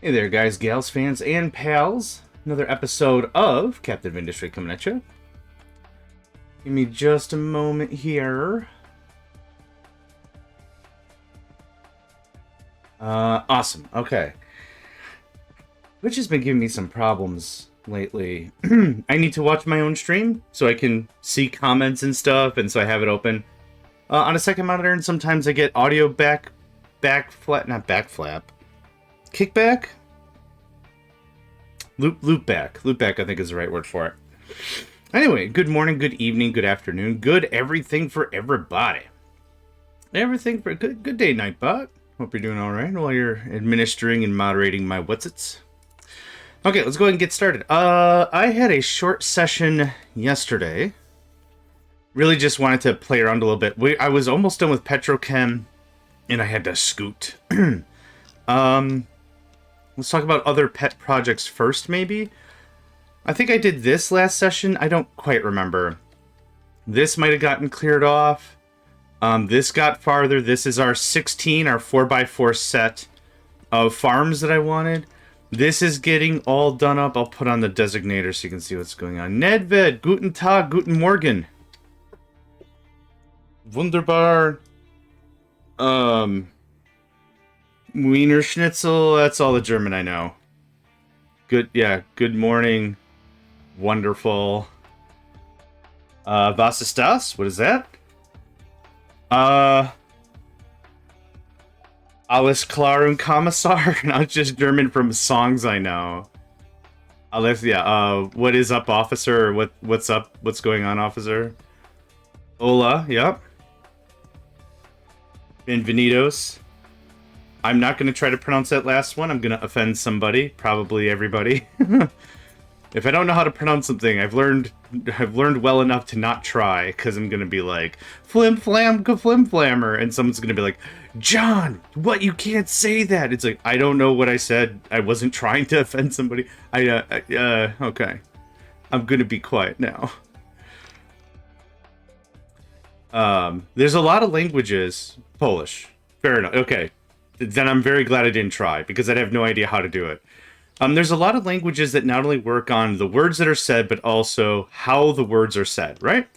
Hey there, guys, gals, fans, and pals. Another episode of Captain of Industry coming at you. Give me just a moment here. Awesome. Okay. Which has been giving me some problems lately. I need to watch my own stream so I can see comments and stuff, and so I have it open on a second monitor, and sometimes I get audio back flap, kickback? Loop back, I think is the right word for it. Anyway, good morning, good evening, good afternoon, good everything for everybody. Everything for good day, Nightbot. Hope you're doing all right while you're administering and moderating my whatsits. Okay, let's go ahead and get started. I had a short session yesterday. Really just wanted to play around a little bit. I was almost done with Petrochem, and I had to scoot. Let's talk about other pet projects first, maybe. I think I did this last session. I don't quite remember. This might have gotten cleared off. This got farther. This is our 16, our 4x4 set of farms that I wanted. This is getting all done up. I'll put on the designator so you can see what's going on. Nedved, guten Tag, guten Morgen. Wunderbar. Wiener Schnitzel, that's all the German I know. Good, yeah, good morning. Wonderful. Was ist das? What is that? Alles klar und Kommissar? Not just German from songs I know. Alles, yeah, what is up, officer? Or what's up? What's going on, officer? Hola, yep. Bienvenidos. I'm not going to try to pronounce that last one. I'm going to offend somebody, probably everybody. If I don't know how to pronounce something, I've learned well enough to not try, because I'm going to be like, flim flam ka flim flammer, and someone's going to be like, John, what, you can't say that. It's like, I don't know what I said. I wasn't trying to offend somebody. Okay. I'm going to be quiet now. There's a lot of languages. Polish. Fair enough. Okay. Then I'm very glad I didn't try, because I'd have no idea how to do it. There's a lot of languages that not only work on the words that are said, but also how the words are said, right?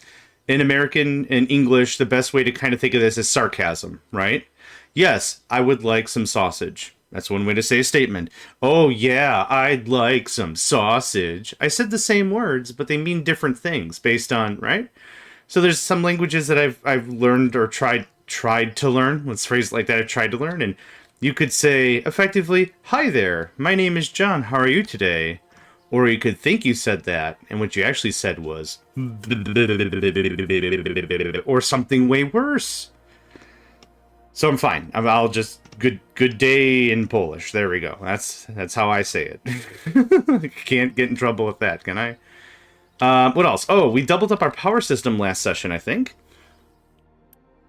In American and English, the best way to kind of think of this is sarcasm, right? Yes, I would like some sausage. That's one way to say a statement. Oh yeah, I'd like some sausage. I said the same words, but they mean different things based on, right? So there's some languages that I've learned or tried to learn. Let's phrase it like that. I've tried to learn, and you could say effectively, "Hi there, my name is John. How are you today?" Or you could think you said that, and what you actually said was, or something way worse. So I'm fine. I'll just good day in Polish. There we go. That's how I say it. Can't get in trouble with that, can I? What else? Oh, we doubled up our power system last session, I think.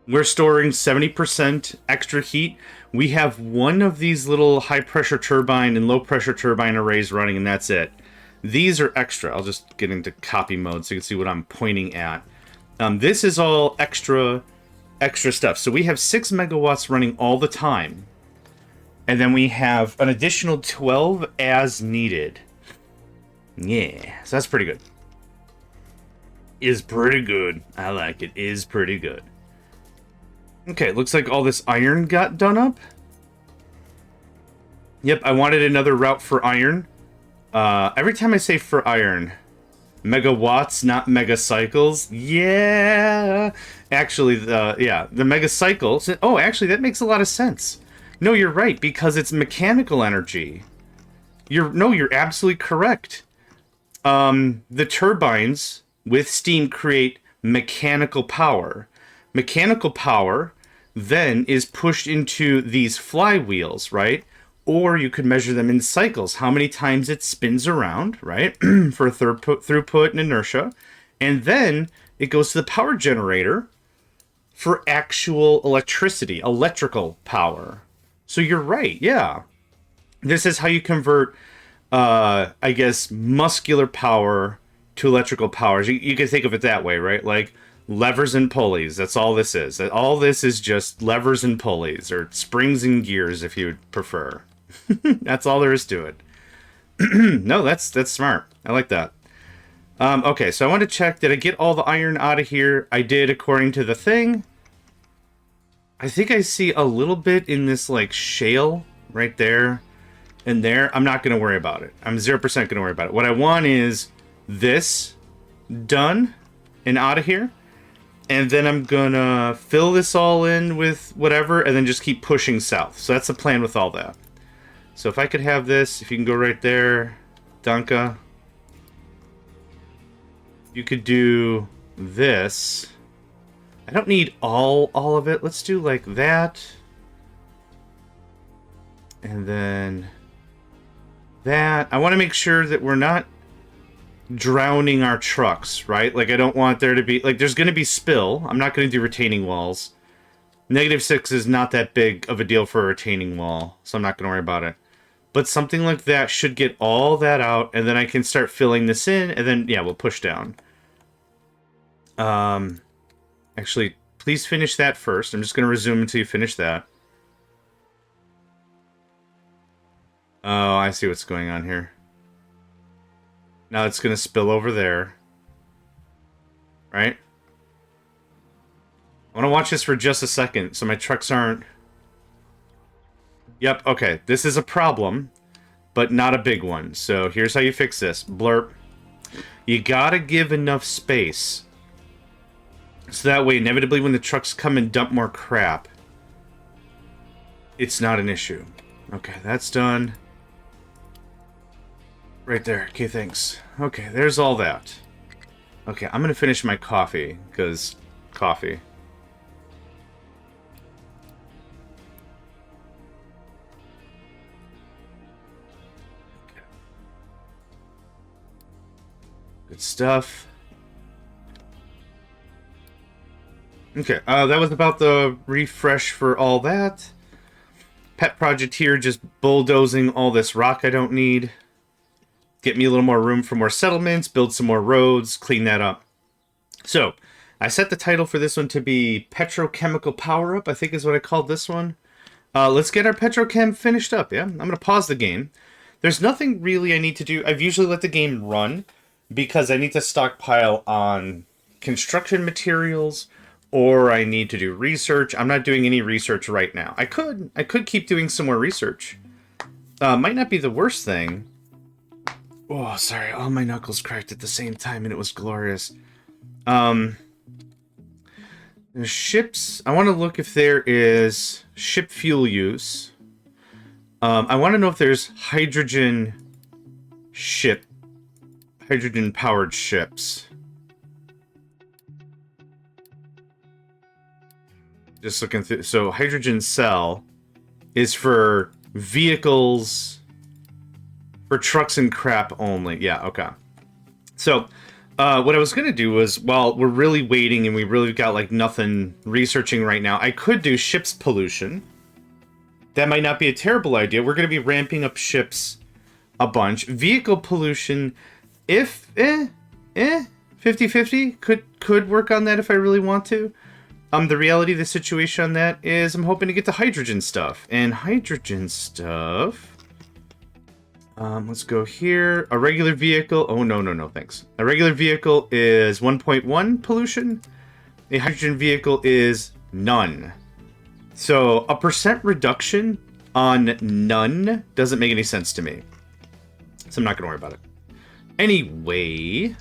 We're storing 70% extra heat. We have one of these little high-pressure turbine and low-pressure turbine arrays running, and that's it. These are extra. I'll just get into copy mode so you can see what I'm pointing at. This is all extra stuff. So we have 6 megawatts running all the time. And then we have an additional 12 as needed. Yeah, so that's pretty good. Is pretty good. I like it. Is pretty good. Okay, looks like all this iron got done up. Yep, I wanted another route for iron. Every time I say for iron, megawatts, not megacycles. Yeah! Actually, the megacycle. Oh, actually, that makes a lot of sense. No, you're right, because it's mechanical energy. You're absolutely correct. The turbines with steam create mechanical power. Mechanical power then is pushed into these flywheels, right? Or you could measure them in cycles, how many times it spins around, right? For throughput and inertia. And then it goes to the power generator for actual electricity, electrical power. So you're right, yeah. This is how you convert, I guess, muscular power to electrical powers. You can think of it that way, right? Like, levers and pulleys. That's all this is. All this is just levers and pulleys, or springs and gears, if you would prefer. That's all there is to it. No, that's smart. I like that. Okay, so I want to check, did I get all the iron out of here? I did, according to the thing. I think I see a little bit in this, like, shale right there and there. I'm not going to worry about it. I'm 0% going to worry about it. What I want is this done and out of here. And then I'm going to fill this all in with whatever and then just keep pushing south. So that's the plan with all that. So if I could have this, if you can go right there, Danka. You could do this. I don't need all of it. Let's do like that. And then that. I want to make sure that we're not drowning our trucks, right? Like, I don't want there to be... Like, there's going to be spill. I'm not going to do retaining walls. -6 is not that big of a deal for a retaining wall, so I'm not going to worry about it. But something like that should get all that out, and then I can start filling this in, and then, yeah, we'll push down. Actually, please finish that first. I'm just going to resume until you finish that. Oh, I see what's going on here. Now it's going to spill over there. Right? I want to watch this for just a second, so my trucks aren't... Yep, okay. This is a problem, but not a big one. So here's how you fix this. Blurp. You gotta give enough space. So that way, inevitably, when the trucks come and dump more crap, it's not an issue. Okay, that's done. Right there. Okay, thanks. Okay, there's all that. Okay, I'm gonna finish my coffee, because coffee. Good stuff. Okay, that was about the refresh for all that. Pet project here, just bulldozing all this rock I don't need. Get me a little more room for more settlements, build some more roads, clean that up. So, I set the title for this one to be Petrochemical Power-Up, I think is what I called this one. Let's get our Petrochem finished up, yeah? I'm going to pause the game. There's nothing really I need to do. I've usually let the game run because I need to stockpile on construction materials or I need to do research. I'm not doing any research right now. I could keep doing some more research. Might not be the worst thing. Oh, sorry. All my knuckles cracked at the same time, and it was glorious. There's ships. I want to look if there is ship fuel use. I want to know if there's hydrogen-powered ships. Just looking through. So, hydrogen cell is for vehicles... For trucks and crap only. Yeah, okay. So, what I was going to do was, while we're really waiting and we really got, like, nothing researching right now, I could do ships pollution. That might not be a terrible idea. We're going to be ramping up ships a bunch. Vehicle pollution, if, 50-50, could work on that if I really want to. The reality of the situation on that is I'm hoping to get the hydrogen stuff. And hydrogen stuff... let's go here. A regular vehicle... Oh, no, thanks. A regular vehicle is 1.1 pollution. A hydrogen vehicle is none. So, a % reduction on none doesn't make any sense to me. So, I'm not going to worry about it. Anyway.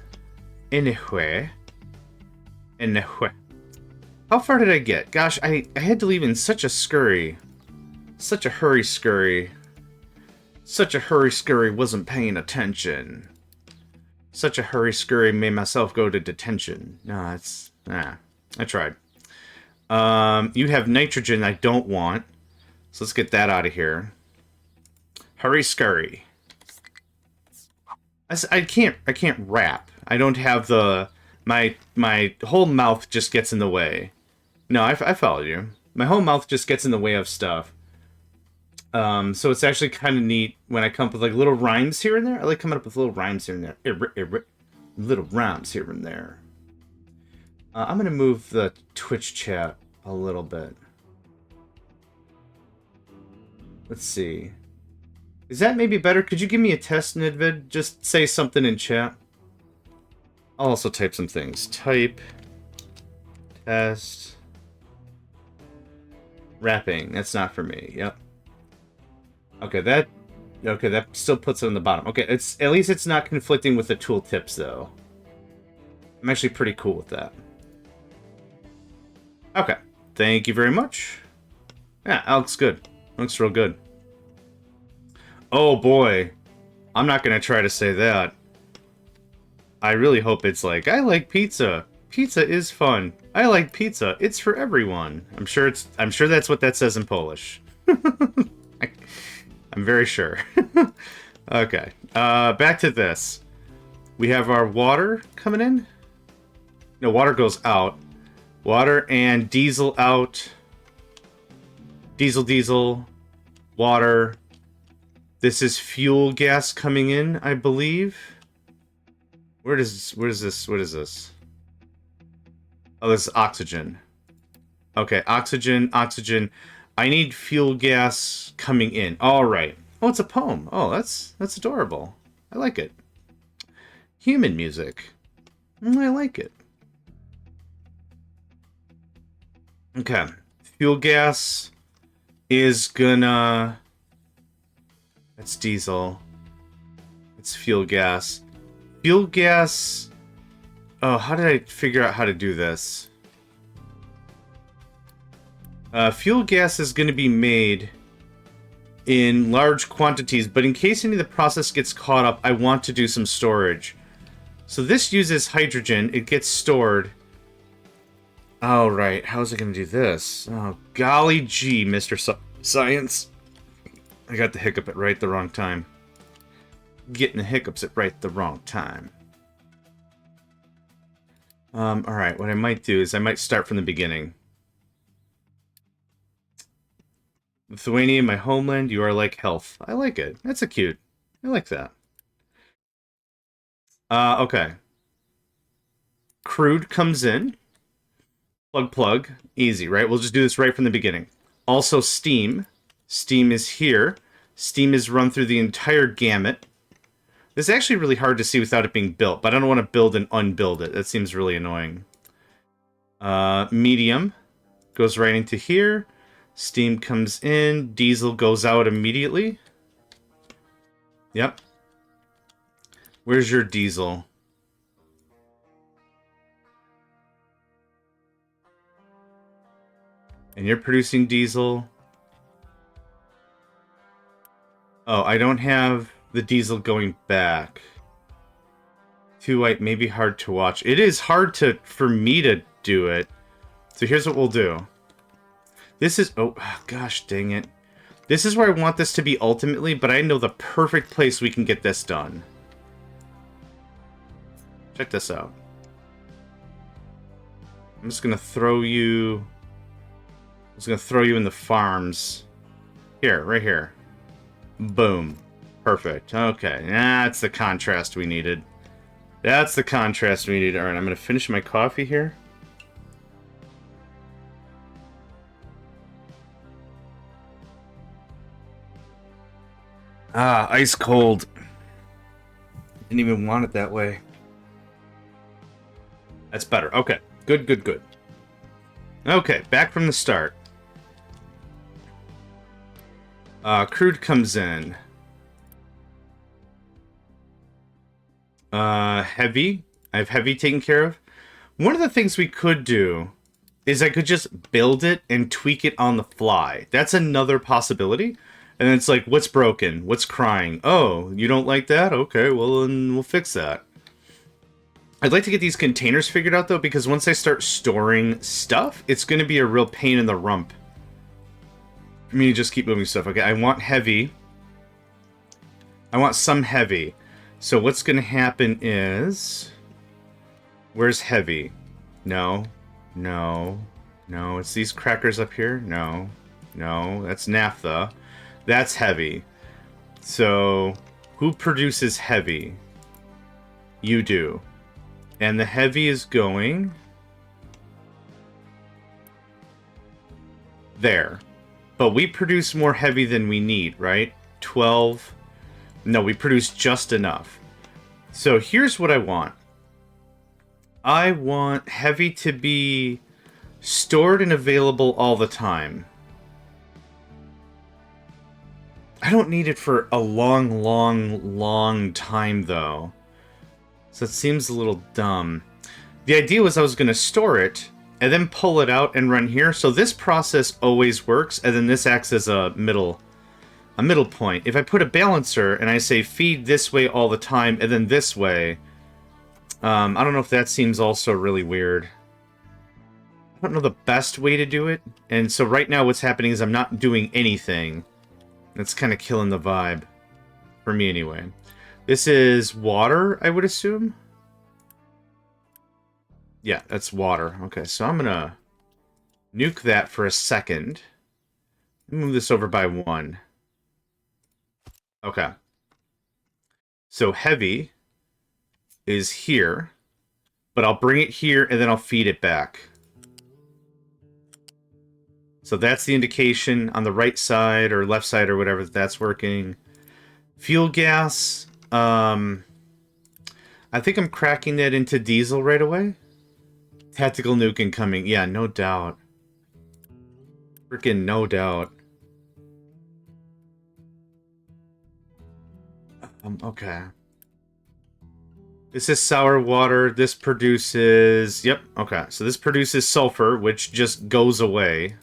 How far did I get? Gosh, I had to leave in such a scurry. Such a hurry-scurry. Such a hurry-scurry wasn't paying attention. Such a hurry-scurry made myself go to detention. No, it's... Nah, I tried. You have nitrogen I don't want. So let's get that out of here. Hurry-scurry. I can't rap. I don't have the... My whole mouth just gets in the way. No, I followed you. My whole mouth just gets in the way of stuff. So it's actually kind of neat when I come up with like little rhymes here and there. I like coming up with little rhymes here and there. Little rhymes here and there. I'm going to move the Twitch chat a little bit. Let's see. Is that maybe better? Could you give me a test, Nidvid? Just say something in chat. I'll also type some things. Type test wrapping. That's not for me. Yep. Okay, that still puts it on the bottom. Okay, it's at least it's not conflicting with the tooltips though. I'm actually pretty cool with that. Okay. Thank you very much. Yeah, that looks good. Looks real good. Oh boy. I'm not gonna try to say that. I really hope it's like, I like pizza. Pizza is fun. I like pizza. It's for everyone. I'm sure that's what that says in Polish. I'm very sure. Okay. Back to this. We have our water coming in. No, water goes out. Water and diesel out. Diesel, water. This is fuel gas coming in, I believe. What is this? Oh, this is oxygen. Okay, oxygen. I need fuel gas coming in. All right. Oh, it's a poem. Oh, that's adorable. I like it. Human music. I like it. Okay. Fuel gas is gonna... That's diesel. It's fuel gas. Fuel gas... Oh, how did I figure out how to do this? Fuel gas is going to be made in large quantities, but in case any of the process gets caught up, I want to do some storage. So this uses hydrogen. It gets stored. Oh, right. How is it going to do this? Oh, golly gee, Mr. Science. I got the hiccup at right the wrong time. Getting the hiccups at right the wrong time. Alright, what I might do is I might start from the beginning. Lithuania, my homeland, you are like health. I like it. That's a cute. I like that. Okay. Crude comes in. Plug. Easy, right? We'll just do this right from the beginning. Also, steam. Steam is here. Steam is run through the entire gamut. This is actually really hard to see without it being built, but I don't want to build and unbuild it. That seems really annoying. Medium goes right into here. Steam comes in. Diesel goes out immediately. Yep. Where's your diesel? And you're producing diesel. Oh, I don't have the diesel going back. Too white, maybe hard to watch. It is hard for me to do it. So here's what we'll do. This is... Oh, gosh dang it. This is where I want this to be ultimately, but I know the perfect place we can get this done. Check this out. I'm just going to throw you... I'm just going to throw you in the farms. Here, right here. Boom. Perfect. Okay, that's the contrast we needed. That's the contrast we needed. Alright, I'm going to finish my coffee here. Ah, ice cold. Didn't even want it that way. That's better. Okay, good. Okay, back from the start. Crude comes in. Heavy. I have heavy taken care of. One of the things we could do is I could just build it and tweak it on the fly. That's another possibility. And then it's like, what's broken? What's crying? Oh, you don't like that? Okay, well, then we'll fix that. I'd like to get these containers figured out, though, because once I start storing stuff, it's going to be a real pain in the rump for me to just keep moving stuff. Okay, I want heavy. I want some heavy. So what's going to happen is... Where's heavy? No. It's these crackers up here. No. That's naphtha. That's heavy. So, who produces heavy? You do. And the heavy is going... there. But we produce more heavy than we need, right? 12. No, we produce just enough. So here's what I want. I want heavy to be stored and available all the time. I don't need it for a long time, though. So it seems a little dumb. The idea was I was going to store it, and then pull it out and run here. So this process always works, and then this acts as a middle point. If I put a balancer, and I say feed this way all the time, and then this way... I don't know if that seems also really weird. I don't know the best way to do it. And so right now what's happening is I'm not doing anything. That's kind of killing the vibe. For me anyway. This is water, I would assume. Yeah, that's water. Okay, so I'm going to nuke that for a second. Move this over by 1. Okay. So heavy is here, but I'll bring it here and then I'll feed it back. So that's the indication on the right side or left side or whatever that's working. Fuel gas, I think I'm cracking that into diesel right away. Tactical nuke incoming. Yeah, no doubt. Freaking no doubt. Okay. This is sour water. This produces... Yep, okay. So this produces sulfur, which just goes away.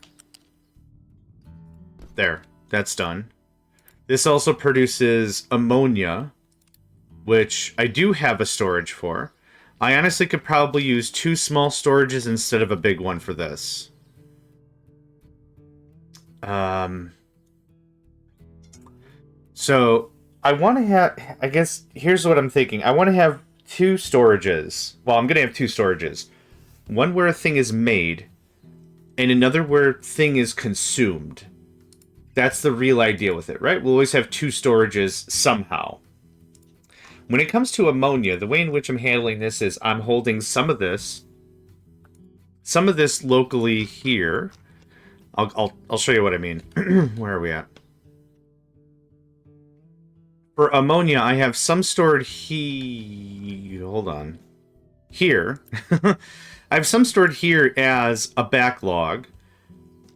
There. That's done. This also produces ammonia, which I do have a storage for. I honestly could probably use 2 small storages instead of a big one for this. So, I want to have... I guess, here's what I'm thinking. I want to have 2 storages. Well, I'm going to have 2 storages. One where a thing is made, and another where a thing is consumed. That's the real idea with it, right? We'll always have 2 storages somehow. When it comes to ammonia, the way in which I'm handling this is I'm holding some of this locally here. I'll show you what I mean. Where are we at? For ammonia, I have some stored hold on. Here. I have some stored here as a backlog.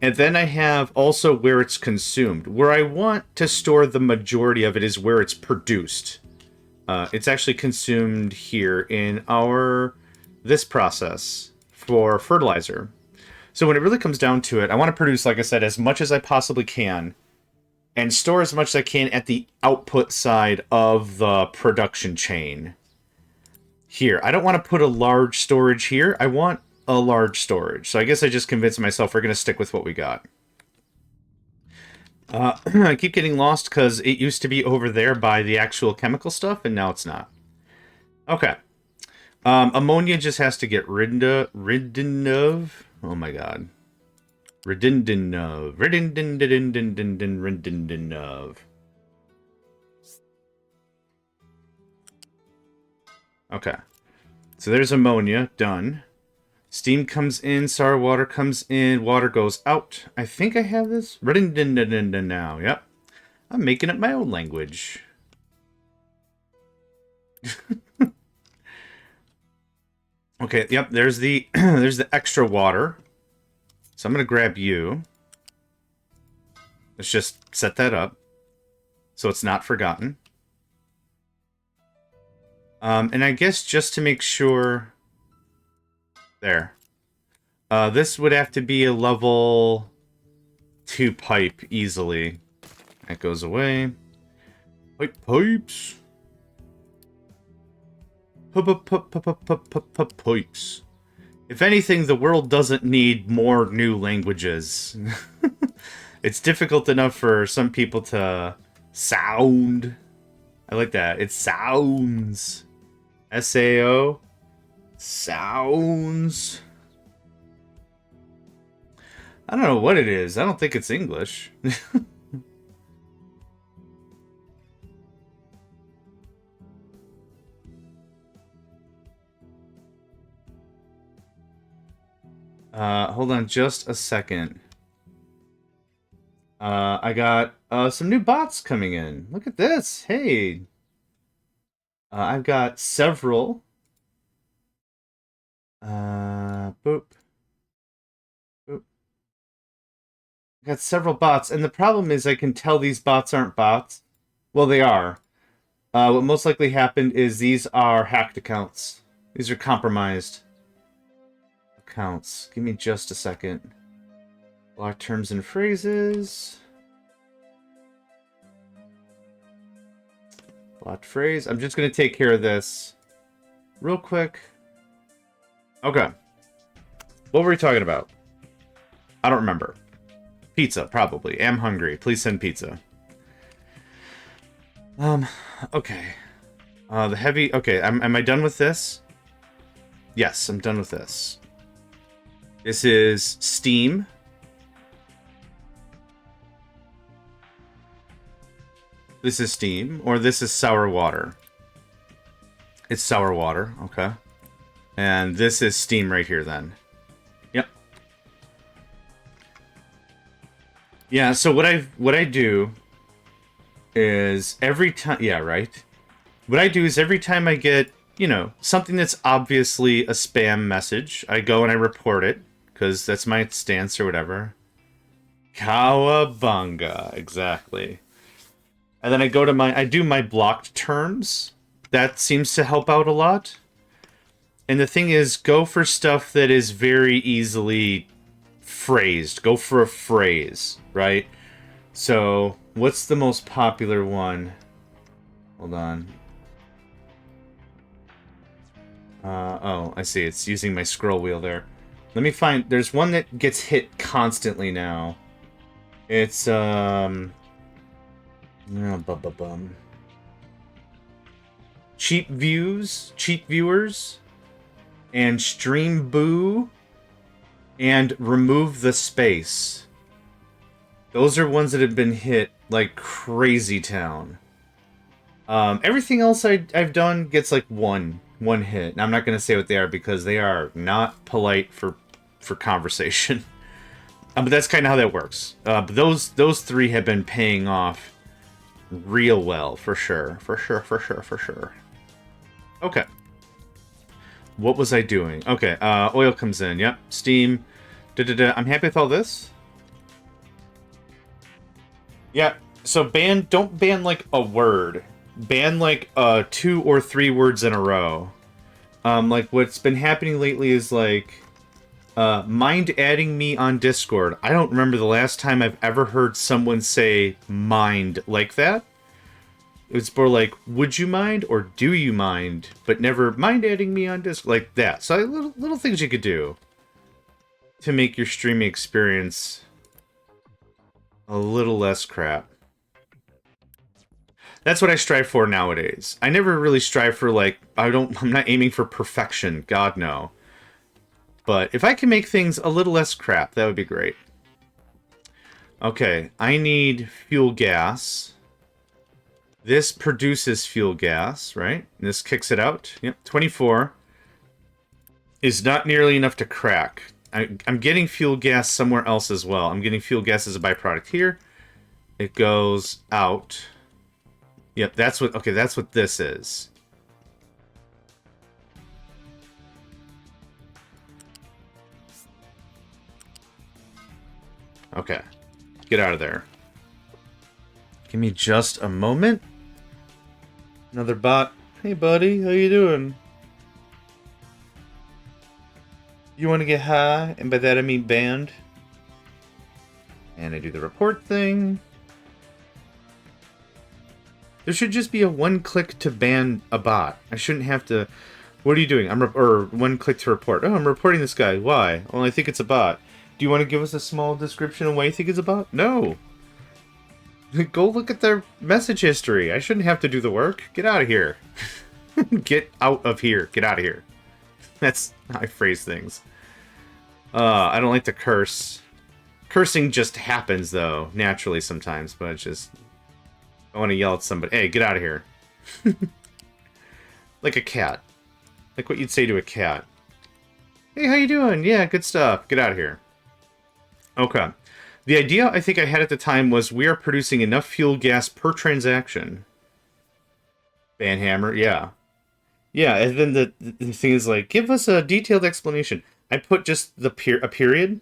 And then I have also where it's consumed. Where I want to store the majority of it is where it's produced. It's actually consumed here in this process for fertilizer. So when it really comes down to it, I want to produce, like I said, as much as I possibly can and store as much as I can at the output side of the production chain. Here, I don't want to put a large storage here. I want a large storage. So I guess I just convinced myself we're going to stick with what we got. I keep getting lost because it used to be over there by the actual chemical stuff, and now it's not. Okay. Ammonia just has to get ridden of. Oh my god. Ridden of. Okay. So there's ammonia. Done. Steam comes in, sour water comes in, water goes out. I think I have this. Now, yep. I'm making up my own language. Okay, yep, there's the there's the extra water. So I'm gonna grab you. Let's just set that up so it's not forgotten. And I guess just to make sure... There. This would have to be a level 2 pipe easily. That goes away. Pipes. Pipes. If anything, the world doesn't need more new languages. It's difficult enough for some people to sound. I like that. It sounds. S-A-O. Sounds. I don't know what it is. I don't think it's English. Hold on just a second. I got some new bots coming in. Look at this. Hey. I've got several. Boop. Boop. I got several bots, and the problem is I can tell these bots aren't bots. Well, they are. What most likely happened is these are hacked accounts. These are compromised accounts. Give me just a second. Block terms and phrases. Blocked phrase. I'm just going to take care of this real quick. Okay. What were we talking about? I don't remember. Pizza, probably. Am hungry. Please send pizza. Okay. The heavy... Okay, am I done with this? Yes, I'm done with this. This is steam. This is steam, or this is sour water. It's sour water, okay. And this is steam right here, then. Yep. Yeah, so what I do is every time... Yeah, right? What I do is every time I get, you know, something that's obviously a spam message, I go and I report it, because that's my stance or whatever. Cowabunga, exactly. And then I go to I do my blocked terms. That seems to help out a lot. And the thing is, go for stuff that is very easily phrased. Go for a phrase, right? So, what's the most popular one? Hold on. Oh, I see. It's using my scroll wheel there. Let me find... There's one that gets hit constantly now. It's, cheap viewers, and stream boo, and remove the space. Those are ones that have been hit like crazy town. Everything else I've done gets like one hit. And I'm not gonna say what they are because they are not polite for conversation. But that's kind of how that works. But those three have been paying off real well, for sure. Okay. What was I doing? Okay, oil comes in. Yep, steam. I'm happy with all this. Yeah, so don't ban like a word. Ban like 2 or 3 words in a row. Like what's been happening lately is like, mind adding me on Discord. I don't remember the last time I've ever heard someone say mind like that. It's more like, would you mind or do you mind? But never mind adding me on Discord. Like that. So little things you could do to make your streaming experience a little less crap. That's what I strive for nowadays. I never really strive for like, I'm not aiming for perfection. God, no. But if I can make things a little less crap, that would be great. Okay, I need fuel gas. This produces fuel gas, right? And this kicks it out. Yep, 24 is not nearly enough to crack. I'm getting fuel gas somewhere else as well. I'm getting fuel gas as a byproduct here. It goes out. Yep, that's what this is. Okay, get out of there. Give me just a moment. Another bot. Hey, buddy, how you doing? You want to get high? And by that I mean banned. And I do the report thing. There should just be a one-click to ban a bot. I shouldn't have to... What are you doing? Or one click to report. Oh, I'm reporting this guy. Why? Well, I think it's a bot. Do you want to give us a small description of why you think it's a bot? No. Go look at their message history. I shouldn't have to do the work. Get out of here. Get out of here. Get out of here. That's how I phrase things. I don't like to curse. Cursing just happens, though, naturally sometimes, but it's just... I want to yell at somebody. Hey, get out of here. Like a cat. Like what you'd say to a cat. Hey, how you doing? Yeah, good stuff. Get out of here. Okay. The idea I think I had at the time was we are producing enough fuel gas per transaction. Banhammer, yeah. Yeah, and then the thing is like, give us a detailed explanation. I put just a period,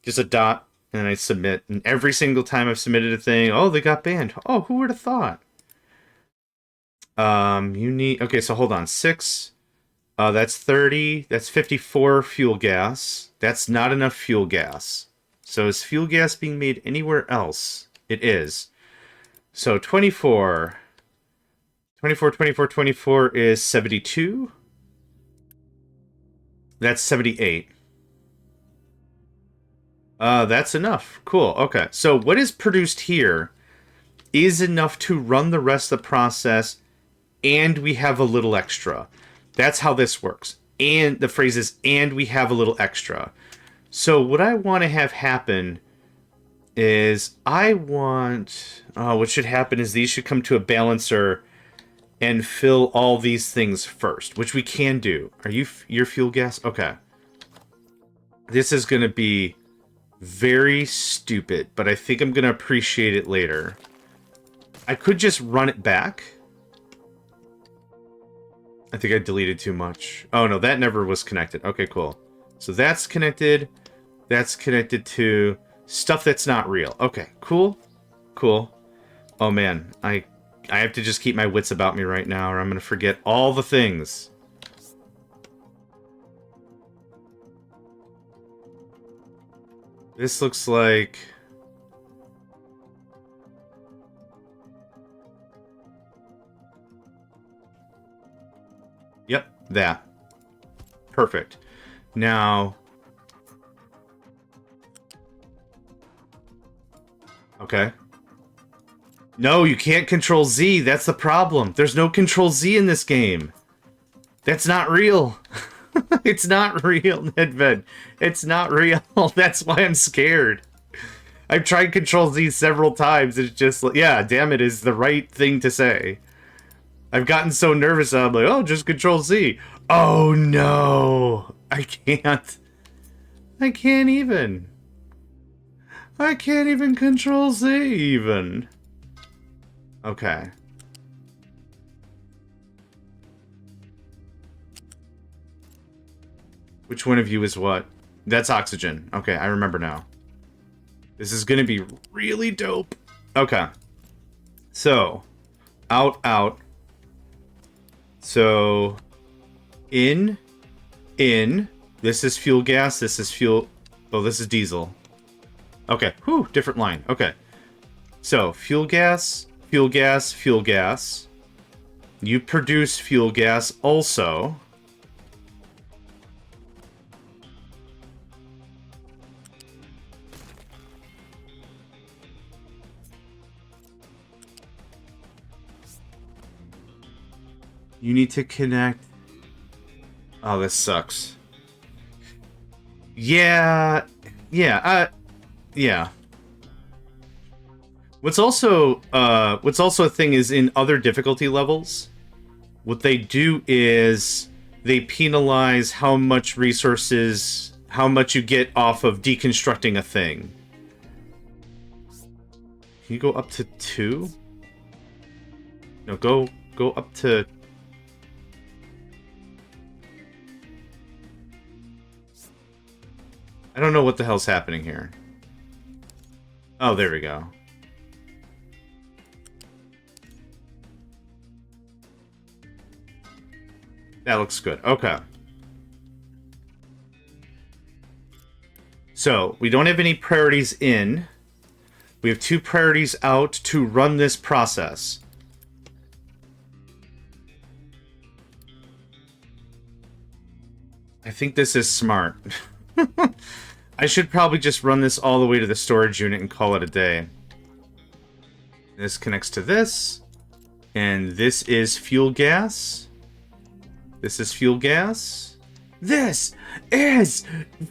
just a dot, and then I submit. And every single time I've submitted a thing, oh, they got banned. Oh, who would have thought? You need, okay, so hold on, 6. That's 30. That's 54 fuel gas. That's not enough fuel gas. So is fuel gas being made anywhere else? It is. So 24. 24, 24, 24 is 72. That's 78. That's enough. Cool. Okay. So what is produced here is enough to run the rest of the process, and we have a little extra. That's how this works. And the phrase is, and we have a little extra. So what I want to have happen is what should happen is these should come to a balancer and fill all these things first, which we can do. Are you your fuel gas? Okay. This is going to be very stupid, but I think I'm going to appreciate it later. I could just run it back. I think I deleted too much. Oh, no, that never was connected. Okay, cool. So that's connected. That's connected to stuff that's not real. Okay, cool. Cool. Oh, man. I have to just keep my wits about me right now, or I'm going to forget all the things. This looks like... Yep, that. Perfect. Now... Okay. No, you can't control Z. That's the problem. There's no control Z in this game. That's not real. It's not real, Nedved. It's not real. That's why I'm scared. I've tried control Z several times. It's just like, yeah, damn it is the right thing to say. I've gotten so nervous, I'm like, oh, just control Z. Oh, no. I can't. I can't even. I can't even control Z even. Okay. Which one of you is what? That's oxygen. Okay, I remember now. This is gonna be really dope. Okay. So, out. So, in. This is fuel gas, this is fuel... Oh, this is diesel. Okay, whew, different line. Okay. So, fuel gas, fuel gas, fuel gas. You produce fuel gas also. You need to connect... Oh, this sucks. Yeah. Yeah. What's also a thing is in other difficulty levels, what they do is they penalize how much resources, how much you get off of deconstructing a thing. Can you go up to 2? No, go up to... I don't know what the hell's happening here. Oh, there we go. That looks good. Okay. So, we don't have any priorities in. We have 2 priorities out to run this process. I think this is smart. I should probably just run this all the way to the storage unit and call it a day. This connects to this. And this is fuel gas. This is fuel gas. This is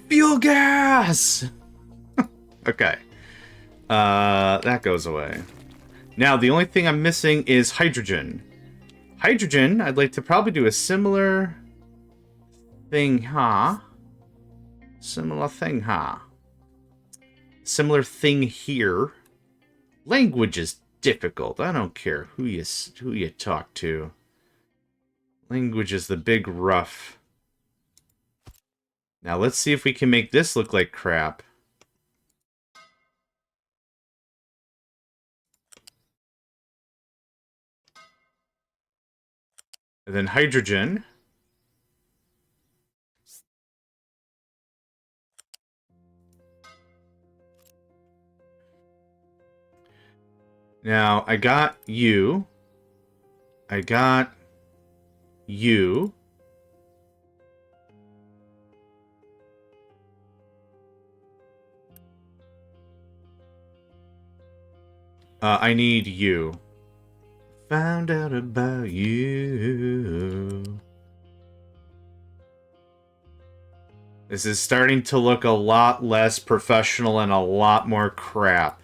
fuel gas! Okay. That goes away. Now, the only thing I'm missing is hydrogen. Hydrogen, I'd like to probably do a similar thing, huh? Similar thing, huh? Similar thing here. Language is difficult. I don't care who you talk to. Language is the big rough. Now let's see if we can make this look like crap. And then hydrogen. Now, I got you. I got you. I need you. Found out about you. This is starting to look a lot less professional and a lot more crap.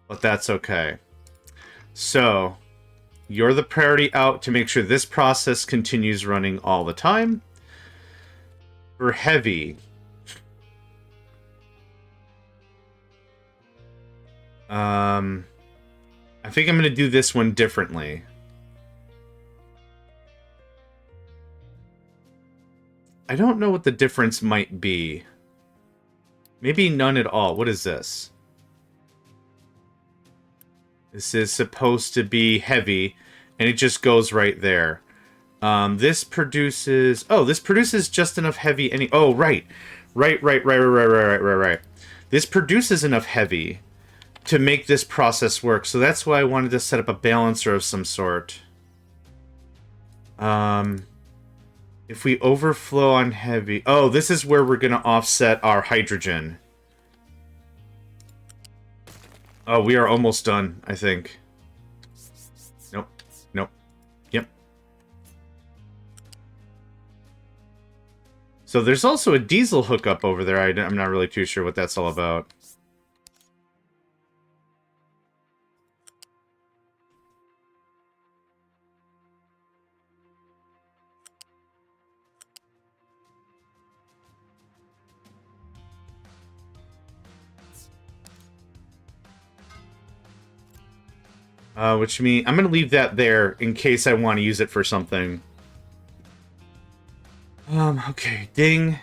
But that's okay. So, you're the priority out to make sure this process continues running all the time. For heavy, I think I'm going to do this one differently. I don't know what the difference might be. Maybe none at all. What is this? This is supposed to be heavy, and it just goes right there. This produces... Oh, this produces just enough heavy... Oh, right. Right. This produces enough heavy to make this process work, so that's why I wanted to set up a balancer of some sort. If we overflow on heavy... Oh, this is where we're going to offset our hydrogen. Oh, we are almost done, I think. Nope. Yep. So there's also a diesel hookup over there. I'm not really too sure what that's all about. Which means I'm going to leave that there in case I want to use it for something. Okay. Ding.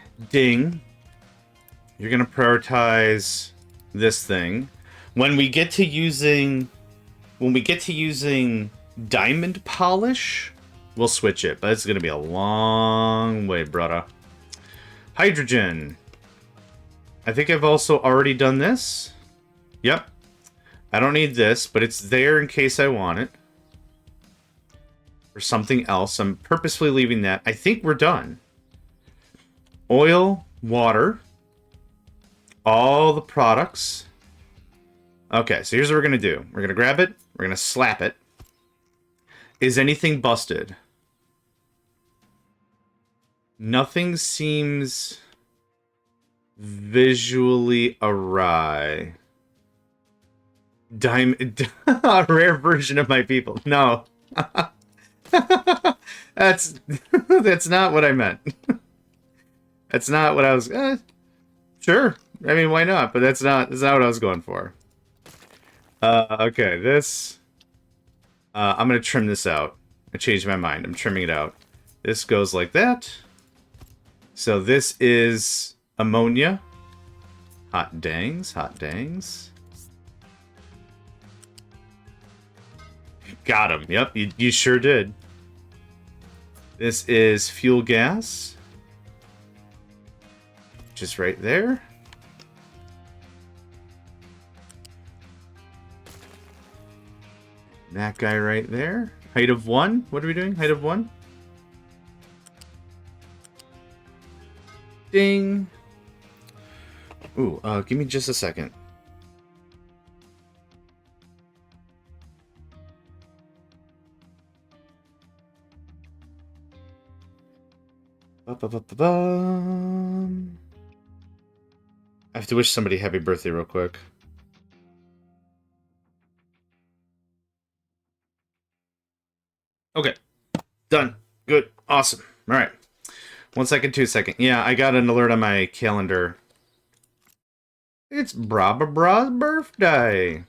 You're going to prioritize this thing. When we get to using diamond polish, we'll switch it. But it's going to be a long way, brother. Hydrogen. I think I've also already done this. Yep. I don't need this, but it's there in case I want it. Or something else. I'm purposefully leaving that. I think we're done. Oil, water. All the products. Okay, so here's what we're going to do. We're going to grab it. We're going to slap it. Is anything busted? Nothing seems visually awry. A rare version of my people. No. That's not what I meant. That's not what I was... sure. I mean, why not? But that's not what I was going for. Okay, this... I'm going to trim this out. I changed my mind. I'm trimming it out. This goes like that. So this is ammonia. Hot dangs. Got him. Yep, you sure did. This is fuel gas. Just right there. That guy right there. Height of 1. What are we doing? Height of 1. Ding. Ooh, give me just a second. I have to wish somebody happy birthday real quick. Okay. Done. Good. Awesome. All right. 1 second, 2 second. Yeah, I got an alert on my calendar. It's Braba Bra's birthday.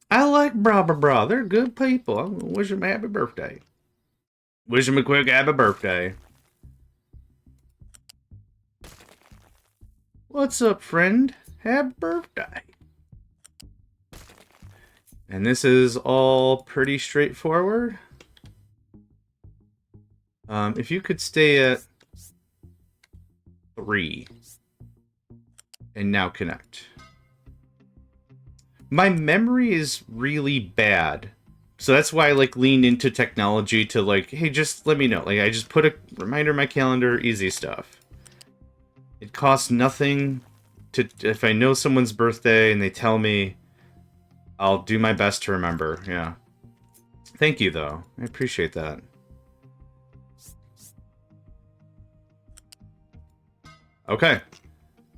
I like Braba Bra. They're good people. I'm gonna wish them a happy birthday. Wish them a quick happy birthday. What's up, friend? Happy birthday. And this is all pretty straightforward. If you could stay at 3 and now connect. My memory is really bad. So that's why I like lean into technology to like, hey, just let me know. Like I just put a reminder in my calendar, easy stuff. It costs nothing to, if I know someone's birthday and they tell me, I'll do my best to remember. Yeah. Thank you though. I appreciate that. Okay.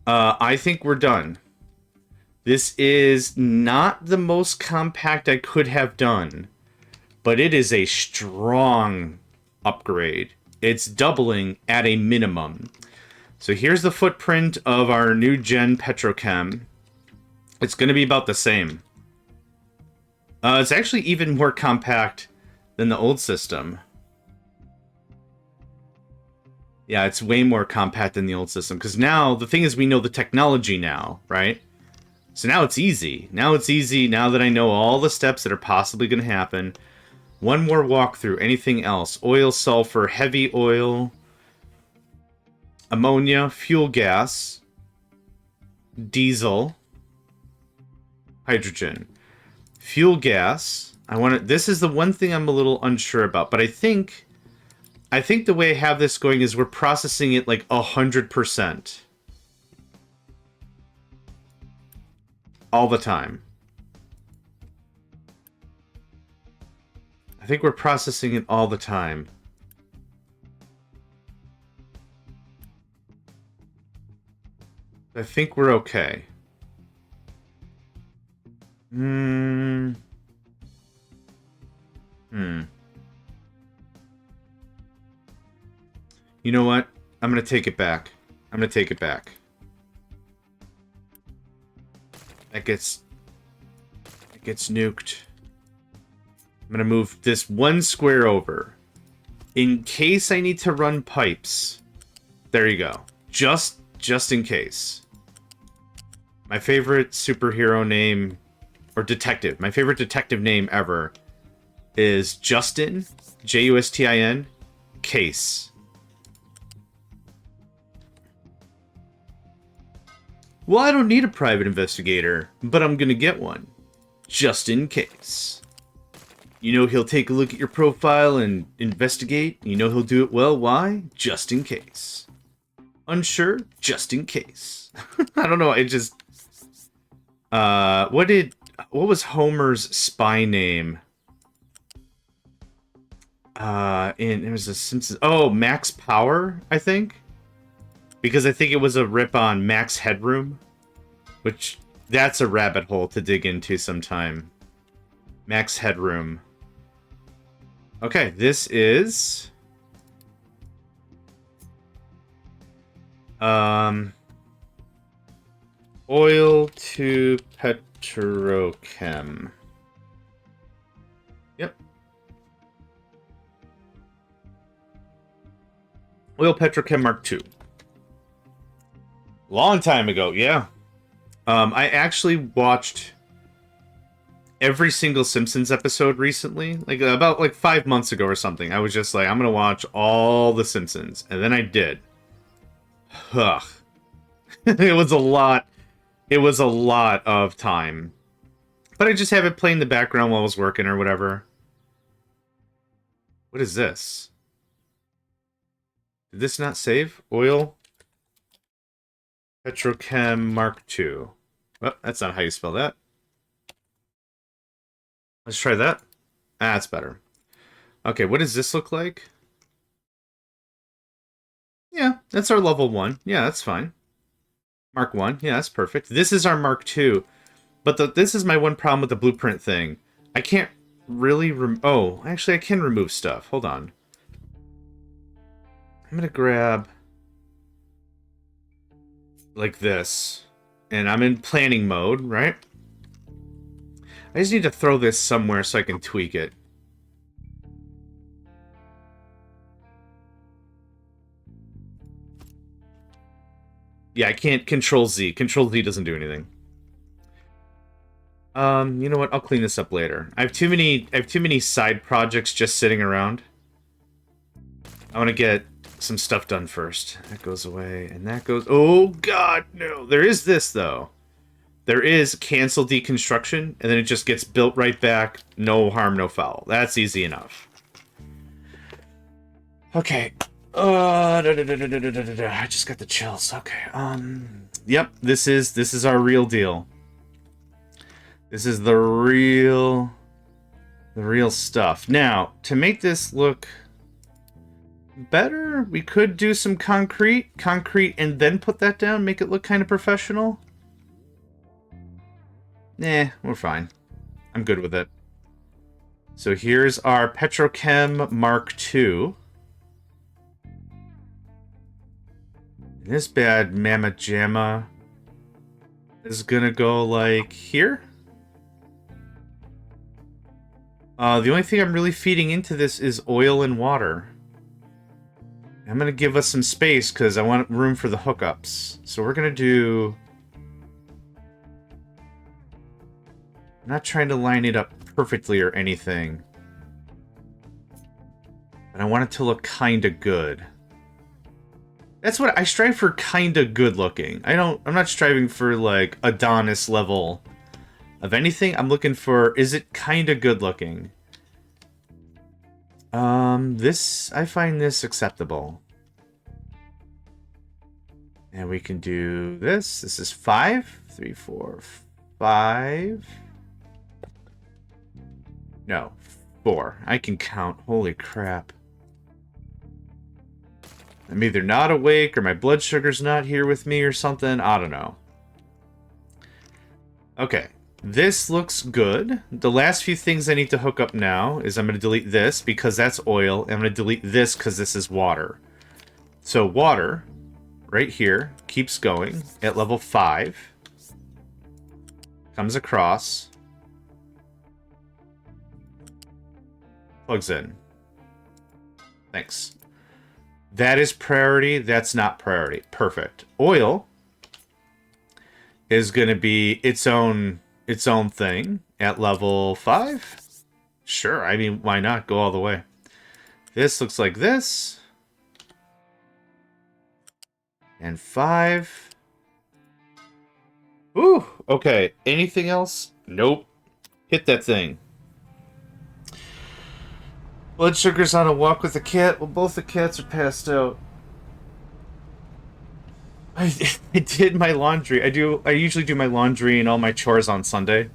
I think we're done. This is not the most compact I could have done, but it is a strong upgrade. It's doubling at a minimum. So here's the footprint of our new gen Petrochem. It's going to be about the same. It's actually even more compact than the old system. Yeah, it's way more compact than the old system. Because now, the thing is, we know the technology now, right? So now it's easy. Now it's easy, now that I know all the steps that are possibly going to happen. One more walkthrough. Anything else? Oil, sulfur, heavy oil, ammonia, fuel gas, diesel, hydrogen. Fuel gas. This is the one thing I'm a little unsure about, but I think the way I have this going is we're processing it like 100%. All the time. I think we're processing it all the time. I think we're okay. You know what? I'm gonna take it back. I'm gonna take it back. It gets nuked. I'm gonna move this one square over. In case I need to run pipes. There you go. Just in case. My favorite superhero name, or detective, my favorite detective name ever is Justin, Justin, Case. Well, I don't need a private investigator, but I'm gonna get one. Just in case. You know he'll take a look at your profile and investigate. You know he'll do it well. Why? Just in case. Unsure? Just in case. I don't know, it just... what was Homer's spy name? It was a Simpsons... Oh, Max Power, I think? Because I think it was a rip on Max Headroom. Which, that's a rabbit hole to dig into sometime. Max Headroom. Okay, this is... Oil to Petrochem. Yep. Oil Petrochem Mark II. Long time ago, yeah. I actually watched every single Simpsons episode recently. Like, about 5 months ago or something. I was just like, I'm gonna watch all the Simpsons. And then I did. Ugh. It was a lot. It was a lot of time. But I just have it play in the background while I was working or whatever. What is this? Did this not save? Oil Petrochem Mark II. Well, that's not how you spell that. Let's try that. Ah, that's better. Okay, what does this look like? Yeah, that's our level 1. Yeah, that's fine. Mark 1. Yeah, that's perfect. This is our Mark 2. But this is my one problem with the blueprint thing. I can't really... Oh, actually, I can remove stuff. Hold on. I'm gonna grab... like this. And I'm in planning mode, right? I just need to throw this somewhere so I can tweak it. Yeah, I can't Control Z. Control Z doesn't do anything. You know what? I'll clean this up later. I have too many side projects just sitting around. I want to get some stuff done first. That goes away, and that goes... Oh, God, no. There is this, though. There is cancel deconstruction, and then it just gets built right back. No harm, no foul. That's easy enough. Okay. I just got the chills. Okay. Yep. This is our real deal. This is the real stuff. Now, to make this look better, we could do some concrete, and then put that down, make it look kind of professional. Nah, we're fine. I'm good with it. So here's our Petrochem Mark II. This bad mamma jamma is gonna go like here. The only thing I'm really feeding into this is oil and water. I'm gonna give us some space because I want room for the hookups. So we're gonna do... I'm not trying to line it up perfectly or anything. But I want it to look kinda good. That's what I strive for, kinda good looking. I'm not striving for like Adonis level of anything. I'm looking for, is it kinda good looking? I find this acceptable. And we can do this. This is 5, 3, 4, 5. No, 4. I can count. Holy crap. I'm either not awake or my blood sugar's not here with me or something. I don't know. Okay. This looks good. The last few things I need to hook up now is I'm going to delete this because that's oil. And I'm going to delete this because this is water. So water, right here, keeps going at level 5. Comes across. Plugs in. Thanks. That is priority. That's not priority. Perfect. Oil is going to be its own thing at level 5. Sure. I mean, why not go all the way? This looks like this. And 5. Ooh. Okay. Anything else? Nope. Hit that thing. Blood sugar's on a walk with the cat. Well, both the cats are passed out. I did my laundry. I usually do my laundry and all my chores on Sunday.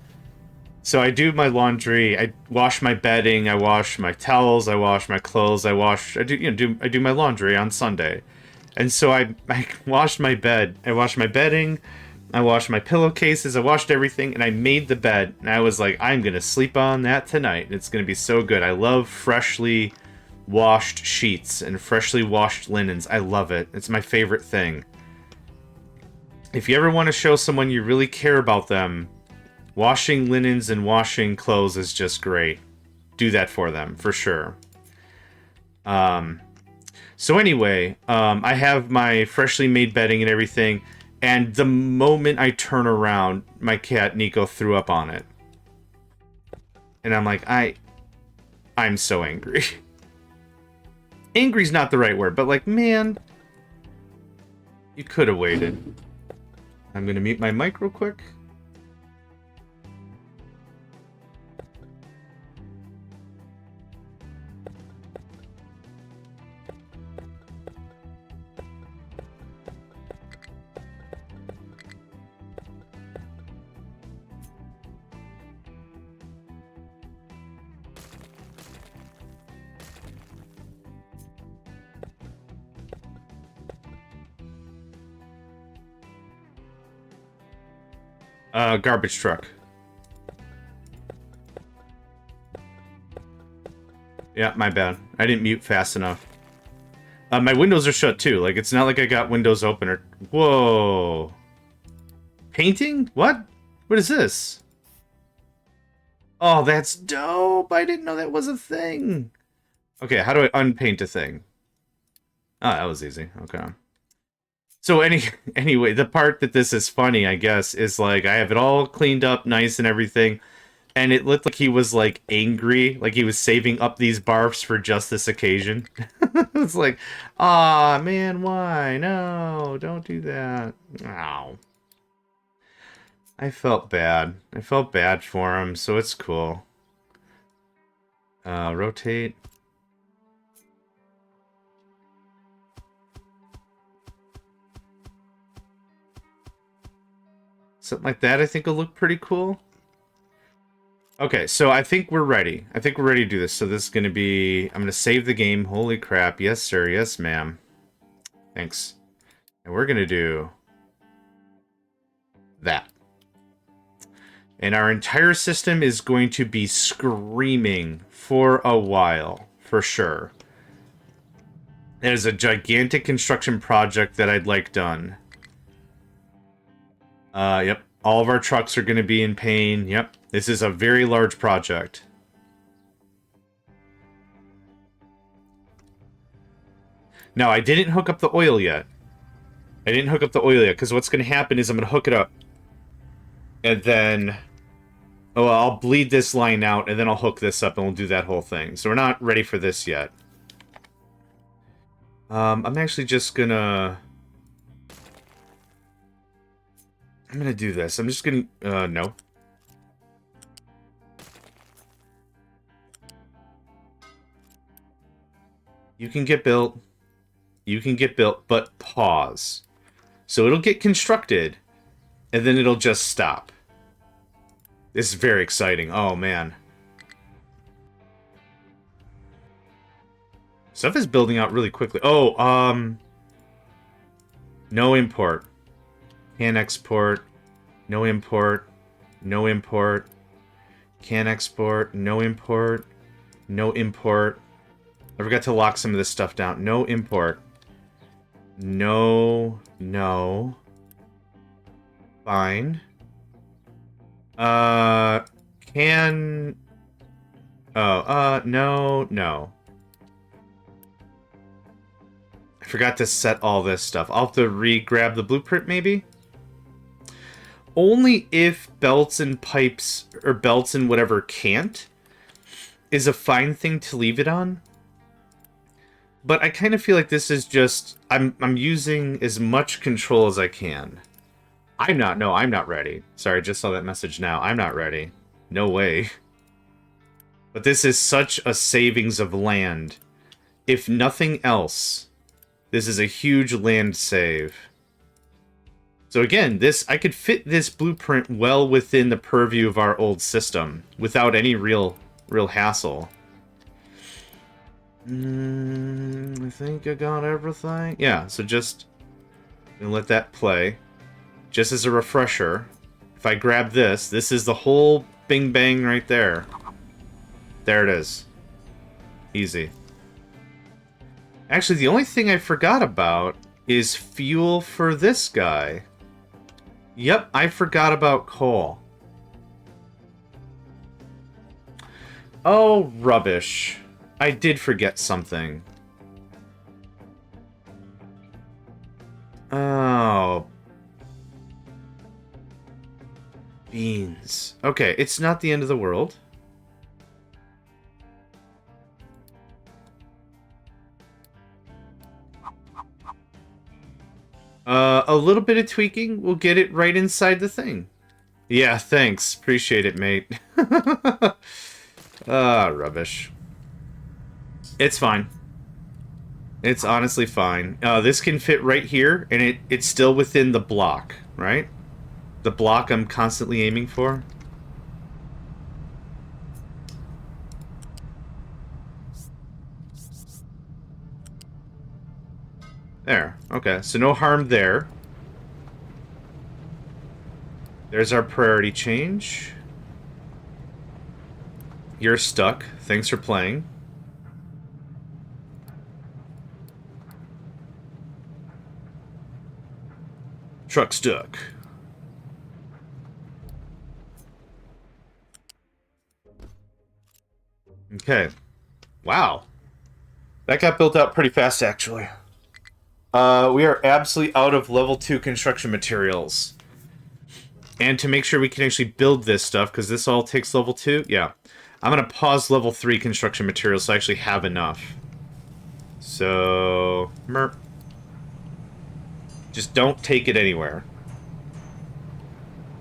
So I do my laundry. I wash my bedding. I wash my towels. I wash my clothes. I do my laundry on Sunday. And so I washed my bed. I washed my bedding. I washed my pillowcases. I washed everything, and I made the bed. And I was like, I'm gonna sleep on that tonight. It's gonna be so good. I love freshly washed sheets and freshly washed linens. I love it. It's my favorite thing. If you ever want to show someone you really care about them, washing linens and washing clothes is just great. Do that for them, for sure. So anyway, I have my freshly made bedding and everything, and the moment I turn around, my cat Nico threw up on it. And I'm like, I'm so angry. Angry's not the right word, but like, man, you could have waited. I'm gonna mute my mic real quick. Garbage truck. Yeah, my bad. I didn't mute fast enough. My windows are shut too. Like, it's not like I got windows open or... Whoa. Painting? What? What is this? Oh, that's dope. I didn't know that was a thing. Okay, how do I unpaint a thing? Oh, that was easy. Okay. So anyway, the part that this is funny, I guess, is like I have it all cleaned up nice and everything. And it looked like he was like angry, like he was saving up these barfs for just this occasion. It's like, ah, man, why? No, don't do that. Ow. I felt bad. I felt bad for him, so it's cool. Rotate. Something like that I think will look pretty cool. Okay, so I think we're ready. I think we're ready to do this. So this is going to be... I'm going to save the game. Holy crap. Yes, sir. Yes, ma'am. Thanks. And we're going to do... that. And our entire system is going to be screaming for a while. For sure. It is a gigantic construction project that I'd like done. Yep. All of our trucks are going to be in pain. Yep. This is a very large project. Now, I didn't hook up the oil yet. I didn't hook up the oil yet, because what's going to happen is I'm going to hook it up. And then... oh, I'll bleed this line out, and then I'll hook this up, and we'll do that whole thing. So we're not ready for this yet. I'm actually just gonna... I'm gonna do this. I'm just gonna... no. You can get built. You can get built, but pause. So it'll get constructed, and then it'll just stop. This is very exciting. Oh, man. Stuff is building out really quickly. Oh, no import. Can export. No import. No import. Can export. No import. No import. I forgot to lock some of this stuff down. No import. No. No. Fine. Can... oh, no, no. I forgot to set all this stuff. I'll have to re-grab the blueprint, maybe? Only if belts and pipes, or belts and whatever can't, is a fine thing to leave it on. But I kind of feel like this is just... I'm using as much control as I can. I'm not ready. Sorry, I just saw that message now. I'm not ready. No way. But this is such a savings of land. If nothing else, this is a huge land save. So again, I could fit this blueprint well within the purview of our old system without any real hassle. I think I got everything. Yeah, so just let that play. Just as a refresher, if I grab this is the whole bing bang right there. There it is. Easy. Actually, the only thing I forgot about is fuel for this guy. Yep, I forgot about coal. Oh, rubbish. I did forget something. Oh. Beans. Okay, it's not the end of the world. A little bit of tweaking will get it right inside the thing. Yeah, thanks. Appreciate it, mate. Rubbish. It's fine. It's honestly fine. This can fit right here, and it's still within the block, right? The block I'm constantly aiming for. There. Okay, so no harm there. There's our priority change. You're stuck. Thanks for playing. Truck stuck. Okay. Wow. That got built out pretty fast, actually. We are absolutely out of level 2 construction materials. And to make sure we can actually build this stuff, because this all takes level 2, yeah. I'm going to pause level 3 construction materials so I actually have enough. So... Merp. Just don't take it anywhere.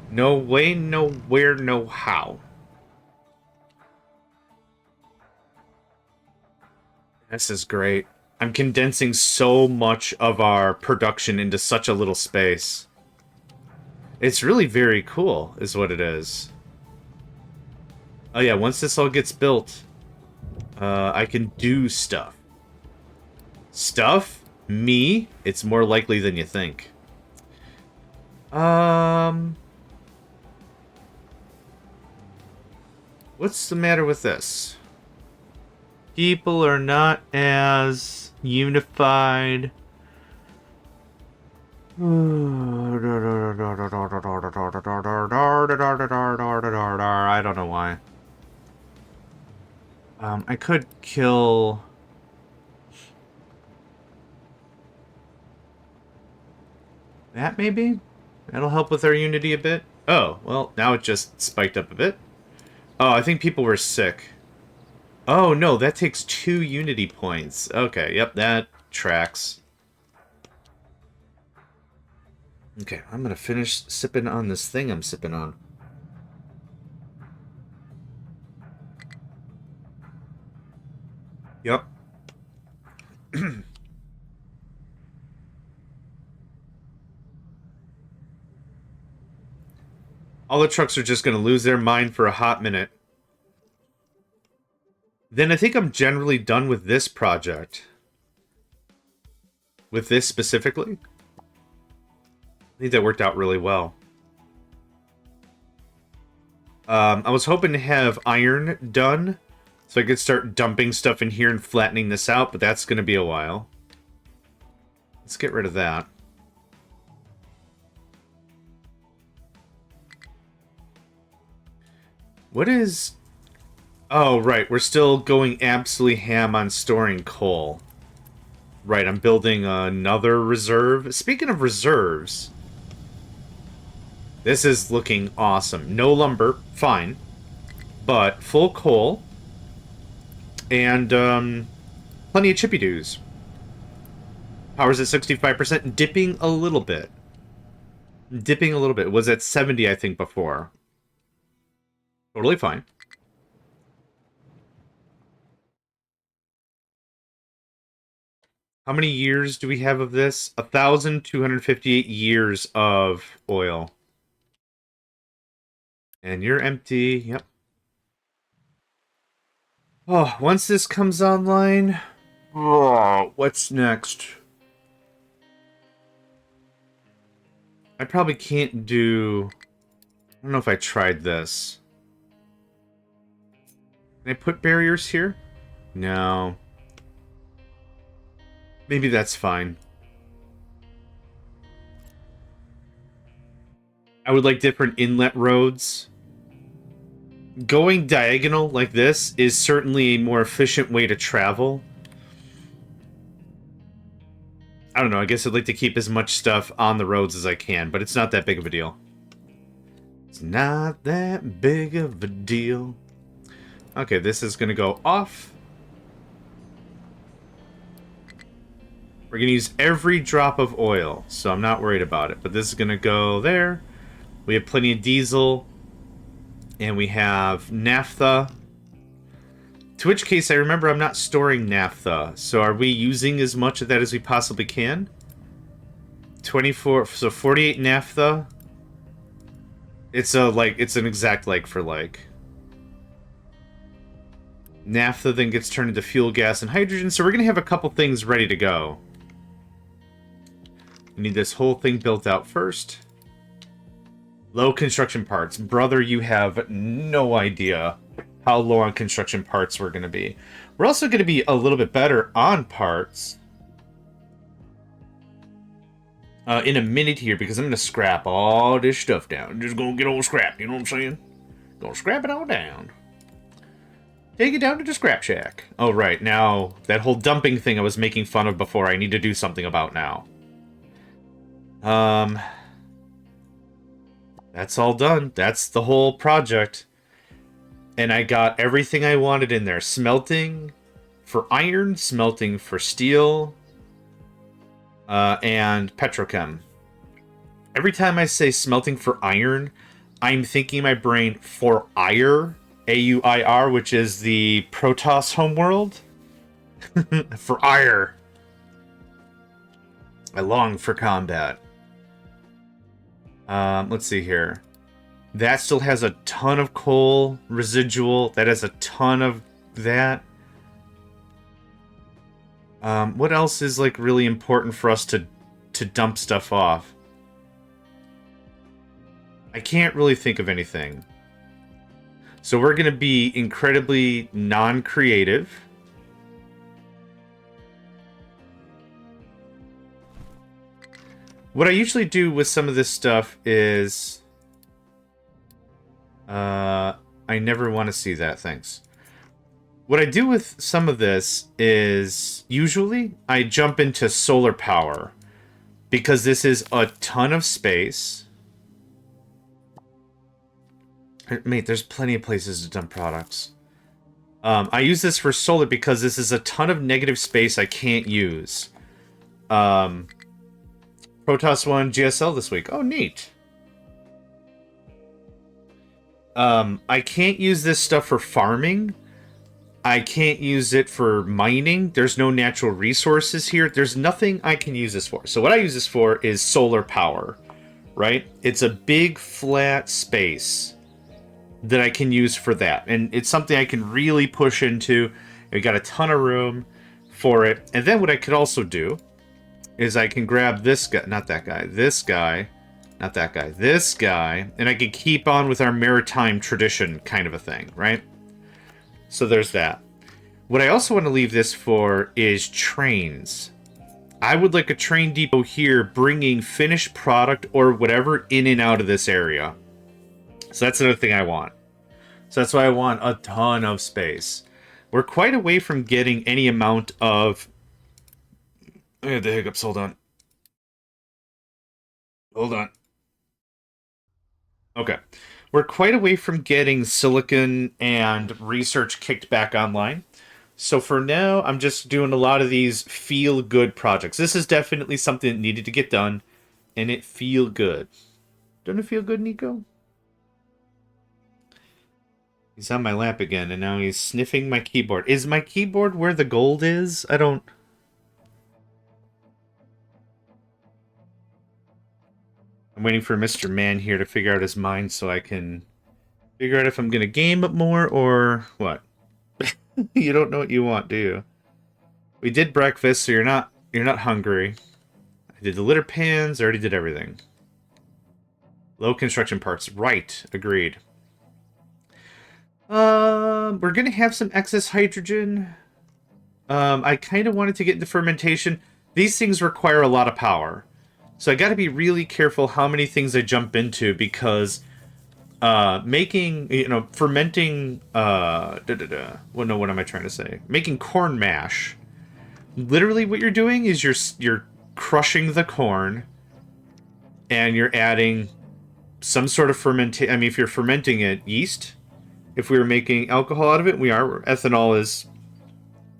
No way, no where, no how. This is great. I'm condensing so much of our production into such a little space. It's really very cool, is what it is. Oh yeah, once this all gets built, I can do stuff. Stuff? Me? It's more likely than you think. What's the matter with this? People are not as unified. I don't know why. I could kill... that, maybe? That'll help with our unity a bit. Oh, well, now it just spiked up a bit. Oh, I think people were sick. Oh, no, that takes 2 unity points. Okay, yep, that tracks. Okay, I'm gonna finish sipping on this thing I'm sipping on. Yep. All the trucks are just gonna lose their mind for a hot minute. Then I think I'm generally done with this project. With this specifically. I think that worked out really well. I was hoping to have iron done, so I could start dumping stuff in here and flattening this out, but that's going to be a while. Let's get rid of that. What is... oh, right, we're still going absolutely ham on storing coal. Right, I'm building another reserve. Speaking of reserves... this is looking awesome. No lumber, fine. But full coal. And plenty of chippy doos. Power's at 65%, dipping a little bit. Dipping a little bit. It was at 70, I think, before. Totally fine. How many years do we have of this? 1,258 years of oil. And you're empty. Yep. Oh, once this comes online... oh, what's next? I probably can't do... I don't know if I tried this. Can I put barriers here? No. Maybe that's fine. I would like different inlet roads. Going diagonal like this is certainly a more efficient way to travel. I don't know, I guess I'd like to keep as much stuff on the roads as I can, but it's not that big of a deal. It's not that big of a deal. Okay, this is going to go off. We're going to use every drop of oil, so I'm not worried about it. But this is going to go there. We have plenty of diesel. And we have naphtha. To which case, I remember I'm not storing naphtha. So are we using as much of that as we possibly can? 24, so 48 naphtha. It's an exact like for like. Naphtha then gets turned into fuel gas and hydrogen, so we're going to have a couple things ready to go. We need this whole thing built out first. Low construction parts. Brother, you have no idea how low on construction parts we're going to be. We're also going to be a little bit better on parts in a minute here, because I'm going to scrap all this stuff down. Just going to get all scrapped, you know what I'm saying? Going to scrap it all down. Take it down to the scrap shack. Oh, right. Now, that whole dumping thing I was making fun of before, I need to do something about now. That's all done. That's the whole project. And I got everything I wanted in there. Smelting for iron, smelting for steel, and petrochem. Every time I say smelting for iron, I'm thinking in my brain for Ire, A-U-I-R, which is the Protoss homeworld. For ire. I long for combat. Let's see here. That still has a ton of coal residual. That has a ton of that. What else is like really important for us to dump stuff off? I can't really think of anything. So we're going to be incredibly non-creative. What I usually do with some of this stuff is... I never want to see that, thanks. What I do with some of this is... Usually, I jump into solar power. Because this is a ton of space. Mate, there's plenty of places to dump products. I use this for solar because this is a ton of negative space I can't use. Protoss won GSL this week. Oh, neat. I can't use this stuff for farming. I can't use it for mining. There's no natural resources here. There's nothing I can use this for. So what I use this for is solar power, right? It's a big flat space that I can use for that. And it's something I can really push into. We got a ton of room for it. And then what I could also do is I can grab this guy, not that guy, this guy, not that guy, this guy, and I could keep on with our maritime tradition kind of a thing, right? So there's that. What I also want to leave this for is trains. I would like a train depot here bringing finished product or whatever in and out of this area. So that's another thing I want. So that's why I want a ton of space. We're quite away from getting any amount of... I had the hiccups, hold on. Hold on. Okay. We're quite away from getting silicon and research kicked back online. So for now, I'm just doing a lot of these feel-good projects. This is definitely something that needed to get done, and it feel good. Don't it feel good, Nico? He's on my lap again, and now he's sniffing my keyboard. Is my keyboard where the gold is? I don't... I'm waiting for Mr. Man here to figure out his mind so I can figure out if I'm going to game more or what. You don't know what you want, do you? We did breakfast, so you're not hungry. I did the litter pans, I already did everything. Low construction parts. Right, agreed. We're gonna have some excess hydrogen. I kind of wanted to get into fermentation. These things require a lot of power. So I gotta be really careful how many things I jump into because making, fermenting, well, no, what am I trying to say? Making corn mash. Literally what you're doing is you're crushing the corn and you're adding some sort of fermentation. I mean, if you're fermenting it, yeast. If we were making alcohol out of it, we are. Ethanol is,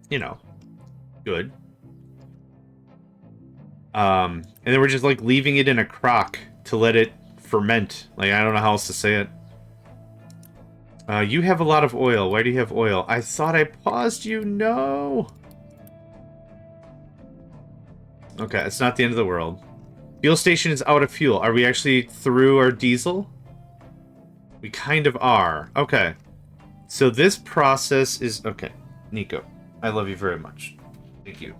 good. And then we're just like leaving it in a crock to let it ferment. Like, I don't know how else to say it. You have a lot of oil. Why do you have oil? I thought I paused you. No. Okay, it's not the end of the world. Fuel station is out of fuel. Are we actually through our diesel? We kind of are. Okay. So this process is... Okay. Nico, I love you very much. Thank you.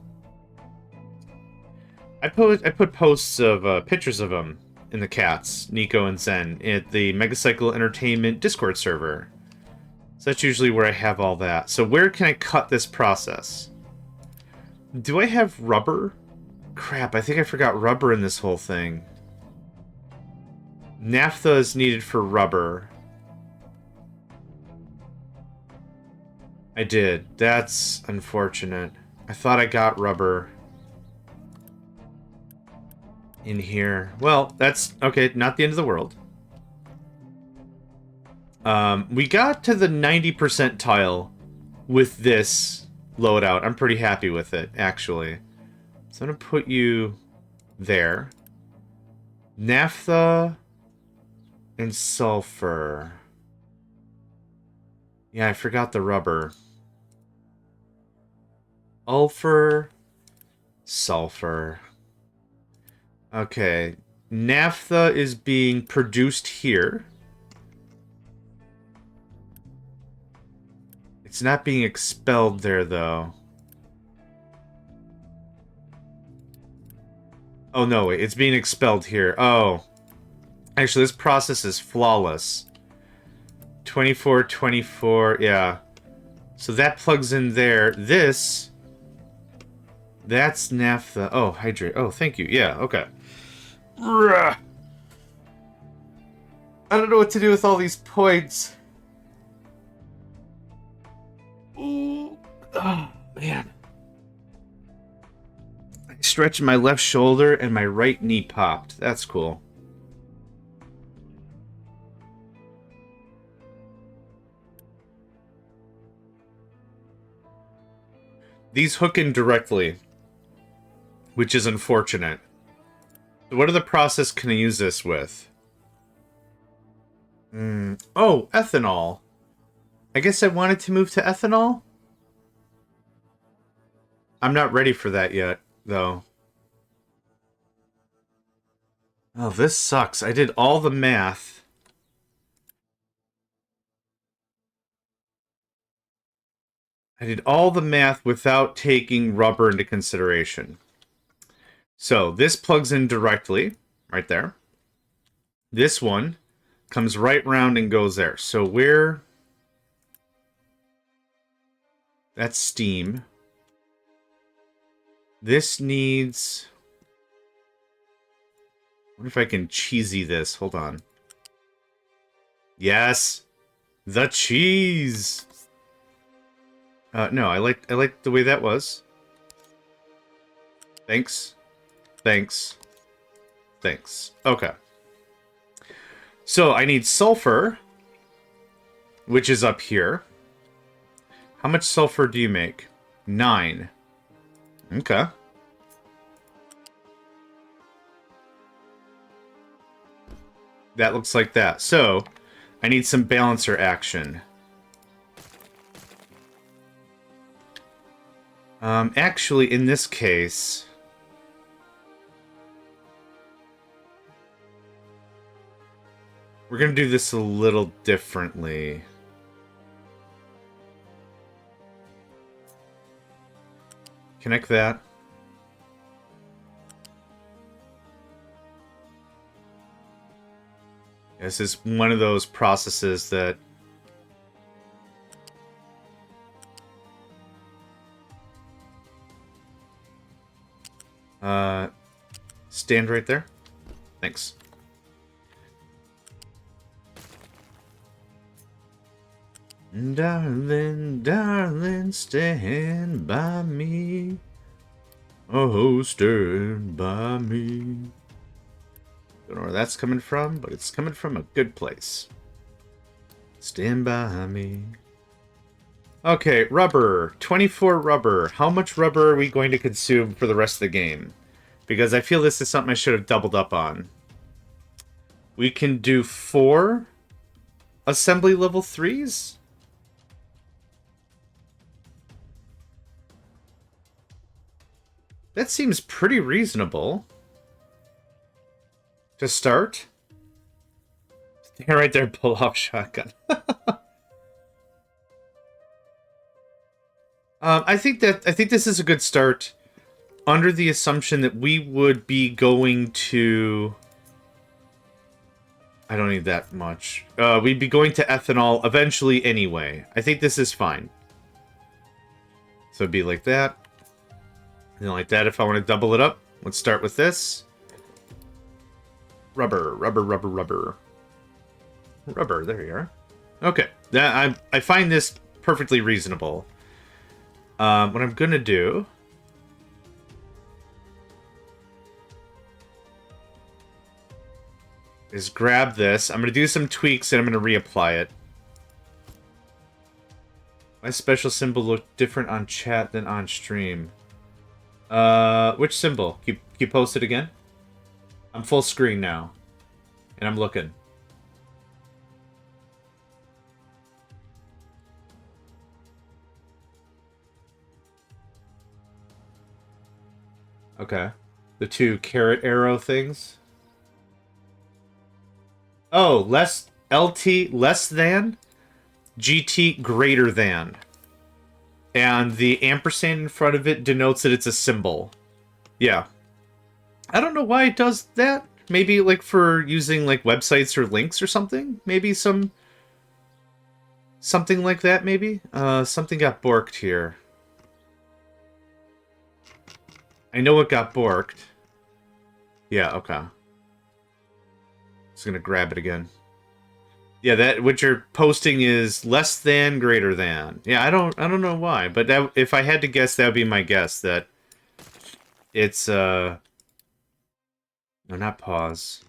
I put posts of pictures of them in the cats, Nico and Zen, at the Megacycle Entertainment Discord server. So that's usually where I have all that. So where can I cut this process? Do I have rubber? Crap, I think I forgot rubber in this whole thing. Naphtha is needed for rubber. I did. That's unfortunate. I thought I got rubber in here. Well, that's okay, not the end of the world. We got to the 90% tile with this loadout. I'm pretty happy with it, actually. So I'm gonna put you there. Naphtha and sulfur. Yeah, I forgot the rubber. Sulfur. Sulfur. Okay. Naphtha is being produced here. It's not being expelled there, though. Oh, no, wait. It's being expelled here. Oh. Actually, this process is flawless. 24, 24, yeah. So that plugs in there. This... That's naphtha. Oh, hydrate. Oh, thank you. Yeah, okay. I don't know what to do with all these points. Ooh. Oh, man. I stretched my left shoulder and my right knee popped. That's cool. These hook in directly, which is unfortunate. So what other process can I use this with? Oh, ethanol. I guess I wanted to move to ethanol? I'm not ready for that yet, though. Oh, this sucks. I did all the math. I did all the math without taking rubber into consideration. So, this plugs in directly, right there. This one comes right round and goes there. So, where... That's steam. This needs... I wonder if I can cheesy this. Hold on. Yes! The cheese! No, I like the way that was. Thanks. Thanks. Thanks. Okay. So, I need sulfur, which is up here. How much sulfur do you make? 9. Okay. That looks like that. So, I need some balancer action. Actually, in this case... We're gonna do this a little differently. Connect that. This is one of those processes that... stand right there. Thanks. Darling, darling, stand by me. Oh, stand by me. Don't know where that's coming from, but it's coming from a good place. Stand by me. Okay, rubber. 24 rubber. How much rubber are we going to consume for the rest of the game? Because I feel this is something I should have doubled up on. We can do 4 assembly level 3s? That seems pretty reasonable. To start. Stand right there, pull off shotgun. I think this is a good start, under the assumption that we would be going to... I don't need that much. We'd be going to ethanol eventually anyway. I think this is fine. So it'd be like that. And then like that if I want to double it up. Let's start with this. Rubber, rubber, rubber, rubber. Rubber, there you are. Okay. I find this perfectly reasonable. What I'm gonna do is grab this. I'm gonna do some tweaks and I'm gonna reapply it. My special symbol looked different on chat than on stream. Which symbol? Can you post it again? I'm full screen now. And I'm looking. Okay. The two caret arrow things. Oh, LT less than, GT greater than. And the ampersand in front of it denotes that it's a symbol. Yeah. I don't know why it does that. Maybe like for using like websites or links or something. Maybe something like that, maybe. Something got borked here. I know it got borked. Yeah, okay. Just gonna grab it again. Yeah, that what you're posting is less than, greater than. Yeah, I don't know why, but that, if I had to guess, that would be my guess that it's no, not pause.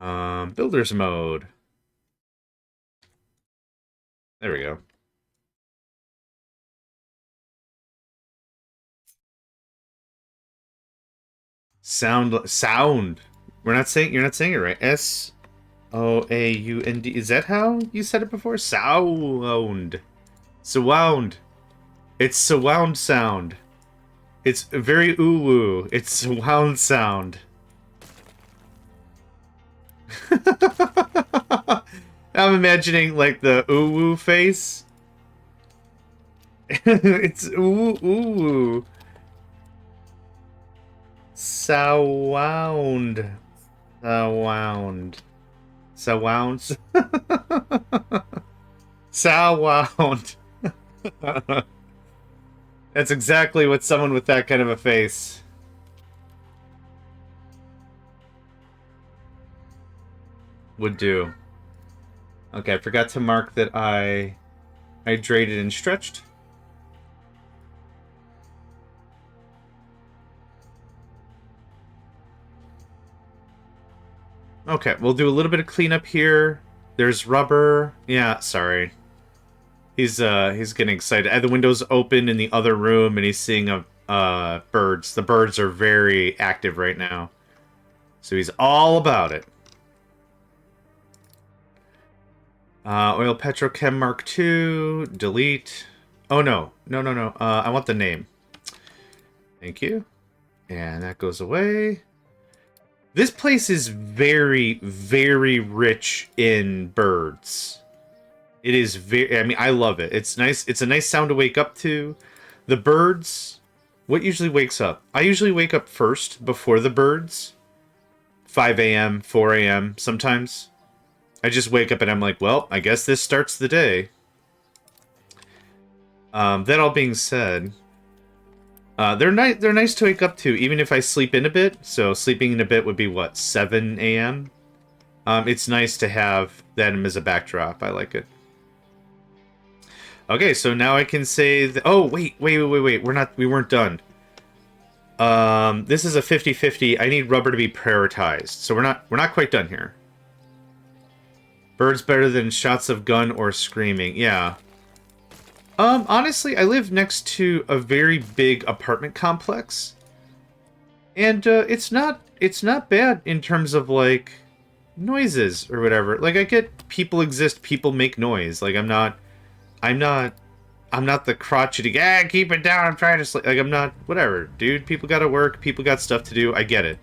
Builder's mode. There we go. Sound. You're not saying it right. SOAUND. Is that how you said it before? Sound. Surround. It's surround sound. It's very ooh-woo. It's surround sound. I'm imagining like the ooh-woo face. It's ooh-woo. Surround. Surround. Surround. Surround. That's exactly what someone with that kind of a face would do. Okay, I forgot to mark that I hydrated and stretched. Okay, we'll do a little bit of cleanup here. There's rubber. Yeah, sorry. He's getting excited. I had the windows open in the other room, and he's seeing birds. The birds are very active right now, so he's all about it. Oil Petrochem Mark II. Delete. Oh no, no. I want the name. Thank you. And that goes away. This place is very, very rich in birds. It is very, I mean, I love it. It's nice. It's a nice sound to wake up to. The birds, what usually wakes up? I usually wake up first before the birds. 5 a.m., 4 a.m. sometimes. I just wake up and I'm like, well, I guess this starts the day. That all being said, they're nice to wake up to, even if I sleep in a bit. So sleeping in a bit would be, what, 7 a.m.? It's nice to have them as a backdrop. I like it. Okay, so now I can say that... Oh, wait. We weren't done. This is a 50-50. I need rubber to be prioritized. So we're not quite done here. Birds better than shots of gun or screaming. Yeah. Honestly, I live next to a very big apartment complex. And it's not bad in terms of like noises or whatever. Like I get people exist, people make noise. Like I'm not the crotchety, keep it down, I'm trying to sleep. Like I'm not, whatever, dude. People gotta work, people got stuff to do. I get it.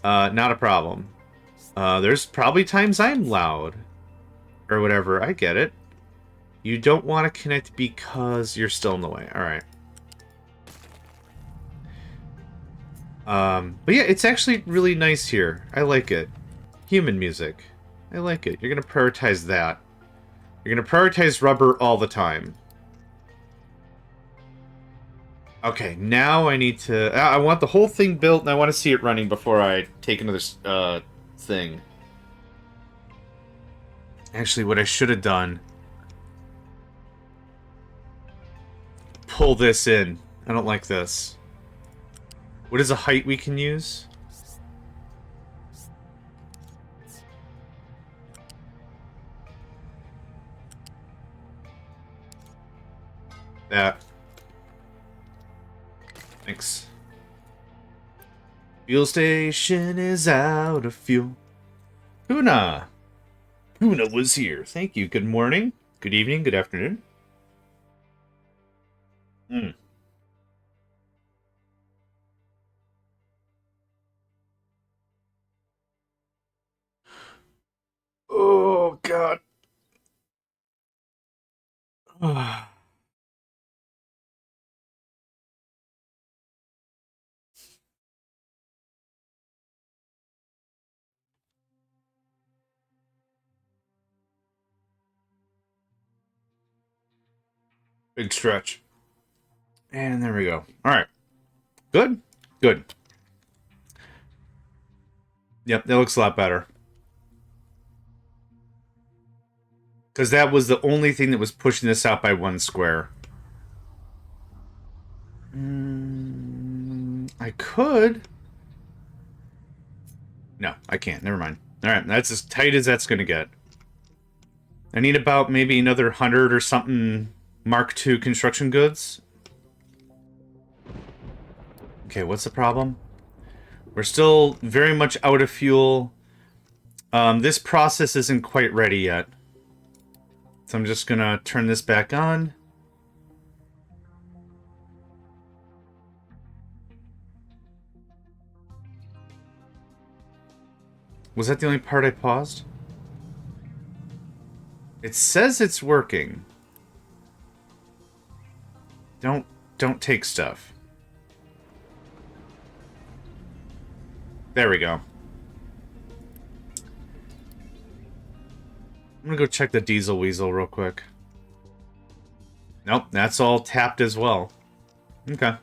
Not a problem. There's probably times I'm loud or whatever. I get it. You don't want to connect because you're still in the way. All right. But yeah, it's actually really nice here. I like it. Human music. I like it. You're going to prioritize that. You're going to prioritize rubber all the time. Okay, now I need to... I want the whole thing built, and I want to see it running before I take another thing. Actually, what I should have done pull this in. I don't like this. What is a height we can use? That. Thanks. Fuel station is out of fuel. Huna. Huna was here. Thank you. Good morning. Good evening. Good afternoon. Oh, God. Big stretch. And there we go. All right. Good. Good. Yep, that looks a lot better. Because that was the only thing that was pushing this out by 1 square. I could. No, I can't. Never mind. All right, that's as tight as that's going to get. I need about maybe another 100 or something Mark II construction goods. Okay, what's the problem? We're still very much out of fuel. This process isn't quite ready yet. So I'm just going to turn this back on. Was that the only part I paused? It says it's working. Don't take stuff. There we go. I'm gonna go check the diesel weasel real quick. Nope, that's all tapped as well. Okay.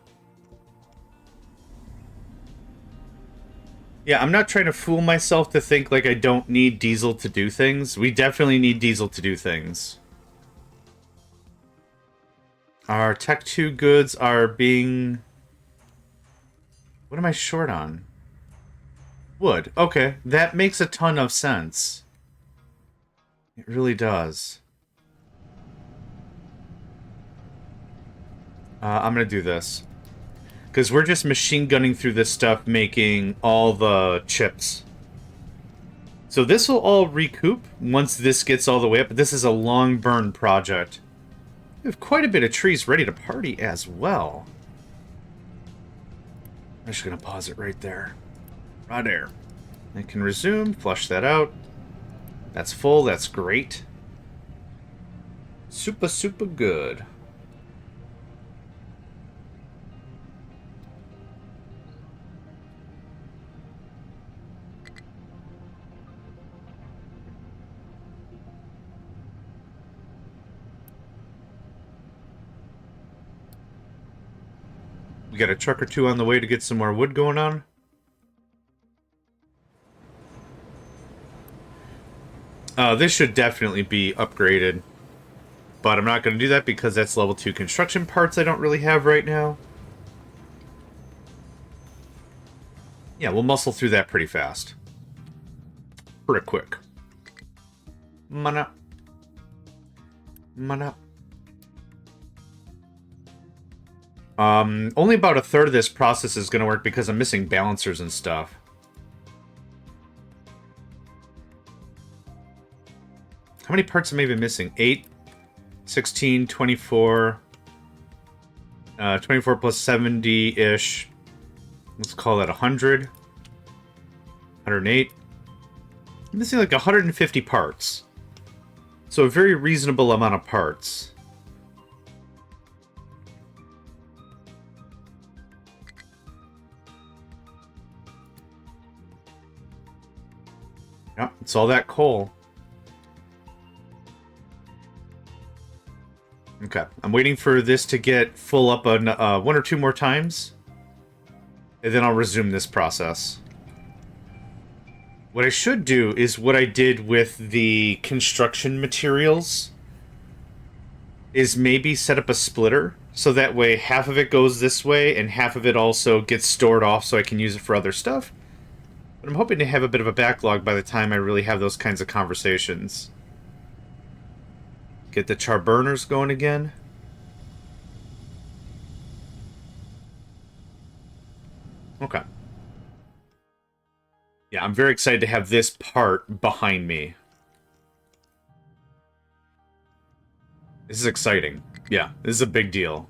Yeah, I'm not trying to fool myself to think like I don't need diesel to do things. We definitely need diesel to do things. Our Tech 2 goods are being... What am I short on? Wood. Okay, that makes a ton of sense. It really does. I'm gonna do this. Because we're just machine gunning through this stuff, making all the chips. So this will all recoup once this gets all the way up, but this is a long burn project. We have quite a bit of trees ready to party as well. I'm just gonna pause it right there. Right there. I can resume, flush that out. That's full, that's great. Super, super good. We got a truck or two on the way to get some more wood going on. This should definitely be upgraded. But I'm not going to do that because that's level 2 construction parts I don't really have right now. Yeah, we'll muscle through that pretty fast. Pretty quick. Mana. Mana. Only about a third of this process is going to work because I'm missing balancers and stuff. How many parts am I even missing? 8, 16, 24, 24 plus 70-ish. Let's call that 100. 108. I'm missing like 150 parts. So a very reasonable amount of parts. Yep, it's all that coal. Okay, I'm waiting for this to get full up on 1 or 2 more times. And then I'll resume this process. What I should do is what I did with the construction materials. Is maybe set up a splitter. So that way half of it goes this way and half of it also gets stored off so I can use it for other stuff. But I'm hoping to have a bit of a backlog by the time I really have those kinds of conversations. Get the char burners going again. Okay. Yeah, I'm very excited to have this part behind me. This is exciting. Yeah, this is a big deal.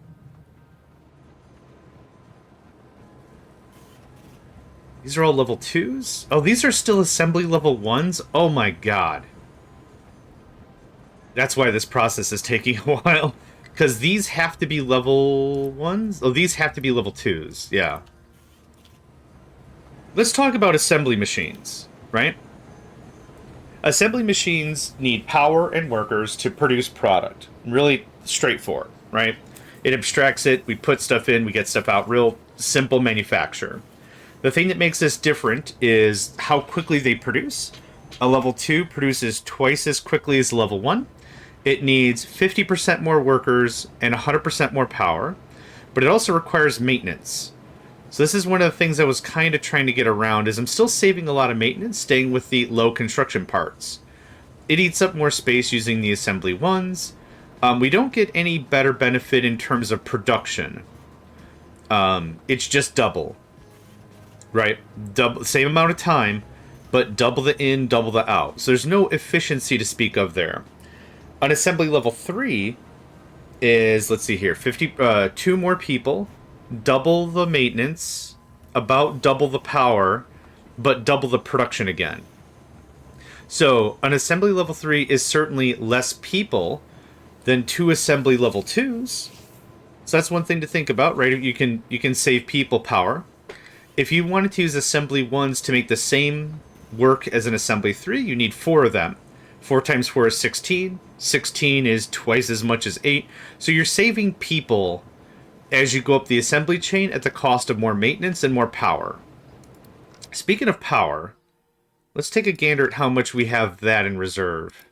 These are all level 2s? Oh, these are still assembly level 1s? Oh my god. That's why this process is taking a while. Because these have to be level 1s? Oh, these have to be level 2s. Yeah. Let's talk about assembly machines, right? Assembly machines need power and workers to produce product. Really straightforward, right? It abstracts it, we put stuff in, we get stuff out. Real simple manufacture. The thing that makes this different is how quickly they produce. A level 2 produces twice as quickly as level 1. It needs 50% more workers and 100% more power, but it also requires maintenance. So this is one of the things I was kind of trying to get around, is I'm still saving a lot of maintenance, staying with the low construction parts. It eats up more space using the assembly ones. We don't get any better benefit in terms of production. It's just double. Right? Double, same amount of time, but double the in, double the out. So there's no efficiency to speak of there. On assembly level 3 is, let's see here, 2 more people, double the maintenance, about double the power, but double the production again. So an assembly level 3 is certainly less people than 2 assembly level 2s. So that's one thing to think about, right? You can save people power. If you wanted to use assembly 1s to make the same work as an assembly 3, you need 4 of them. 4 times 4 is 16. 16 is twice as much as 8. So you're saving people as you go up the assembly chain at the cost of more maintenance and more power. Speaking of power, let's take a gander at how much we have that in reserve.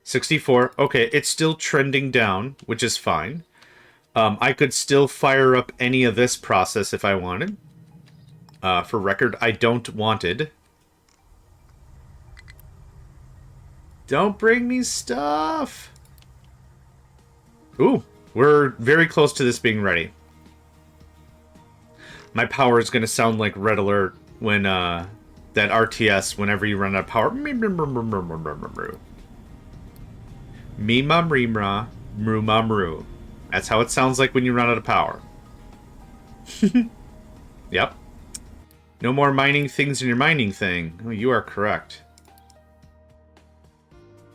64. Okay, it's still trending down, which is fine. I could still fire up any of this process if I wanted. For record, I don't wanted. Don't bring me stuff! Ooh, we're very close to this being ready. My power is going to sound like Red Alert when, that RTS, whenever you run out of power. Me-ma-mre-mra, mru-ma-mru. That's how it sounds like when you run out of power. Yep. No more mining things in your mining thing. Oh, you are correct.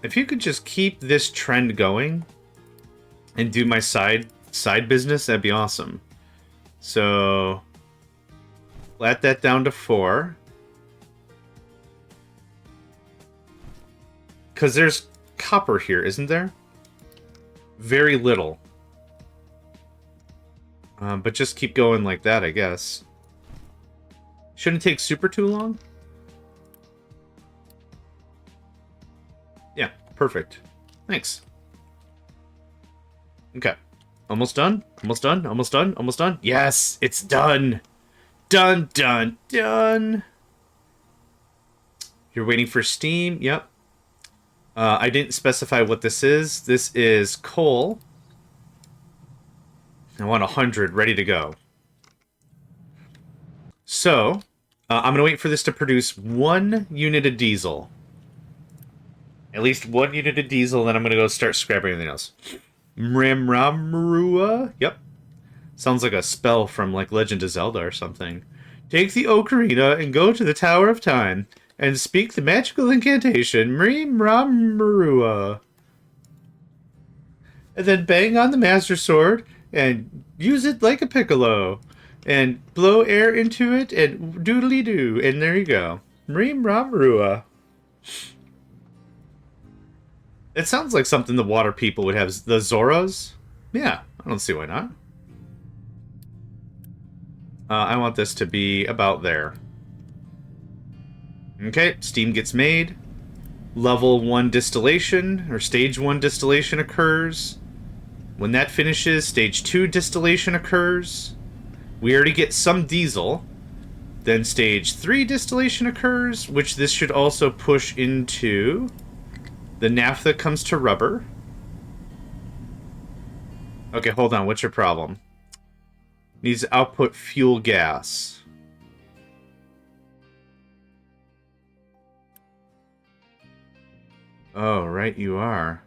If you could just keep this trend going and do my side business, that'd be awesome. So, let that down to 4. Because there's copper here, isn't there? Very little. But just keep going like that, I guess. Shouldn't take super too long. Yeah, perfect. Thanks. Okay. Almost done? Almost done? Almost done? Almost done? Yes! It's done! Done, done, done! You're waiting for steam? Yep. I didn't specify what this is. This is coal. I want 100 ready to go. So, I'm going to wait for this to produce 1 unit of diesel. At least 1 unit of diesel, then I'm going to go start scrapping everything else. Mrimramrua? Yep. Sounds like a spell from, like, Legend of Zelda or something. Take the ocarina and go to the Tower of Time and speak the magical incantation, Mrimramrua. And then bang on the Master Sword and use it like a piccolo. And blow air into it and doodly-doo. And there you go. Mrimramrua. It sounds like something the water people would have. The Zoras? Yeah, I don't see why not. I want this to be about there. Okay, steam gets made. Level 1 distillation, or stage 1 distillation occurs. When that finishes, stage 2 distillation occurs. We already get some diesel. Then stage 3 distillation occurs, which this should also push into the naphtha comes to rubber. Okay, hold on. What's your problem? Needs to output fuel gas. Oh, right, you are.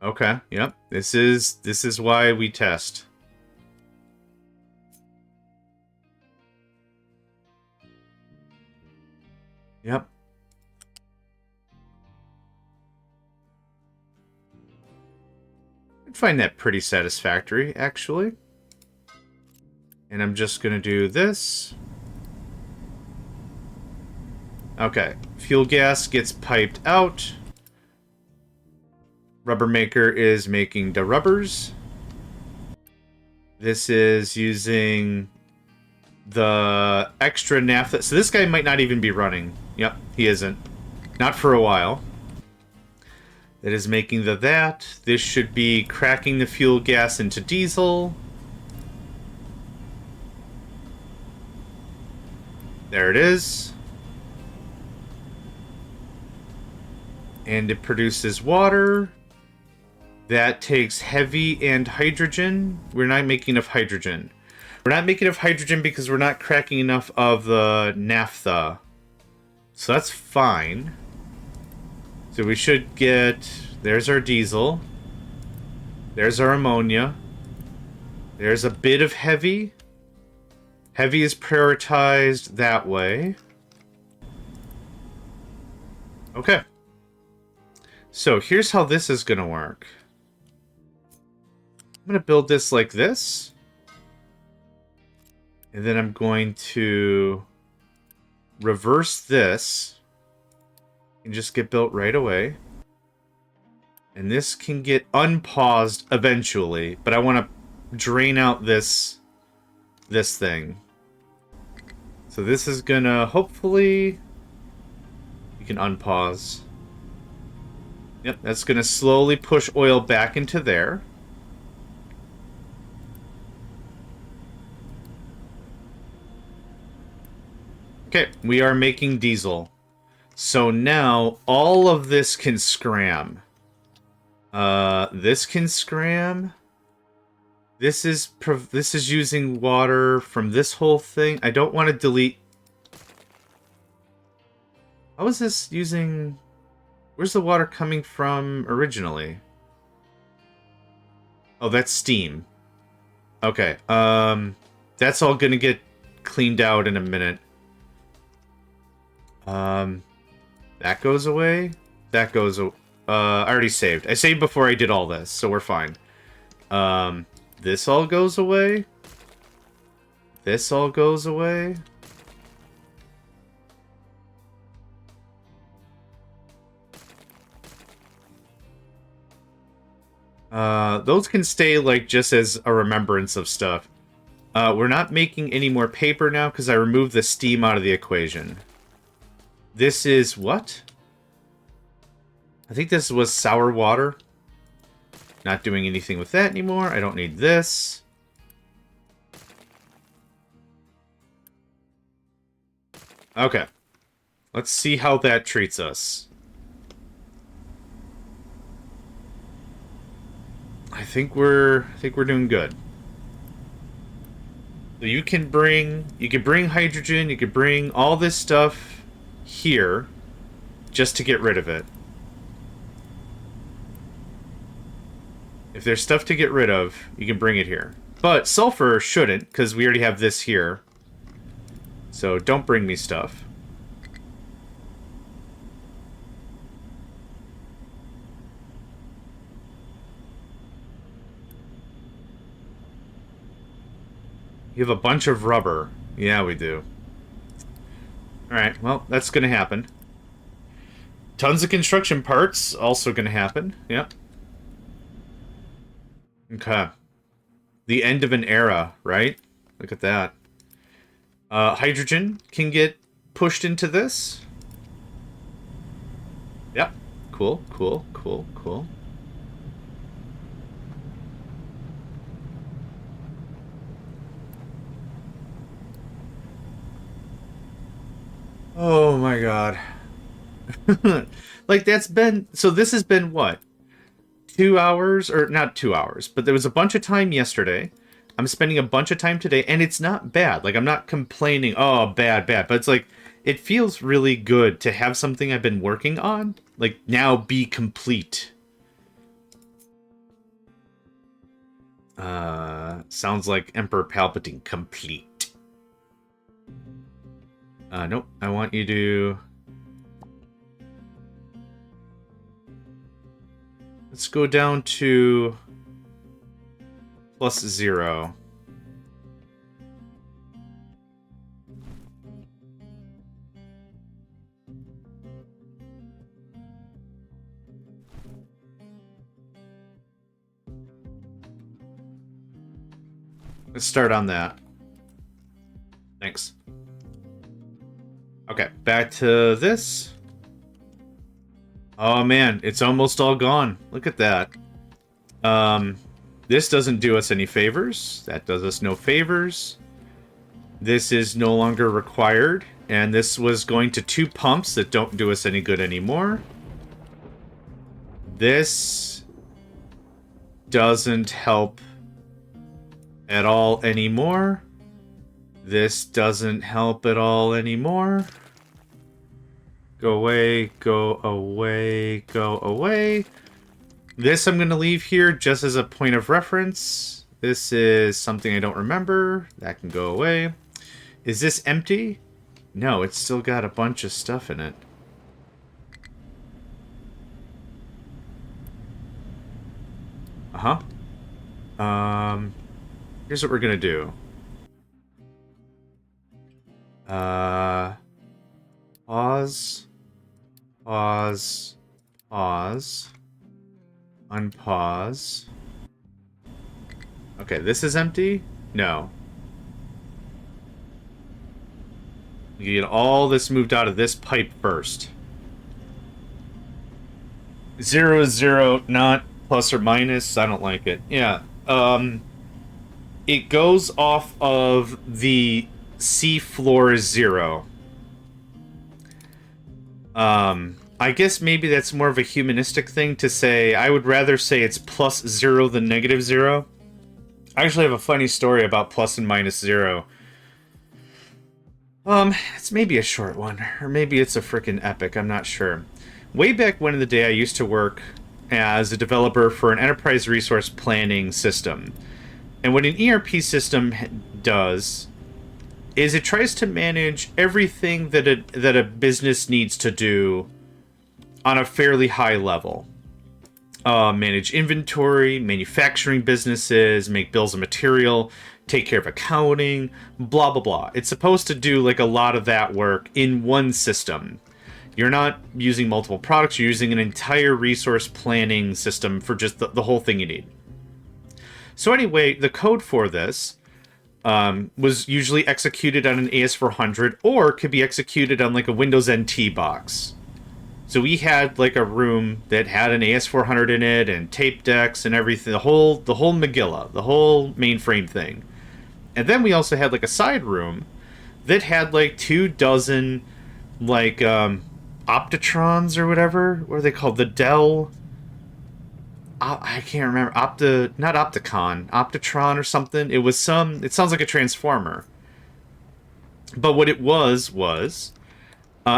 Okay, yep. This is why we test. Yep. I'd find that pretty satisfactory, actually. And I'm just gonna do this. Okay, fuel gas gets piped out. Rubber maker is making the rubbers. This is using the extra naphtha. So this guy might not even be running. Yep, he isn't. Not for a while. That is making that. This should be cracking the fuel gas into diesel. There it is. And it produces water. That takes heavy and hydrogen. We're not making enough hydrogen. We're not making enough hydrogen because we're not cracking enough of the naphtha. So that's fine. So we should get... There's our diesel. There's our ammonia. There's a bit of heavy. Heavy is prioritized that way. Okay. So here's how this is going to work. I'm going to build this like this. And then I'm going to reverse this and just get built right away. And this can get unpaused eventually, but I want to drain out this thing. So this is gonna hopefully you can unpause. Yep, that's gonna slowly push oil back into there. Okay, we are making diesel. So now all of this can scram. This can scram. This is using water from this whole thing. I don't want to delete. How is this using? Where's the water coming from originally? Oh, that's steam. Okay. That's all gonna get cleaned out in a minute. That goes away. That goes. I already saved. I saved before I did all this, so we're fine. This all goes away. This all goes away. Those can stay, like, just as a remembrance of stuff. We're not making any more paper now because I removed the steam out of the equation. This is what? I think this was sour water. Not doing anything with that anymore. I don't need this. Okay. Let's see how that treats us. I think we're doing good. So you can bring hydrogen, you can bring all this stuff here just to get rid of it. If there's stuff to get rid of, you can bring it here. But sulfur shouldn't, because we already have this here. So don't bring me stuff. You have a bunch of rubber. Yeah, we do. Alright, well, that's going to happen. Tons of construction parts, also going to happen. Yep. Okay. The end of an era, right? Look at that. Hydrogen can get pushed into this. Yep. Cool, cool, cool, cool. Oh my god. Like, that's been... So this has been, what? 2 hours? Or, not 2 hours, but there was a bunch of time yesterday. I'm spending a bunch of time today, and it's not bad. Like, I'm not complaining, oh, bad, bad. But it's like, it feels really good to have something I've been working on, like, now be complete. Sounds like Emperor Palpatine, complete. Nope, I want you to... Let's go down to +0. Let's start on that. Thanks. Okay, back to this. Oh man, it's almost all gone. Look at that. This doesn't do us any favors. That does us no favors. This is no longer required. And this was going to 2 pumps that don't do us any good anymore. This doesn't help at all anymore. This doesn't help at all anymore. Go away, go away, go away. This I'm going to leave here just as a point of reference. This is something I don't remember. That can go away. Is this empty? No, it's still got a bunch of stuff in it. Uh-huh. Here's what we're going to do. Pause. Pause. Pause. Unpause. Okay, this is empty? No. You get all this moved out of this pipe first. 0 is 0, not plus or minus. I don't like it. Yeah. It goes off of the sea floor 0. I guess maybe that's more of a humanistic thing to say. I would rather say it's +0 than -0. I actually have a funny story about plus and minus 0. It's maybe a short one, or maybe it's a freaking epic, I'm not sure. Way back when in the day, I used to work as a developer for an enterprise resource planning system. And what an ERP system does is it tries to manage everything that a business needs to do on a fairly high level. Manage inventory, manufacturing businesses, make bills of material, take care of accounting, blah, blah, blah. It's supposed to do like a lot of that work in one system. You're not using multiple products, you're using an entire resource planning system for just the whole thing you need. So anyway, the code for this was usually executed on an AS400 or could be executed on like a Windows NT box. So we had like a room that had an AS400 in it and tape decks and everything, the whole Megillah, the whole mainframe thing. And then we also had like a side room that had like 24 like Optitrons or whatever. What are they called? The Dell. I can't remember. Not Opticon, Optitron or something. It was some. It sounds like a transformer. But what it was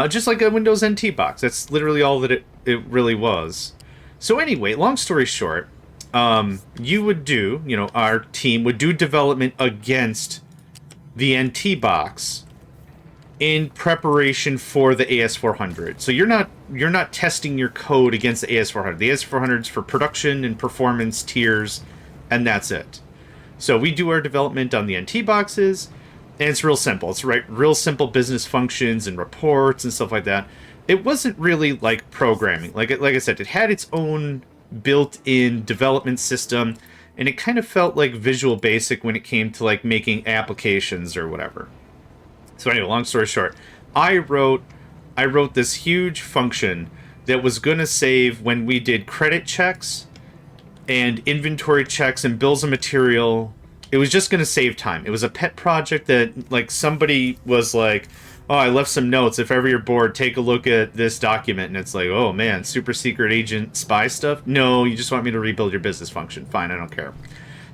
just like a Windows NT box. That's literally all that it really was. So anyway, long story short, you would do, our team would do development against the NT box in preparation for the AS400. So you're not testing your code against the AS400. The AS400 is for production and performance tiers, and that's it. So we do our development on the NT boxes. And it's real simple. It's real simple business functions and reports and stuff like that. It wasn't really like programming. Like I said, it had its own built-in development system, and it kind of felt like Visual Basic when it came to like making applications or whatever. So anyway, long story short, I wrote this huge function that was going to save when we did credit checks and inventory checks and bills of material. It was just going to save time. It was a pet project that, like, somebody was like, oh, I left some notes. If ever you're bored, take a look at this document. And it's like, oh man, super secret agent spy stuff? No, you just want me to rebuild your business function. Fine, I don't care.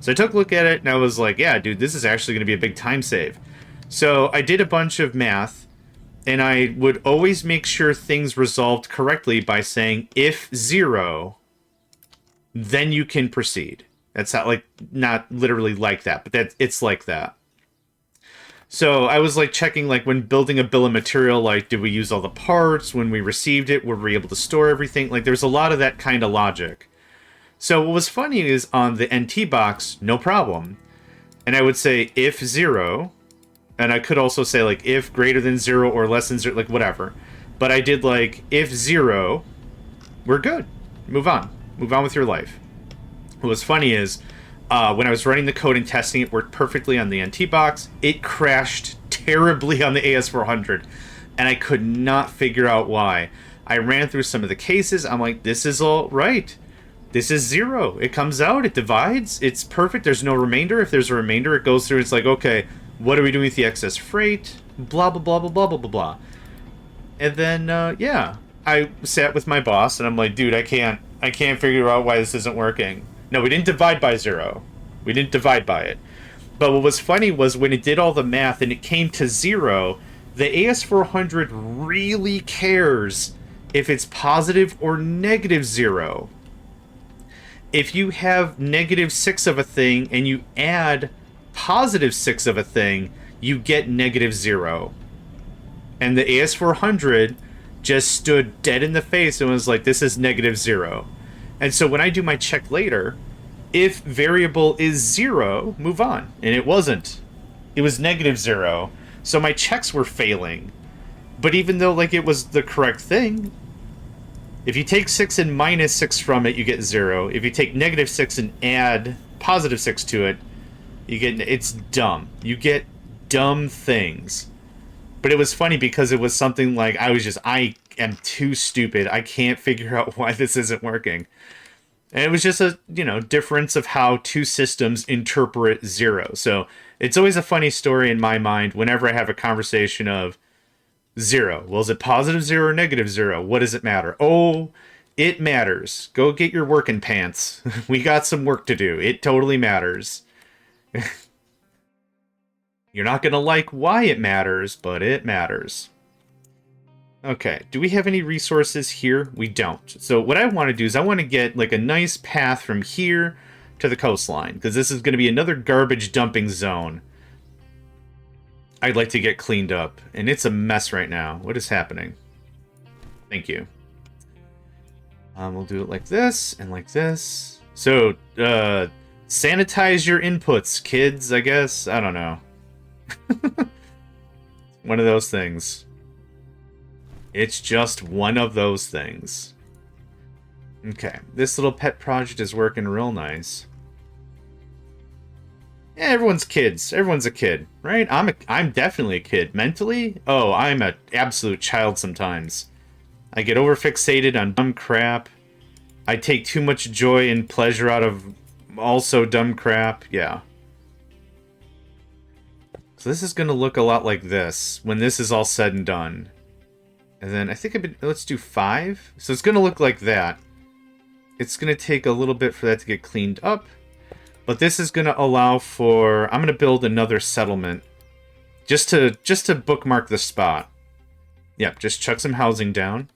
So I took a look at it and I was like, yeah, dude, this is actually going to be a big time save. So I did a bunch of math and I would always make sure things resolved correctly by saying, if 0, then you can proceed. That's not like, not literally like that, but it's like that. So I was like checking, like when building a bill of material, like did we use all the parts? When we received it, were we able to store everything? Like there's a lot of that kind of logic. So what was funny is on the NT box, no problem. And I would say if 0, and I could also say like if greater than 0 or less than 0, like whatever. But I did like if 0, we're good. Move on. Move on with your life. What was funny is when I was running the code and testing, it worked perfectly on the NT box. It crashed terribly on the AS400, and I could not figure out why. I ran through some of the cases. I'm like, this is all right. This is 0. It comes out. It divides. It's perfect. There's no remainder. If there's a remainder, it goes through. It's like, okay, what are we doing with the excess freight? Blah, blah, blah, blah, blah, blah, blah, blah. And then, yeah, I sat with my boss, and I'm like, dude, I can't figure out why this isn't working. No, we didn't divide by 0. We didn't divide by it. But what was funny was when it did all the math and it came to 0, the AS400 really cares if it's positive or negative 0. If you have negative 6 of a thing and you add positive 6 of a thing, you get negative 0. And the AS400 just stood dead in the face and was like, this is negative 0. And so when I do my check later, if variable is 0, move on. And it wasn't. It was negative 0. So my checks were failing. But even though like it was the correct thing, if you take 6 and minus 6 from it, you get 0. If you take negative 6 and add positive 6 to it, you get, it's dumb. You get dumb things. But it was funny because it was something like I am too stupid. I can't figure out why this isn't working. And it was just a, difference of how two systems interpret 0. So it's always a funny story in my mind whenever I have a conversation of 0. Well, is it positive 0 or negative 0? What does it matter? Oh, it matters. Go get your working pants. We got some work to do. It totally matters. You're not going to like why it matters, but it matters. Okay, do we have any resources here? We don't. So what I want to do is I want to get like a nice path from here to the coastline, because this is going to be another garbage dumping zone. I'd like to get cleaned up, and it's a mess right now. What is happening? Thank you. We'll do it like this and like this. So, sanitize your inputs, kids, I guess. I don't know. One of those things. It's just one of those things. Okay, this little pet project is working real nice. Yeah, everyone's kids. Everyone's a kid, right? I'm definitely a kid. Mentally? Oh, I'm an absolute child sometimes. I get overfixated on dumb crap. I take too much joy and pleasure out of also dumb crap. Yeah. So this is going to look a lot like this when this is all said and done. And then I think let's do 5. So it's going to look like that. It's going to take a little bit for that to get cleaned up. But this is going to allow for... I'm going to build another settlement. Just to bookmark the spot. Yep, just chuck some housing down.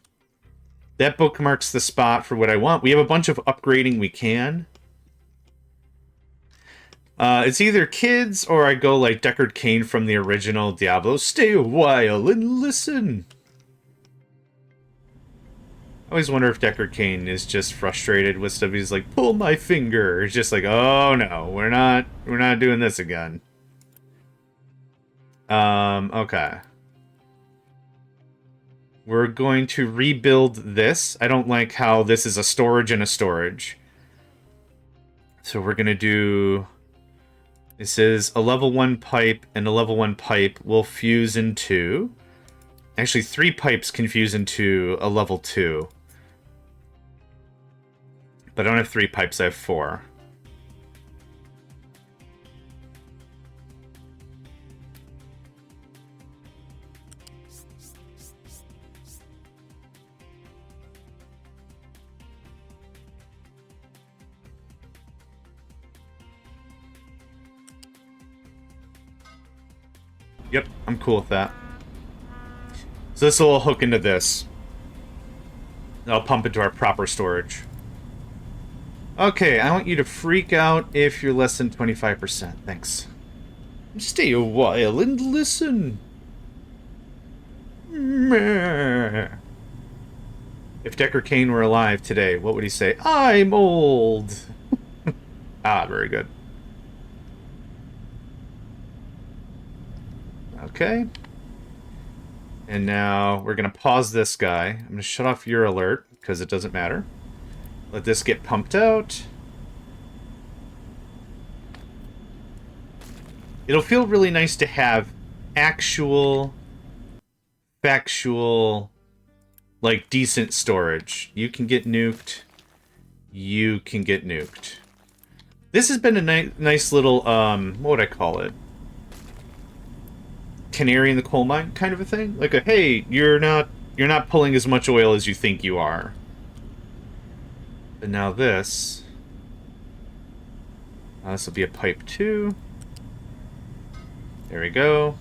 That bookmarks the spot for what I want. We have a bunch of upgrading we can. It's either kids or I go like Deckard Cain from the original Diablo. Stay a while and listen. I always wonder if Deckard Cain is just frustrated with stuff. He's like, pull my finger. It's just like, oh no, we're not doing this again. Okay. We're going to rebuild this. I don't like how this is a storage and a storage. So we're gonna do... This is a level 1 pipe, and a level 1 pipe will fuse into... Actually, 3 pipes can fuse into a level 2. But I don't have 3 pipes, I have 4. Yep, I'm cool with that. So this will hook into this. I'll pump into our proper storage. Okay, I want you to freak out if you're less than 25%. Thanks. Stay a while and listen. Meh. If Decker Kane were alive today, what would he say? I'm old. Ah, very good. Okay. And now we're going to pause this guy. I'm going to shut off your alert because it doesn't matter. Let this get pumped out. It'll feel really nice to have actual, factual, like, decent storage. You can get nuked. You can get nuked. This has been a nice little, what would I call it? Canary in the coal mine kind of a thing. Like a, hey, you're not pulling as much oil as you think you are. And now this. This will be a pipe 2. There we go.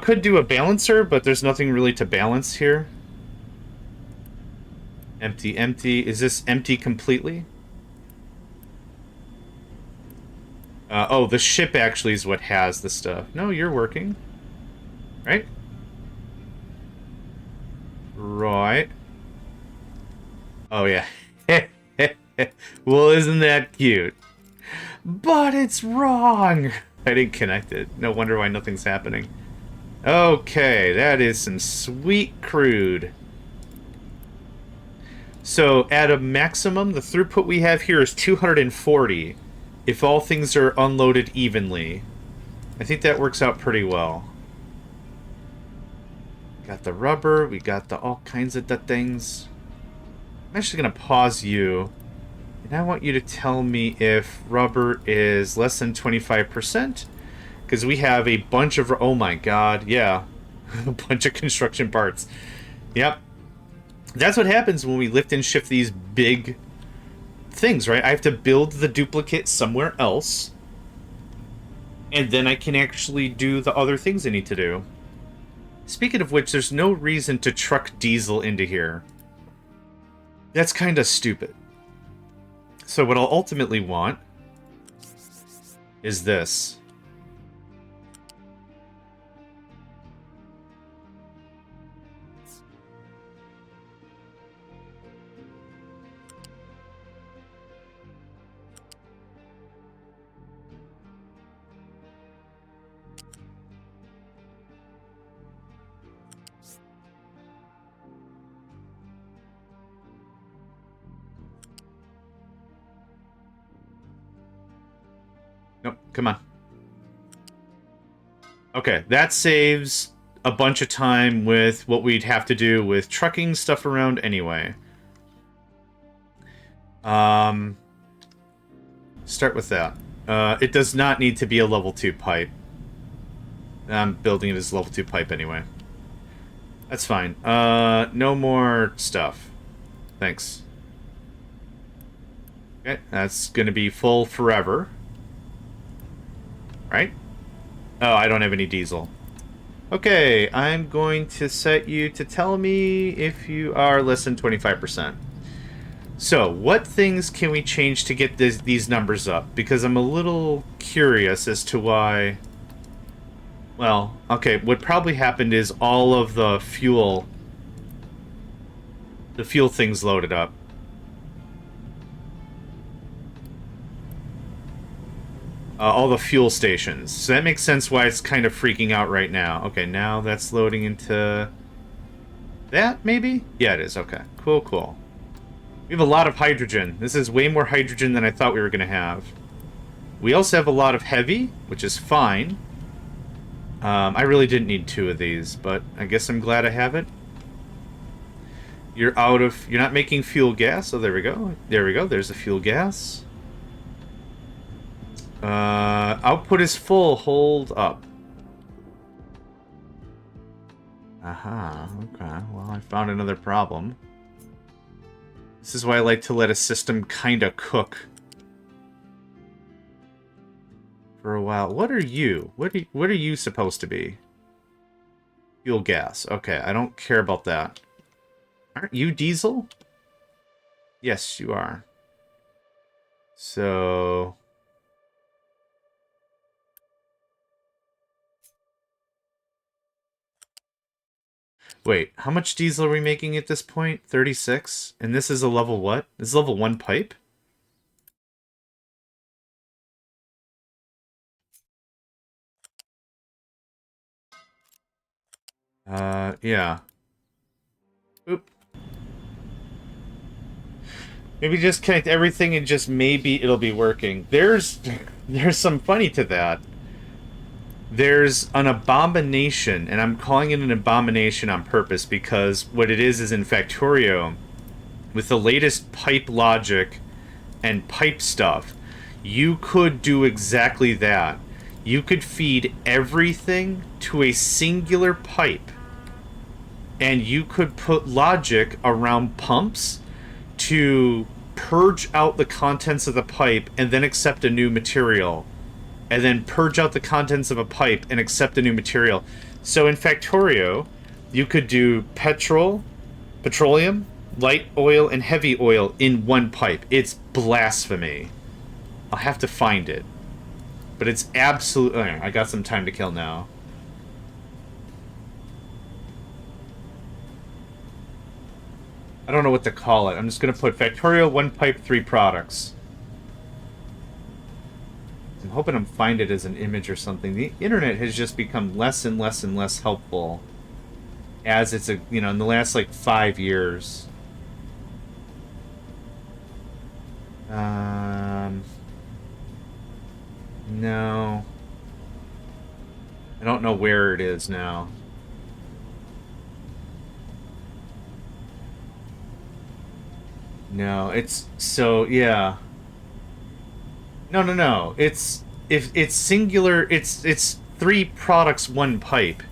Could do a balancer, but there's nothing really to balance here. Empty, empty. Is this empty completely? Oh, the ship actually is what has the stuff. No, you're working. Right? Right. Oh, yeah. Well, isn't that cute? But it's wrong! I didn't connect it. No wonder why nothing's happening. Okay, that is some sweet crude. So, at a maximum, the throughput we have here is 240. If all things are unloaded evenly. I think that works out pretty well. Got the rubber, we got the all kinds of the things. I'm actually going to pause you. And I want you to tell me if rubber is less than 25%. Because we have a bunch of... Oh my god, yeah. A bunch of construction parts. Yep. That's what happens when we lift and shift these big things, right? I have to build the duplicate somewhere else. And then I can actually do the other things I need to do. Speaking of which, there's no reason to truck diesel into here. That's kind of stupid. So what I'll ultimately want is this. Nope, come on. Okay, that saves a bunch of time with what we'd have to do with trucking stuff around anyway. Start with that. It does not need to be a level 2 pipe. I'm building it as level 2 pipe anyway. That's fine. No more stuff. Thanks. Okay, that's gonna be full forever. Right? Oh, I don't have any diesel. Okay, I'm going to set you to tell me if you are less than 25%. So, what things can we change to get these numbers up? Because I'm a little curious as to why... Well, okay, what probably happened is all of the fuel things loaded up. All the fuel stations. So that makes sense why it's kind of freaking out right now. Okay, now that's loading into... that, maybe? Yeah, it is. Okay. Cool, cool. We have a lot of hydrogen. This is way more hydrogen than I thought we were going to have. We also have a lot of heavy, which is fine. I really didn't need 2 of these, but I guess I'm glad I have it. You're not making fuel gas, so there we go. There we go. There's the fuel gas. Output is full. Hold up. Aha, okay. Well, I found another problem. This is why I like to let a system kinda cook. for a while. What are you? What are you supposed to be? Fuel gas. Okay, I don't care about that. Aren't you diesel? Yes, you are. So... Wait, how much diesel are we making at this point? 36? And this is a level what? This is level 1 pipe? Yeah. Oop. Maybe just connect everything and just maybe it'll be working. There's some funny to that. There's an abomination, and I'm calling it an abomination on purpose because what it is in Factorio, with the latest pipe logic and pipe stuff, you could do exactly that. You could feed everything to a singular pipe, and you could put logic around pumps to purge out the contents of the pipe and then accept a new material, and then purge out the contents of a pipe and accept a new material. So in Factorio, you could do petroleum, light oil, and heavy oil in one pipe. It's blasphemy. I'll have to find it. But it's absolutely... Oh, I got some time to kill now. I don't know what to call it. I'm just going to put Factorio, 1 pipe, 3 products. I'm hoping I'm find it as an image or something. The internet has just become less and less and less helpful as it's a, you know, in the last like 5 years. No. I don't know where it is now. No, it's so yeah. No. It's if it's singular. It's 3 products, 1 pipe,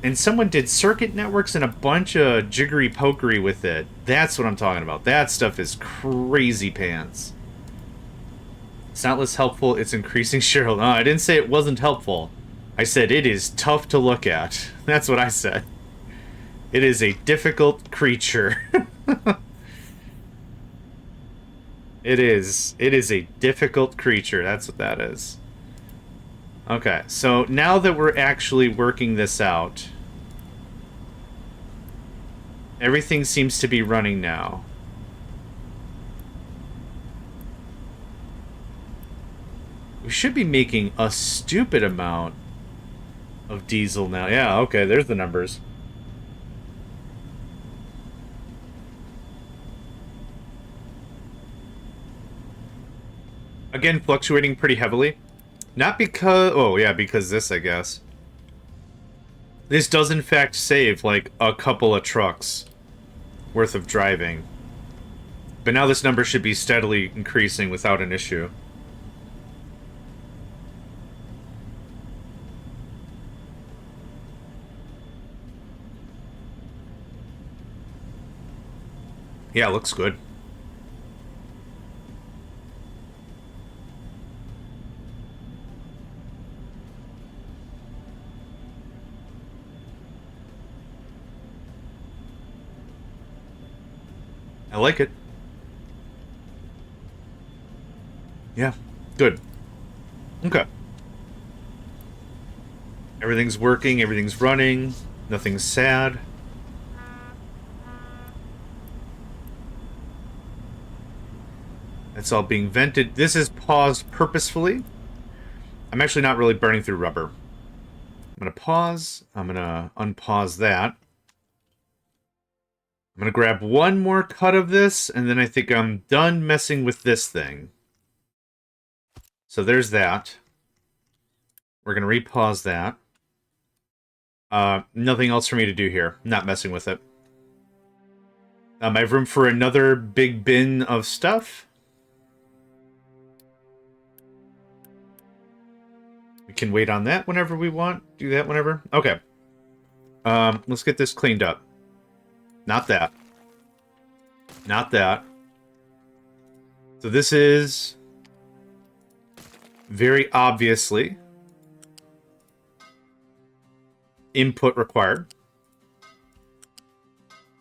and someone did circuit networks and a bunch of jiggery pokery with it. That's what I'm talking about. That stuff is crazy pants. It's not less helpful. It's increasing shareholder. No, I didn't say it wasn't helpful. I said it is tough to look at. That's what I said. It is a difficult creature. It is. It is a difficult creature. That's what that is. Okay, so now that we're actually working this out, everything seems to be running now. We should be making a stupid amount of diesel now. Yeah, okay, there's the numbers. Again, fluctuating pretty heavily. Not because... Oh, yeah, because this, I guess. This does, in fact, save, like, a couple of trucks worth of driving. But now this number should be steadily increasing without an issue. Yeah, looks good. I like it. Yeah, good. Okay. Everything's working, everything's running, nothing's sad. It's all being vented. This is paused purposefully. I'm actually not really burning through rubber. I'm going to pause. I'm going to unpause that. I'm going to grab one more cut of this, and then I think I'm done messing with this thing. So there's that. We're going to repause that. Nothing else for me to do here. Not messing with it. I have room for another big bin of stuff. We can wait on that whenever we want. Do that whenever. Okay. Let's get this cleaned up. Not that. Not that. So this is very obviously, input required.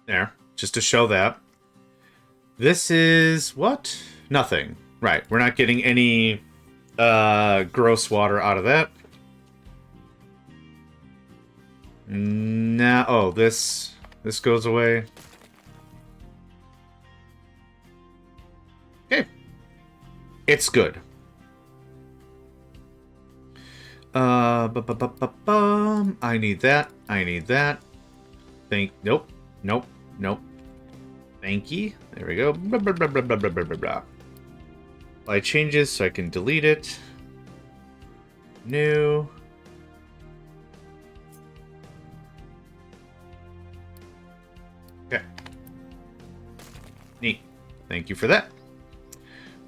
There, just to show that. This is what? Nothing. Right, we're not getting any gross water out of that. Now, oh, this goes away. Okay. It's good. I need that. I need that. Nope. Nope. Nope. Thank you. There we go. Blah, blah, blah, blah, blah, blah, blah, blah. Apply changes so I can delete it. New. Okay. Neat. Thank you for that.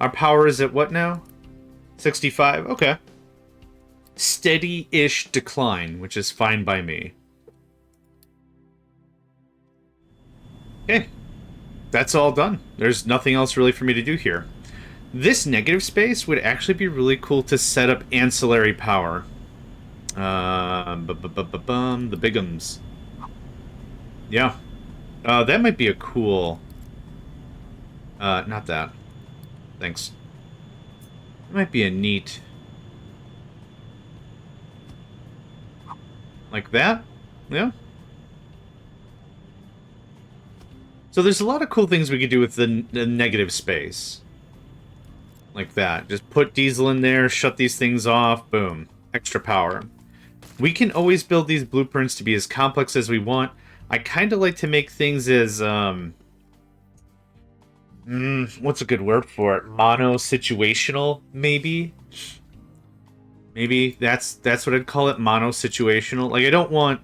Our power is at what now? 65. Okay. Steady-ish decline, which is fine by me. Okay. That's all done. There's nothing else really for me to do here. This negative space would actually be really cool to set up ancillary power. The bigums. Yeah. That might be a cool... not that. Thanks. That might be a neat... Like that? Yeah. So there's a lot of cool things we could do with the negative space. Like that. Just put diesel in there, shut these things off, boom. Extra power. We can always build these blueprints to be as complex as we want. I kind of like to make things as, what's a good word for it? Mono-situational, maybe? Maybe that's what I'd call it, mono-situational. Like, I don't want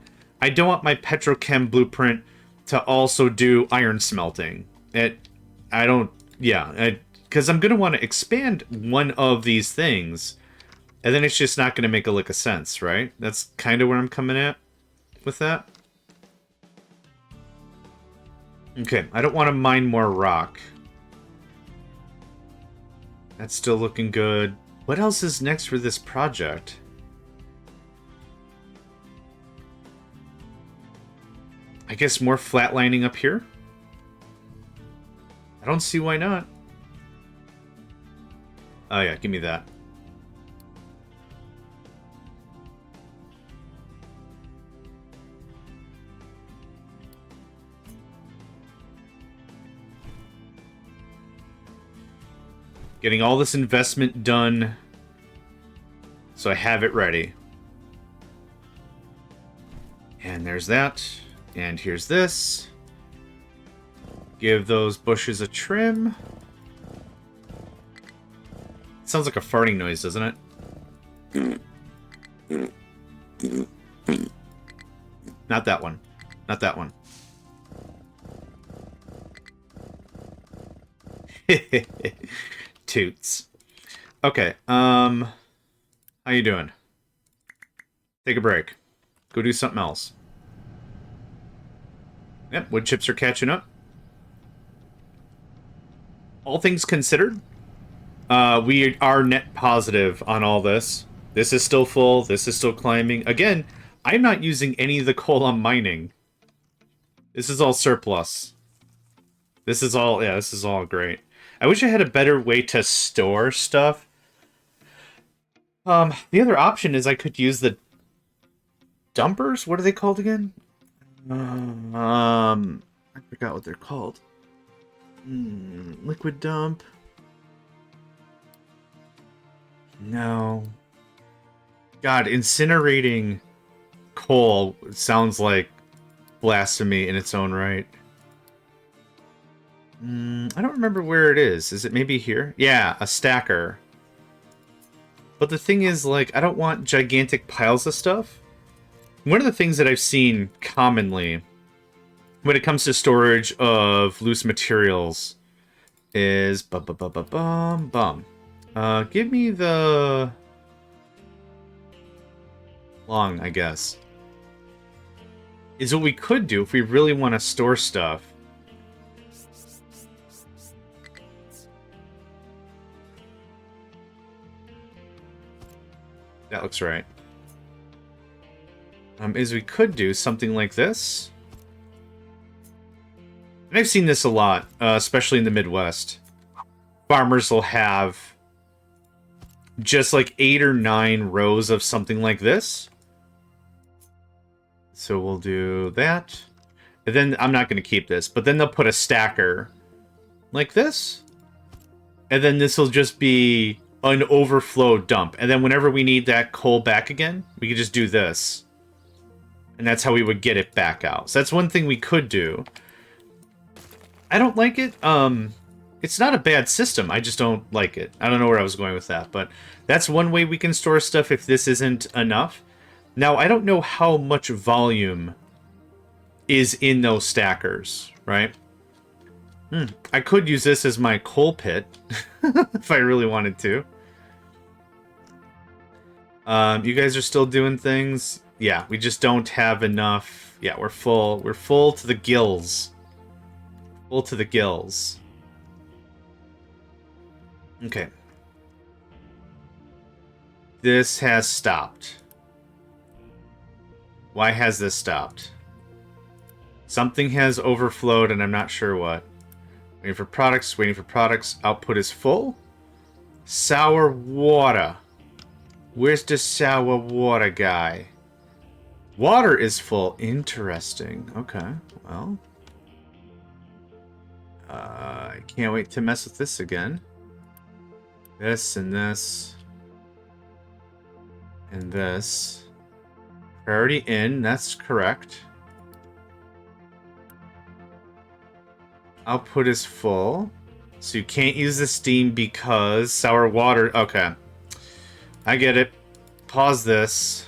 my petrochem blueprint to also do iron smelting. Because I'm going to want to expand one of these things, and then it's just not going to make a lick of sense, right? That's kind of where I'm coming at with that. Okay, I don't want to mine more rock. That's still looking good. What else is next for this project? I guess more flatlining up here? I don't see why not. Oh yeah, give me that. Getting all this investment done so I have it ready. And there's that. And here's this. Give those bushes a trim. Sounds like a farting noise, doesn't it? Not that one. Not that one. Toots. Okay, how you doing? Take a break. Go do something else. Yep, wood chips are catching up. All things considered, we are net positive on all this. This is still full. This is still climbing. Again, I'm not using any of the coal I'm mining. This is all surplus. This is all, yeah, this is all great. I wish I had a better way to store stuff. The other option is I could use the dumpers. What are they called again? I forgot what they're called. Liquid dump. No. God, incinerating coal sounds like blasphemy in its own right. I don't remember where it is. Is it maybe here? Yeah, a stacker. But the thing is, like, I don't want gigantic piles of stuff. One of the things that I've seen commonly when it comes to storage of loose materials is give me the long, I guess. Is what we could do if we really want to store stuff. That looks right. Is we could do something like this. And I've seen this a lot, especially in the Midwest. Farmers will have just like 8 or 9 rows of something like this. So we'll do that. And then I'm not going to keep this, but then they'll put a stacker like this. And then this will just be an overflow dump. And then whenever we need that coal back again, we can just do this. And that's how we would get it back out. So that's one thing we could do. I don't like it. It's not a bad system. I just don't like it. I don't know where I was going with that. But that's one way we can store stuff if this isn't enough. Now, I don't know how much volume is in those stackers, right? I could use this as my coal pit if I really wanted to. You guys are still doing things? Yeah, we just don't have enough. Yeah, we're full. We're full to the gills. Full to the gills. Okay. This has stopped. Why has this stopped? Something has overflowed and I'm not sure what. Waiting for products, waiting for products. Output is full. Sour water. Where's the sour water guy? Water is full. Interesting. Okay, well. I can't wait to mess with this again. This and this. And this. Priority in, that's correct. Output is full. So you can't use the steam because sour water... Okay. I get it. Pause this.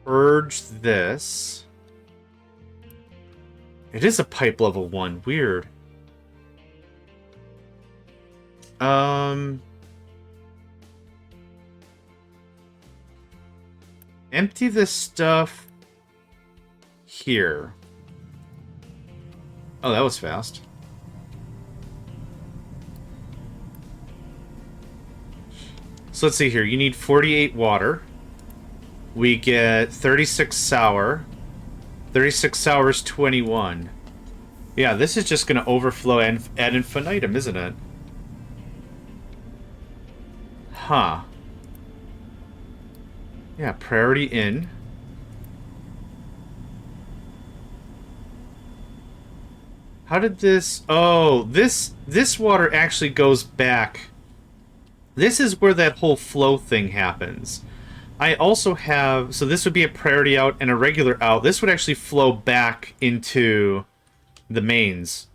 Purge this. It is a pipe level 1. Weird. Empty this stuff here. Oh, that was fast. So let's see here. You need 48 water. We get 36 sour. 36 sour is 21. Yeah, this is just going to overflow ad infinitum, isn't it? Huh. Yeah, priority in. How did this... Oh, this water actually goes back. This is where that whole flow thing happens. I also have... So this would be a priority out and a regular out. This would actually flow back into the mains.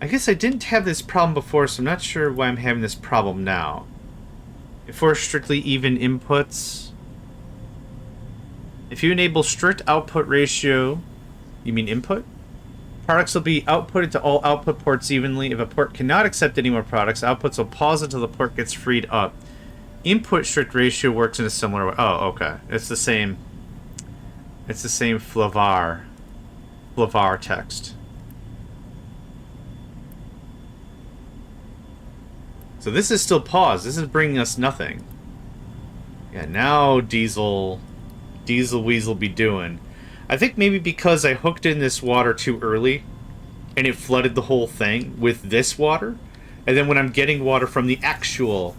I guess I didn't have this problem before, so I'm not sure why I'm having this problem now. If we're strictly even inputs... If you enable strict output ratio... You mean input? Products will be outputted to all output ports evenly. If a port cannot accept any more products, outputs will pause until the port gets freed up. Input strict ratio works in a similar way. Oh, okay. It's the same. It's the same flavar text. So this is still paused. This is bringing us nothing. Yeah, now Diesel Weasel be doing. I think maybe because I hooked in this water too early and it flooded the whole thing with this water. And then when I'm getting water from the actual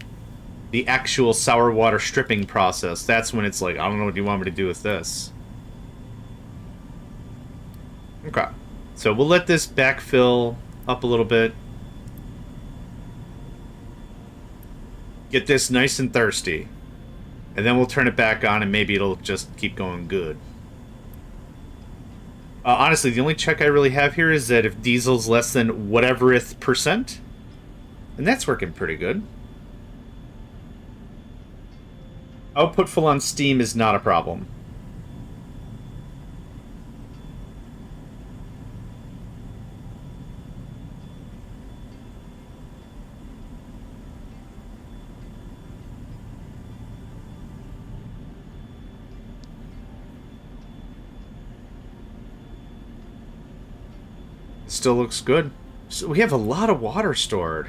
sour water stripping process, that's when it's like, I don't know what you want me to do with this. Okay. So we'll let this backfill up a little bit. Get this nice and thirsty. And then we'll turn it back on and maybe it'll just keep going good. Honestly, the only check I really have here is that if diesel's less than whateverth %, and that's working pretty good. Output full on steam is not a problem. Still looks good. So we have a lot of water stored.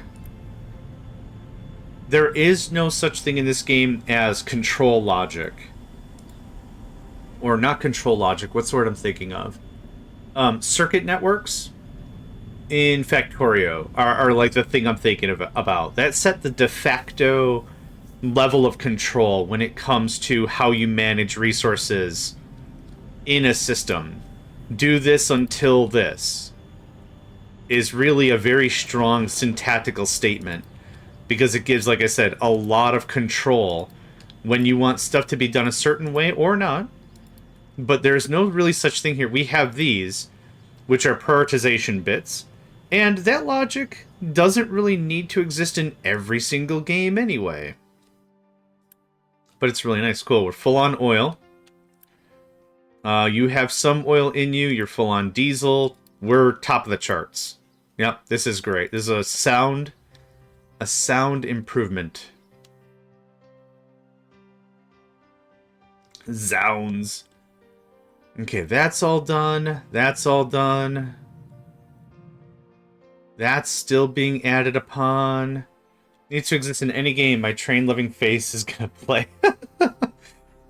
There is no such thing in this game as control logic. Or not control logic, what's the word I'm thinking of? Circuit networks in Factorio are like the thing I'm thinking about. That set the de facto level of control when it comes to how you manage resources in a system. Do this until this is really a very strong syntactical statement, because it gives, like I said, a lot of control when you want stuff to be done a certain way or not. But there's no really such thing here. We have these, which are prioritization bits, and that logic doesn't really need to exist in every single game anyway. But it's really nice. Cool. We're full on oil. You have some oil in you. You're full on diesel. We're top of the charts. Yep, this is great. This is a sound improvement. Zounds. Okay, that's all done. That's all done. That's still being added upon. Needs to exist in any game my train-loving face is gonna play.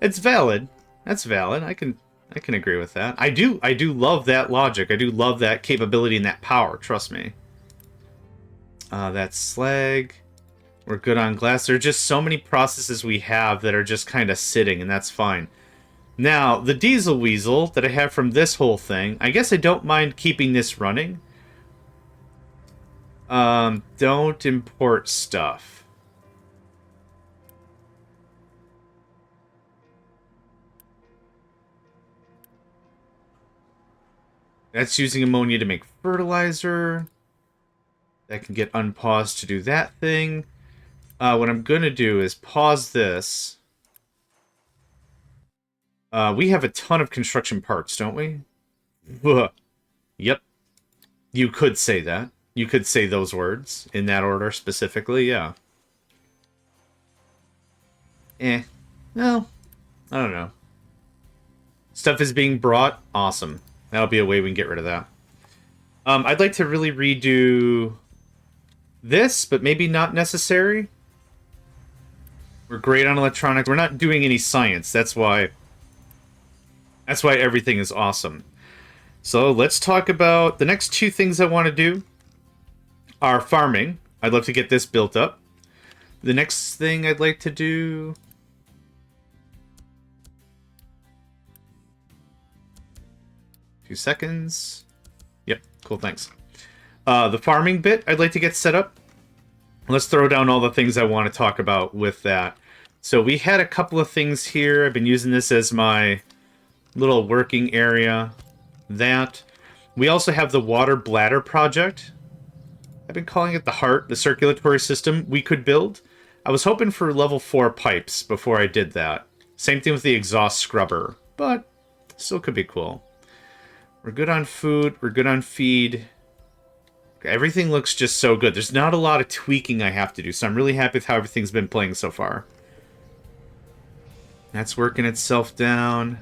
It's valid. That's valid. I can agree with that. I do love that logic. I do love that capability and that power. Trust me. That's slag. We're good on glass. There are just so many processes we have that are just kind of sitting, and that's fine. Now, the diesel weasel that I have from this whole thing, I guess I don't mind keeping this running. Don't import stuff. That's using ammonia to make fertilizer. That can get unpaused to do that thing. What I'm going to do is pause this. We have a ton of construction parts, don't we? Yep. You could say that. You could say those words in that order specifically, yeah. No. I don't know. Stuff is being brought. Awesome. That'll be a way we can get rid of that. I'd like to really redo this, but maybe not necessary. We're great on electronics. We're not doing any science. That's why everything is awesome. So let's talk about the next two things I want to do are farming. I'd love to get this built up. The next thing I'd like to do... Few seconds. Yep, cool, thanks. The farming bit I'd like to get set up. Let's throw down all the things I want to talk about with that. So we had a couple of things here. I've been using this as my little working area. That. We also have the water bladder project. I've been calling it the heart, the circulatory system we could build. I was hoping for level 4 pipes before I did that. Same thing with the exhaust scrubber, but still could be cool. We're good on food. We're good on feed. Everything looks just so good. There's not a lot of tweaking I have to do, so I'm really happy with how everything's been playing so far. That's working itself down.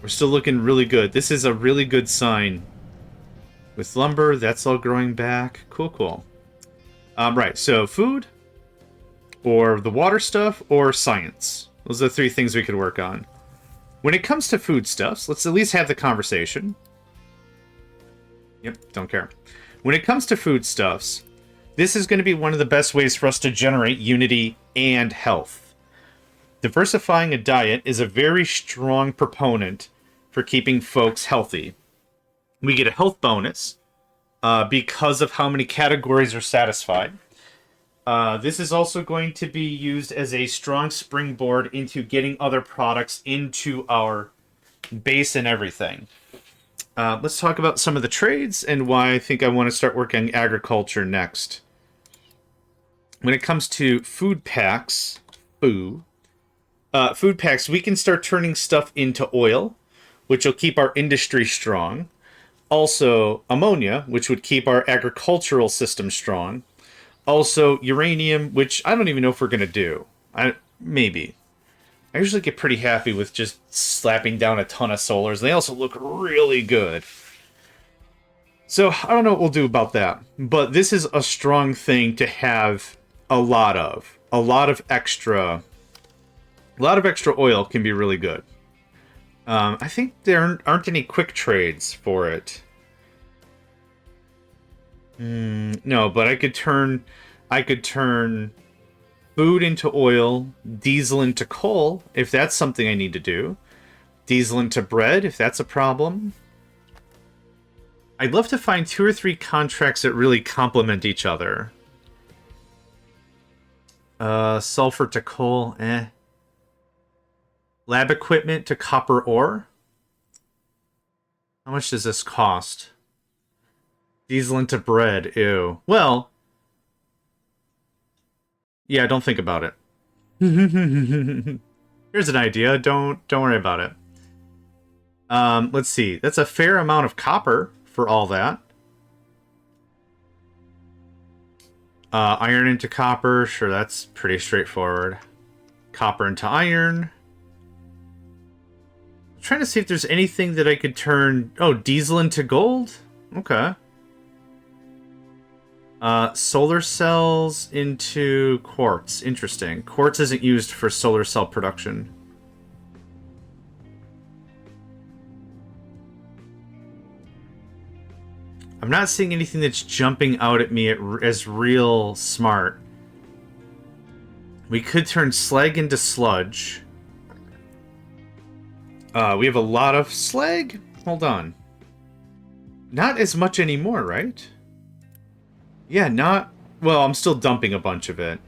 We're still looking really good. This is a really good sign. With lumber, that's all growing back. Cool, cool. Right, so food, or the water stuff, or science. Those are the three things we could work on. When it comes to foodstuffs, let's at least have the conversation. Yep, don't care. When it comes to foodstuffs, this is going to be one of the best ways for us to generate unity and health. Diversifying a diet is a very strong proponent for keeping folks healthy. We get a health bonus because of how many categories are satisfied. This is also going to be used as a strong springboard into getting other products into our base and everything. Let's talk about some of the trades and why I think I want to start working agriculture next. When it comes to food packs, food packs, we can start turning stuff into oil, which will keep our industry strong. Also, ammonia, which would keep our agricultural system strong. Also, uranium, which I don't even know if we're going to do. Maybe. I usually get pretty happy with just slapping down a ton of solars. They also look really good. So I don't know what we'll do about that, but this is a strong thing to have a lot of. A lot of extra oil can be really good. I think there aren't any quick trades for it. No, but I could turn food into oil, diesel into coal, if that's something I need to do. Diesel into bread, if that's a problem. I'd love to find 2 or 3 contracts that really complement each other. Sulfur to coal, eh. Lab equipment to copper ore. How much does this cost? Diesel into bread, ew. Well, yeah, don't think about it. Here's an idea. Don't worry about it. Let's see. That's a fair amount of copper for all that. Iron into copper. Sure, that's pretty straightforward. Copper into iron. I'm trying to see if there's anything that I could turn... Oh, diesel into gold? Okay. Solar cells into quartz. Interesting. Quartz isn't used for solar cell production. I'm not seeing anything that's jumping out at me as real smart. We could turn slag into sludge. We have a lot of slag? Hold on. Not as much anymore, right? Yeah, not... Well, I'm still dumping a bunch of it.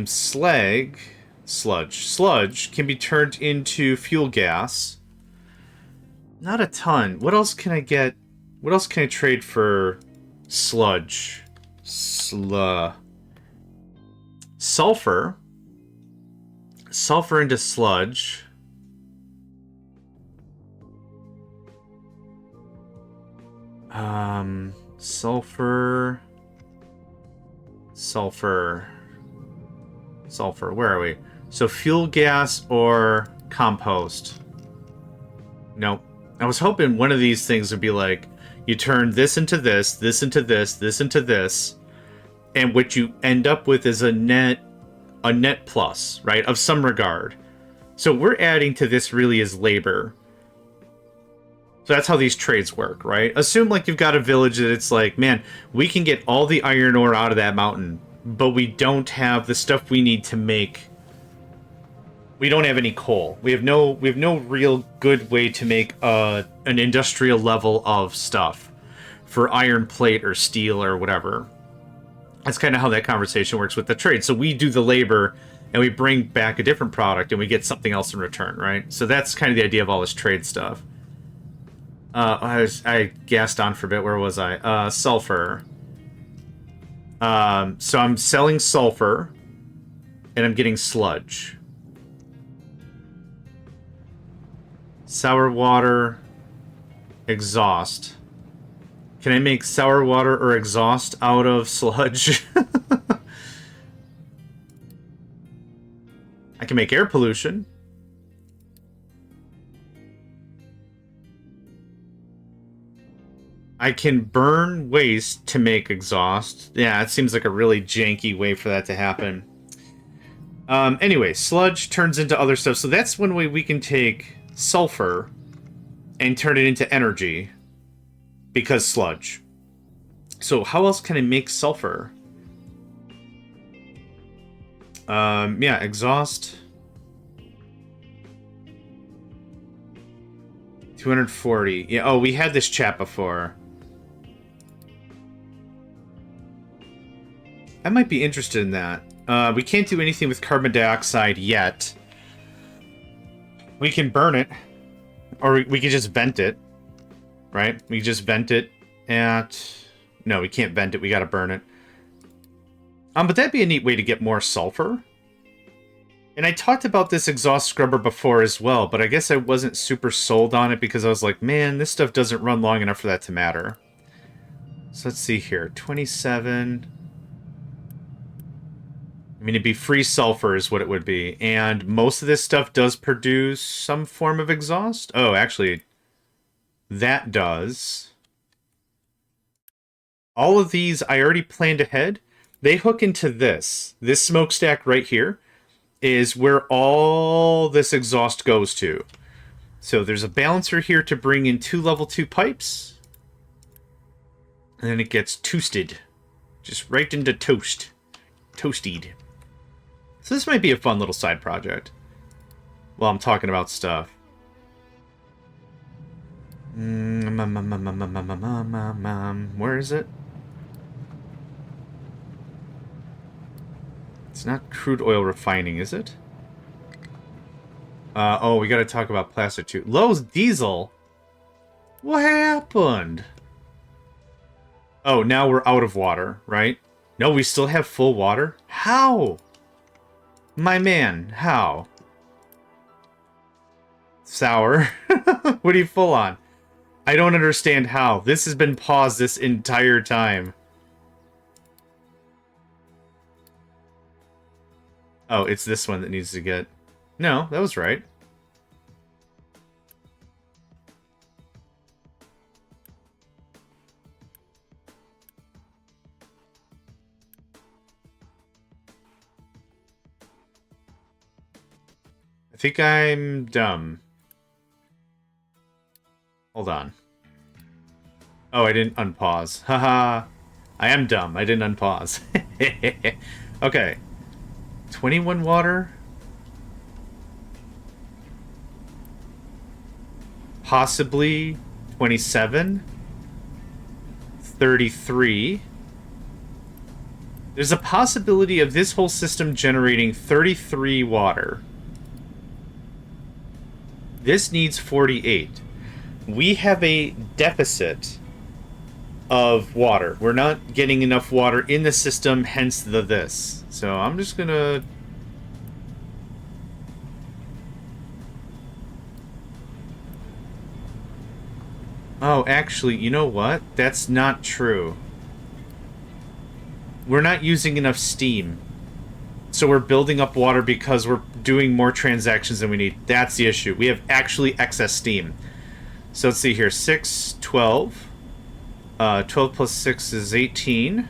Slag... Sludge. Sludge can be turned into fuel gas. Not a ton. What else can I get? What else can I trade for sludge? Sulfur. Sulfur into sludge. Sulfur. Where are we? So fuel gas or compost? Nope. I was hoping one of these things would be like, you turn this into this, this into this, this into this, and what you end up with is a net plus, right, of some regard. So we're adding to this really as labor. So that's how these trades work, right? Assume like you've got a village that it's like, man, we can get all the iron ore out of that mountain, but we don't have the stuff we need to make. We don't have any coal. We have no real good way to make an industrial level of stuff for iron plate or steel or whatever. That's kind of how that conversation works with the trade. So we do the labor and we bring back a different product and we get something else in return, right? So that's kind of the idea of all this trade stuff. I gassed on for a bit. Where was I? Sulfur. So I'm selling sulfur and I'm getting sludge. Sour water, exhaust. Can I make sour water or exhaust out of sludge? I can make air pollution. I can burn waste to make exhaust. Yeah, it seems like a really janky way for that to happen. Anyway, sludge turns into other stuff. So that's one way we can take sulfur and turn it into energy because sludge. So how else can I make sulfur? Yeah, exhaust. 240. Yeah, oh, we had this chat before. I might be interested in that. We can't do anything with carbon dioxide yet. We can burn it, or we can just vent it, right? We just vent it at... No, we can't vent it. We gotta burn it. But that'd be a neat way to get more sulfur. And I talked about this exhaust scrubber before as well, but I guess I wasn't super sold on it because I was like, man, this stuff doesn't run long enough for that to matter. So let's see here. 27... I mean, it'd be free sulfur is what it would be. And most of this stuff does produce some form of exhaust. Oh, actually, that does. All of these I already planned ahead. They hook into this. This smokestack right here is where all this exhaust goes to. So there's a balancer here to bring in 2 level 2 pipes. And then it gets toasted. Just right into toast. Toasted. So this might be a fun little side project. While I'm talking about stuff. Where is it? It's not crude oil refining, is it? Oh, we gotta talk about plastic too. Lowe's diesel? What happened? Oh, now we're out of water, right? No, we still have full water? How? My man, how? Sour. What are you full on? I don't understand how. This has been paused this entire time. Oh, it's this one that needs to get... No, that was right. I think I'm dumb. Hold on. Oh, I didn't unpause. Haha. I am dumb. I didn't unpause. Okay. 21 water. Possibly 27. 33. There's a possibility of this whole system generating 33 water. This needs 48. We have a deficit of water. We're not getting enough water in the system, hence the this. So I'm just gonna... Oh, actually, you know what? That's not true. We're not using enough steam. So we're building up water because we're doing more transactions than we need. That's the issue. We have actually excess steam. So let's see here. 6, 12. 12 plus 6 is 18.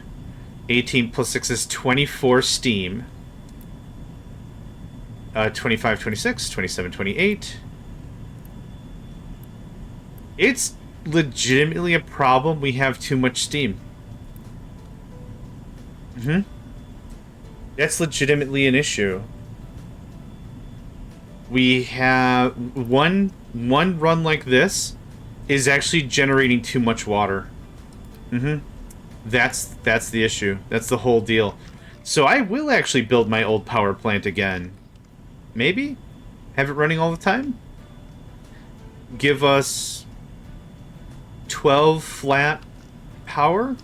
18 plus 6 is 24 steam. 25, 26, 27, 28. It's legitimately a problem we have too much steam. That's legitimately an issue. We have one run like this is actually generating too much water. That's the issue. That's the whole deal. So I will actually build my old power plant again. Maybe? Have it running all the time? Give us 12 flat power?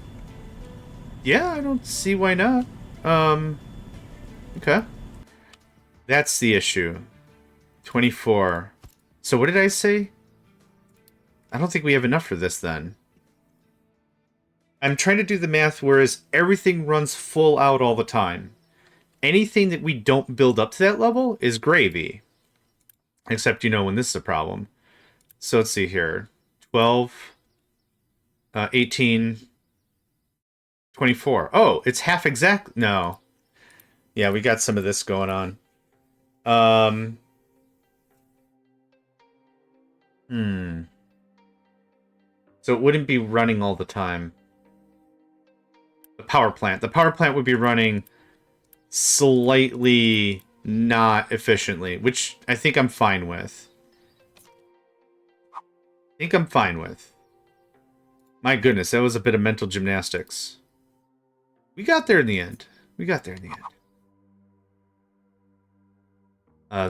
Yeah, I don't see why not. Okay. That's the issue. 24. So what did I say? I don't think we have enough for this then. I'm trying to do the math whereas everything runs full out all the time. Anything that we don't build up to that level is gravy. Except, you know, when this is a problem. So let's see here. 12, 18, 24. Oh, it's half exact. No. Yeah, we got some of this going on. So it wouldn't be running all the time. The power plant. The power plant would be running slightly not efficiently, which I think I'm fine with. My goodness, that was a bit of mental gymnastics. We got there in the end.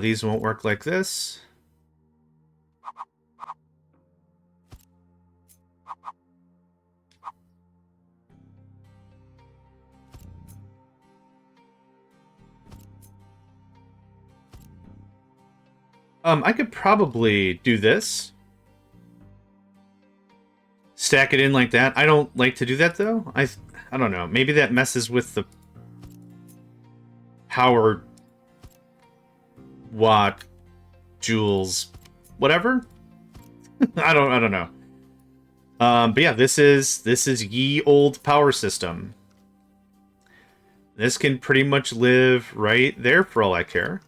These won't work like this. I could probably do this. Stack it in like that. I don't like to do that, though. I don't know. Maybe that messes with the power watt, joules, whatever. I don't know. But yeah, this is ye old power system. This can pretty much live right there for all I care.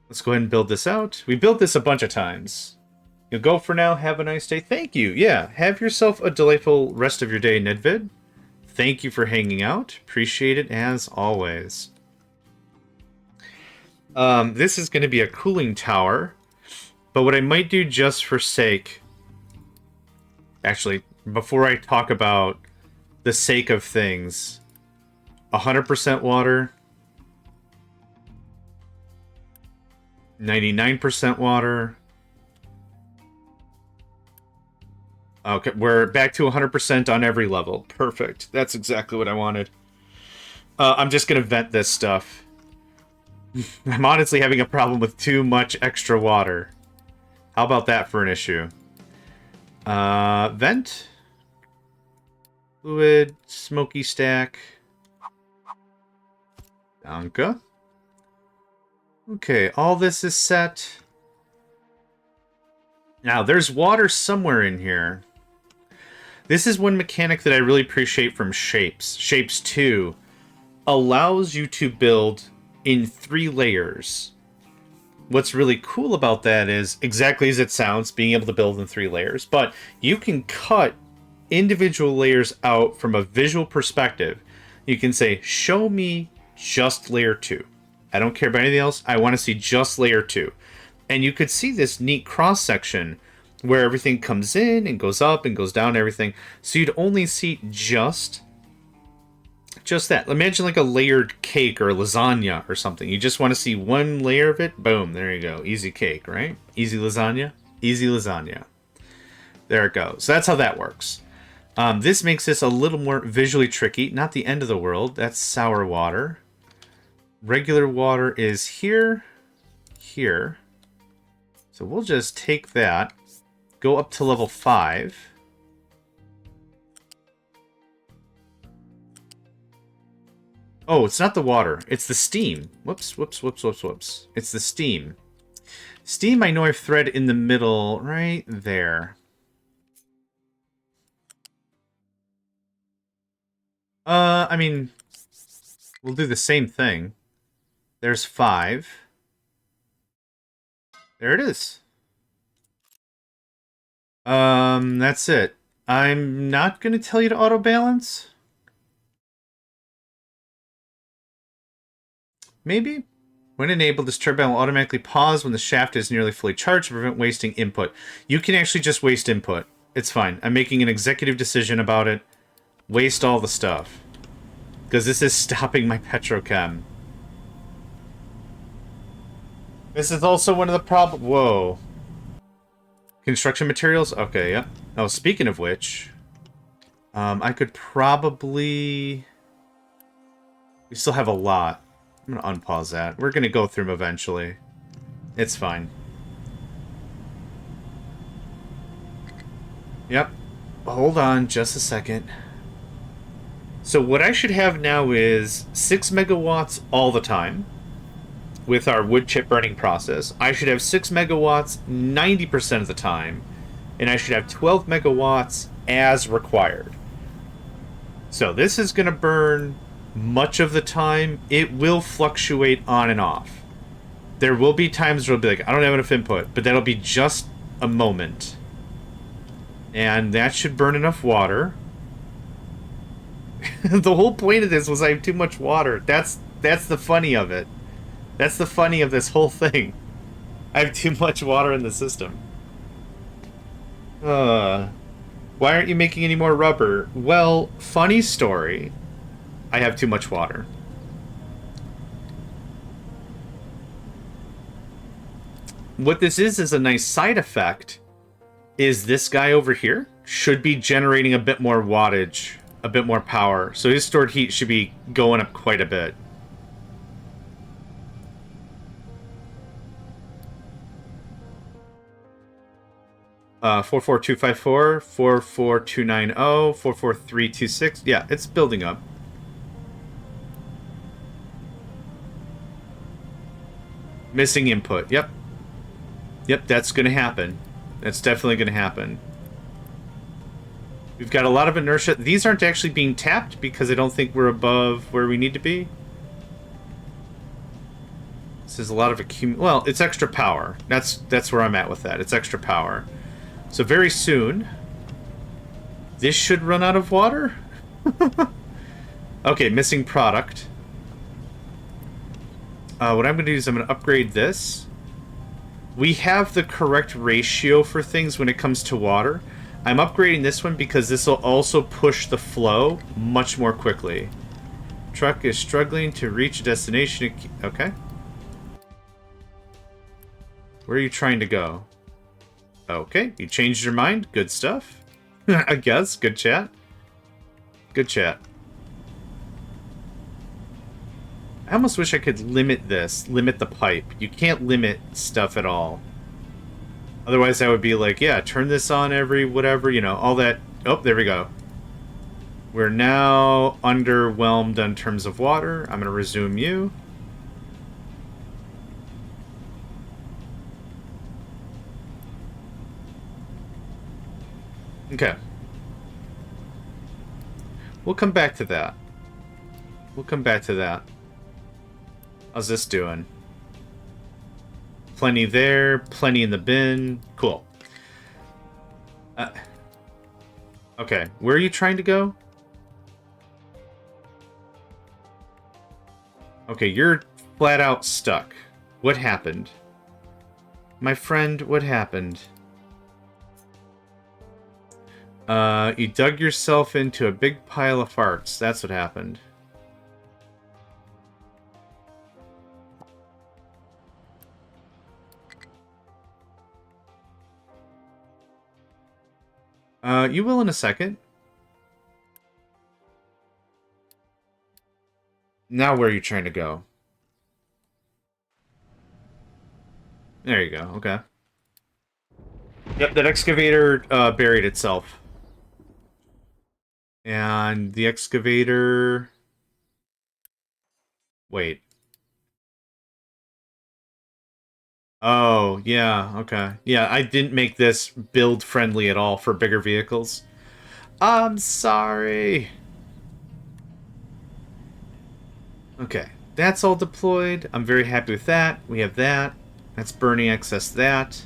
Let's go ahead and build this out. We built this a bunch of times. You'll go for now. Have a nice day. Thank you. Yeah, have yourself a delightful rest of your day, Nedvid. Thank you for hanging out. Appreciate it as always. This is going to be a cooling tower. But what I might do just for sake... Actually, before I talk about the sake of things... 100% water... 99% water... Okay, we're back to 100% on every level. Perfect. That's exactly what I wanted. I'm just going to vent this stuff. I'm honestly having a problem with too much extra water. How about that for an issue? Vent. Fluid. Smoky stack. Danke. Okay, all this is set. Now, there's water somewhere in here. This is one mechanic that I really appreciate from Shapes. Shapes 2 allows you to build in 3 layers. What's really cool about that is, exactly as it sounds, being able to build in 3 layers, but you can cut individual layers out from a visual perspective. You can say, show me just layer 2. I don't care about anything else. I want to see just layer 2. And you could see this neat cross-section where everything comes in and goes up and goes down and everything. So you'd only see just that. Imagine like a layered cake or a lasagna or something. You just want to see one layer of it. Boom, there you go. Easy cake, right? Easy lasagna. Easy lasagna. There it goes. So that's how that works. This makes this a little more visually tricky. Not the end of the world. That's sour water. Regular water is here. Here. So we'll just take that. Go up to level 5. Oh, it's not the water. It's the steam. Whoops, whoops, whoops, whoops, whoops. It's the steam. Steam, I know I've thread in the middle right there. I mean, we'll do the same thing. There's 5. There it is. That's it. I'm not going to tell you to auto-balance. Maybe. When enabled, this turbine will automatically pause when the shaft is nearly fully charged to prevent wasting input. You can actually just waste input. It's fine. I'm making an executive decision about it. Waste all the stuff. Because this is stopping my petrochem. This is also one of the problems... Whoa. Construction materials? Okay, yeah. Oh, speaking of which... I could probably... We still have a lot. I'm going to unpause that. We're going to go through them eventually. It's fine. Yep. Hold on just a second. So what I should have now is 6 megawatts all the time with our wood chip burning process. I should have 6 megawatts 90% of the time, and I should have 12 megawatts as required. So this is going to burn much of the time. It will fluctuate on and off. There will be times where it'll be like, I don't have enough input, but that'll be just a moment. And that should burn enough water. The whole point of this was I have too much water. That's the funny of it. That's the funny of this whole thing. I have too much water in the system. Why aren't you making any more rubber? Well, funny story. I have too much water. What this is a nice side effect, is this guy over here should be generating a bit more wattage, a bit more power. So his stored heat should be going up quite a bit. Uh, 44254, 44290, 44326. Yeah, it's building up. Missing input. Yep. Yep, that's going to happen. That's definitely going to happen. We've got a lot of inertia. These aren't actually being tapped because I don't think we're above where we need to be. This is a lot of well, it's extra power. That's where I'm at with that. It's extra power. So very soon, this should run out of water. Okay, missing product. What I'm going to do is I'm going to upgrade this. We have the correct ratio for things when it comes to water. I'm upgrading this one because this will also push the flow much more quickly. Truck is struggling to reach a destination. Okay. Where are you trying to go? Okay, you changed your mind. Good stuff. I guess. Good chat. Good chat. I almost wish I could limit this. Limit the pipe. You can't limit stuff at all. Otherwise, I would be like, yeah, turn this on every whatever, you know, all that. Oh, there we go. We're now underwhelmed in terms of water. I'm going to resume you. Okay. We'll come back to that. We'll come back to that. How's this doing? Plenty there, plenty in the bin. Cool. Okay, where are you trying to go? Okay, you're flat out stuck. What happened? My friend, what happened? You dug yourself into a big pile of farts. That's what happened. You will in a second. Now where are you trying to go? There you go, okay. Yep, that excavator buried itself. And the excavator... Wait. Oh, yeah, okay. Yeah, I didn't make this build-friendly at all for bigger vehicles. I'm sorry! Okay, that's all deployed. I'm very happy with that. We have that. That's burning excess that.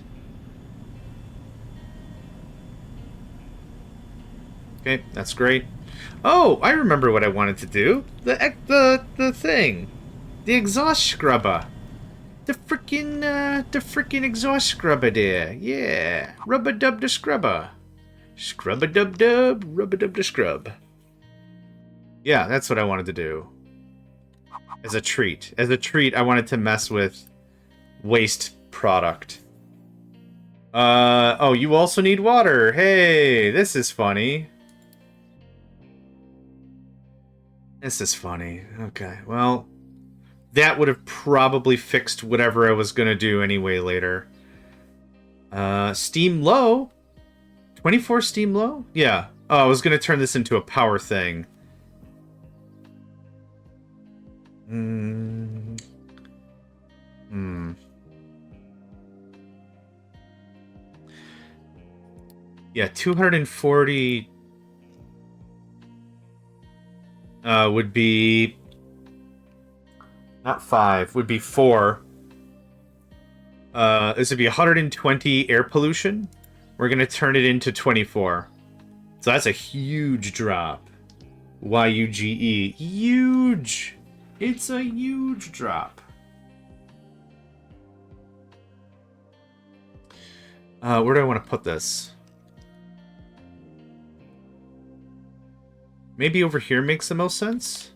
Okay, that's great. Oh, I remember what I wanted to do. The thing. The exhaust scrubber. The frickin' exhaust scrubber there. Yeah. Rub-a-dub the scrubber. Scrub-a-dub-dub, rub-a-dub the scrub. Yeah, that's what I wanted to do. As a treat. As a treat, I wanted to mess with waste product. Oh, you also need water. Hey, this is funny. This is funny. Okay, well... That would have probably fixed whatever I was going to do anyway later. Steam low? 24 steam low? Yeah. Oh, I was going to turn this into a power thing. Yeah, 240... would be... Not 5, would be 4. This would be 120 air pollution. We're going to turn it into 24. So that's a huge drop. Y-U-G-E. Huge! It's a huge drop. Where do I want to put this? Maybe over here makes the most sense?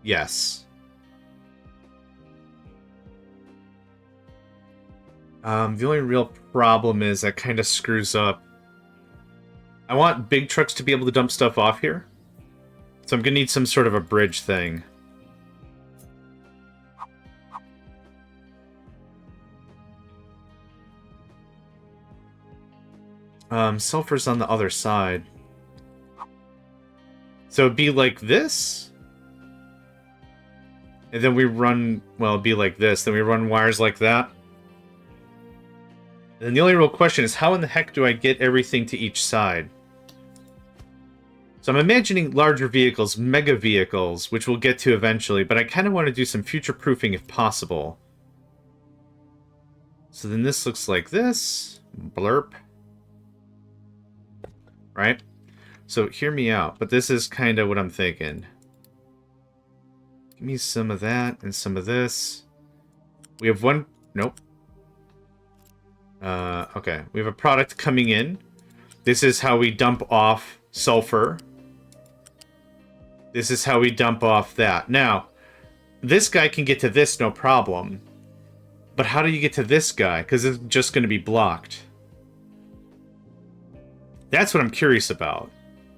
Yes. The only real problem is that kind of screws up. I want big trucks to be able to dump stuff off here. So I'm gonna need some sort of a bridge thing. Sulfur's on the other side. So it'd be like this. And then we run, well, it'd be like this. Then we run wires like that. And then the only real question is, how in the heck do I get everything to each side? So I'm imagining larger vehicles, mega vehicles, which we'll get to eventually, but I kind of want to do some future-proofing if possible. So then this looks like this. Blurp. Right? So hear me out, but this is kind of what I'm thinking. Give me some of that and some of this. We have one... Nope. Okay. We have a product coming in. This is how we dump off sulfur. This is how we dump off that. Now, this guy can get to this, no problem. But how do you get to this guy? Because it's just going to be blocked. That's what I'm curious about.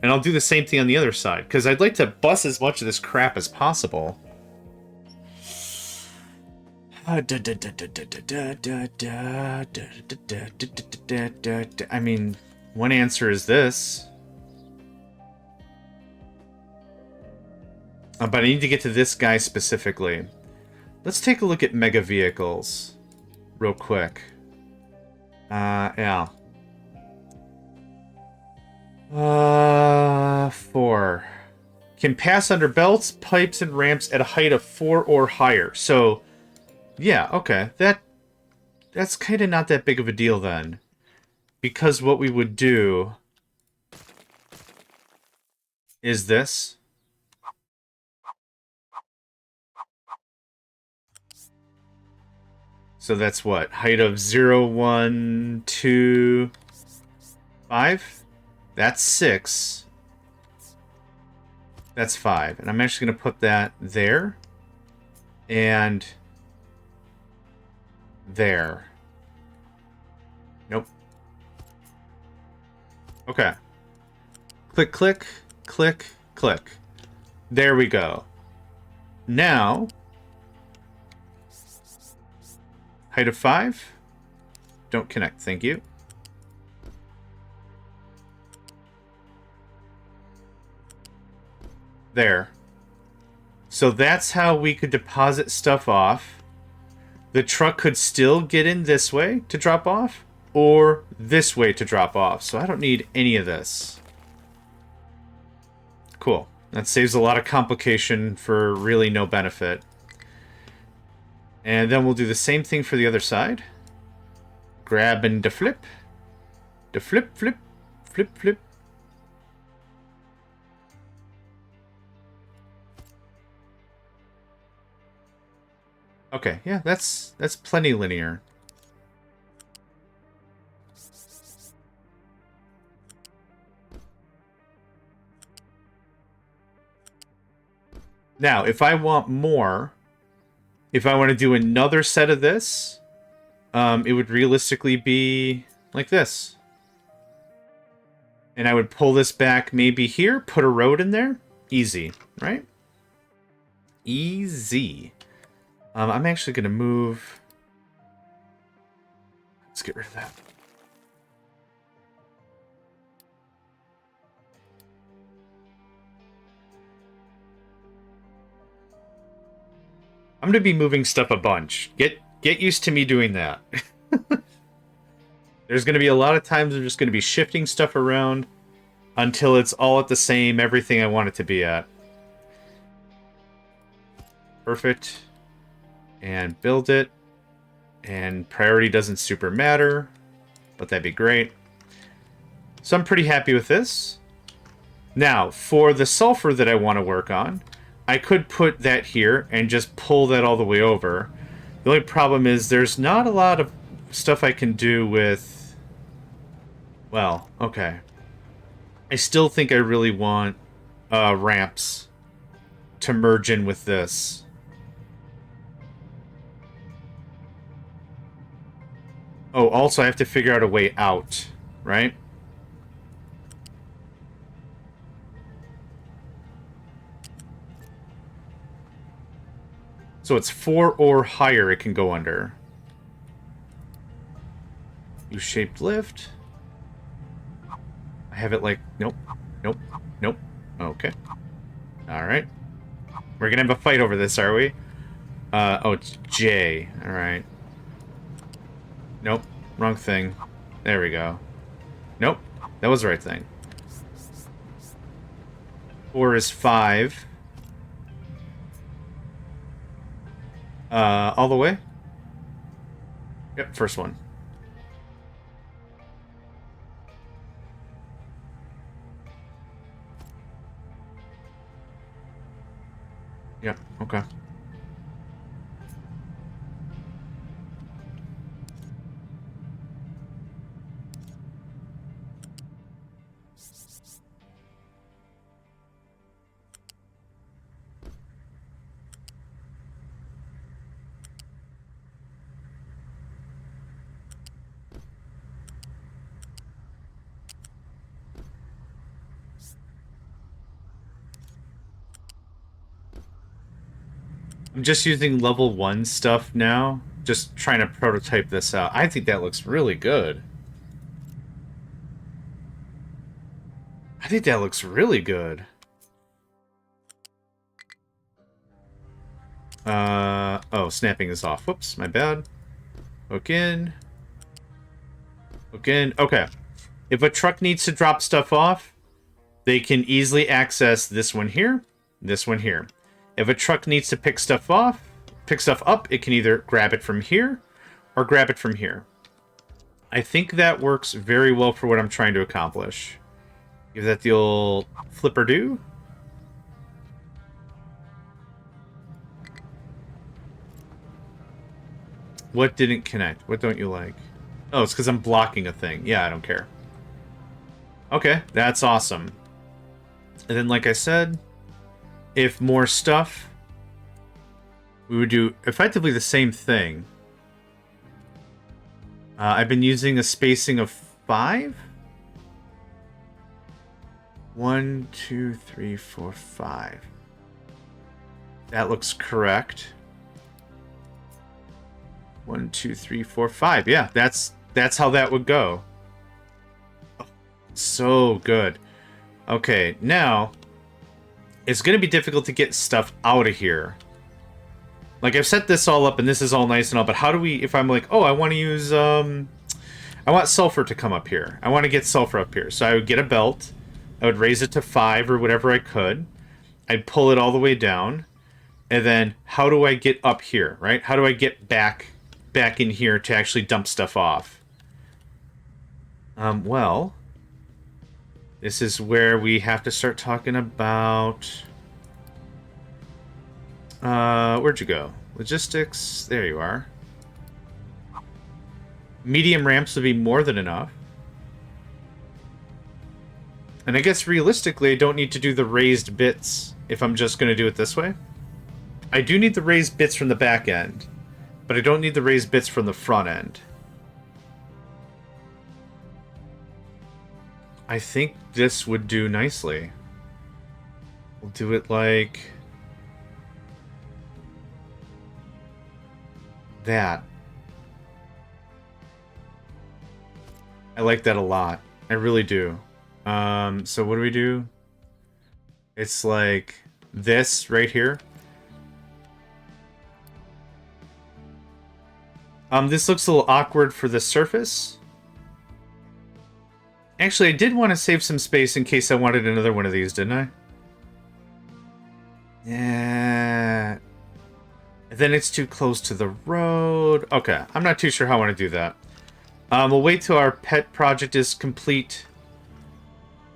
And I'll do the same thing on the other side. Because I'd like to bust as much of this crap as possible. I mean, one answer is this. But I need to get to this guy specifically. Let's take a look at mega vehicles real quick. Yeah. 4. Can pass under belts, pipes, and ramps at a height of 4 or higher. So, yeah, okay. That's kind of not that big of a deal then. Because what we would do is this. So that's what? Height of 0, 1, 2, 5? That's 6. That's 5. And I'm actually going to put that there. And there. Nope. Okay. Click, click, click, click. There we go. Now... Height of 5. Don't connect, thank you. There. So that's how we could deposit stuff off. The truck could still get in this way to drop off, or this way to drop off. So I don't need any of this. Cool. That saves a lot of complication for really no benefit. And then we'll do the same thing for the other side. Grab and deflip. Deflip, flip, flip, flip. Okay, yeah, that's plenty linear. Now, if I want more... If I want to do another set of this, it would realistically be like this. And I would pull this back maybe here, put a road in there. Easy, right? Easy. I'm actually going to move... Let's get rid of that. I'm going to be moving stuff a bunch. Get used to me doing that. There's going to be a lot of times I'm just going to be shifting stuff around until it's all at the same, everything I want it to be at. Perfect. And build it. And priority doesn't super matter, but that'd be great. So I'm pretty happy with this. Now, for the sulfur that I want to work on, I could put that here and just pull that all the way over. The only problem is there's not a lot of stuff I can do with... Well, okay. I still think I really want ramps to merge in with this. Oh, also I have to figure out a way out, right? So it's 4 or higher it can go under. U-shaped lift. I have it like... Nope. Nope. Nope. Okay. Alright. We're gonna have a fight over this, are we? Oh, it's J. Alright. Nope. Wrong thing. There we go. Nope. That was the right thing. 4 is 5. All the way? Yep, first one. Yep, okay. I'm just using level 1 stuff now. Just trying to prototype this out. I think that looks really good. I think that looks really good. Oh, snapping is off. Whoops, my bad. Hook in. Hook in. Okay. If a truck needs to drop stuff off, they can easily access this one here, this one here. If a truck needs to pick stuff up, it can either grab it from here or grab it from here. I think that works very well for what I'm trying to accomplish. Give that the old flipper-do. What didn't connect? What don't you like? Oh, it's because I'm blocking a thing. Yeah, I don't care. Okay, that's awesome. And then, like I said, if more stuff, we would do effectively the same thing. I've been using a spacing of 5. 1, 2, 3, 4, 5. That looks correct. 1, 2, 3, 4, 5. Yeah, that's how that would go. Oh, so good. Okay, now it's going to be difficult to get stuff out of here. Like, I've set this all up, and this is all nice and all, but how do we, if I'm like, oh, I want to use, I want sulfur to come up here. I want to get sulfur up here. So I would get a belt. I would raise it to 5 or whatever I could. I'd pull it all the way down. And then, how do I get up here, right? How do I get back in here to actually dump stuff off? Well, this is where we have to start talking about... where'd you go? Logistics. There you are. Medium ramps would be more than enough. And I guess realistically, I don't need to do the raised bits if I'm just going to do it this way. I do need the raised bits from the back end, but I don't need the raised bits from the front end. I think this would do nicely. We'll do it like... that. I like that a lot. I really do. So what do we do? It's like this right here. This looks a little awkward for the surface. Actually, I did want to save some space in case I wanted another one of these, didn't I? Yeah. Then it's too close to the road. Okay, I'm not too sure how I want to do that. We'll wait till our pet project is complete.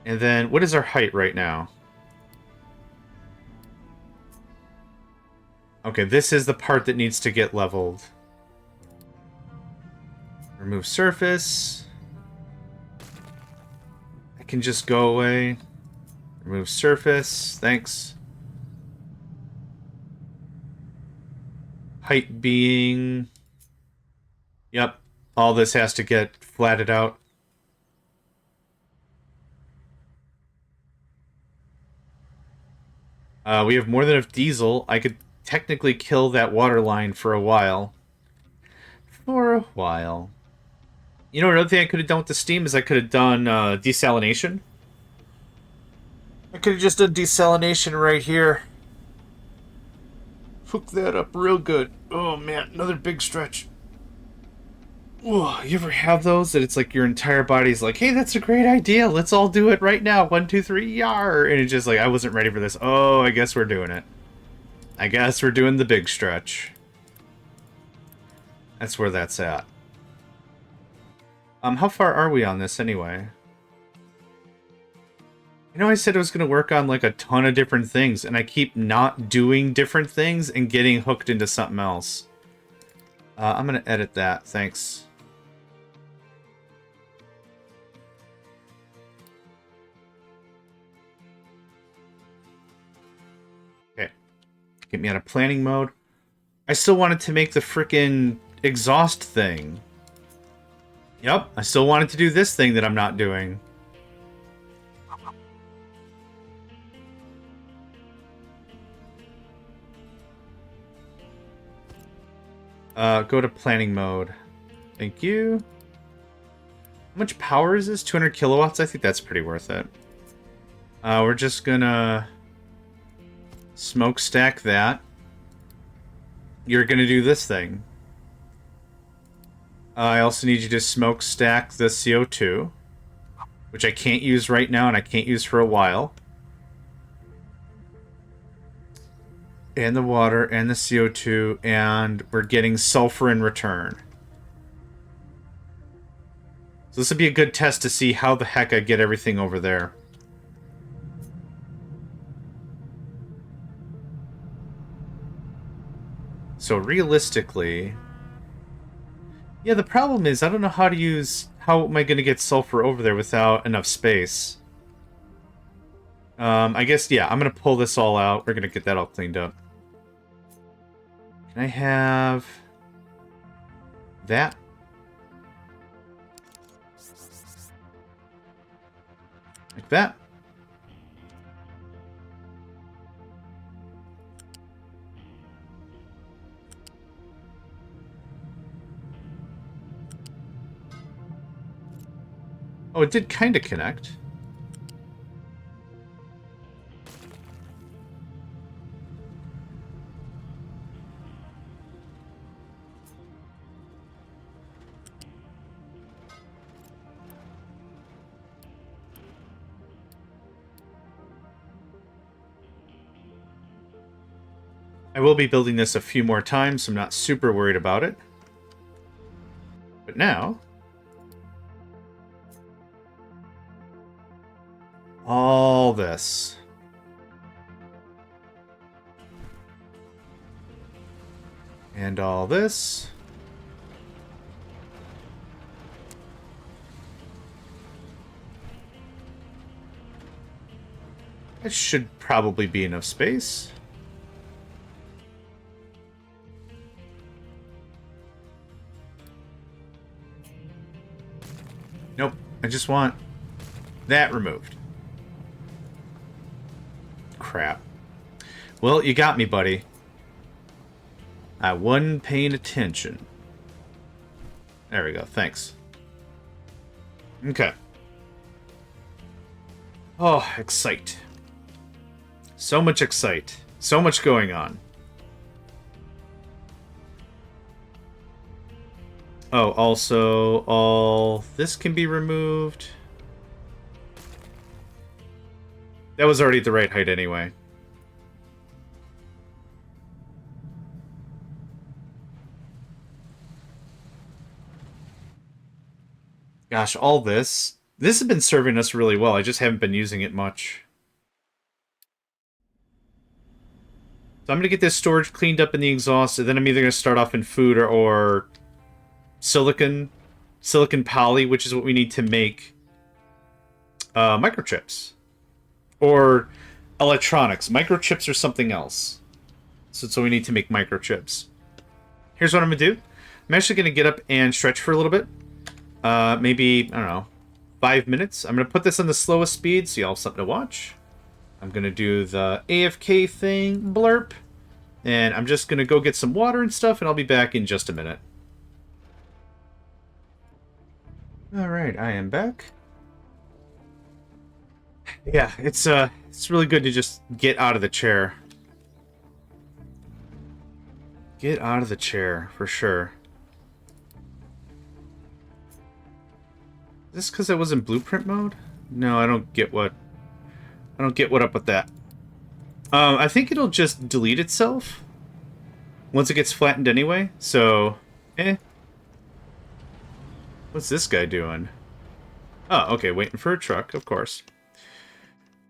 And then, what is our height right now? Okay, this is the part that needs to get leveled. Remove surface. I can just go away. Remove surface. Thanks. Height being... Yep. All this has to get flatted out. We have more than enough diesel. I could technically kill that water line for a while. For a while. You know, another thing I could have done with the steam is I could have done desalination. I could have just done desalination right here. Hook that up real good. Oh man, another big stretch. Whoa, you ever have those that it's like your entire body's like, hey, that's a great idea. Let's all do it right now. 1, 2, 3, yar. And it's just like, I wasn't ready for this. Oh, I guess we're doing it. I guess we're doing the big stretch. That's where that's at. How far are we on this anyway? You know, I said I was going to work on like a ton of different things, and I keep not doing different things and getting hooked into something else. I'm going to edit that. Thanks. Okay. Get me out of planning mode. I still wanted to make the frickin' exhaust thing. Yep, I still wanted to do this thing that I'm not doing. Go to planning mode. Thank you. How much power is this? 200 kilowatts? I think that's pretty worth it. We're just gonna smokestack that. You're gonna do this thing. I also need you to smokestack the CO2, which I can't use right now and I can't use for a while. And the water and the CO2, and we're getting sulfur in return. So this would be a good test to see how the heck I get everything over there. So realistically... Yeah, the problem is I don't know how to use... How am I going to get sulfur over there without enough space? I guess, yeah, I'm going to pull this all out. We're going to get that all cleaned up. Can I have... that? Like that? Oh, it did kind of connect. I will be building this a few more times, so I'm not super worried about it. But now... all this. And all this. That should probably be enough space. Nope, I just want that removed. Crap. Well, you got me, buddy. I wasn't paying attention. There we go, thanks. Okay. Oh, excite. So much excite. So much going on. Oh, also, all this can be removed. That was already at the right height anyway. Gosh, all this. This has been serving us really well. I just haven't been using it much. So I'm going to get this storage cleaned up in the exhaust, and then I'm either going to start off in food or silicon poly, which is what we need to make microchips. Or electronics. Microchips or something else. So we need to make microchips. Here's what I'm going to do. I'm actually going to get up and stretch for a little bit. Maybe, I don't know, 5 minutes. I'm going to put this on the slowest speed so y'all have something to watch. I'm going to do the AFK thing, blurp. And I'm just going to go get some water and stuff, and I'll be back in just a minute. Alright, I am back. Yeah, it's really good to just get out of the chair. Get out of the chair, for sure. Is this because I was in blueprint mode? No, I don't get what up with that. I think it'll just delete itself once it gets flattened anyway, so eh. What's this guy doing? Oh, okay, waiting for a truck, of course.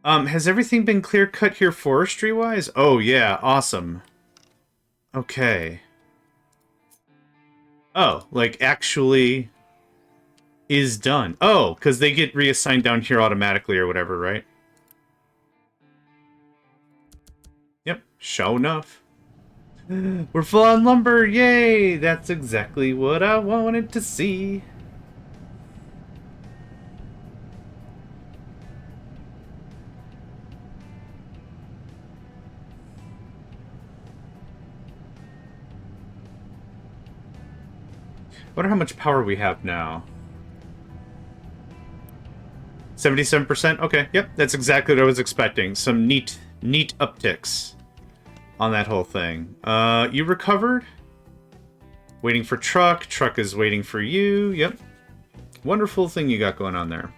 Has everything been clear cut here forestry-wise? Oh yeah, awesome. Okay. Oh, like actually is done. Oh, because they get reassigned down here automatically or whatever, right? Yep, sure enough. We're full on lumber, yay! That's exactly what I wanted to see. Wonder how much power we have now. 77%? Okay, yep, that's exactly what I was expecting. Some neat upticks on that whole thing. You recovered? Waiting for truck. Truck is waiting for you. Yep. Wonderful thing you got going on there.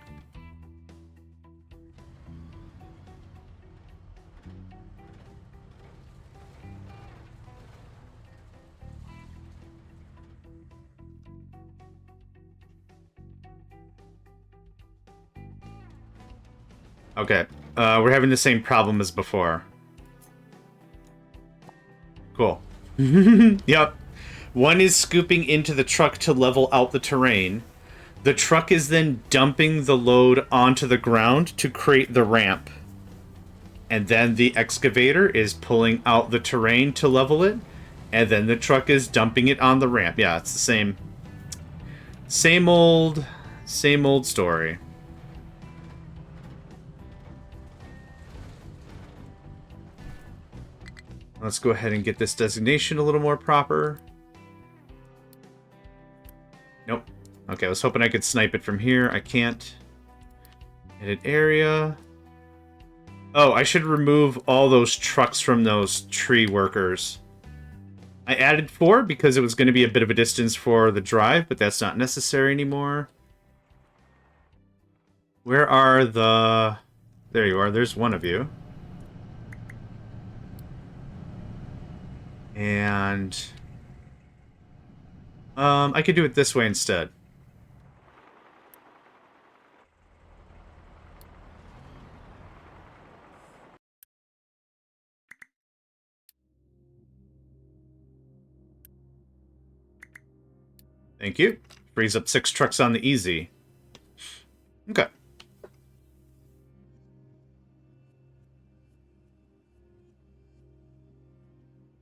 Okay. We're having the same problem as before. Cool. Yep. One is scooping into the truck to level out the terrain. The truck is then dumping the load onto the ground to create the ramp. And then the excavator is pulling out the terrain to level it. And then the truck is dumping it on the ramp. Yeah, it's the same old story. Let's go ahead and get this designation a little more proper. Nope. Okay, I was hoping I could snipe it from here. I can't. Edit area. Oh, I should remove all those trucks from those tree workers. I added 4 because it was going to be a bit of a distance for the drive, but that's not necessary anymore. Where are the... There you are. There's one of you. And... I could do it this way instead. Thank you. Frees up 6 trucks on the easy. Okay.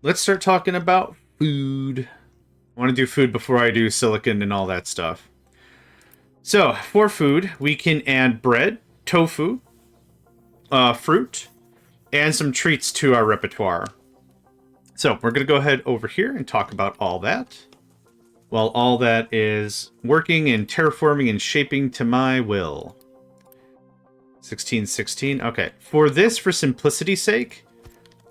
Let's start talking about food. I want to do food before I do silicon and all that stuff. So, for food, we can add bread, tofu, fruit, and some treats to our repertoire. So, we're going to go ahead over here and talk about all that. While all that is working and terraforming and shaping to my will. 1616. Okay. For this, for simplicity's sake,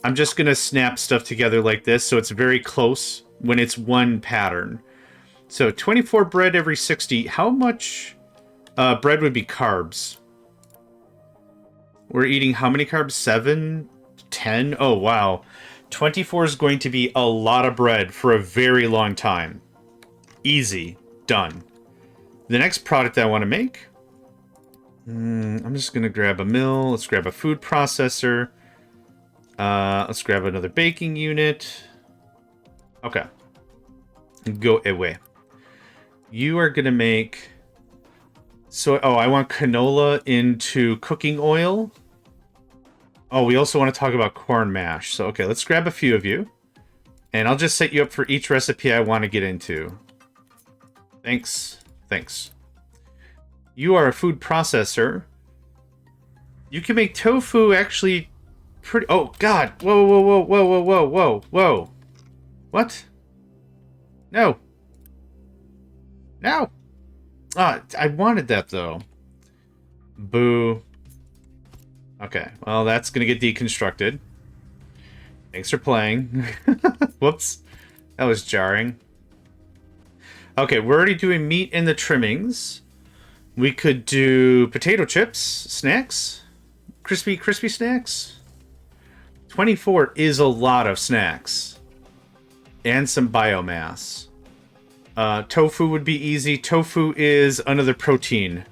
I'm just going to snap stuff together like this so it's very close when it's one pattern. So 24 bread every 60. How much bread would be carbs? We're eating how many carbs? 7? 10? Oh, wow. 24 is going to be a lot of bread for a very long time. Easy. Done. The next product I want to make... I'm just going to grab a mill. Let's grab a food processor. Let's grab another baking unit. Okay. Go away. You are going to make... So, I want canola into cooking oil. Oh, we also want to talk about corn mash. So, okay, let's grab a few of you. And I'll just set you up for each recipe I want to get into. Thanks. Thanks. You are a food processor. You can make tofu actually pretty... Oh, God. Whoa, whoa, whoa, whoa, whoa, whoa, whoa, whoa. What? No. No. Ah, I wanted that, though. Boo. Okay, well, that's gonna get deconstructed. Thanks for playing. Whoops. That was jarring. Okay, we're already doing meat and the trimmings. We could do potato chips, snacks, crispy snacks. 24 is a lot of snacks. And some biomass. Tofu would be easy. Tofu is another protein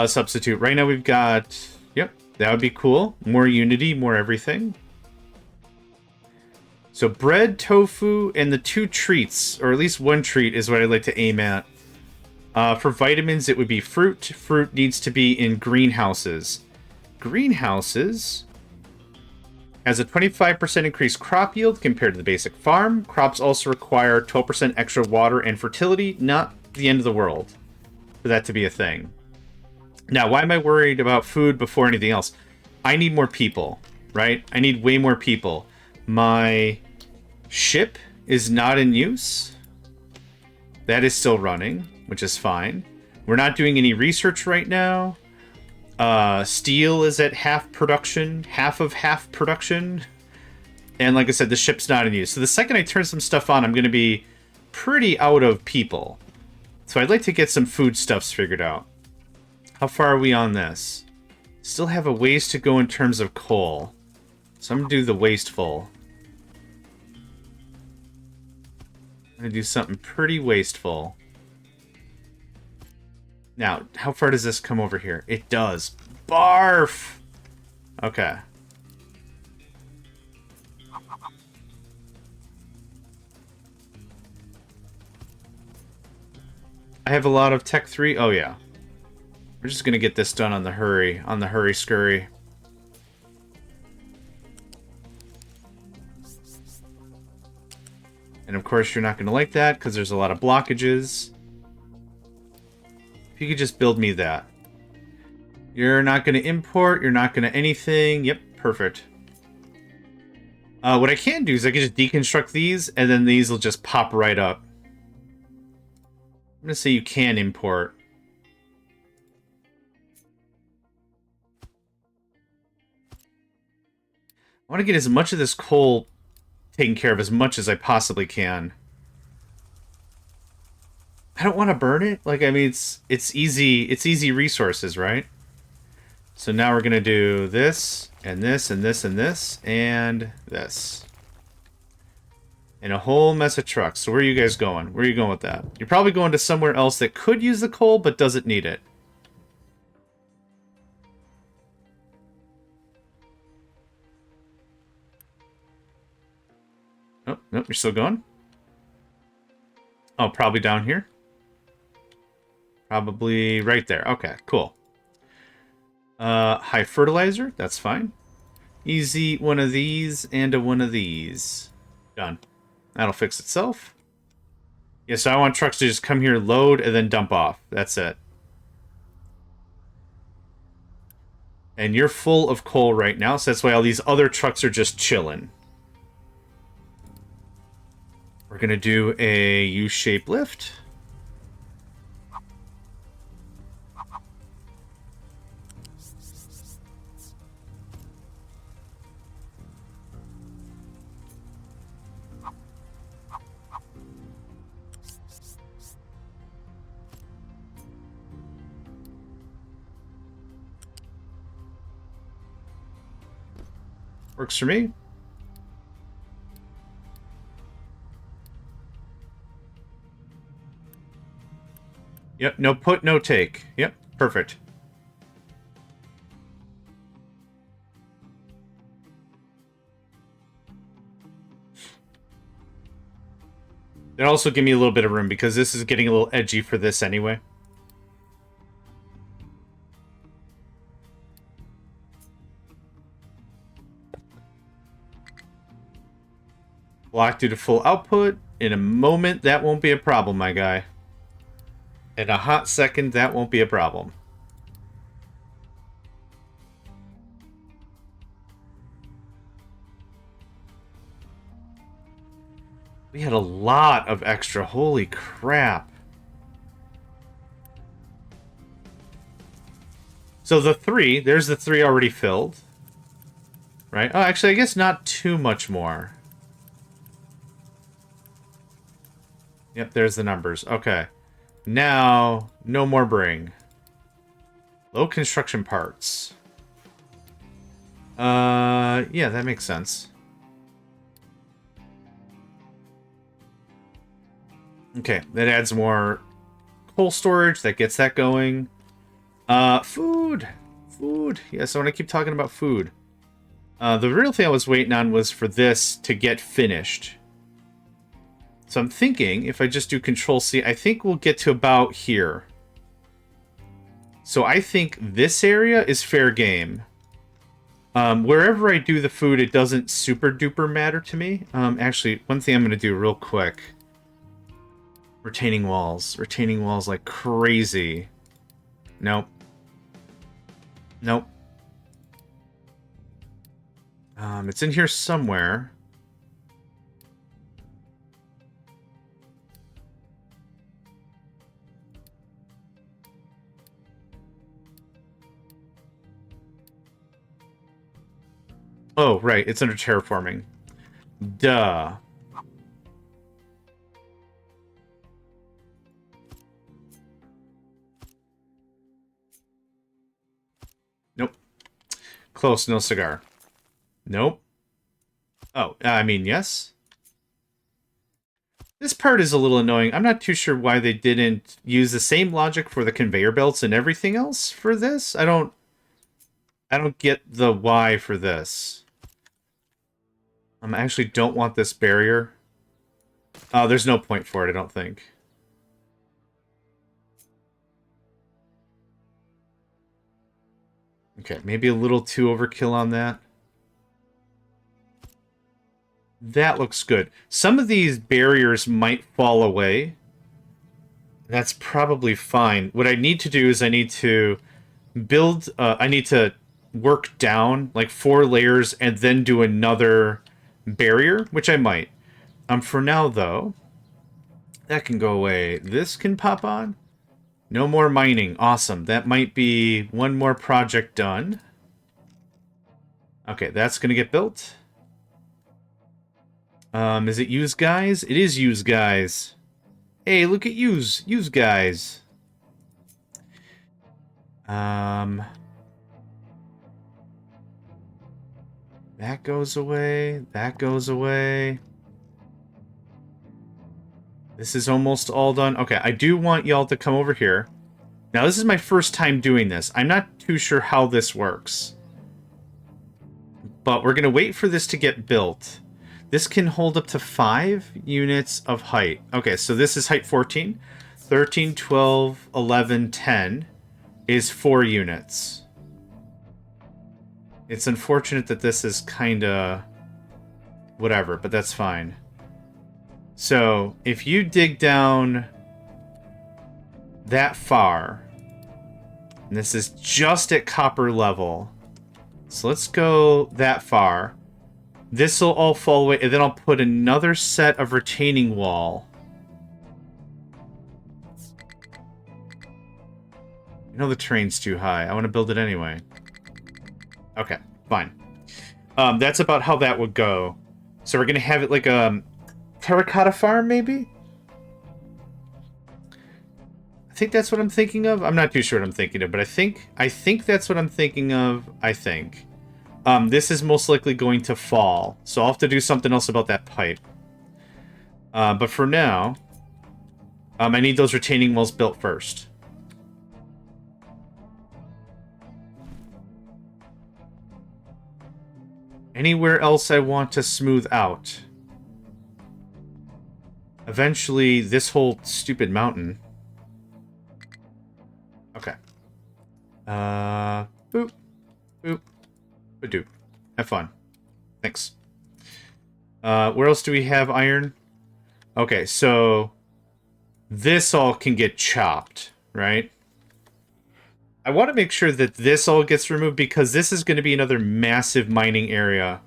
substitute. Right now we've got... Yep, that would be cool. More unity, more everything. So bread, tofu, and the 2 treats, or at least 1 treat is what I'd like to aim at. For vitamins, it would be fruit. Fruit needs to be in greenhouses. Greenhouses has a 25% increased crop yield compared to the basic farm. Crops also require 12% extra water and fertility. Not the end of the world for that to be a thing. Now, why am I worried about food before anything else? I need more people, right? I need way more people. My ship is not in use. That is still running, which is fine. We're not doing any research right now. Steel is at half production, half of half production. And like I said, the ship's not in use. So the second I turn some stuff on, I'm going to be pretty out of people. So I'd like to get some foodstuffs figured out. How far are we on this? Still have a ways to go in terms of coal. So I'm going to do the wasteful. I'm going to do something pretty wasteful. Now, how far does this come over here? It does. Barf! Okay. I have a lot of Tech 3. Oh, yeah. We're just going to get this done on the hurry scurry. And of course, you're not going to like that because there's a lot of blockages. If you could just build me that. You're not going to import. You're not going to anything. Yep, perfect. What I can do is I can just deconstruct these, and then these will just pop right up. I'm going to say you can import. I want to get as much of this coal taken care of as much as I possibly can. I don't want to burn it. Like, I mean, it's easy resources, right? So now we're gonna do this and this and this and this and this, and a whole mess of trucks. So where are you guys going? Where are you going with that? You're probably going to somewhere else that could use the coal but doesn't need it. Oh, nope, you're still going. Oh, probably down here. Probably right there. Okay, cool. High fertilizer, that's fine. Easy one of these and a one of these. Done. That'll fix itself. Yeah, so I want trucks to just come here, load, and then dump off. That's it. And you're full of coal right now, so that's why all these other trucks are just chilling. We're gonna do a U-shaped lift. Works for me. Yep, no put, no take. Yep, perfect. It also give me a little bit of room because this is getting a little edgy for this anyway. Block due to full output. In a moment, that won't be a problem, my guy. In a hot second, that won't be a problem. We had a lot of extra. Holy crap. So the 3, there's the 3 already filled. Right? Oh, actually, I guess not too much more. Yep, there's the numbers. Okay. Now, no more bring. Low construction parts. Yeah, that makes sense. Okay, that adds more coal storage. That gets that going. Food. Food. Yes, I want to keep talking about food. The real thing I was waiting on was for this to get finished. So I'm thinking, if I just do Control-C, I think we'll get to about here. So I think this area is fair game. Wherever I do the food, it doesn't super duper matter to me. Actually, one thing I'm going to do real quick. Retaining walls. Retaining walls like crazy. Nope. Nope. It's in here somewhere. Oh, right. It's under terraforming. Duh. Nope. Close, no cigar. Nope. Oh, I mean, yes. This part is a little annoying. I'm not too sure why they didn't use the same logic for the conveyor belts and everything else for this. I don't get the why for this. I actually don't want this barrier. There's no point for it, I don't think. Okay, maybe a little too overkill on that. That looks good. Some of these barriers might fall away. That's probably fine. What I need to do is I need to build... I need to work down like 4 layers and then do another barrier, which I might. For now, though, that can go away. This can pop on. No more mining. Awesome. That might be one more project done. Okay, that's going to get built. Is it use guys? It is use guys. Hey, look at use guys. That goes away. That goes away. This is almost all done. Okay, I do want y'all to come over here. Now, this is my first time doing this. I'm not too sure how this works. But we're going to wait for this to get built. This can hold up to 5 units of height. Okay, so this is height 14. 13, 12, 11, 10 is 4 units. It's unfortunate that this is kind of whatever, but that's fine. So, if you dig down that far, and this is just at copper level, so let's go that far. This will all fall away, and then I'll put another set of retaining wall. I know the terrain's too high. I want to build it anyway. Okay, fine. That's about how that would go. So we're going to have it like a terracotta farm, maybe? I think that's what I'm thinking of. I'm not too sure what I'm thinking of, but I think that's what I'm thinking of. I think. This is most likely going to fall, so I'll have to do something else about that pipe. But for now, I need those retaining walls built first. Anywhere else I want to smooth out. Eventually, this whole stupid mountain. Okay. Boop. Boop. Badoop. Have fun. Thanks. Where else do we have iron? Okay, so this all can get chopped, right? I want to make sure that this all gets removed because this is going to be another massive mining area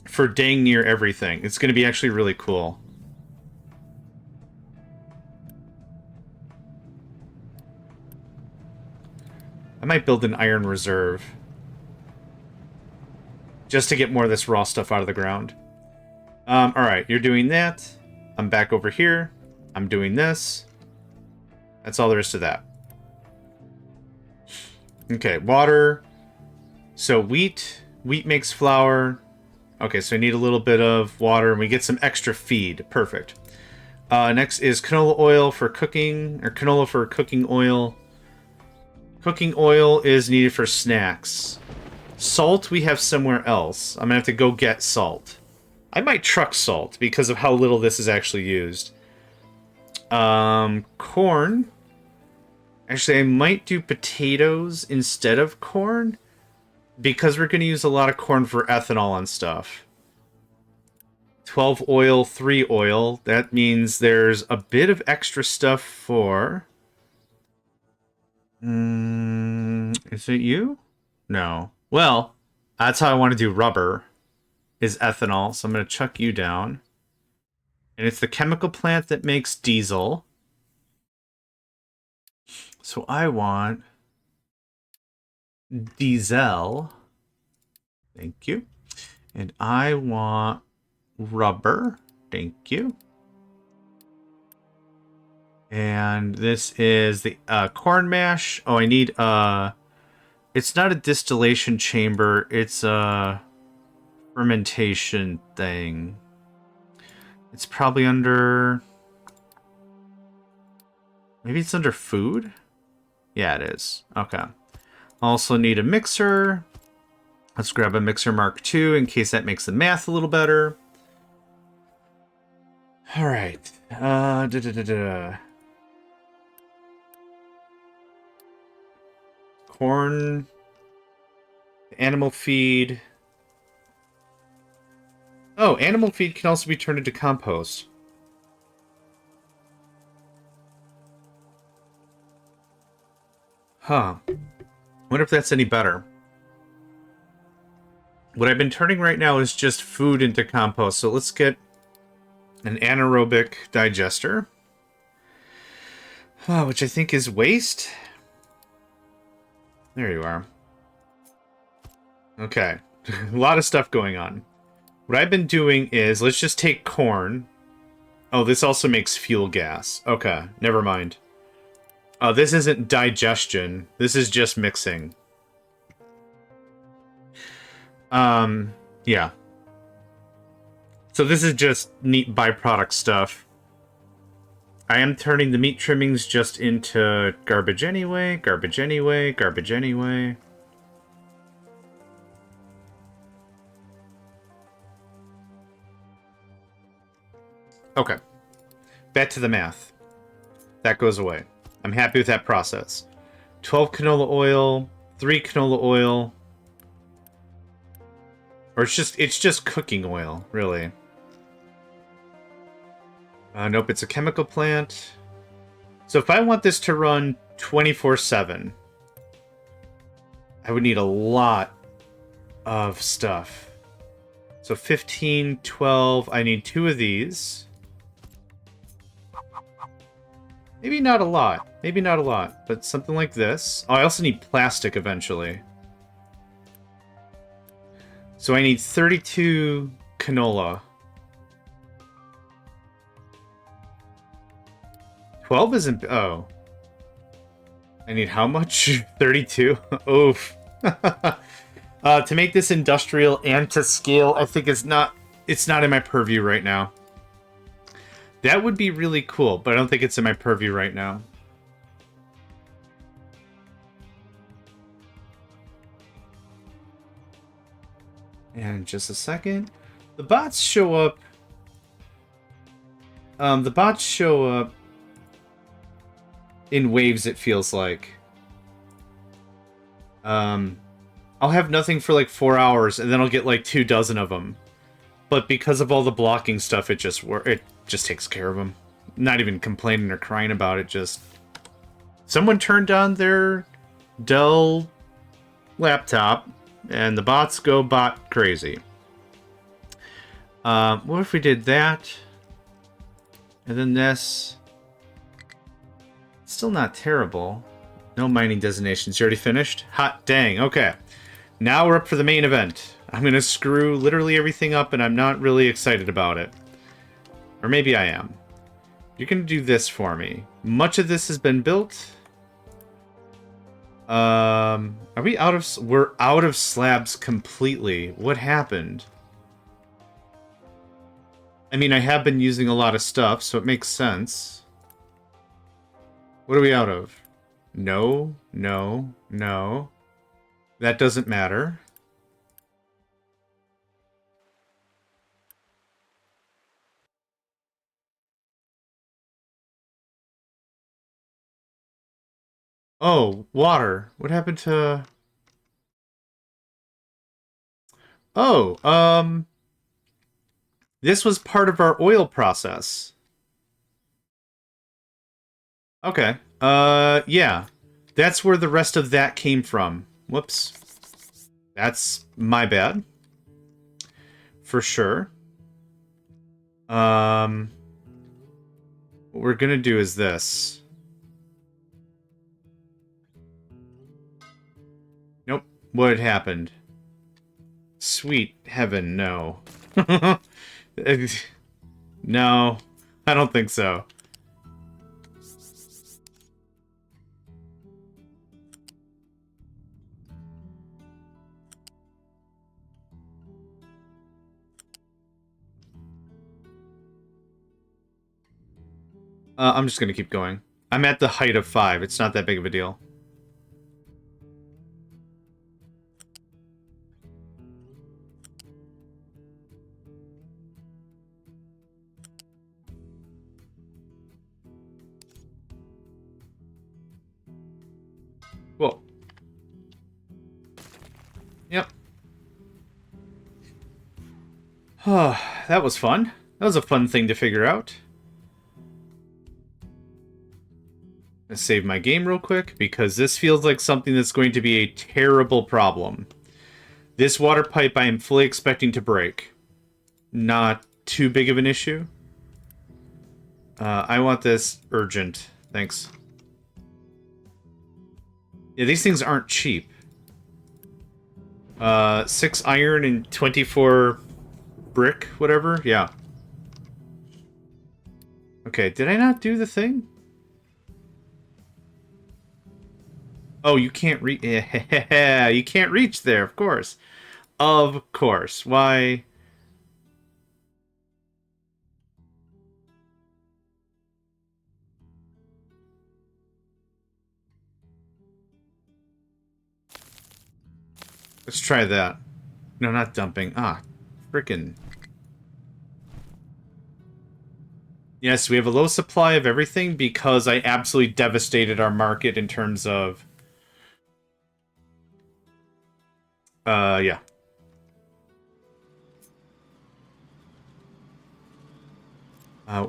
for dang near everything. It's going to be actually really cool. I might build an iron reserve. Just to get more of this raw stuff out of the ground. Alright, you're doing that. I'm back over here. I'm doing this. That's all there is to that. Okay, water. So wheat. Wheat makes flour. Okay, so I need a little bit of water, and we get some extra feed. Perfect. Next is canola oil for cooking, or canola for cooking oil. Cooking oil is needed for snacks. Salt we have somewhere else. I'm gonna have to go get salt. I might truck salt because of how little this is actually used. Corn. Actually, I might do potatoes instead of corn because we're going to use a lot of corn for ethanol and stuff. 12 oil, 3 oil. That means there's a bit of extra stuff for... is it you? No. Well, that's how I want to do rubber, is ethanol. So I'm going to chuck you down. And it's the chemical plant that makes diesel. So I want diesel. Thank you. And I want rubber. Thank you. And this is the corn mash. Oh, I need it's not a distillation chamber, it's a fermentation thing. It's probably under... Maybe it's under food? Yeah, it is. Okay. Also need a mixer. Let's grab a mixer Mark II in case that makes the math a little better. All right. Corn. Animal feed. Oh, animal feed can also be turned into compost. Huh. Wonder if that's any better. What I've been turning right now is just food into compost. So let's get an anaerobic digester. Which I think is waste. There you are. Okay. A lot of stuff going on. What I've been doing is, let's just take corn. Oh, this also makes fuel gas. Okay, never mind. This isn't digestion. This is just mixing. Yeah. So this is just neat byproduct stuff. I am turning the meat trimmings just into garbage anyway, garbage anyway, garbage anyway. Okay. Back to the math. That goes away. I'm happy with that process. 12 canola oil, 3 canola oil. Or it's just cooking oil, really. Nope, it's a chemical plant. So if I want this to run 24/7, I would need a lot of stuff. So 15, 12, I need 2 of these. Maybe not a lot. Maybe not a lot, but something like this. Oh, I also need plastic eventually. So I need 32 canola. 12 isn't... Oh. I need how much? 32? Oof. To make this industrial and to scale, I think it's not in my purview right now. That would be really cool, but I don't think it's in my purview right now. And just a second. The bots show up. The bots show up in waves, it feels like. I'll have nothing for like 4 hours, and then I'll get like 2 dozen of them. But because of all the blocking stuff, it just takes care of them. Not even complaining or crying about it, just... Someone turned on their Dell laptop, and the bots go bot crazy. What if we did that? And then this... Still not terrible. No mining designations. You already finished? Hot dang. Okay. Now we're up for the main event. I'm going to screw literally everything up, and I'm not really excited about it. Or maybe I am. You're going to do this for me. Much of this has been built. Are we out of... We're out of slabs completely. What happened? I mean, I have been using a lot of stuff, so it makes sense. What are we out of? No, no, no. That doesn't matter. Oh, water. What happened to... Oh, this was part of our oil process. Okay. Yeah. That's where the rest of that came from. Whoops. That's my bad. For sure. What we're gonna do is this. Nope. What had happened? Sweet heaven, no. No, I don't think so. I'm just gonna keep going. I'm at the height of 5. It's not that big of a deal. Cool. Yep. That was fun. That was a fun thing to figure out. Let's save my game real quick, because this feels like something that's going to be a terrible problem. This water pipe I am fully expecting to break. Not too big of an issue. I want this urgent. Thanks. Yeah, these things aren't cheap. 6 iron and 24 brick, whatever. Yeah. Okay, did I not do the thing? Oh, you can't reach. Yeah, you can't reach there, of course. Of course. Why? Let's try that. No, not dumping. Ah, frickin'. Yes, we have a low supply of everything because I absolutely devastated our market in terms of... yeah.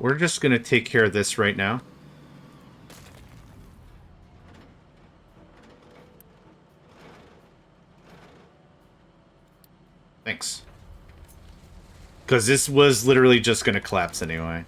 We're just gonna take care of this right now. Thanks. Because this was literally just gonna collapse anyway.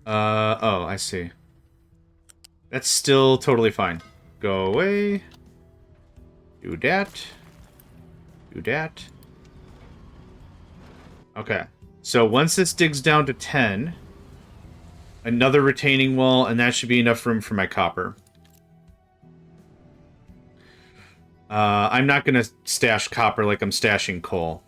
Oh, I see. That's still totally fine. Go away. Do that. Do that. Okay. So once this digs down to 10, another retaining wall, and that should be enough room for my copper. I'm not going to stash copper like I'm stashing coal.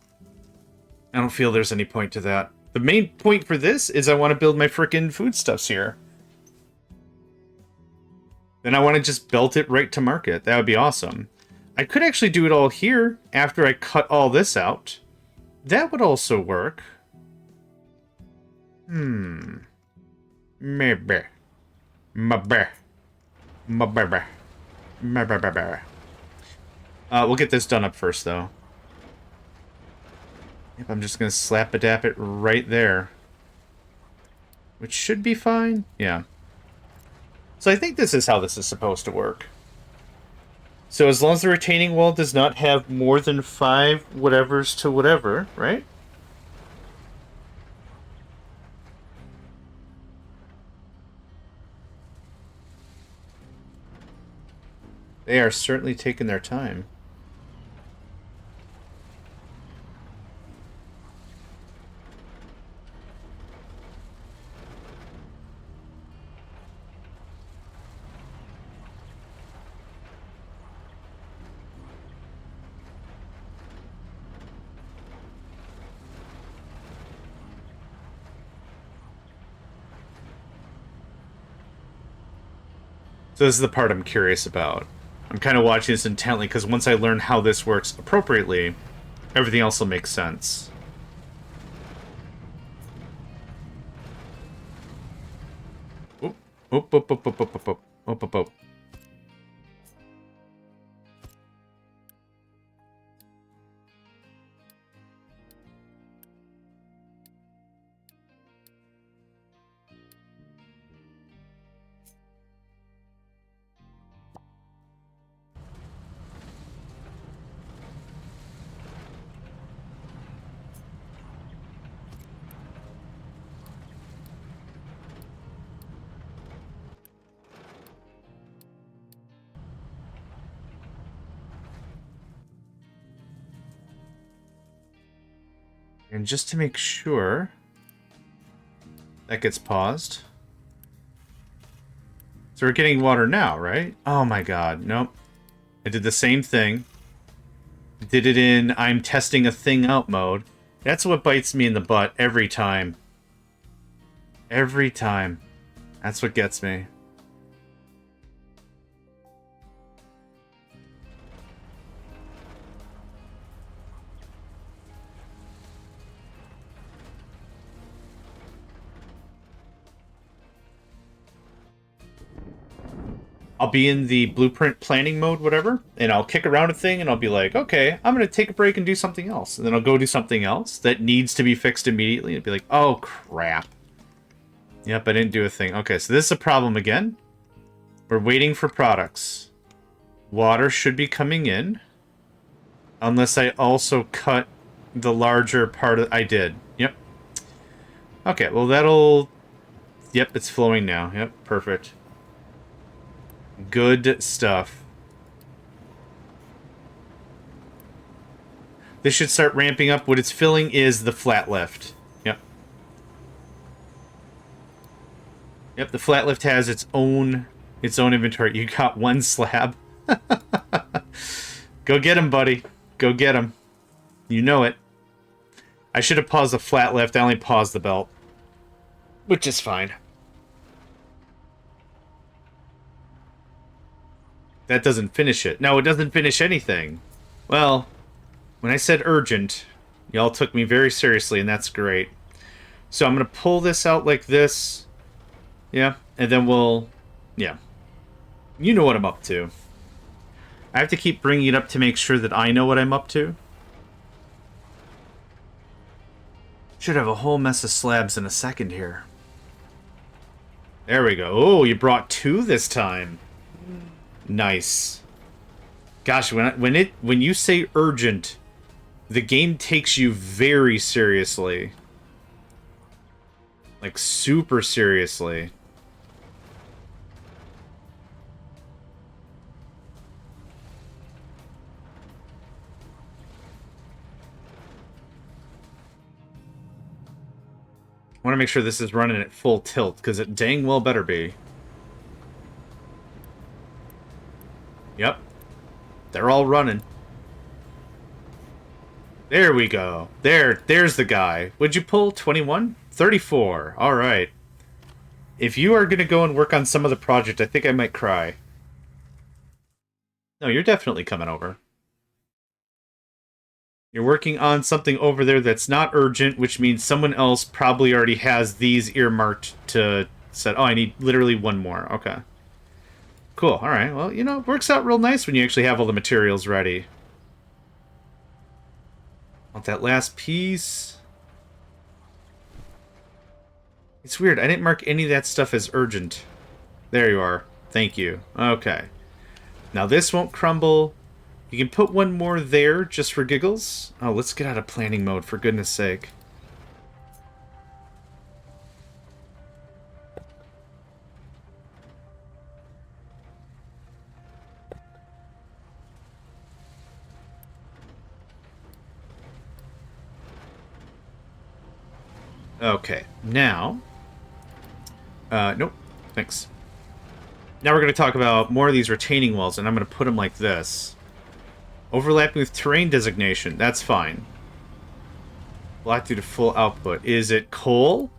I don't feel there's any point to that. The main point for this is I want to build my frickin' foodstuffs here. Then I want to just belt it right to market. That would be awesome. I could actually do it all here after I cut all this out. That would also work. Maybe. Maybe. Maybe. Maybe. We'll get this done up first, though. Yep, I'm just gonna slap-a-dap it right there. which should be fine. Yeah. So I think this is how this is supposed to work. So as long as the retaining wall does not have more than 5 whatevers to whatever, right? They are certainly taking their time. So this is the part I'm curious about. I'm kind of watching this intently because once I learn how this works appropriately, everything else will make sense. Oop, oop, oop, oop, oop, oop, oop, oop, oop, oop, oop. And just to make sure, that gets paused. So we're getting water now, right? Oh my god, nope. I did the same thing. Did it in I'm testing a thing out mode. That's what bites me in the butt every time. Every time. That's what gets me. I'll be in the blueprint planning mode, whatever, and I'll kick around a thing and I'll be like, okay, I'm going to take a break and do something else. And then I'll go do something else that needs to be fixed immediately. And be like, oh, crap. Yep, I didn't do a thing. Okay, so this is a problem again. We're waiting for products. Water should be coming in. Unless I also cut the larger part of... I did. Yep. Okay, well, that'll... Yep, it's flowing now. Yep, perfect. Good stuff. This should start ramping up. What it's filling is the flat lift. Yep. Yep, the flat lift has its own inventory. You got one slab. Go get him, buddy. Go get him. You know it. I should have paused the flat lift. I only paused the belt. Which is fine. That doesn't finish it. No, it doesn't finish anything. Well, when I said urgent, y'all took me very seriously, and that's great. So I'm going to pull this out like this. Yeah, and then we'll... Yeah. You know what I'm up to. I have to keep bringing it up to make sure that I know what I'm up to. Should have a whole mess of slabs in a second here. There we go. Oh, you brought 2 this time. Nice. Gosh, when you say urgent, the game takes you very seriously. Like super seriously. I want to make sure this is running at full tilt, because it dang well better be. Yep. They're all running. There we go. There's the guy. Would you pull 21? 34. All right. If you are going to go and work on some of the project, I think I might cry. No, you're definitely coming over. You're working on something over there that's not urgent, which means someone else probably already has these earmarked to set. Oh, I need literally one more. Okay. Cool. All right. Well, you know, it works out real nice when you actually have all the materials ready. Want that last piece. It's weird. I didn't mark any of that stuff as urgent. There you are. Thank you. Okay. Now this won't crumble. You can put one more there just for giggles. Oh, let's get out of planning mode, for goodness sake. Okay, now... nope, thanks. Now we're going to talk about more of these retaining walls, and I'm going to put them like this. Overlapping with terrain designation, that's fine. Block due to full output. Is it coal?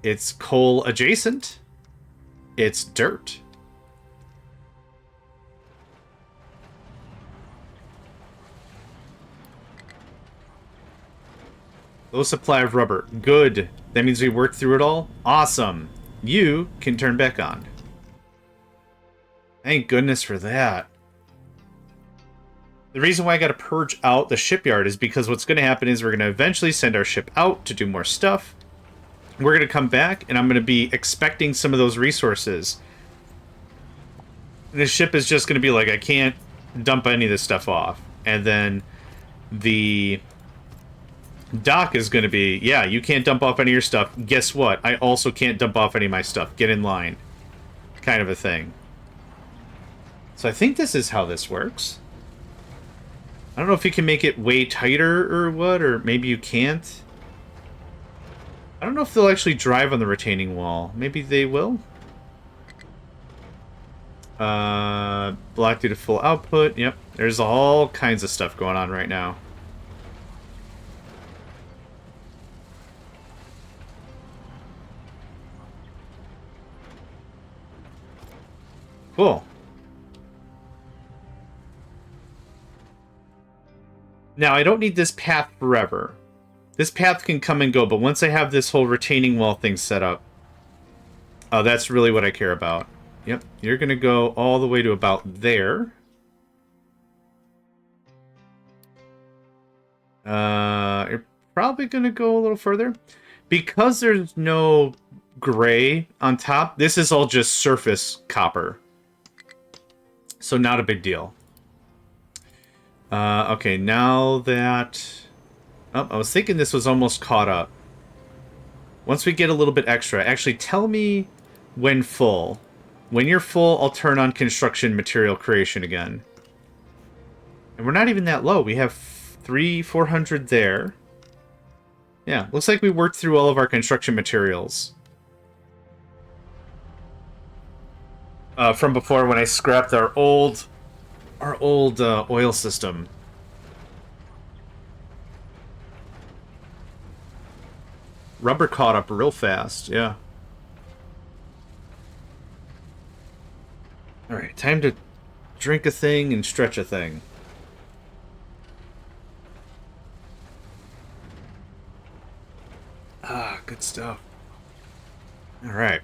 It's coal adjacent. It's dirt. Low supply of rubber. Good. That means we worked through it all? Awesome. You can turn back on. Thank goodness for that. The reason why I got to purge out the shipyard is because what's going to happen is we're going to eventually send our ship out to do more stuff. We're going to come back, and I'm going to be expecting some of those resources. The ship is just going to be like, I can't dump any of this stuff off. And then the dock is going to be, yeah, you can't dump off any of your stuff. Guess what? I also can't dump off any of my stuff. Get in line. Kind of a thing. So I think this is how this works. I don't know if you can make it way tighter or what, or maybe you can't. I don't know if they'll actually drive on the retaining wall. Maybe they will. Block due to full output. Yep, there's all kinds of stuff going on right now. Cool. Now, I don't need this path forever. This path can come and go, but once I have this whole retaining wall thing set up, that's really what I care about. Yep, you're going to go all the way to about there. You're probably going to go a little further. Because there's no gray on top, this is all just surface copper. So not a big deal. Okay, now that... Oh, I was thinking this was almost caught up. Once we get a little bit extra, actually tell me when full. When you're full, I'll turn on construction material creation again. And we're not even that low. We have 400 there. Yeah, looks like we worked through all of our construction materials. From before when I scrapped our old oil system. Rubber caught up real fast, yeah. Alright, time to drink a thing and stretch a thing. Ah, good stuff. Alright.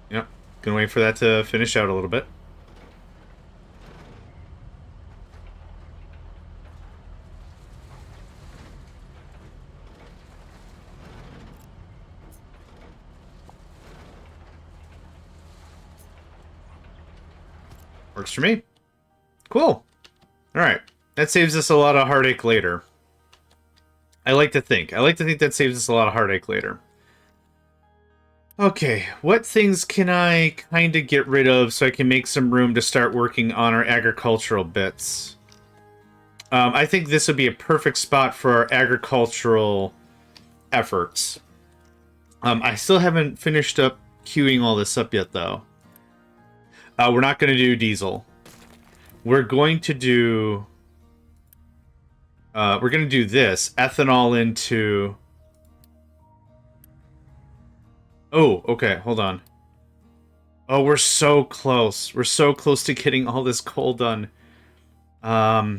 Yep, gonna wait for that to finish out a little bit. Works for me. Cool. Alright. That saves us a lot of heartache later. I like to think that saves us a lot of heartache later. Okay, what things can I kind of get rid of so I can make some room to start working on our agricultural bits? I think this would be a perfect spot for our agricultural efforts. I still haven't finished up queuing all this up yet, though. We're not going to do diesel. We're going to do this. Ethanol into... Oh, okay, hold on. Oh, we're so close. We're so close to getting all this coal done. Okay.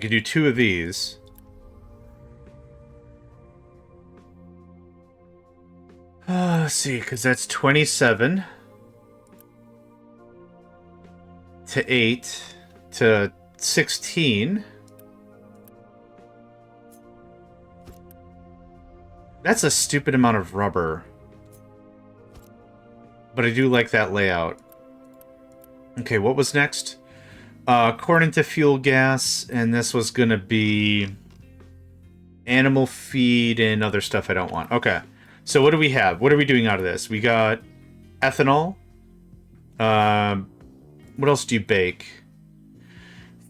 We could do 2 of these. Let's see, because that's 27 to 8 to 16. That's a stupid amount of rubber. But I do like that layout. Okay, what was next? Corn into fuel gas, and this was gonna be animal feed and other stuff I don't want. Okay, so what do we have? What are we doing out of this? We got ethanol. What else do you bake?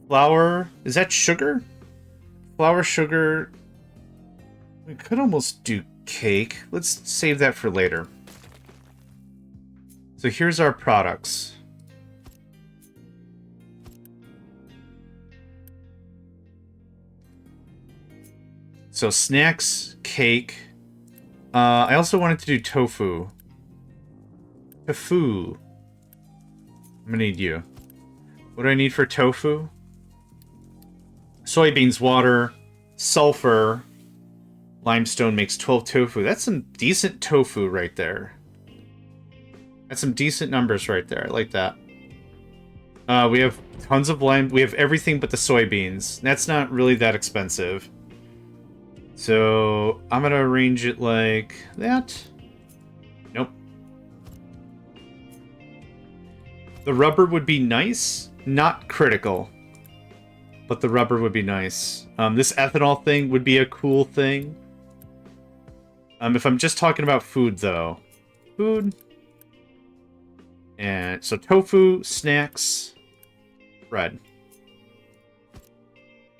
Flour. Is that sugar? Flour, sugar. We could almost do cake. Let's save that for later. So here's our products. So snacks, cake. I also wanted to do tofu. Tofu. I'm gonna need you. What do I need for tofu? Soybeans, water, sulfur. Limestone makes 12 tofu. That's some decent tofu right there. That's some decent numbers right there. I like that. We have tons of lime. We have everything but the soybeans. That's not really that expensive. So I'm going to arrange it like that. Nope. The rubber would be nice. Not critical. But the rubber would be nice. This ethanol thing would be a cool thing. If I'm just talking about food, though. Food. And so tofu, snacks, bread.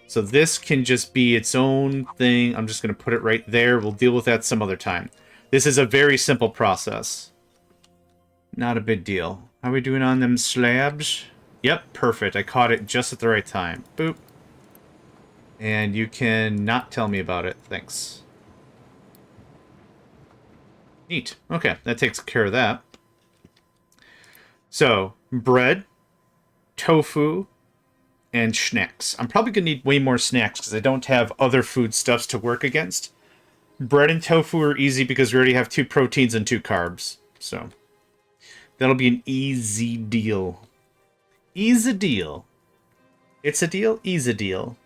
So this can just be its own thing. I'm just going to put it right there. We'll deal with that some other time. This is a very simple process. Not a big deal. How are we doing on them slabs? Yep, perfect. I caught it just at the right time. Boop. And you can not tell me about it. Thanks. Neat. Okay, that takes care of that. So, bread, tofu, and snacks. I'm probably going to need way more snacks because I don't have other foodstuffs to work against. Bread and tofu are easy because we already have 2 proteins and 2 carbs. So, that'll be an easy deal. Easy deal. It's a deal? Easy deal.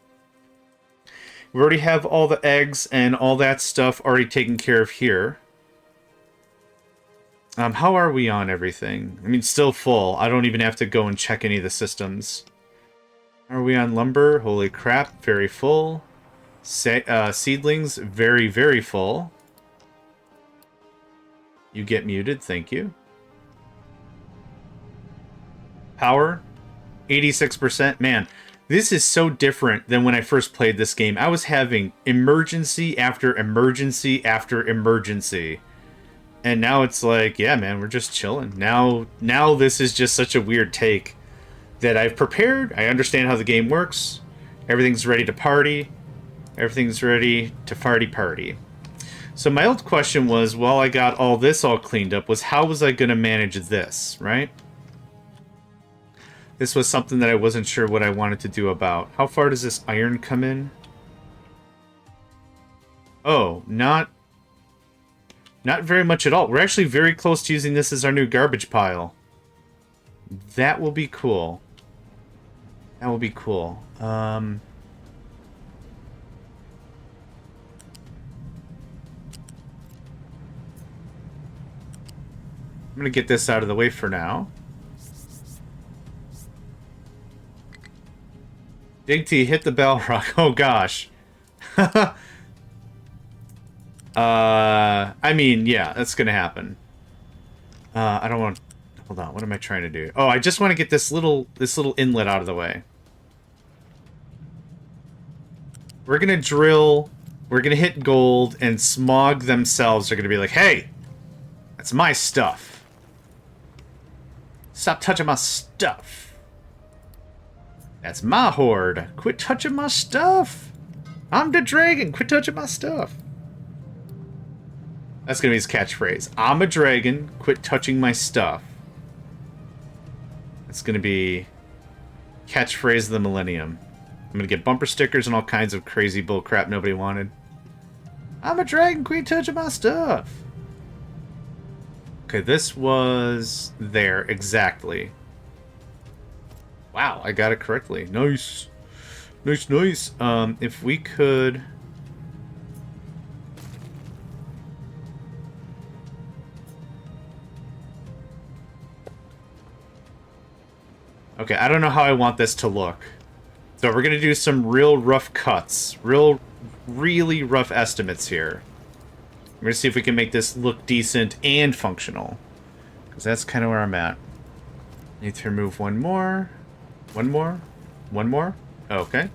We already have all the eggs and all that stuff already taken care of here. How are we on everything? I mean, still full. I don't even have to go and check any of the systems. Are we on lumber? Holy crap, very full. Seedlings, very, very full. You get muted, thank you. Power, 86%. Man, this is so different than when I first played this game. I was having emergency after emergency after emergency. And now it's like, yeah, man, we're just chilling. Now this is just such a weird take that I've prepared. I understand how the game works. Everything's ready to party. Everything's ready to party. So my old question was, while I got all this all cleaned up, was how was I going to manage this, right? This was something that I wasn't sure what I wanted to do about. How far does this iron come in? Oh, not very much at all. We're actually very close to using this as our new garbage pile. That will be cool. That will be cool. I'm going to get this out of the way for now. Dig T, hit the bell rock. Oh, gosh. I mean, yeah, that's gonna happen. I don't want to... Hold on, what am I trying to do? Oh, I just want to get this little inlet out of the way. We're gonna drill, we're gonna hit gold, and Smog themselves are gonna be like, hey! That's my stuff. Stop touching my stuff. That's my horde. Quit touching my stuff. I'm the dragon. Quit touching my stuff. That's going to be his catchphrase. I'm a dragon. Quit touching my stuff. That's going to be catchphrase of the millennium. I'm gonna get bumper stickers and all kinds of crazy bull crap nobody wanted. I'm a dragon queen touching my stuff. Okay, this was there exactly. Wow, I got it correctly. Nice. Nice, nice. If we could... Okay, I don't know how I want this to look. So we're going to do some real rough cuts. Really rough estimates here. We're going to see if we can make this look decent and functional. Because that's kind of where I'm at. Need to remove one more. One more. One more. Okay.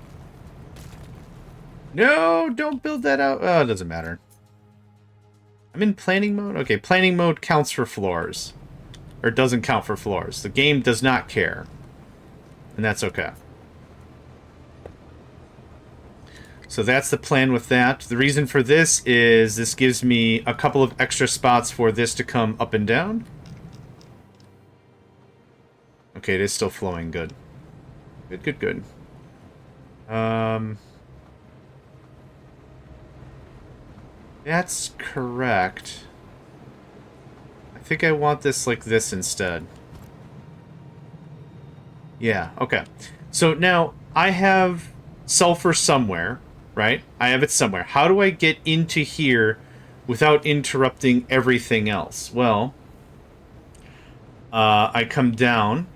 No, don't build that out. Oh, it doesn't matter. I'm in planning mode? Okay, planning mode counts for floors. Or doesn't count for floors. The game does not care. And that's okay. So that's the plan with that. The reason for this is this gives me a couple of extra spots for this to come up and down. Okay, it is still flowing good. Good, good, good. That's correct. I think I want this like this instead. Yeah, okay. So now I have sulfur somewhere, right? I have it somewhere. How do I get into here without interrupting everything else? Well, I come down,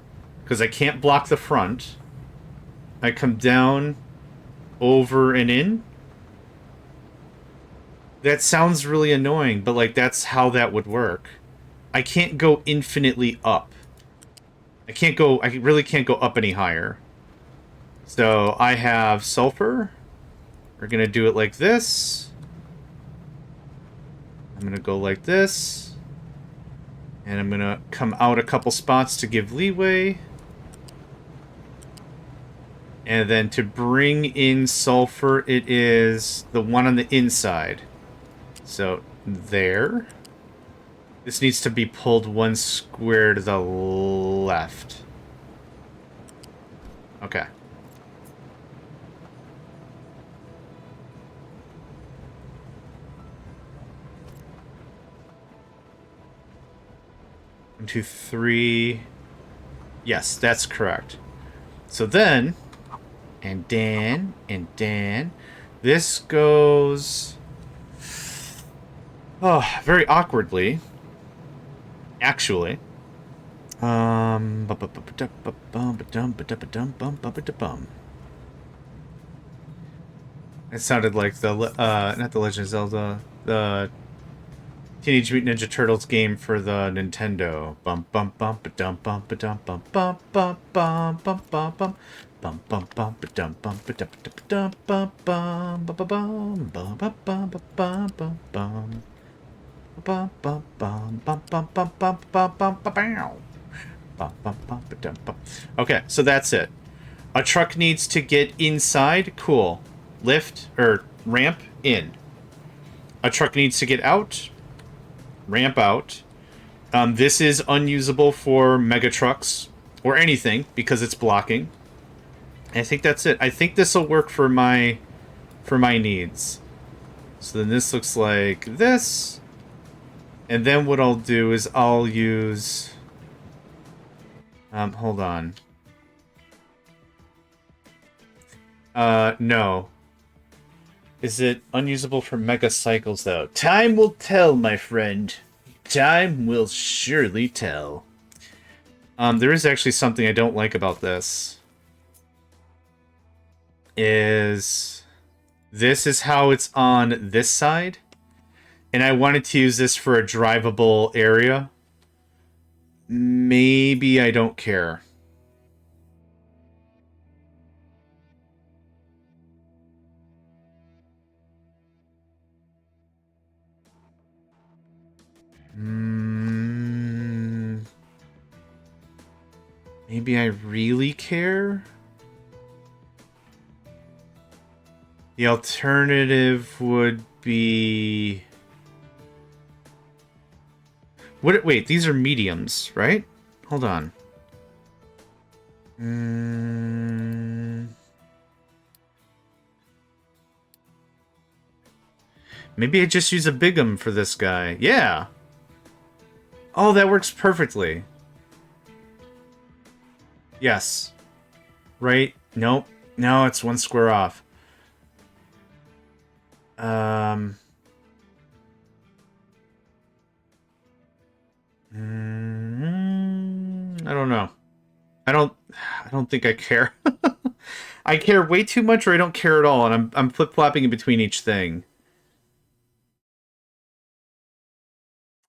because I can't block the front. I come down, over and in. That sounds really annoying, but like that's how that would work. I can't go infinitely up. I really can't go up any higher. So I have sulfur. We're gonna do it like this. I'm gonna go like this. And I'm gonna come out a couple spots to give leeway. And then to bring in sulfur, it is the one on the inside. So there. This needs to be pulled one square to the left. Okay. One, two, three. Yes, that's correct. So then, and then, this goes, oh, very awkwardly. Actually, it sounded like the not the Legend of Zelda, the Teenage Mutant Ninja Turtles game for the Nintendo. Bum bum bum ba dum bum ba dum bum bum bum bum bum bum bum bum bum bum ba dum bum ba dum bum bum bum bum bum bum bum bum bum bum bum. Bum bum bum bum bum bum bum bum bum bum bum. Okay, so that's it. A truck needs to get inside. Cool. Lift or ramp in. A truck needs to get out. Ramp out. This is unusable for mega trucks or anything because it's blocking. I think that's it. I think this will work for my needs. So then this looks like this. And then what I'll do is I'll use... hold on. No. Is it unusable for Megacycles, though? Time will tell, my friend. Time will surely tell. There is actually something I don't like about this. This is how it's on this side. And I wanted to use this for a drivable area. Maybe I don't care. Maybe I really care? The alternative would be... Wait, these are mediums, right? Hold on. Maybe I just use a bigum for this guy. Yeah. Oh, that works perfectly. Yes. Right? Nope. No, it's 1 square off. I don't know. I don't think I care. I care way too much, or I don't care at all, and I'm flip-flopping in between each thing.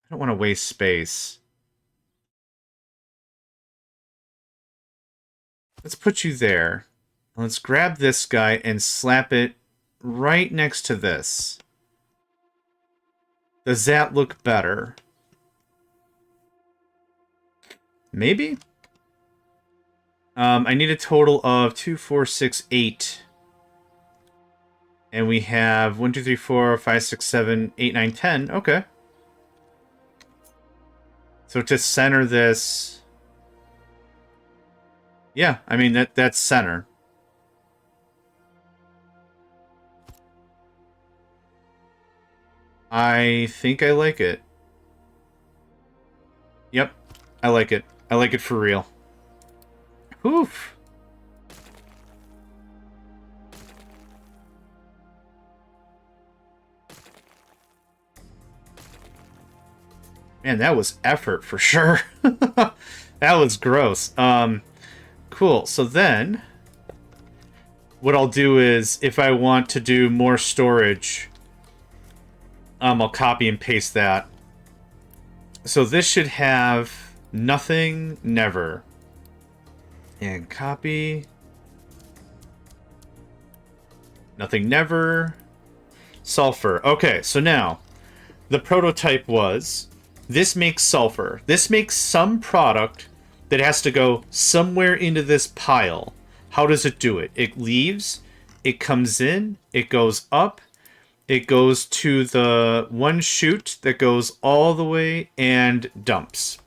I don't want to waste space. Let's put you there. Let's grab this guy and slap it right next to this. Does that look better? Maybe? I need a total of 2, 4, 6, 8. And we have 1, 2, 3, 4, 5, 6, 7, 8, 9, 10. Okay. So to center this... Yeah, I mean, that's center. I think I like it. Yep, I like it. I like it for real. Oof. Man, that was effort for sure. That was gross. Cool. So then, what I'll do is, if I want to do more storage, I'll copy and paste that. So this should have nothing, never. And copy. Nothing, never. Sulfur. Okay, so now, the prototype was, this makes sulfur. This makes some product that has to go somewhere into this pile. How does it do it? It leaves, it comes in, it goes up, it goes to the one chute that goes all the way and dumps.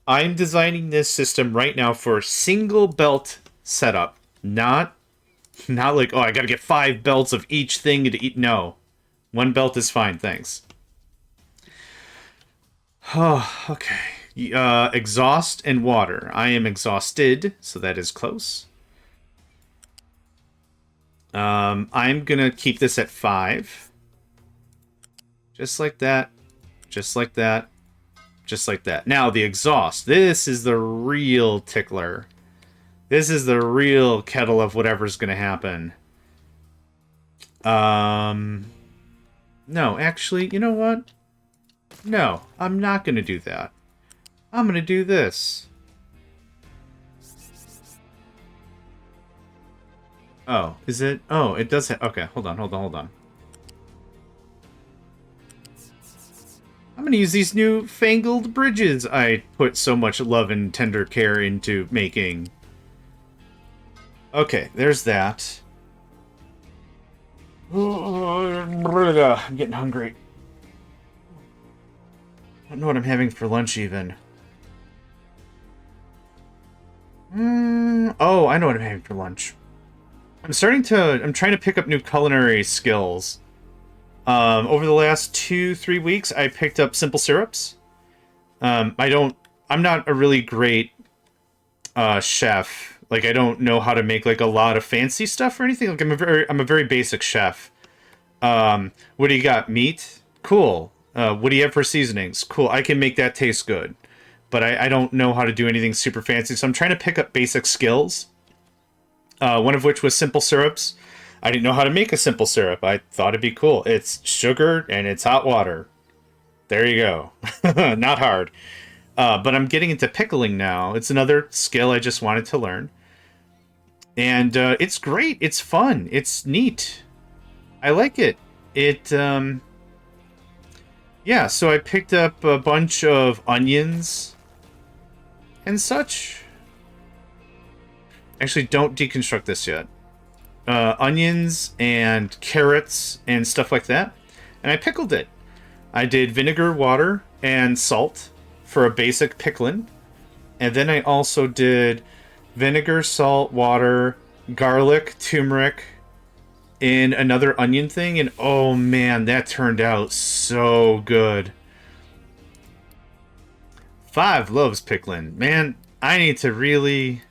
I'm designing this system right now for single belt setup. Not like, oh, I gotta get 5 belts of each thing to eat. No. 1 belt is fine, thanks. Oh, okay. Exhaust and water. I am exhausted, so that is close. I'm gonna keep this at 5. Just like that. Just like that. Just like that. Now, the exhaust. This is the real tickler. This is the real kettle of whatever's gonna happen. No, actually, you know what? No, I'm not gonna do that. I'm gonna do this. Oh, is it? Oh, it does have... Okay, hold on. I'm gonna use these new fangled bridges I put so much love and tender care into making. Okay, there's that. I'm getting hungry. I don't know what I'm having for lunch, even. Oh, I know what I'm having for lunch. I'm trying to pick up new culinary skills. Over the last 2-3 weeks, I picked up simple syrups. I'm not a really great chef. Like, I don't know how to make like a lot of fancy stuff or anything. Like, I'm a very basic chef. What do you got? Meat? Cool. What do you have for seasonings? Cool. I can make that taste good. But I don't know how to do anything super fancy, so I'm trying to pick up basic skills. One of which was simple syrups. I didn't know how to make a simple syrup. I thought it'd be cool. It's sugar and it's hot water. There you go. Not hard. But I'm getting into pickling now. It's another skill I just wanted to learn. And it's great. It's fun. It's neat. I like it. Yeah, so I picked up a bunch of onions and such. Actually, don't deconstruct this yet. Onions and carrots and stuff like that. And I pickled it. I did vinegar, water, and salt for a basic pickling. And then I also did vinegar, salt, water, garlic, turmeric, in another onion thing, and oh man, that turned out so good. 5 loaves pickling. Man, I need to really...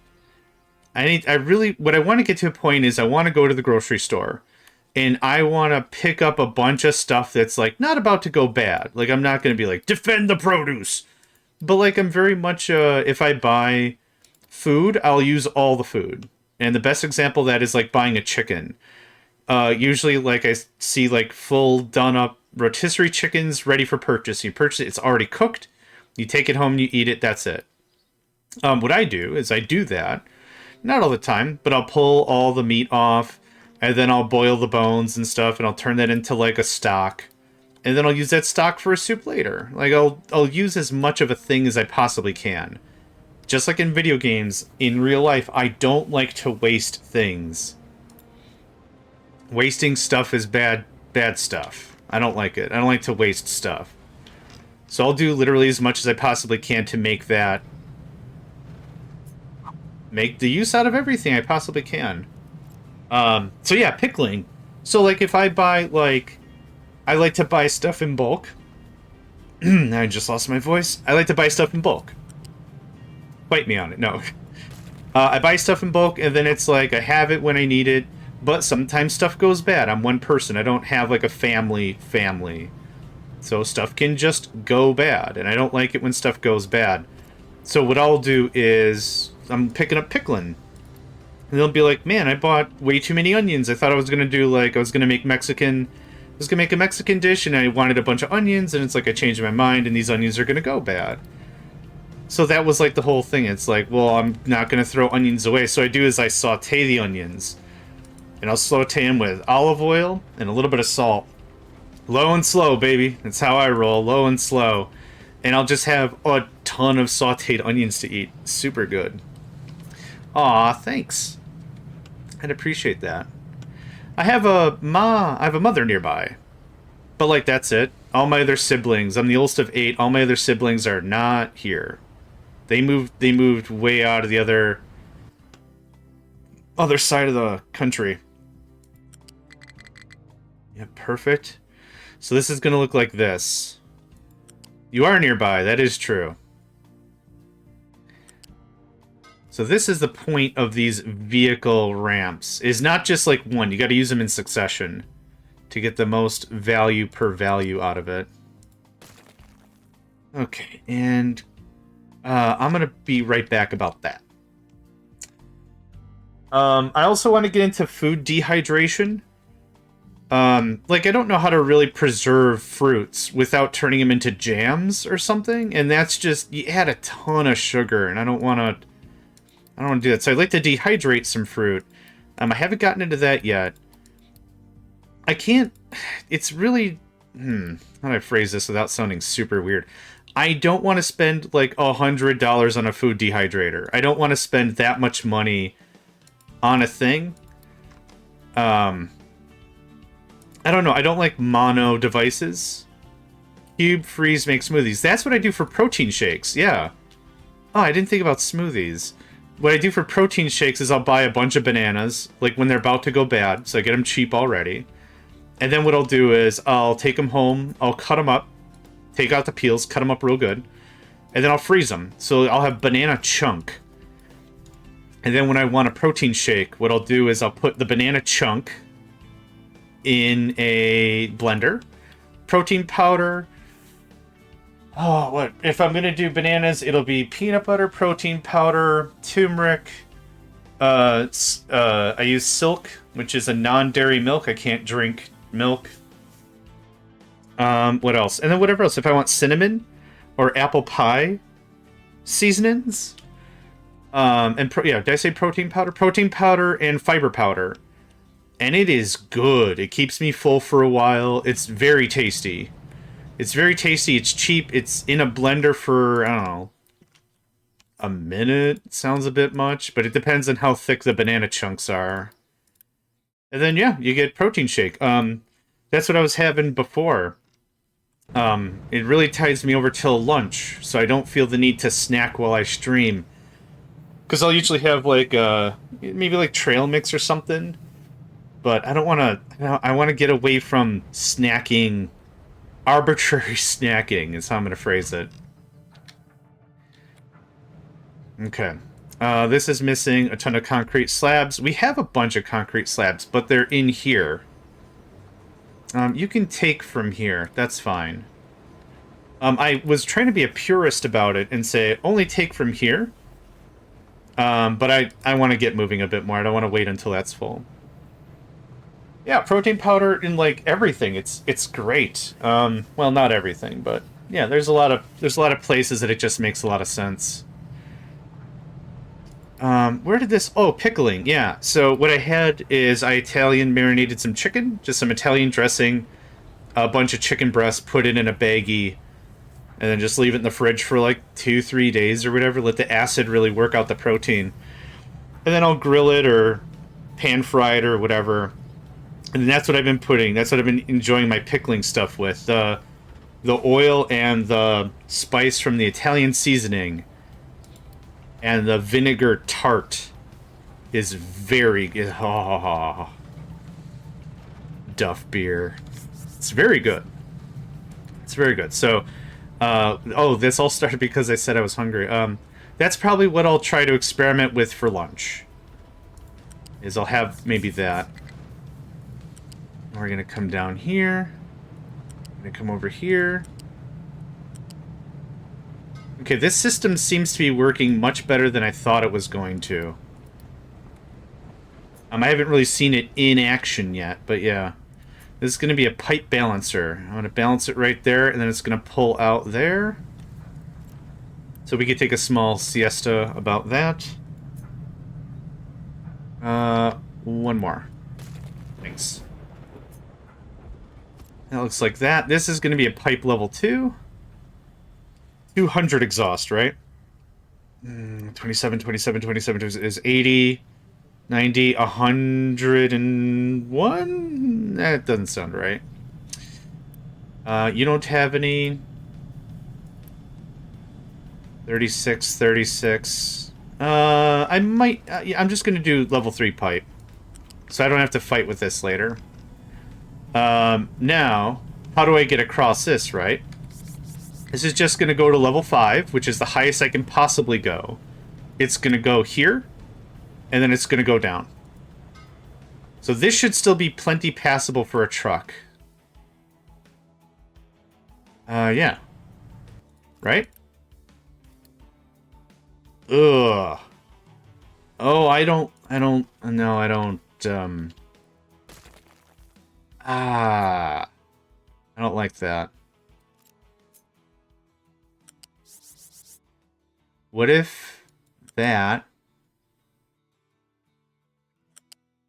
what I want to get to a point is I want to go to the grocery store and I want to pick up a bunch of stuff that's like not about to go bad. Like I'm not going to be like, defend the produce. But like I'm very much, if I buy food, I'll use all the food. And the best example of that is like buying a chicken. Usually like I see like full done up rotisserie chickens ready for purchase. You purchase it, it's already cooked. You take it home, you eat it, that's it. What I do is I do that. Not all the time, but I'll pull all the meat off, and then I'll boil the bones and stuff, and I'll turn that into like a stock, and then I'll use that stock for a soup later. Like I'll use as much of a thing as I possibly can. Just like in video games, in real life, I don't like to waste things. Wasting stuff is bad stuff. I don't like it. I don't like to waste stuff. So I'll do literally as much as I possibly can to make the use out of everything I possibly can. So yeah, pickling. So like if I buy I like to buy stuff in bulk. I just lost my voice. I like to buy stuff in bulk. Fight me on it. No. I buy stuff in bulk and then it's like I have it when I need it, but sometimes stuff goes bad. I'm one person. I don't have like a family. So stuff can just go bad, and I don't like it when stuff goes bad. So what I'll do is I'm picking up pickling. And they'll be like, man, I bought way too many onions. I thought I was going to do I was going to make a Mexican dish and I wanted a bunch of onions, and it's like I changed my mind and these onions are going to go bad. So that was like the whole thing. It's like, well, I'm not going to throw onions away. So I do is I saute the onions. And I'll saute them with olive oil and a little bit of salt. Low and slow, baby. That's how I roll. Low and slow. And I'll just have a ton of sauteed onions to eat. Super good. Aw, thanks. I'd appreciate that. I have a mother nearby. But like that's it. All my other siblings, I'm the oldest of 8. All my other siblings are not here. They moved way out of the other side of the country. Yeah, perfect. So this is going to look like this. You are nearby, that is true. So this is the point of these vehicle ramps. Is not just like one, you got to use them in succession to get the most value per value out of it. Okay, and I'm going to be right back about that. I also want to get into food dehydration. Like, I don't know how to really preserve fruits without turning them into jams or something, and that's just, you add a ton of sugar, and I don't want to do that. So I'd like to dehydrate some fruit. I haven't gotten into that yet. I can't, it's really, how do I phrase this without sounding super weird? I don't want to spend, like, $100 on a food dehydrator. I don't want to spend that much money on a thing. I don't know. I don't like mono devices. Cube, freeze, make smoothies. That's what I do for protein shakes. Yeah. Oh, I didn't think about smoothies. What I do for protein shakes is I'll buy a bunch of bananas, like when they're about to go bad, so I get them cheap already. And then what I'll do is I'll take them home, I'll cut them up, take out the peels, cut them up real good, and then I'll freeze them. So I'll have banana chunk. And then when I want a protein shake, what I'll do is I'll put the banana chunk in a blender, protein powder. Oh, what if I'm gonna do bananas? It'll be peanut butter, protein powder, turmeric. I use Silk, which is a non-dairy milk. I can't drink milk. What else? And then whatever else. If I want cinnamon or apple pie seasonings. Did I say protein powder? Protein powder and fiber powder. And it is good. It keeps me full for a while. It's very tasty. It's very tasty. It's cheap. It's in a blender for, I don't know, a minute. Sounds a bit much, but it depends on how thick the banana chunks are. And then, yeah, you get protein shake. That's what I was having before. It really ties me over till lunch, so I don't feel the need to snack while I stream. Because I'll usually have, like, maybe like trail mix or something. But I don't want to... I want to get away from snacking. Arbitrary snacking is how I'm going to phrase it. Okay. This is missing a ton of concrete slabs. We have a bunch of concrete slabs, but they're in here. You can take from here. That's fine. I was trying to be a purist about it and say, only take from here. But I want to get moving a bit more. I don't want to wait until that's full. Yeah, protein powder in, like, everything. It's great. Well, not everything, but yeah, there's a lot of places that it just makes a lot of sense. Where did this... Oh, pickling, yeah. So what I had is I Italian marinated some chicken, just some Italian dressing, a bunch of chicken breast, put it in a baggie, and then just leave it in the fridge for like 2-3 days or whatever. Let the acid really work out the protein. And then I'll grill it or pan fry it or whatever. And that's what I've been putting. That's what I've been enjoying my pickling stuff with. The oil and the spice from the Italian seasoning and the vinegar tart is very... Oh, Duff beer. It's very good. It's very good. So, oh, this all started because I said I was hungry. That's probably what I'll try to experiment with for lunch. Is I'll have maybe that. We're gonna come down here. Gonna come over here. Okay, this system seems to be working much better than I thought it was going to. I haven't really seen it in action yet, but yeah. This is going to be a pipe balancer. I'm going to balance it right there, and then it's going to pull out there. So we could take a small siesta about that. One more. Thanks. That looks like that. This is going to be a pipe level 2. 200 exhaust, right? 27 is 80, 90, 101? That doesn't sound right. You don't have any... 36. I might... I'm just going to do level 3 pipe. So I don't have to fight with this later. Now, how do I get across this, right? This is just going to go to level 5, which is the highest I can possibly go. It's going to go here, and then it's going to go down. So this should still be plenty passable for a truck. Yeah. Right? Ugh. Oh, I don't, I don't like that. What if that...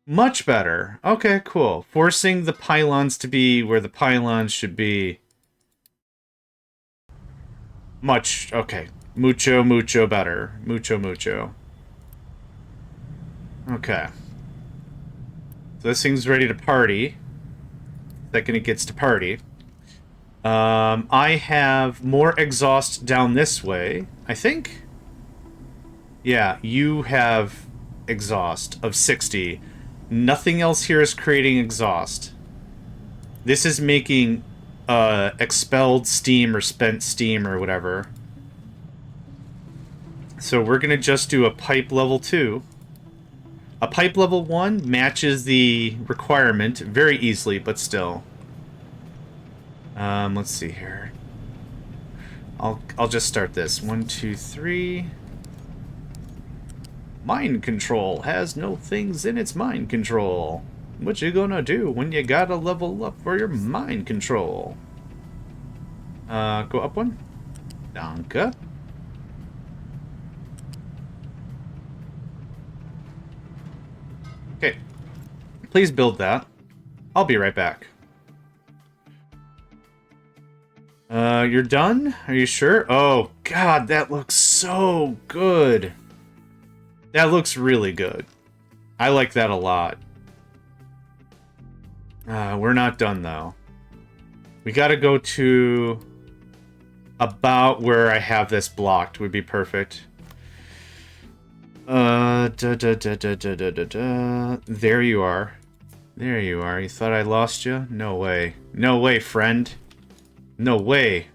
Much better. Okay, cool. Forcing the pylons to be where the pylons should be. Much, okay. Mucho better. Mucho. Okay. So this thing's ready to party. The second it gets to party. I have more exhaust down this way, I think. Yeah, you have exhaust of 60. Nothing else here is creating exhaust. This is making expelled steam or spent steam or whatever. So we're going to just do a pipe level 2. A pipe level 1 matches the requirement very easily, but still. Let's see here. I'll just start this. 1, 2, 3. Mind control has no things in its mind control. What you gonna do when you gotta level up for your mind control? Go up one. Danke. Okay. Please build that. I'll be right back. You're done? Are you sure? Oh, God, that looks so good. That looks really good. I like that a lot. We're not done, though. We gotta go to... about where I have this blocked would be perfect. There you are. There you are. You thought I lost you? No way. No way, friend. No way.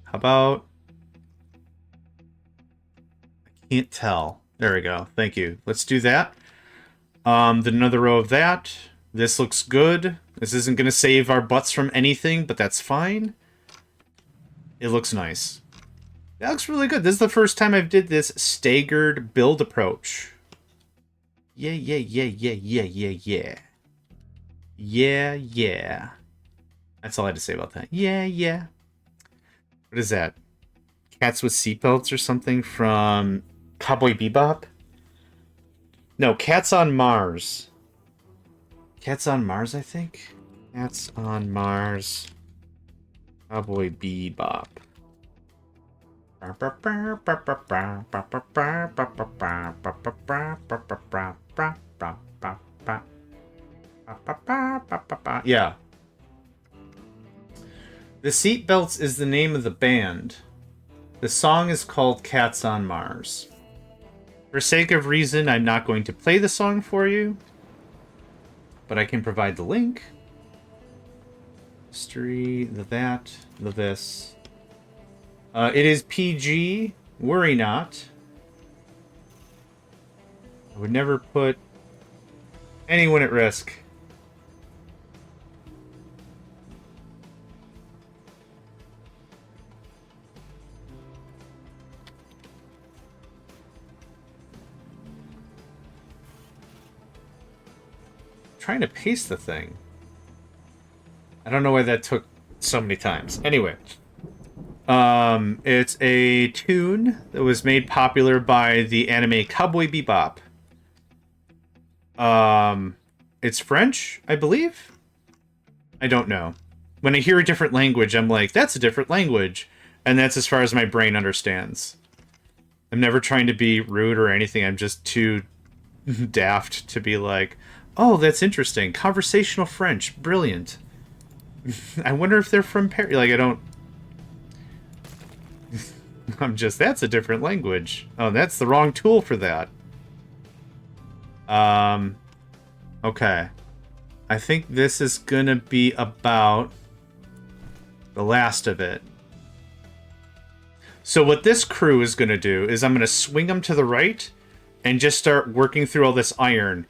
How about... I can't tell. There we go. Thank you. Let's do that. Then another row of that. This looks good. This isn't going to save our butts from anything, but that's fine. It looks nice. That looks really good. This is the first time I've did this staggered build approach. Yeah, yeah, yeah, yeah, yeah, yeah, yeah. Yeah, yeah. That's all I had to say about that. Yeah, yeah. What is that? Cats with seatbelts or something from Cowboy Bebop? No, Cats on Mars. Cats on Mars, I think? Cats on Mars. Cowboy Bebop. Yeah. The Seatbelts is the name of the band. The song is called Cats on Mars. For sake of reason, I'm not going to play the song for you, but I can provide the link. History, the that, the this. It is PG. Worry not. I would never put anyone at risk. Trying to paste the thing. I don't know why that took so many times. Anyway. It's a tune that was made popular by the anime Cowboy Bebop. It's French, I believe? I don't know. When I hear a different language, I'm like, that's a different language. And that's as far as my brain understands. I'm never trying to be rude or anything. I'm just too daft to be like, oh, that's interesting. Conversational French. Brilliant. I wonder if they're from Paris. Like, I don't... I'm just, that's a different language. Oh, that's the wrong tool for that. Okay. I think this is gonna be about the last of it. So what this crew is gonna do is I'm gonna swing them to the right and just start working through all this iron.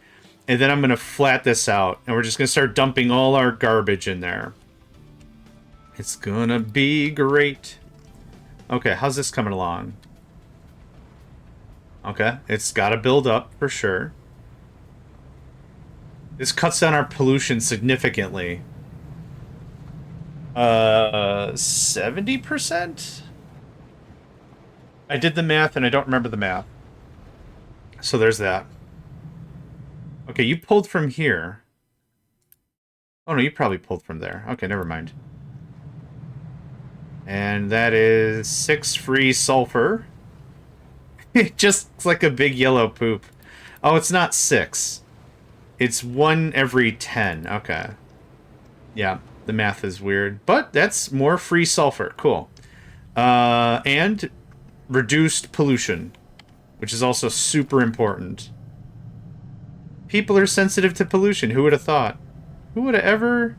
And then I'm gonna flat this out and we're just gonna start dumping all our garbage in there. It's gonna be great. Okay, how's this coming along? Okay, it's got to build up for sure. This cuts down our pollution significantly. 70%? I did the math and I don't remember the math. So there's that. Okay, you pulled from here. Oh no, you probably pulled from there. Okay, never mind. And that is 6 free sulfur. It just looks like a big yellow poop. Oh, it's not 6. It's 1 every 10. Okay. Yeah, the math is weird. But that's more free sulfur. Cool. And reduced pollution, which is also super important. People are sensitive to pollution. Who would have thought? Who would have ever,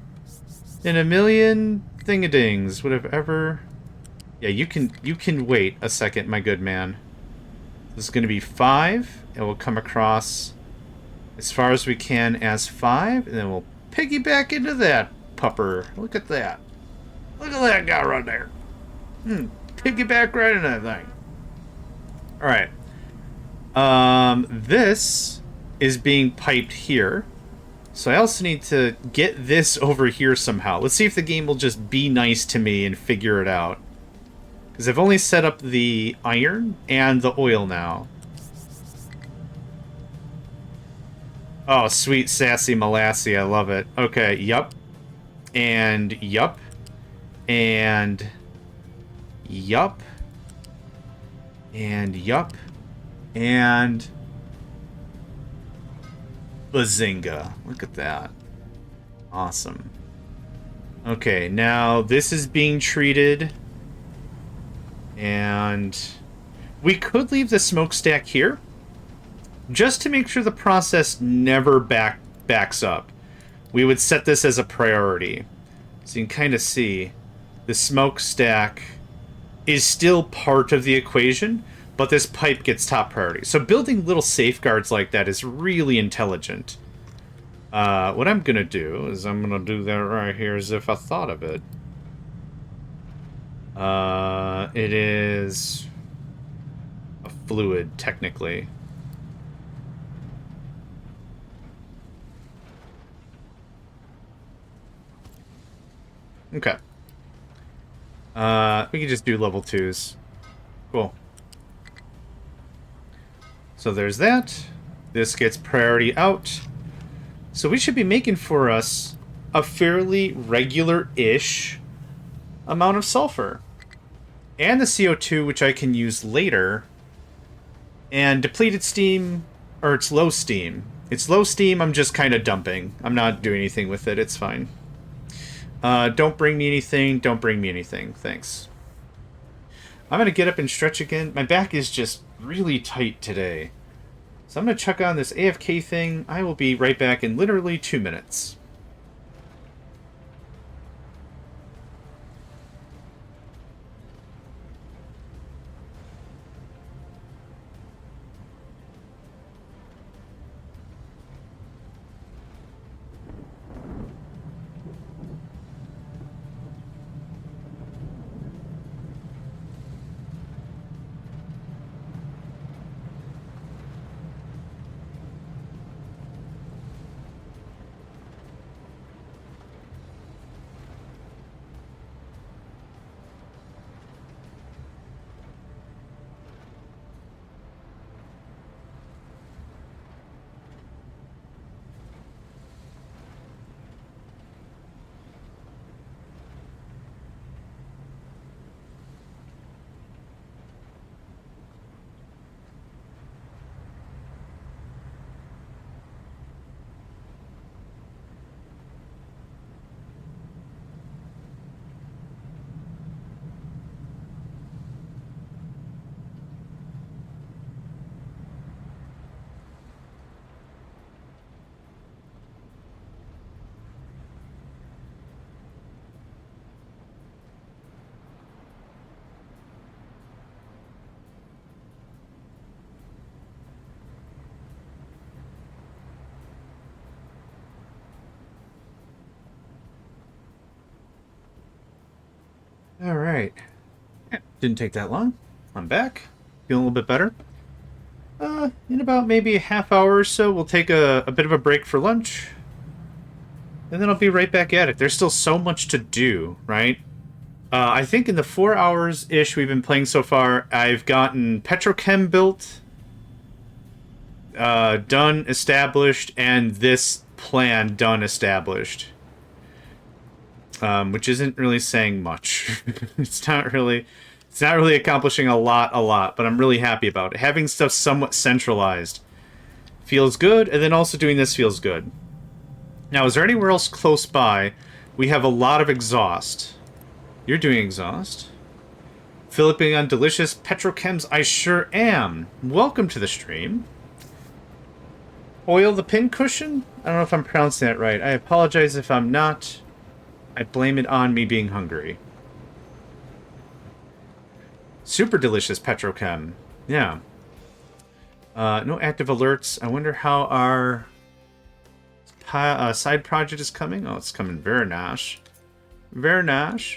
in a million thingadings, would have ever... Yeah, you can wait a second, my good man. This is going to be 5. It will come across as far as we can as 5, and then we'll piggyback into that pupper. Look at that. Look at that guy right there. Piggyback right into that thing. Alright. This is being piped here. So I also need to get this over here somehow. Let's see if the game will just be nice to me and figure it out. Because I've only set up the iron and the oil now. Oh, sweet sassy molassy. I love it. Okay, yup. And yup. And yup. And yup. And bazinga. Look at that. Awesome. Okay, now this is being treated. And we could leave the smokestack here. just to make sure the process never backs up. We would set this as a priority. So you can kind of see the smokestack is still part of the equation, but this pipe gets top priority. So building little safeguards like that is really intelligent. What I'm going to do is I'm going to do that right here as if I thought of it. It is a fluid, technically. Okay. We can just do level 2s. Cool. So there's that. This gets priority out. So we should be making for us a fairly regular-ish amount of sulfur. And the CO2, which I can use later. And depleted steam, or it's low steam. It's low steam, I'm just kind of dumping. I'm not doing anything with it, it's fine. Don't bring me anything, don't bring me anything, thanks. I'm gonna get up and stretch again. My back is just really tight today. So I'm gonna check on this AFK thing. I will be right back in literally 2 minutes. Alright. Didn't take that long. I'm back. Feeling a little bit better. In about maybe a half hour or so, we'll take a bit of a break for lunch. And then I'll be right back at it. There's still so much to do, right? I think in the 4 hours-ish we've been playing so far, I've gotten Petrochem built, done, established, and this plan done, established. Which isn't really saying much. It's not really accomplishing a lot, but I'm really happy about it. Having stuff somewhat centralized feels good, and then also doing this feels good. Now, is there anywhere else close by? We have a lot of exhaust. You're doing exhaust. Philipping on delicious petrochems, I sure am. Welcome to the stream. Oil the pincushion? I don't know if I'm pronouncing that right. I apologize if I'm not. I blame it on me being hungry. Super delicious petrochem. Yeah. No active alerts. I wonder how our side project is coming. Oh, it's coming very nice. Very nice.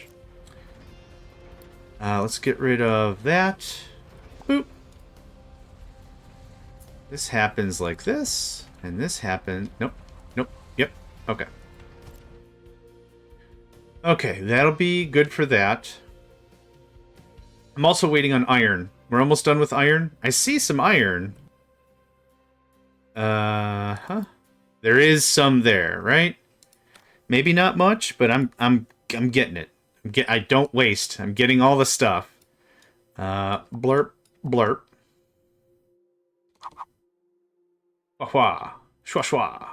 Let's get rid of that. Boop. This happens like this. And this happens... Nope. Nope. Yep. Okay. Okay, that'll be good for that. I'm also waiting on iron. We're almost done with iron. I see some iron. There is some there, right? Maybe not much, but I'm getting it. I don't waste. I'm getting all the stuff. Blurp, blurp. Wah, shwa shwa.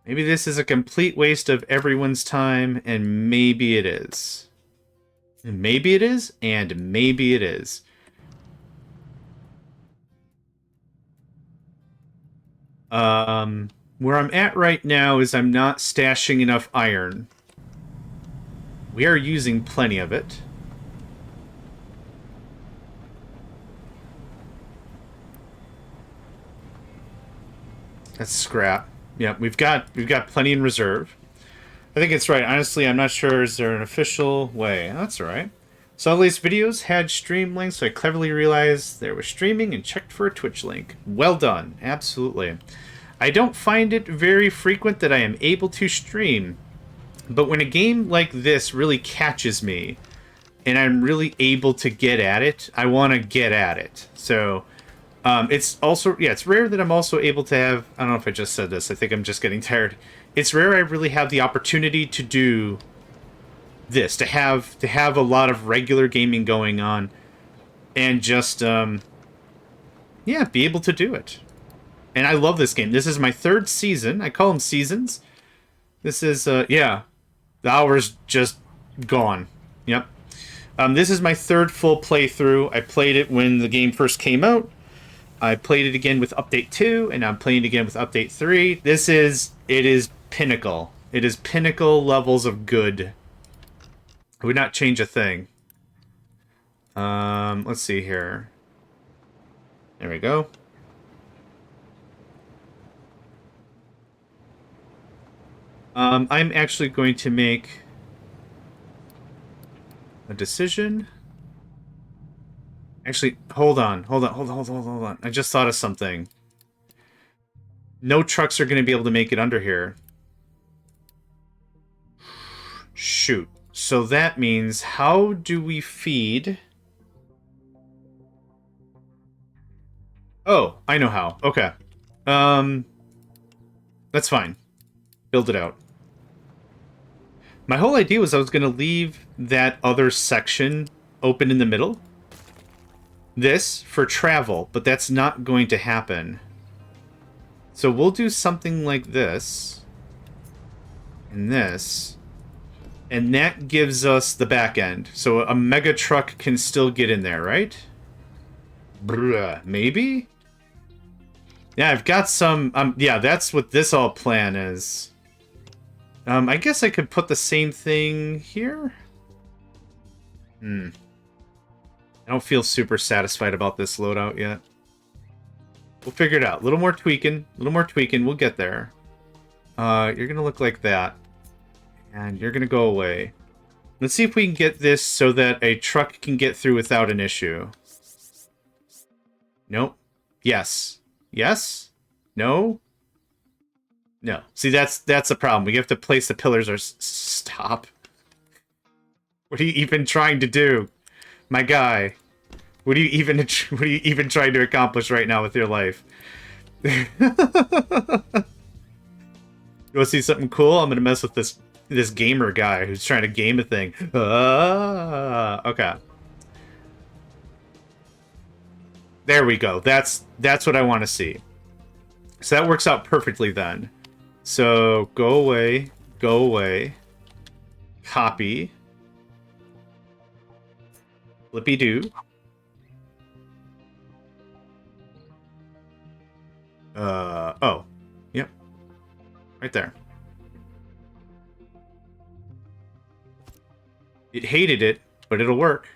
Maybe this is a complete waste of everyone's time, and maybe it is. And maybe it is, and maybe it is. Where I'm at right now is I'm not stashing enough iron. We are using plenty of it. That's scrap. Yeah, we've got plenty in reserve. I think it's right. Honestly, I'm not sure. Is there an official way? That's all right. Saw these videos had stream links, so I cleverly realized there was streaming and checked for a Twitch link. Well done. Absolutely. I don't find it very frequent that I am able to stream, but when a game like this really catches me and I'm really able to get at it, I want to get at it. So it's also, yeah, it's rare that I'm also able to have, I don't know if I just said this, I think I'm just getting tired. It's rare I really have the opportunity to do this, to have a lot of regular gaming going on and just, yeah, be able to do it. And I love this game. This is my third season. I call them seasons. This is, yeah, the hour's just gone. Yep. This is my third full playthrough. I played it when the game first came out. I played it again with Update 2, and I'm playing it again with Update 3. It is pinnacle. It is pinnacle levels of good. I would not change a thing. Let's see here. There we go. I'm actually going to make a decision. Actually, hold on. I just thought of something. No trucks are going to be able to make it under here. Shoot. So that means, how do we feed? Oh, I know how. Okay. That's fine. Build it out. My whole idea was I was going to leave that other section open in the middle. This for travel, but that's not going to happen. So we'll do something like this. And this. And that gives us the back end. So a mega truck can still get in there, right? Bruh, maybe? Yeah, I've got some... yeah, that's what this all plan is. I guess I could put the same thing here? I don't feel super satisfied about this loadout yet. We'll figure it out. A little more tweaking. We'll get there. You're going to look like that. And you're going to go away. Let's see if we can get this so that a truck can get through without an issue. Nope. Yes. Yes? No? No. See, that's the problem. We have to place the pillars or... Stop. What are you even trying to do? My guy. What are you even trying to accomplish right now with your life? You want to see something cool? I'm going to mess with this gamer guy who's trying to game a thing. Okay. There we go. That's what I want to see. So that works out perfectly then. So go away. Copy. Flippy-doo. Oh. Yep. Right there. It hated it, but it'll work.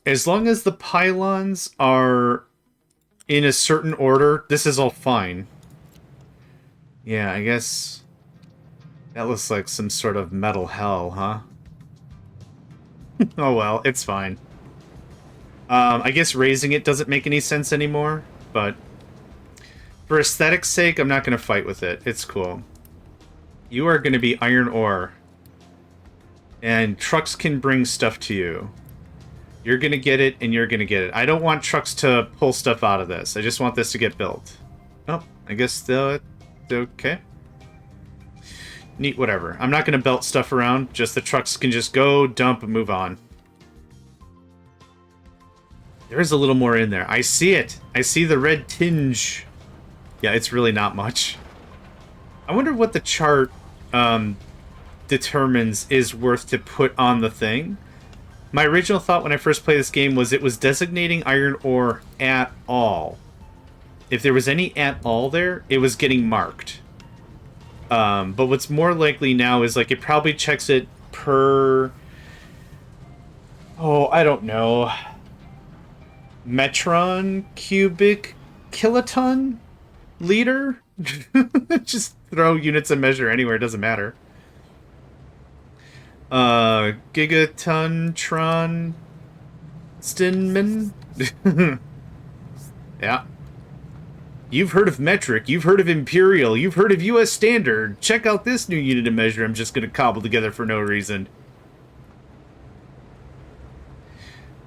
As long as the pylons are in a certain order, this is all fine. Yeah, I guess that looks like some sort of metal hell, huh? Oh well, it's fine. I guess raising it doesn't make any sense anymore, but for aesthetic's sake, I'm not going to fight with it. It's cool. You are going to be iron ore. And trucks can bring stuff to you. You're going to get it, and you're going to get it. I don't want trucks to pull stuff out of this. I just want this to get built. Oh, I guess they're okay. Neat, whatever. I'm not going to belt stuff around. Just the trucks can just go, dump, and move on. There is a little more in there. I see it. I see the red tinge. Yeah, it's really not much. I wonder what the chart determines is worth to put on the thing. My original thought when I first played this game was it was designating iron ore at all. If there was any at all there, it was getting marked. But what's more likely now is like it probably checks it per... Oh, I don't know. Metron cubic kiloton liter? Just throw units of measure anywhere, it doesn't matter. Gigaton Tron Stinman? Yeah. You've heard of metric, you've heard of imperial, you've heard of US standard. Check out this new unit of measure I'm just gonna cobble together for no reason.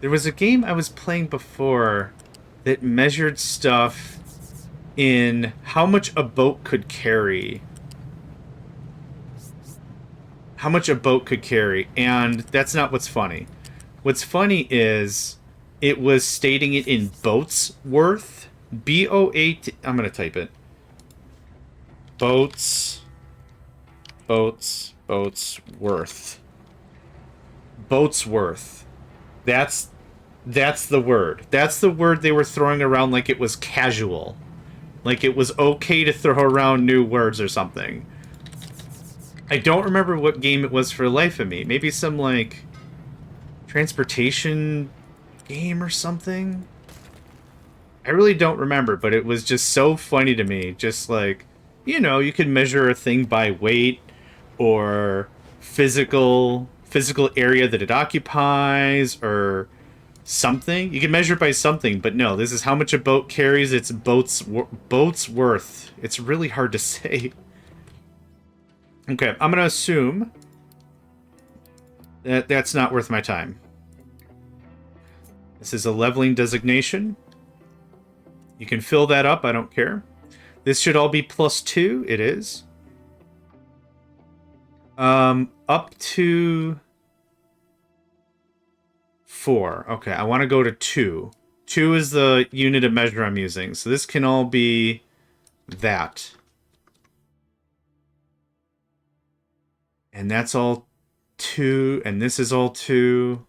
There was a game I was playing before that measured stuff in how much a boat could carry. How much a boat could carry, and that's not what's funny. What's funny is it was stating it in boats worth. B-O-A-T... I'm going to type it. Boats worth. Boats worth. That's the word. That's the word they were throwing around like it was casual. Like it was okay to throw around new words or something. I don't remember what game it was for the life of me. Maybe some, like, transportation game or something? I really don't remember, but it was just so funny to me. Just like, you know, you can measure a thing by weight or physical area that it occupies or something. You can measure it by something, but no, this is how much a boat carries. It's boat's worth. It's really hard to say. Okay, I'm going to assume that that's not worth my time. This is a leveling designation. You can fill that up, I don't care. This should all be +2, it is. Up to 4. Okay, I want to go to 2. 2 is the unit of measure I'm using, so this can all be that. And that's all 2, and this is all 2.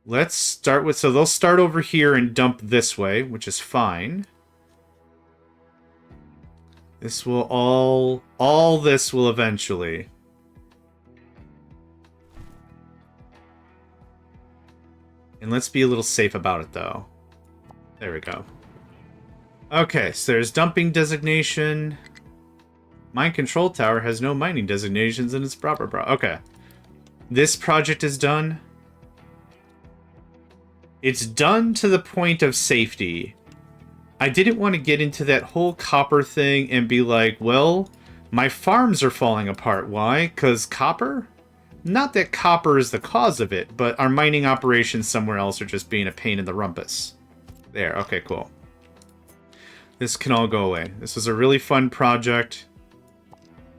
Let's start with... So they'll start over here and dump this way, which is fine. This will all this will eventually. And let's be a little safe about it, though. There we go. Okay, so there's dumping designation. Mine control tower has no mining designations in its proper okay. This project is done. It's done to the point of safety. I didn't want to get into that whole copper thing and be like, well, my farms are falling apart. Why? Because copper? Not that copper is the cause of it, but our mining operations somewhere else are just being a pain in the rumpus. There, okay, cool. This can all go away. This was a really fun project.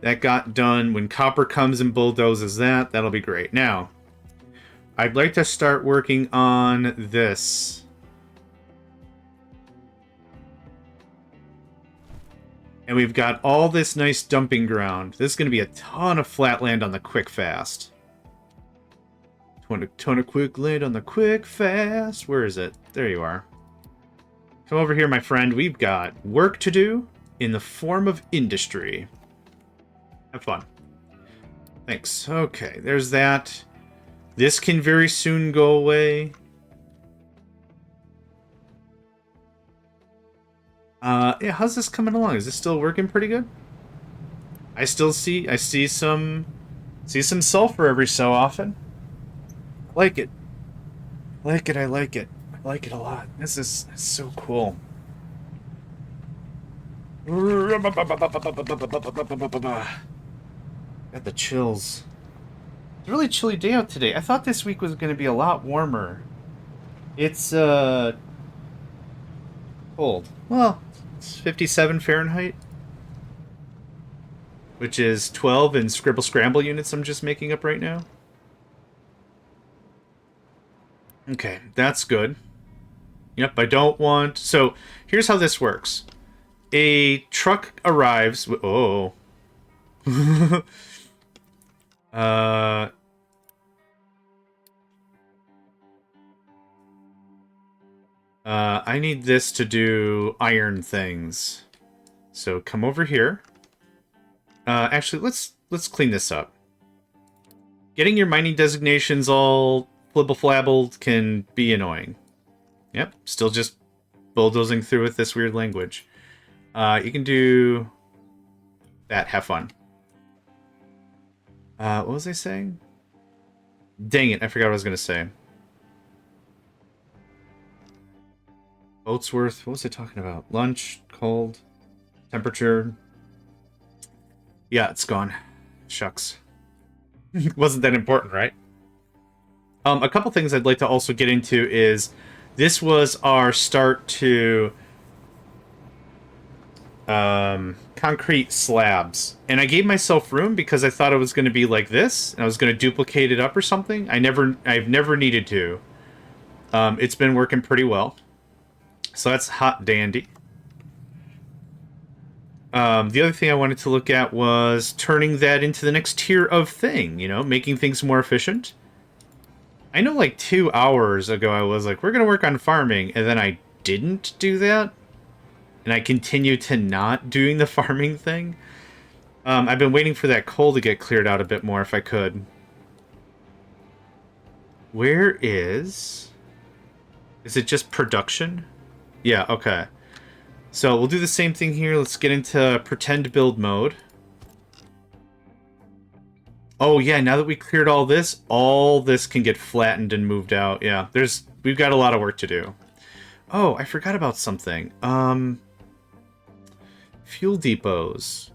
That got done. When copper comes and bulldozes that, that'll be great. Now, I'd like to start working on this. And we've got all this nice dumping ground. This is going to be a ton of flat land on the quick fast. Ton of quick land on the quick fast. Where is it? There you are. Come over here, my friend. We've got work to do in the form of industry. Have fun. Thanks. Okay, there's that. This can very soon go away. Yeah, how's this coming along? Is this still working pretty good? I see some sulfur every so often. I like it. I like it a lot. This is so cool. Got the chills. It's a really chilly day out today. I thought this week was going to be a lot warmer. It's, cold. Well, it's 57 Fahrenheit. Which is 12 in Scribble Scramble units I'm just making up right now. Okay, that's good. Yep, I don't want... So, here's how this works. A truck arrives... Oh. I need this to do iron things. So come over here. Actually, let's clean this up. Getting your mining designations all flibble-flabbled can be annoying. Yep, still just bulldozing through with this weird language. You can do that. Have fun. What was I saying? Dang it, I forgot what I was going to say. Boatsworth, what was I talking about? Lunch, cold, temperature. Yeah, it's gone. Shucks. Wasn't that important, right? A couple things I'd like to also get into is this was our start to concrete slabs, and I gave myself room because I thought it was going to be like this, and I was going to duplicate it up or something. I've never needed to. It's been working pretty well, so that's hot dandy. The other thing I wanted to look at was turning that into the next tier of thing, you know, making things more efficient. I know like 2 hours ago I was like, we're going to work on farming, and then I didn't do that. And I continue to not doing the farming thing. I've been waiting for that coal to get cleared out a bit more if I could. Where is... Is it just production? Yeah, okay. So we'll do the same thing here. Let's get into pretend build mode. Oh yeah, now that we cleared all this can get flattened and moved out. Yeah, we've got a lot of work to do. Oh, I forgot about something. Fuel depots.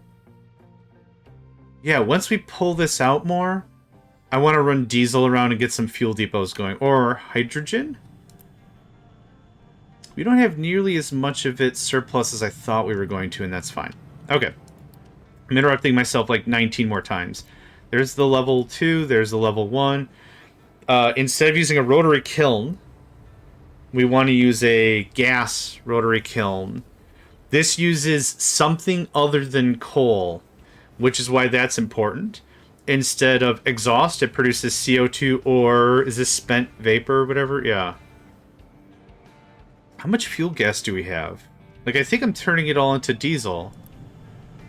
Yeah, once we pull this out more, I want to run diesel around and get some fuel depots going. Or hydrogen? We don't have nearly as much of it surplus as I thought we were going to, and that's fine. Okay. I'm interrupting myself like 19 more times. There's the level 2, there's the level 1. Instead of using a rotary kiln, we want to use a gas rotary kiln. This uses something other than coal, which is why that's important. Instead of exhaust, it produces CO2, or is this spent vapor or whatever? Yeah. How much fuel gas do we have? Like, I think I'm turning it all into diesel.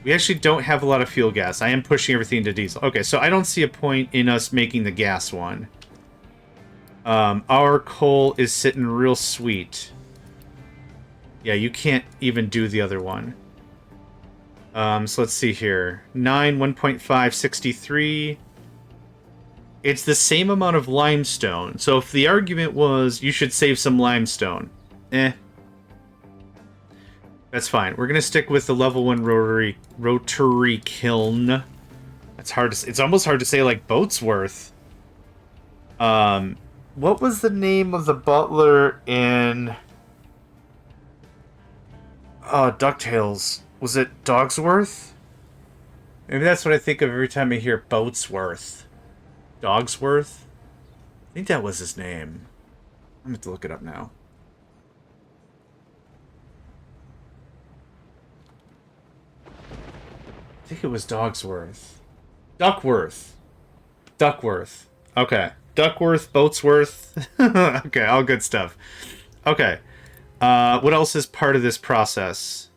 We actually don't have a lot of fuel gas. I am pushing everything into diesel. Okay, so I don't see a point in us making the gas one. Our coal is sitting real sweet. Yeah, you can't even do the other one. So let's see here. 9, 1.5, 63. It's the same amount of limestone. So if the argument was you should save some limestone, that's fine. We're gonna stick with the level 1 rotary kiln. That's hard to say. It's almost hard to say like Boatsworth. What was the name of the butler in DuckTales? Was it Dogsworth? Maybe that's what I think of every time I hear Boatsworth. Dogsworth? I think that was his name. I'm going to have to look it up now. I think it was Dogsworth. Duckworth. Duckworth. Okay. Duckworth, Boatsworth. Okay, all good stuff. Okay. What else is part of this process?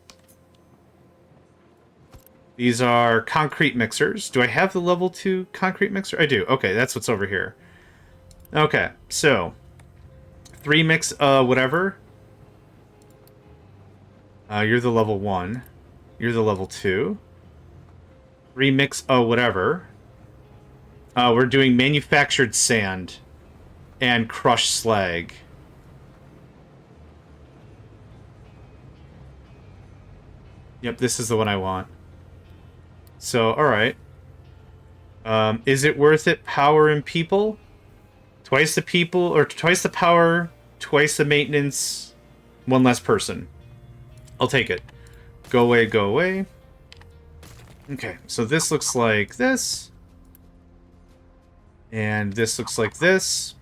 These are concrete mixers. Do I have the level 2 concrete mixer? I do. Okay, that's what's over here. Okay, so 3 mix whatever. You're the level 1. You're the level 2. 3 mix whatever. We're doing manufactured sand and crushed slag. Yep, this is the one I want. So, alright. Is it worth it? Power and people? Twice the people, or twice the power, twice the maintenance, 1 less person. I'll take it. Go away, go away. Okay, so this looks like this. And this looks like this.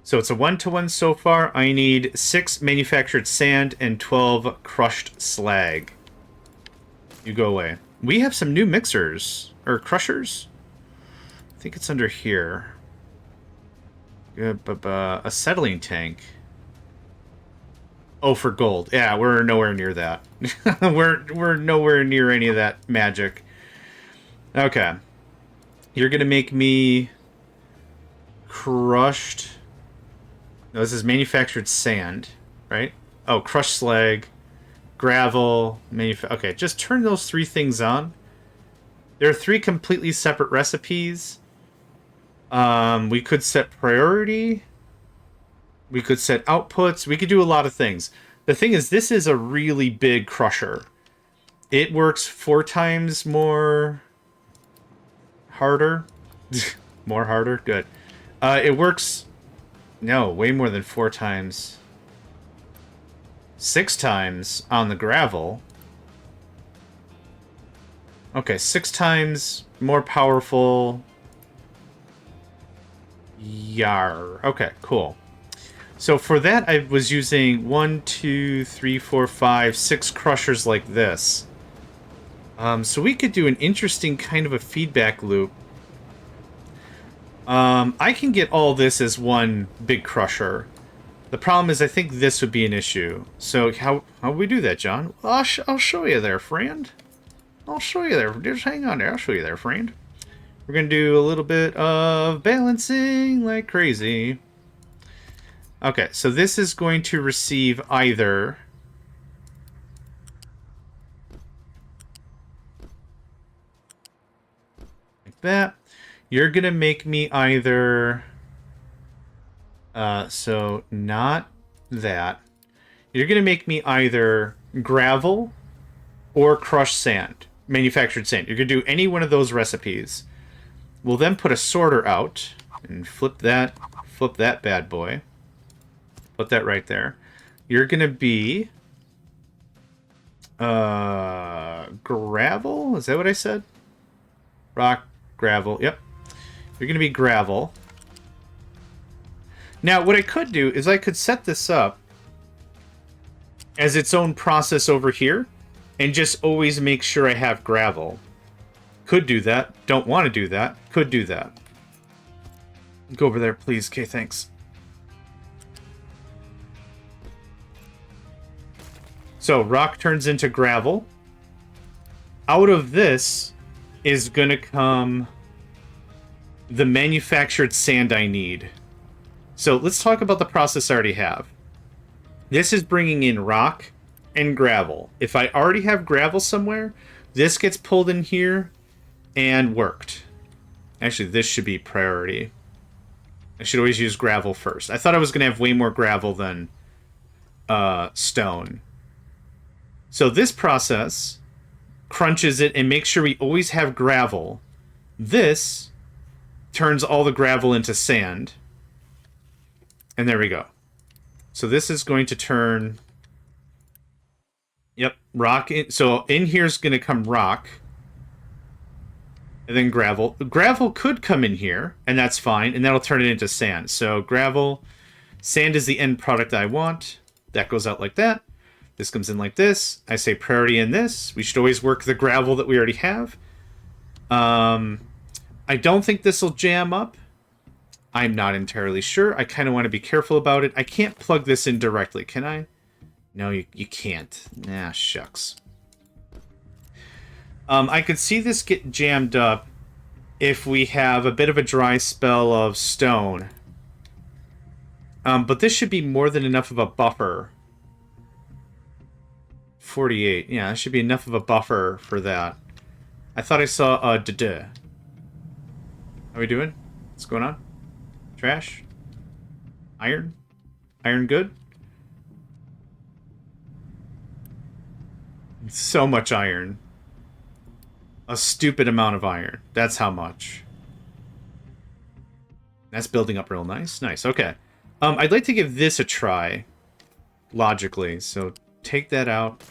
So it's a 1-to-1 so far. I need 6 manufactured sand and 12 crushed slag. You go away. We have some new mixers. Or crushers? I think it's under here. A settling tank. Oh, for gold. Yeah, we're nowhere near that. we're nowhere near any of that magic. Okay. You're gonna make me crushed. No, this is manufactured sand, right? Oh, crushed slag, gravel, okay, just turn those three things on. There are three completely separate recipes. We could set priority. We could set outputs. We could do a lot of things. The thing is, this is a really big crusher. It works 4 times more harder. More harder? Good. It works... No, way more than 4 times. 6 times on the gravel. Okay, 6 times more powerful. Yar. Okay, cool. So for that, I was using 1, 2, 3, 4, 5, 6 crushers like this. So we could do an interesting kind of a feedback loop. I can get all this as one big crusher. The problem is I think this would be an issue. So how would we do that, John? Well, I'll show you there, friend. I'll show you there. Just hang on there. I'll show you there, friend. We're going to do a little bit of balancing like crazy. Okay, so this is going to receive either... like that. You're going to make me either... so not that. You're going to make me either gravel or crushed sand. Manufactured sand. You're going to do any one of those recipes. We'll then put a sorter out and flip that bad boy. Put that right there. You're going to be gravel? Is that what I said? Rock, gravel. Yep. You're going to be gravel. Now, what I could do is I could set this up as its own process over here and just always make sure I have gravel. Could do that. Don't want to do that. Could do that. Go over there, please. Okay, thanks. So, rock turns into gravel. Out of this is going to come the manufactured sand I need. So, let's talk about the process I already have. This is bringing in rock and gravel. If I already have gravel somewhere, this gets pulled in here and worked. Actually, this should be priority. I should always use gravel first. I thought I was going to have way more gravel than stone. So this process crunches it and makes sure we always have gravel. This turns all the gravel into sand. And there we go. So this is going to turn... Yep, rock. So in here is going to come rock. And then gravel. Gravel could come in here, and that's fine. And that'll turn it into sand. So gravel. Sand is the end product I want. That goes out like that. This comes in like this. I say priority in this. We should always work the gravel that we already have. I don't think this will jam up. I'm not entirely sure. I kind of want to be careful about it. I can't plug this in directly, can I? No, you can't. Nah, shucks. I could see this get jammed up if we have a bit of a dry spell of stone. But this should be more than enough of a buffer. 48. Yeah, that should be enough of a buffer for that. I thought I saw a duh. How are we doing? What's going on? Trash? Iron? Iron good? So much iron. A stupid amount of iron. That's how much. That's building up real nice. Nice, okay. I'd like to give this a try. Logically. So take that out.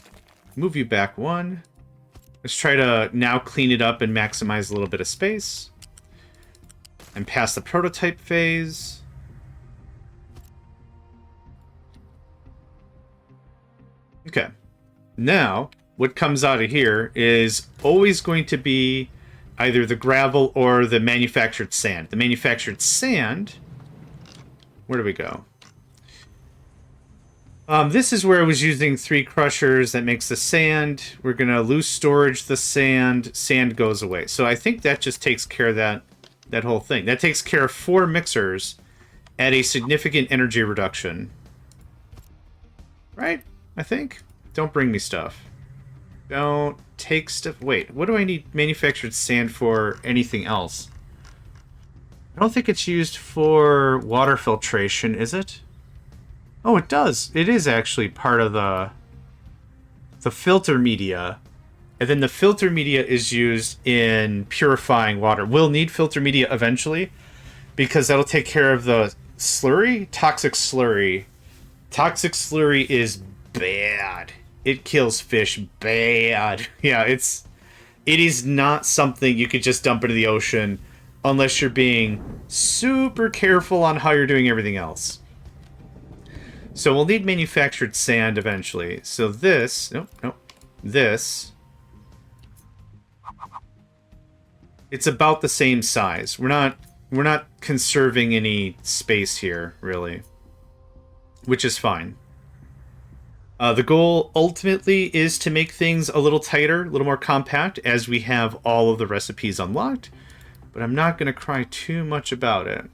Move you back 1. Let's try to now clean it up and maximize a little bit of space. And pass the prototype phase. Okay. Now, what comes out of here is always going to be either the gravel or the manufactured sand. The manufactured sand... Where do we go? This is where I was using 3 crushers. That makes the sand. We're going to loose storage the sand. Sand goes away. So I think that just takes care of that whole thing. That takes care of 4 mixers at a significant energy reduction. Right? I think. Don't bring me stuff. Don't take stuff. Wait, what do I need manufactured sand for anything else? I don't think it's used for water filtration, is it? Oh, it does. It is actually part of the filter media. And then the filter media is used in purifying water. We'll need filter media eventually because that'll take care of the slurry, toxic slurry. Toxic slurry is bad. It kills fish bad. Yeah, it is not something you could just dump into the ocean unless you're being super careful on how you're doing everything else. So we'll need manufactured sand eventually. So this, this, it's about the same size. We're not conserving any space here, really, which is fine. The goal ultimately is to make things a little tighter, a little more compact as we have all of the recipes unlocked, but I'm not going to cry too much about it.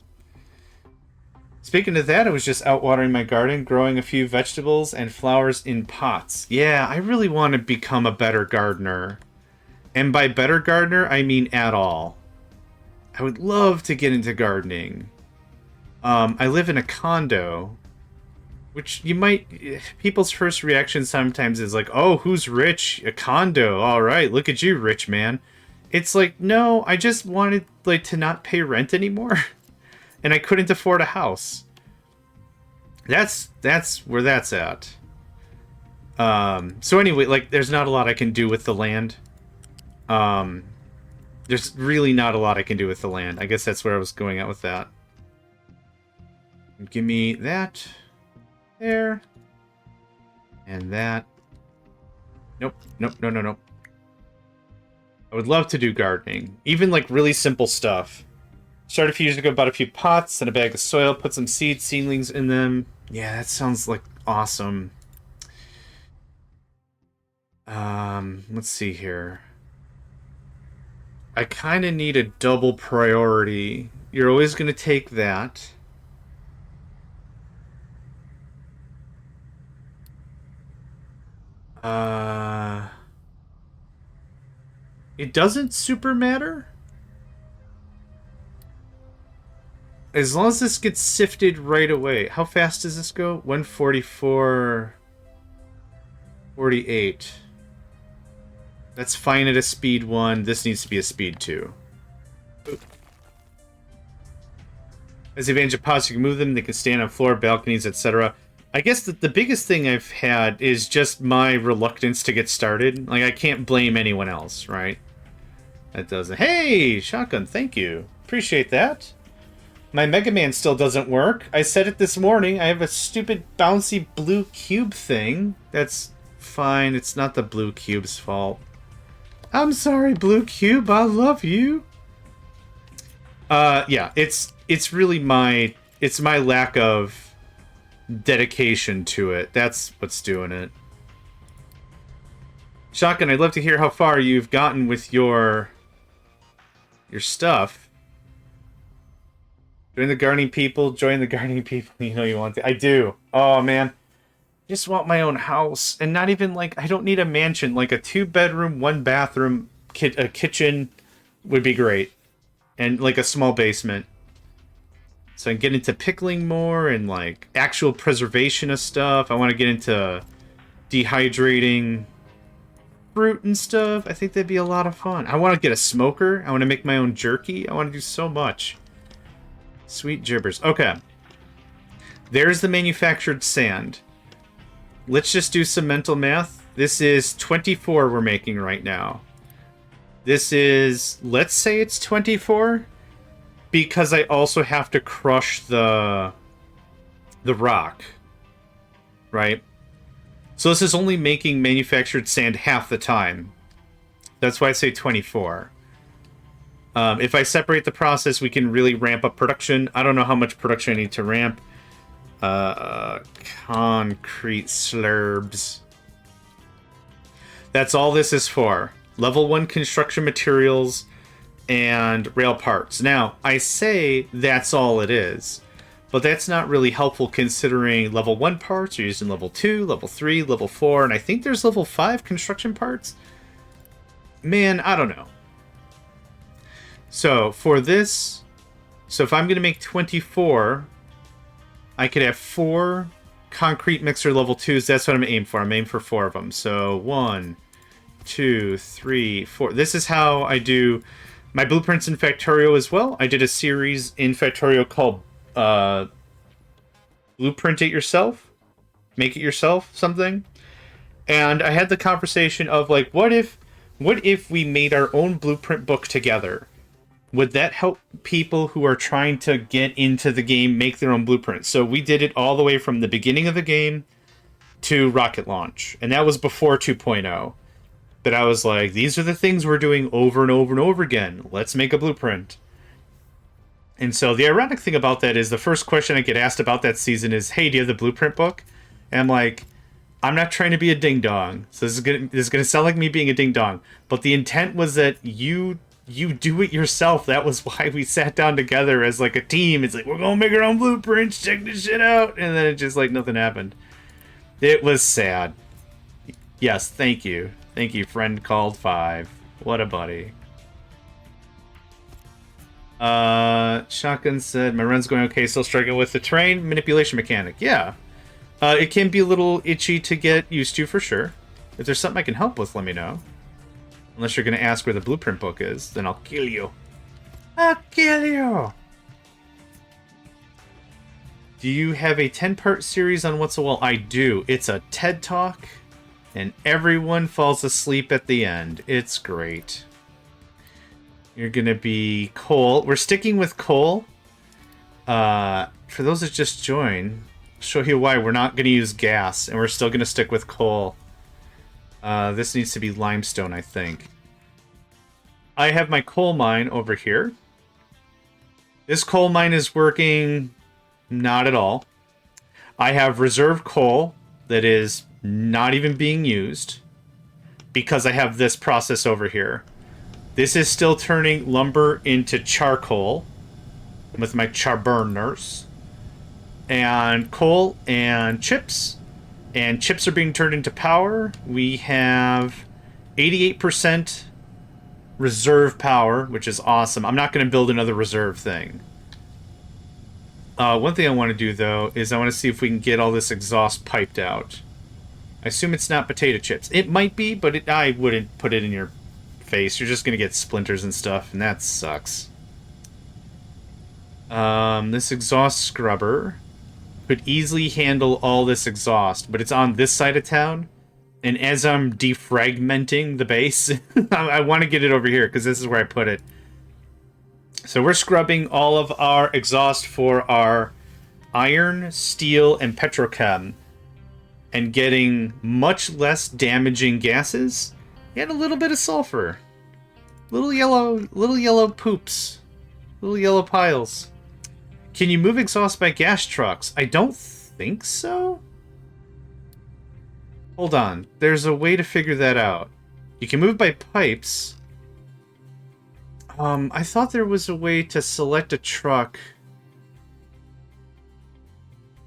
Speaking of that, I was just out watering my garden, growing a few vegetables and flowers in pots. Yeah, I really want to become a better gardener. And by better gardener, I mean at all. I would love to get into gardening. I live in a condo, which you might... People's first reaction sometimes is like, oh, who's rich? A condo. All right, look at you, rich man. It's like, no, I just wanted to not pay rent anymore. And I couldn't afford a house. That's where that's at. So anyway, there's not a lot I can do with the land. There's really not a lot I can do with the land. I guess that's where I was going at with that. Give me that. There. And that. Nope. Nope. No, no, no. I would love to do gardening. Even really simple stuff. Started a few years ago, bought a few pots and a bag of soil, put some seedlings in them. Yeah, that sounds awesome. Let's see here. I kind of need a double priority. You're always going to take that. It doesn't super matter. As long as this gets sifted right away. How fast does this go? 144... 48. That's fine at a speed 1. This needs to be a speed 2. Oop. As the advantage of pods, you can move them. They can stand on floor, balconies, etc. I guess the biggest thing I've had is just my reluctance to get started. I can't blame anyone else, right? That doesn't... Hey! Shotgun, thank you. Appreciate that. My Mega Man still doesn't work. I said it this morning. I have a stupid bouncy blue cube thing. That's fine. It's not the blue cube's fault. I'm sorry, blue cube. I love you. Yeah, it's really my lack of dedication to it. That's what's doing it. Shotgun, I'd love to hear how far you've gotten with your stuff. Join the gardening people. Join the gardening people. You know you want to. I do. Oh, man. I just want my own house. And not even I don't need a mansion. A 2-bedroom, 1-bathroom, a kitchen would be great. And a small basement. So I can get into pickling more and actual preservation of stuff. I want to get into dehydrating fruit and stuff. I think that'd be a lot of fun. I want to get a smoker. I want to make my own jerky. I want to do so much. Sweet gibbers. Okay. There's the manufactured sand. Let's just do some mental math. This is 24 we're making right now. This is... Let's say it's 24. Because I also have to crush the rock. Right? So this is only making manufactured sand half the time. That's why I say 24. If I separate the process, we can really ramp up production. I don't know how much production I need to ramp. Concrete slurbs. That's all this is for. Level 1 construction materials and rail parts. Now, I say that's all it is, but that's not really helpful considering level 1 parts are used in level 2, level 3, level 4, and I think there's level 5 construction parts. Man, I don't know. So, for this, if I'm going to make 24, I could have 4 concrete mixer level 2s. That's what I'm aiming for. I'm aiming for 4 of them. So, 1, 2, 3, 4. This is how I do my blueprints in Factorio as well. I did a series in Factorio called Blueprint It Yourself. Make it yourself, something. And I had the conversation of, like, what if we made our own blueprint book together? Would that help people who are trying to get into the game make their own blueprints? So we did it all the way from the beginning of the game to rocket launch. And that was before 2.0. But I was like, these are the things we're doing over and over and over again. Let's make a blueprint. And so the ironic thing about that is the first question I get asked about that season is, hey, do you have the blueprint book? And I'm like, I'm not trying to be a ding-dong. So this is gonna sound like me being a ding-dong. But the intent was that you do it yourself. That was why we sat down together as like a team. It's like, we're gonna make our own blueprints, check this shit out. And then it just like nothing happened. It was sad. Yes, thank you. Thank you, friend called 5. What a buddy. Shotgun said, my run's going okay, still struggling with the terrain manipulation mechanic. Yeah. It can be a little itchy to get used to, for sure. If there's something I can help with, let me know. Unless you're going to ask where the blueprint book is, then I'll kill you. I'll kill you! Do you have a 10-part series on What's a Wall? I do. It's a TED Talk, and everyone falls asleep at the end. It's great. You're going to be coal. We're sticking with coal. For those that just joined, I'll show you why we're not going to use gas, and we're still going to stick with coal. This needs to be limestone, I think. I have my coal mine over here. This coal mine is working not at all. I have reserve coal that is not even being used because I have this process over here. This is still turning lumber into charcoal with my charburners. And coal and chips. And chips are being turned into power. We have 88% reserve power, which is awesome. I'm not going to build another reserve thing. One thing I want to do, though, is I want to see if we can get all this exhaust piped out. I assume it's not potato chips. It might be, but I wouldn't put it in your face. You're just going to get splinters and stuff, and that sucks. This exhaust scrubber could easily handle all this exhaust, but it's on this side of town, and as I'm defragmenting the base, I want to get it over here, because this is where I put it. So we're scrubbing all of our exhaust for our iron, steel, and petrochem, and getting much less damaging gases, and a little bit of sulfur. Little yellow poops. Little yellow piles. Can you move exhaust by gas trucks? I don't think so. Hold on. There's a way to figure that out. You can move by pipes. I thought there was a way to select a truck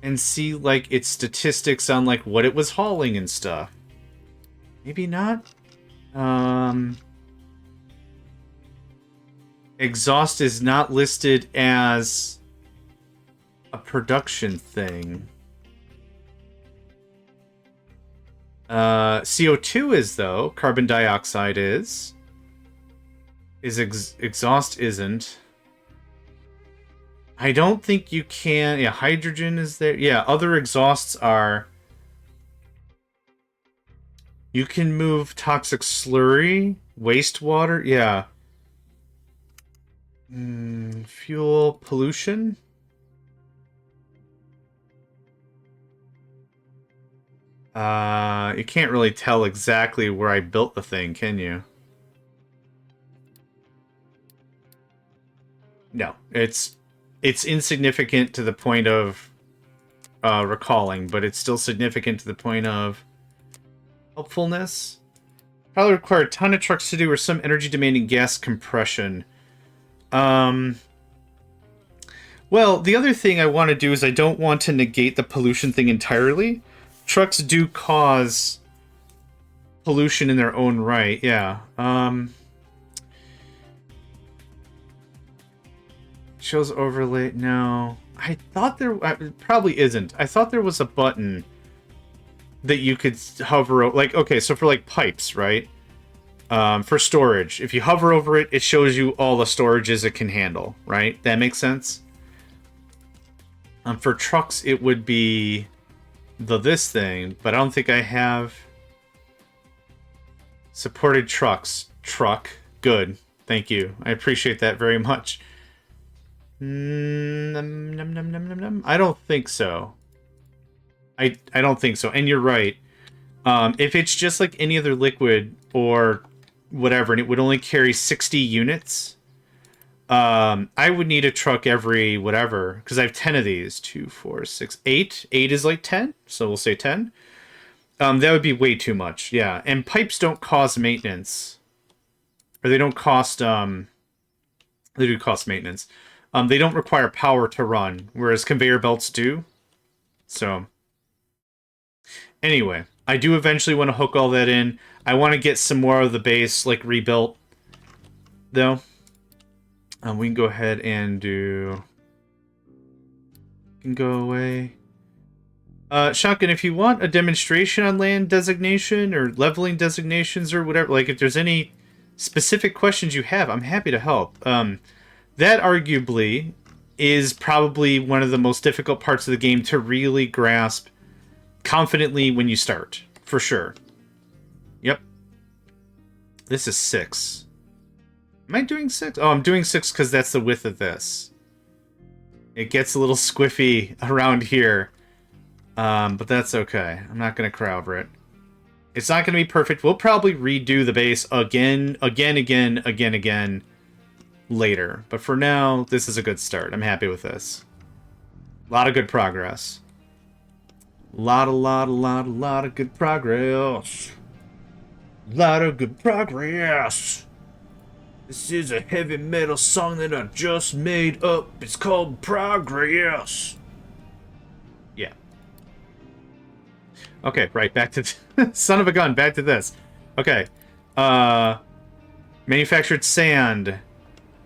and see, like, its statistics on, like, what it was hauling and stuff. Maybe not? Exhaust is not listed as a production thing. CO2 is, though. Carbon dioxide is. Exhaust isn't. I don't think you can... Yeah, hydrogen is there. Yeah, other exhausts are... You can move toxic slurry, wastewater, yeah. Fuel pollution. You can't really tell exactly where I built the thing, can you? No, it's insignificant to the point of recalling, but it's still significant to the point of helpfulness. Probably require a ton of trucks to do or some energy-demanding gas compression. Well, the other thing I want to do is I don't want to negate the pollution thing entirely. Trucks do cause pollution in their own right, yeah. Shows overlay, no. I thought there, it probably isn't. I thought there was a button that you could hover over, like, okay, so for like pipes, right? For storage, if you hover over it, it shows you all the storages it can handle, right? That makes sense? For trucks, it would be this thing, but I don't think I have supported trucks. Truck, good. Thank you. I appreciate that very much. I don't think so. I don't think so. And you're right. If it's just like any other liquid or whatever, and it would only carry 60 units, I would need a truck every whatever, because I have 10 of these. 2, 4, 6, 8. 8 is like 10, so we'll say 10. That would be way too much, yeah. And pipes don't cost maintenance. Or they don't cost, they do cost maintenance. They don't require power to run, whereas conveyor belts do. So, anyway, I do eventually want to hook all that in. I want to get some more of the base, like, rebuilt, though. We can go ahead and do... Can go away. Shotgun, if you want a demonstration on land designation or leveling designations or whatever, like, if there's any specific questions you have, I'm happy to help. That arguably is probably one of the most difficult parts of the game to really grasp confidently when you start, for sure. Yep. This is 6. Am I doing 6? Oh, I'm doing 6 because that's the width of this. It gets a little squiffy around here. But that's okay. I'm not going to cry over it. It's not going to be perfect. We'll probably redo the base again later. But for now, this is a good start. I'm happy with this. A lot of good progress. Lot of good progress. Lot of good progress. This is a heavy metal song that I just made up. It's called Progress. Yeah. Okay, right, back to... son of a gun, back to this. Okay. Manufactured sand.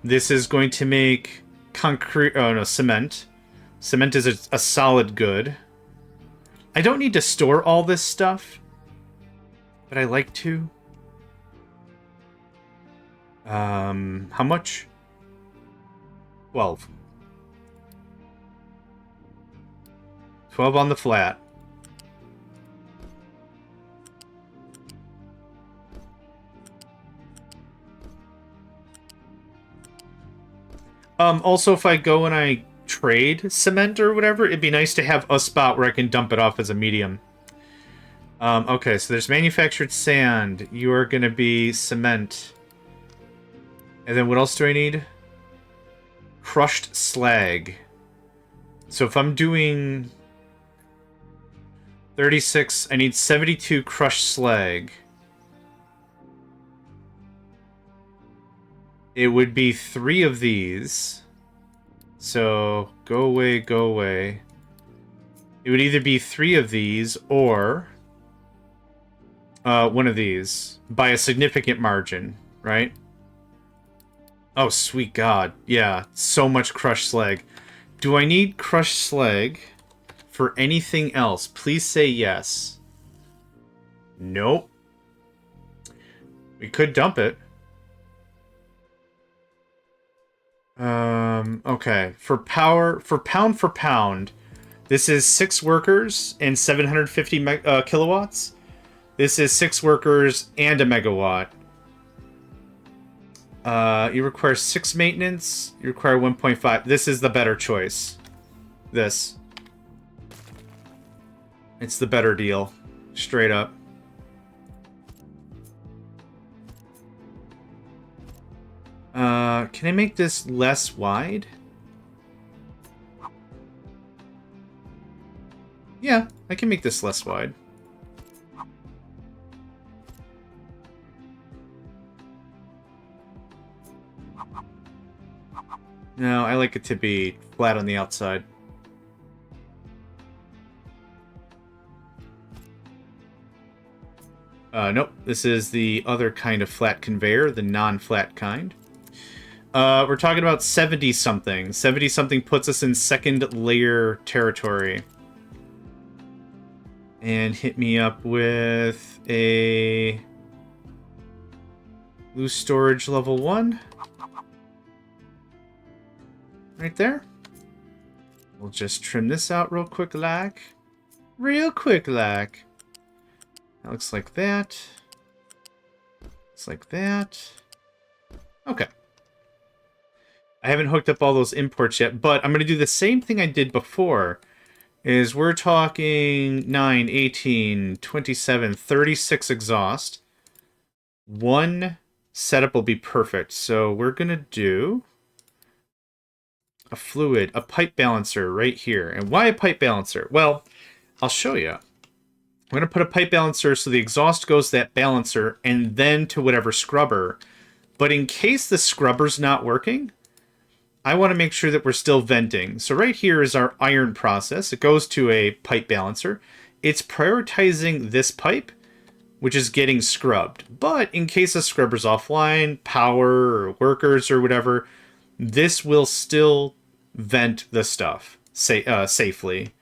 This is going to make concrete... Oh, no, cement. Cement is a solid good. I don't need to store all this stuff, but I like to. How much? 12. 12 on the flat. Also, if I go and I trade cement or whatever, it'd be nice to have a spot where I can dump it off as a medium. Okay, so there's manufactured sand. You are going to be cement. And then what else do I need? Crushed slag. So if I'm doing 36, I need 72 crushed slag. It would be 3 of these. So, go away, go away. It would either be 3 of these or one of these by a significant margin, right? Oh, sweet God. Yeah, so much crushed slag. Do I need crushed slag for anything else? Please say yes. Nope. We could dump it. Okay. For pound, this is 6 workers and 750 kilowatts. This is 6 workers and a megawatt. You require 6 maintenance. You require 1.5. This is the better choice. This. It's the better deal. Straight up. Can I make this less wide? Yeah, I can make this less wide. No, I like it to be flat on the outside. Nope, this is the other kind of flat conveyor, the non-flat kind. We're talking about 70-something. 70-something puts us in second layer territory. And hit me up with a loose storage level 1. Right there. We'll just trim this out real quick like. Real quick like. That looks like that. Looks like that. Okay. I haven't hooked up all those imports yet, but I'm going to do the same thing I did before. Is we're talking 9, 18, 27, 36 exhaust. One setup will be perfect. So we're going to do a fluid, a pipe balancer right here. And why a pipe balancer? Well, I'll show you. I'm going to put a pipe balancer so the exhaust goes to that balancer and then to whatever scrubber. But in case the scrubber's not working, I want to make sure that we're still venting. So right here is our iron process. It goes to a pipe balancer. It's prioritizing this pipe, which is getting scrubbed. But in case the scrubber's offline, power or workers or whatever, this will still vent the stuff safely.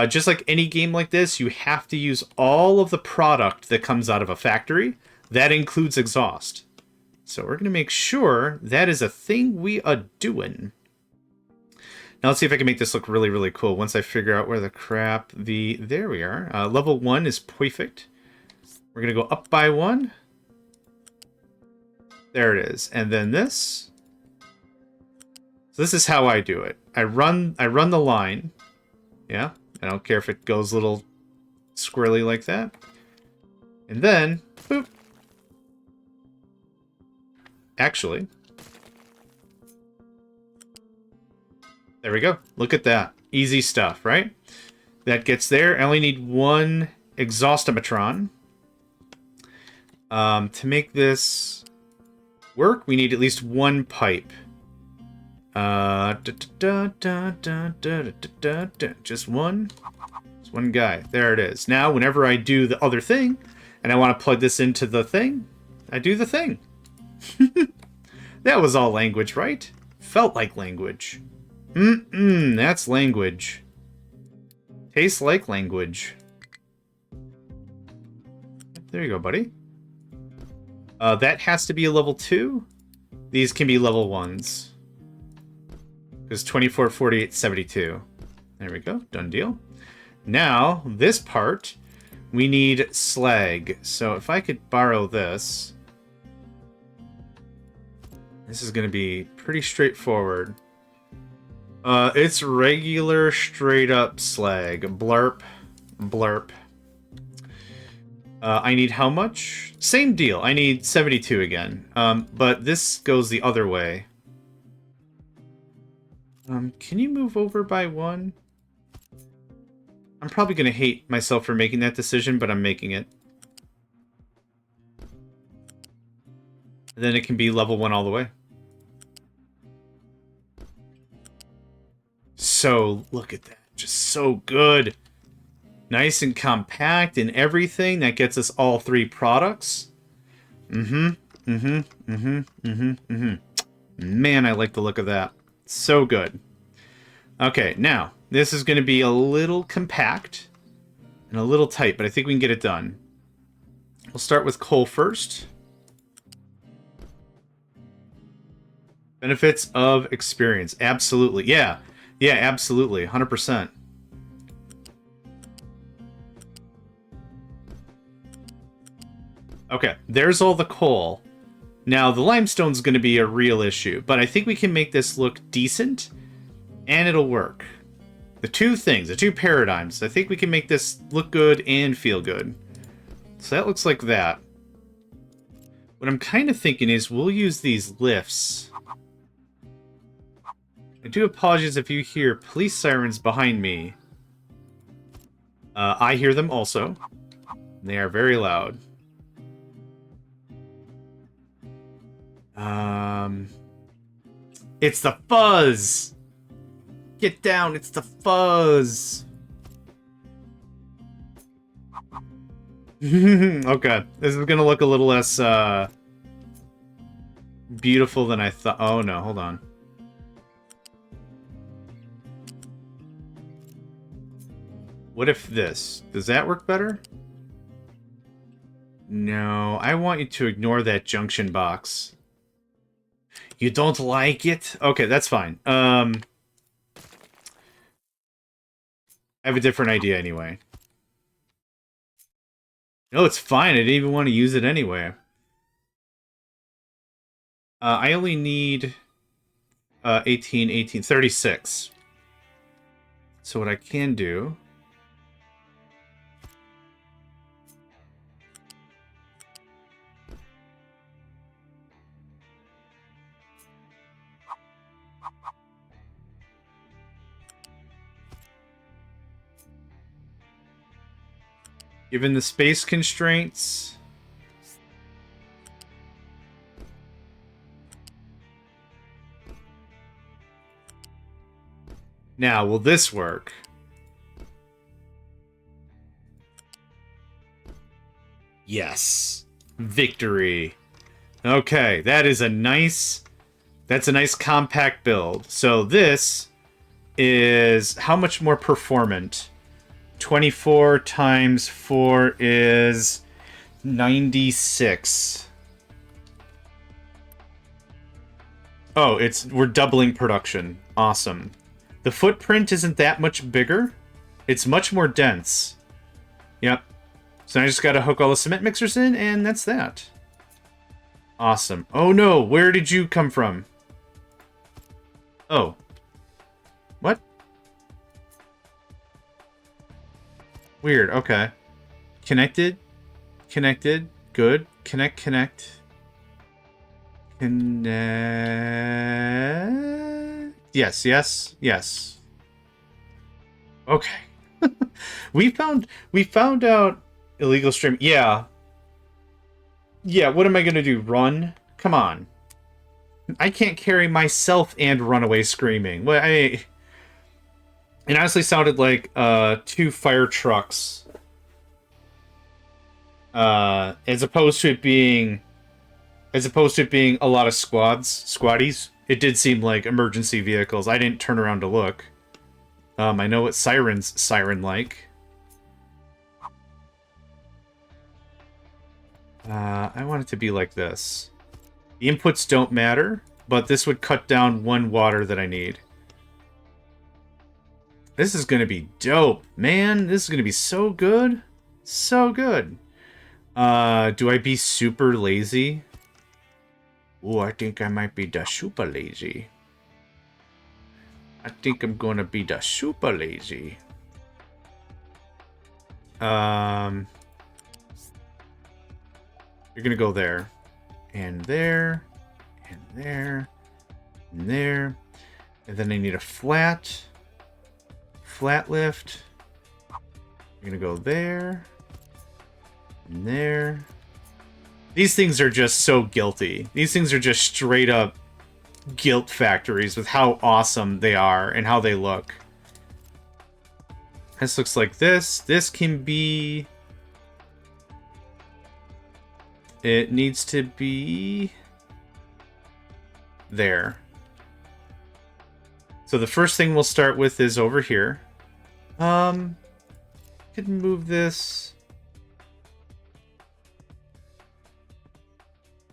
Just like any game like this, you have to use all of the product that comes out of a factory. That includes exhaust. So we're going to make sure that is a thing we are doing. Now let's see if I can make this look really, really cool. Once I figure out where the crap there we are. Level 1 is perfect. We're going to go up by 1. There it is. And then this. So this is how I do it. I run the line. Yeah. I don't care if it goes a little squirrely like that. And then, boop. Actually, there we go. Look at that. Easy stuff, right? That gets there. I only need one exhaustometron. To make this work, we need at least one pipe. Just one. Just one guy. There it is. Now, whenever I do the other thing, and I want to plug this into the thing, I do the thing. That was all language, right? Felt like language. That's language. Tastes like language. There you go, buddy. That has to be a level 2. These can be level 1s. Because 24, 48, 72. There we go. Done deal. Now, this part, we need slag. So if I could borrow this... This is going to be pretty straightforward. It's regular, straight-up slag. Blarp. Blarp. I need how much? Same deal. I need 72 again. But this goes the other way. Can you move over by 1? I'm probably going to hate myself for making that decision, but I'm making it. And then it can be level 1 all the way. So, look at that. Just so good. Nice and compact and everything. That gets us all 3 products. Man, I like the look of that. So good. Okay, now, this is going to be a little compact and a little tight, but I think we can get it done. We'll start with coal first. Benefits of experience. Absolutely. Yeah. Yeah, absolutely. 100%. Okay, there's all the coal. Now, the limestone's going to be a real issue, but I think we can make this look decent, and it'll work. The two things, the two paradigms, I think we can make this look good and feel good. So that looks like that. What I'm kind of thinking is we'll use these lifts. I do apologize if you hear police sirens behind me. I hear them also. They are very loud. It's the fuzz! Get down, it's the fuzz! Okay, this is gonna look a little less, beautiful than I thought. Oh no, hold on. What if this? Does that work better? No, I want you to ignore that junction box. You don't like it? Okay, that's fine. I have a different idea anyway. No, it's fine. I didn't even want to use it anyway. I only need 18, 18, 36. So what I can do... Given the space constraints... Now, will this work? Yes. Victory. Okay, that is a nice... That's a nice compact build. So this is how much more performant? 24 times 4 is 96. Oh, we're doubling production. Awesome. The footprint isn't that much bigger. It's much more dense. Yep. So I just gotta hook all the cement mixers in, and that's that. Awesome. Oh no, where did you come from? Oh. What? Weird, okay. Connected. Connected. Good. Connect. Connect. Yes, yes, yes. Okay. we found out illegal stream. Yeah. Yeah, what am I gonna do? Run? Come on. I can't carry myself and run away screaming. Well, it honestly sounded like 2 fire trucks. As opposed to it being a lot of squaddies. It did seem like emergency vehicles. I didn't turn around to look. I know what sirens siren like. I want it to be like this. The inputs don't matter, but this would cut down 1 water that I need. This is gonna be dope, man. This is gonna be so good. So good. Do I be super lazy? Ooh, I think I might be the super lazy. I think I'm gonna be the super lazy. You're gonna go there. And there. And there. And there. And then I need a flat lift. You're gonna go there. And there. These things are just so guilty. These things are just straight up guilt factories with how awesome they are and how they look. This looks like this. This can be... It needs to be... there. So the first thing we'll start with is over here. Could move this...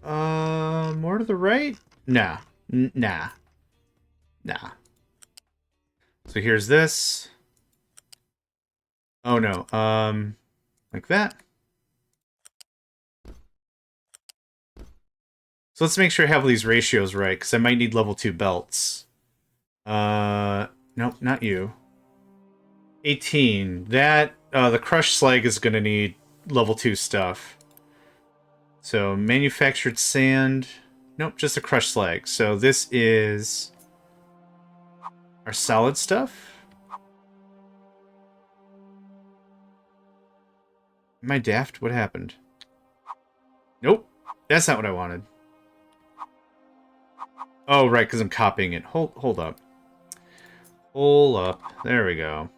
more to the right? Nah. Nah. Nah. So here's this. Oh no. Like that. So let's make sure I have all these ratios right, because I might need level 2 belts. Nope, not you. 18. That, the crushed slag is gonna need level 2 stuff. So, manufactured sand. Nope, just a crushed slag. So this is our solid stuff. Am I daft? What happened? Nope. That's not what I wanted. Oh, right, because I'm copying it. Hold up. Hold up. There we go.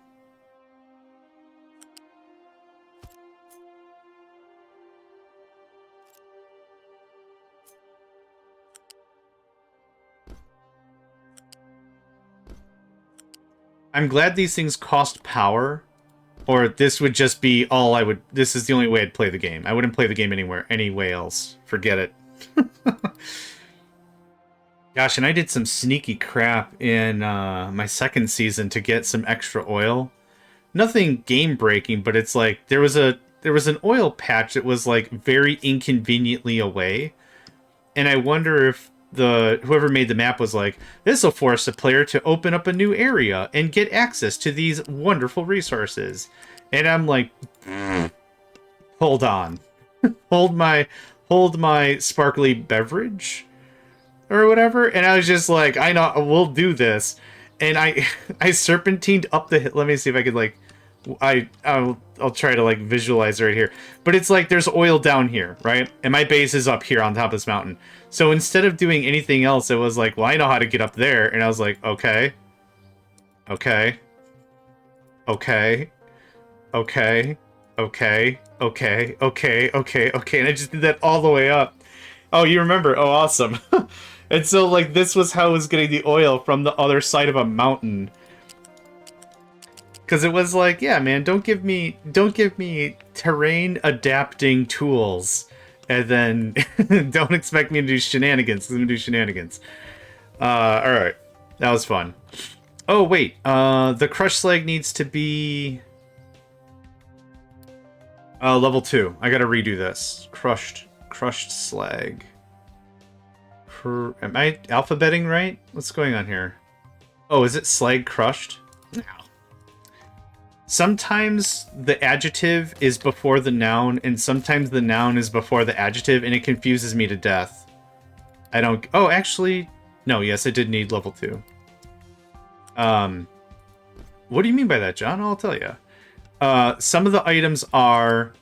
I'm glad these things cost power, or this would just be all I would... This is the only way I'd play the game. I wouldn't play the game any way else. Forget it. Gosh, and I did some sneaky crap in my second season to get some extra oil. Nothing game-breaking, but it's like there was an oil patch that was like very inconveniently away, and I wonder if whoever made the map was like, this will force a player to open up a new area and get access to these wonderful resources. And I'm like, hold on, hold my sparkly beverage or whatever. And I was just like, I know, we'll do this. And I serpentined up the hill. Let me see if I could like, I'll try to like visualize right here. But it's like there's oil down here, right? And my base is up here on top of this mountain. So instead of doing anything else, it was like, well, I know how to get up there. And I was like, okay. Okay. Okay. Okay. Okay. Okay. Okay. Okay. Okay. And I just did that all the way up. Oh, you remember? Oh, awesome. And so, like, this was how I was getting the oil from the other side of a mountain. Because it was like, yeah, man, don't give me terrain adapting tools, and then don't expect me to do shenanigans. I'm gonna do shenanigans. All right, that was fun. Oh wait, the crushed slag needs to be level 2. I gotta redo this. Crushed slag. Am I alphabeting right? What's going on here? Oh, is it slag crushed? No. Sometimes the adjective is before the noun, and sometimes the noun is before the adjective, and it confuses me to death. I don't... Oh, actually... No, yes, I did need level 2. What do you mean by that, John? I'll tell you. Some of the items are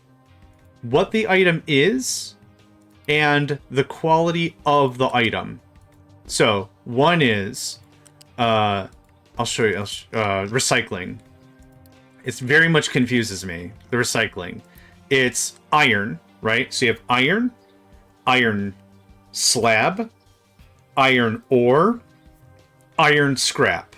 what the item is and the quality of the item. So, one is... I'll show you. Recycling. It very much confuses me, the recycling. It's iron, right? So you have iron, iron slab, iron ore, iron scrap.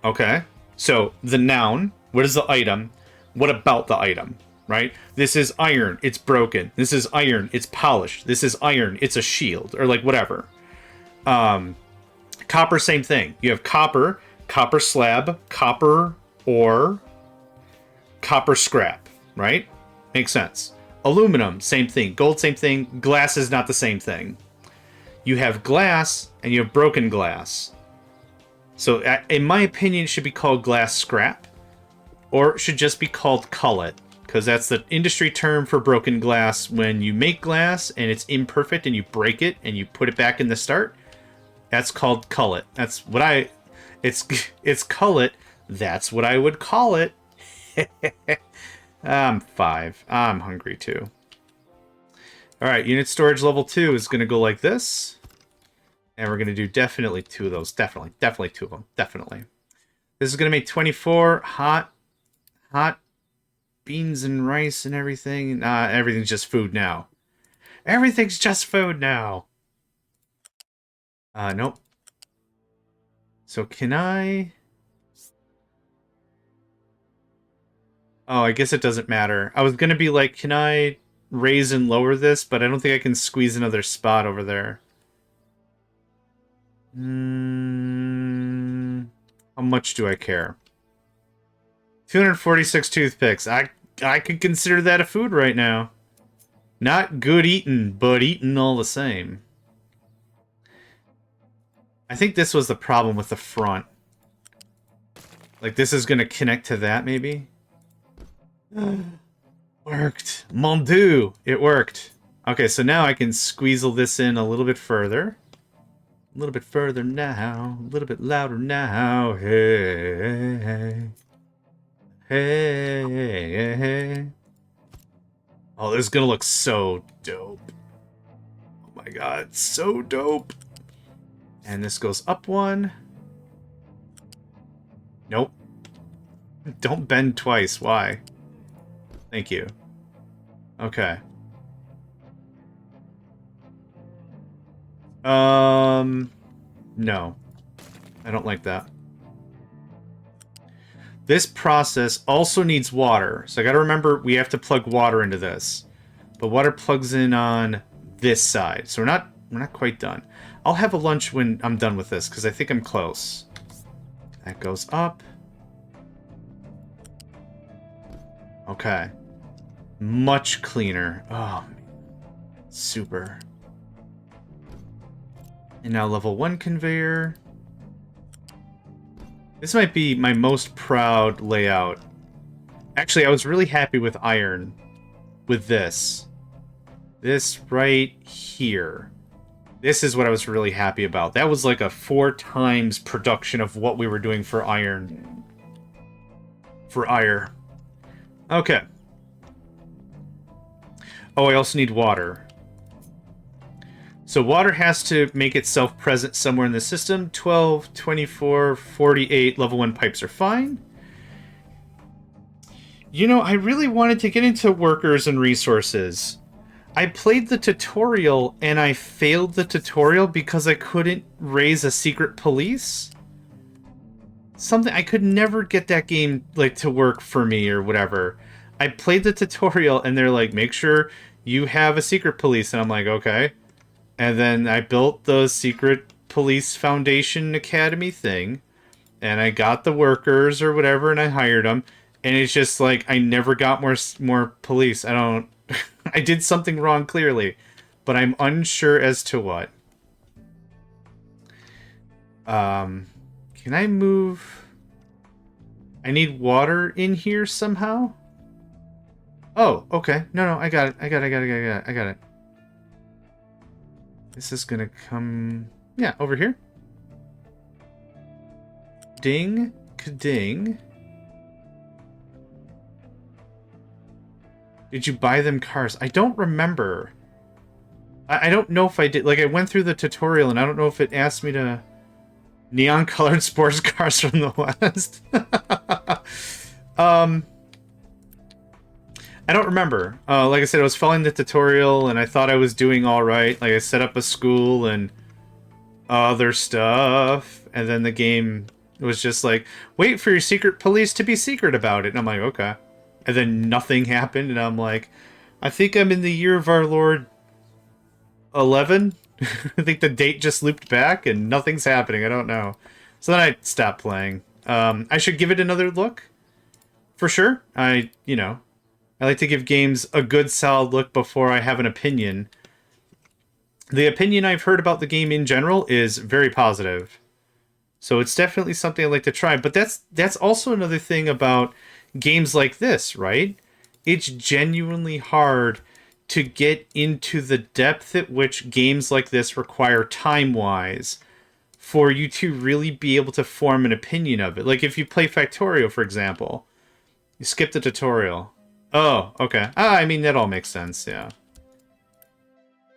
Okay? So the noun, what is the item? What about the item, right? This is iron, it's broken. This is iron, it's polished. This is iron, it's a shield, or like whatever. Copper, same thing. You have copper, copper slab, copper ore, copper scrap, right? Makes sense. Aluminum, same thing. Gold, same thing. Glass is not the same thing. You have glass and you have broken glass. So, in my opinion, it should be called glass scrap, or it should just be called cullet, because that's the industry term for broken glass. When you make glass and it's imperfect and you break it and you put it back in the start, that's called cullet. That's what it's cullet. That's what I would call it. I'm 5. I'm hungry too. Alright, unit storage level 2 is going to go like this. And we're going to do definitely 2 of those. Definitely 2 of them. Definitely. This is going to make 24 hot beans and rice and everything. Everything's just food now. Everything's just food now. Nope. So can I... Oh, I guess it doesn't matter. I was gonna be like, can I raise and lower this? But I don't think I can squeeze another spot over there. How much do I care? 246 toothpicks. I could consider that a food right now. Not good eating, but eating all the same. I think this was the problem with the front. Like, this is gonna connect to that, maybe? Worked. Mon Dieu! It worked. Okay, so now I can squeezle this in a little bit further. A little bit further now. A little bit louder now. Hey. Hey. Hey. Oh, this is gonna look so dope. Oh my god, so dope. And this goes up one. Nope. Don't bend twice. Why? Thank you. Okay. No. I don't like that. This process also needs water. So I gotta remember we have to plug water into this. But water plugs in on this side. So we're not quite done. I'll have a lunch when I'm done with this, because I think I'm close. That goes up. Okay. Much cleaner. Oh, man. Super. And now level 1 conveyor. This might be my most proud layout. Actually, I was really happy with iron. With this. This right here. This is what I was really happy about. That was like a 4 times production of what we were doing for iron. For ire. Okay. Oh, I also need water. So water has to make itself present somewhere in the system. 12, 24, 48 level 1 pipes are fine. You know, I really wanted to get into workers and resources. I played the tutorial and I failed the tutorial because I couldn't raise a secret police. Something I could never get that game like to work for me or whatever. I played the tutorial and they're like, make sure you have a secret police, and I'm like, okay. And then I built the secret police foundation academy thing, and I got the workers or whatever, and I hired them, and it's just like I never got more police. I don't. I did something wrong clearly, but I'm unsure as to what. Can I move? I need water in here somehow. Oh, okay. No, I got it. I got it. This is gonna come... Yeah, over here. Ding, ka-ding. Did you buy them cars? I don't remember. I don't know if I did. Like, I went through the tutorial, and I don't know if it asked me to... Neon-colored sports cars from the West. I don't remember. Like I said, I was following the tutorial, and I thought I was doing all right. Like, I set up a school and other stuff, and then the game was just like, wait for your secret police to be secret about it. And I'm like, okay. And then nothing happened, and I'm like, I think I'm in the year of our Lord 11. I think the date just looped back, and nothing's happening. I don't know. So then I stopped playing. I should give it another look. For sure. I like to give games a good solid look before I have an opinion. The opinion I've heard about the game in general is very positive. So it's definitely something I'd like to try. But that's also another thing about games like this, right? It's genuinely hard to get into the depth at which games like this require time-wise for you to really be able to form an opinion of it. Like if you play Factorio, for example, you skip the tutorial. Oh, okay. I mean, that all makes sense, yeah.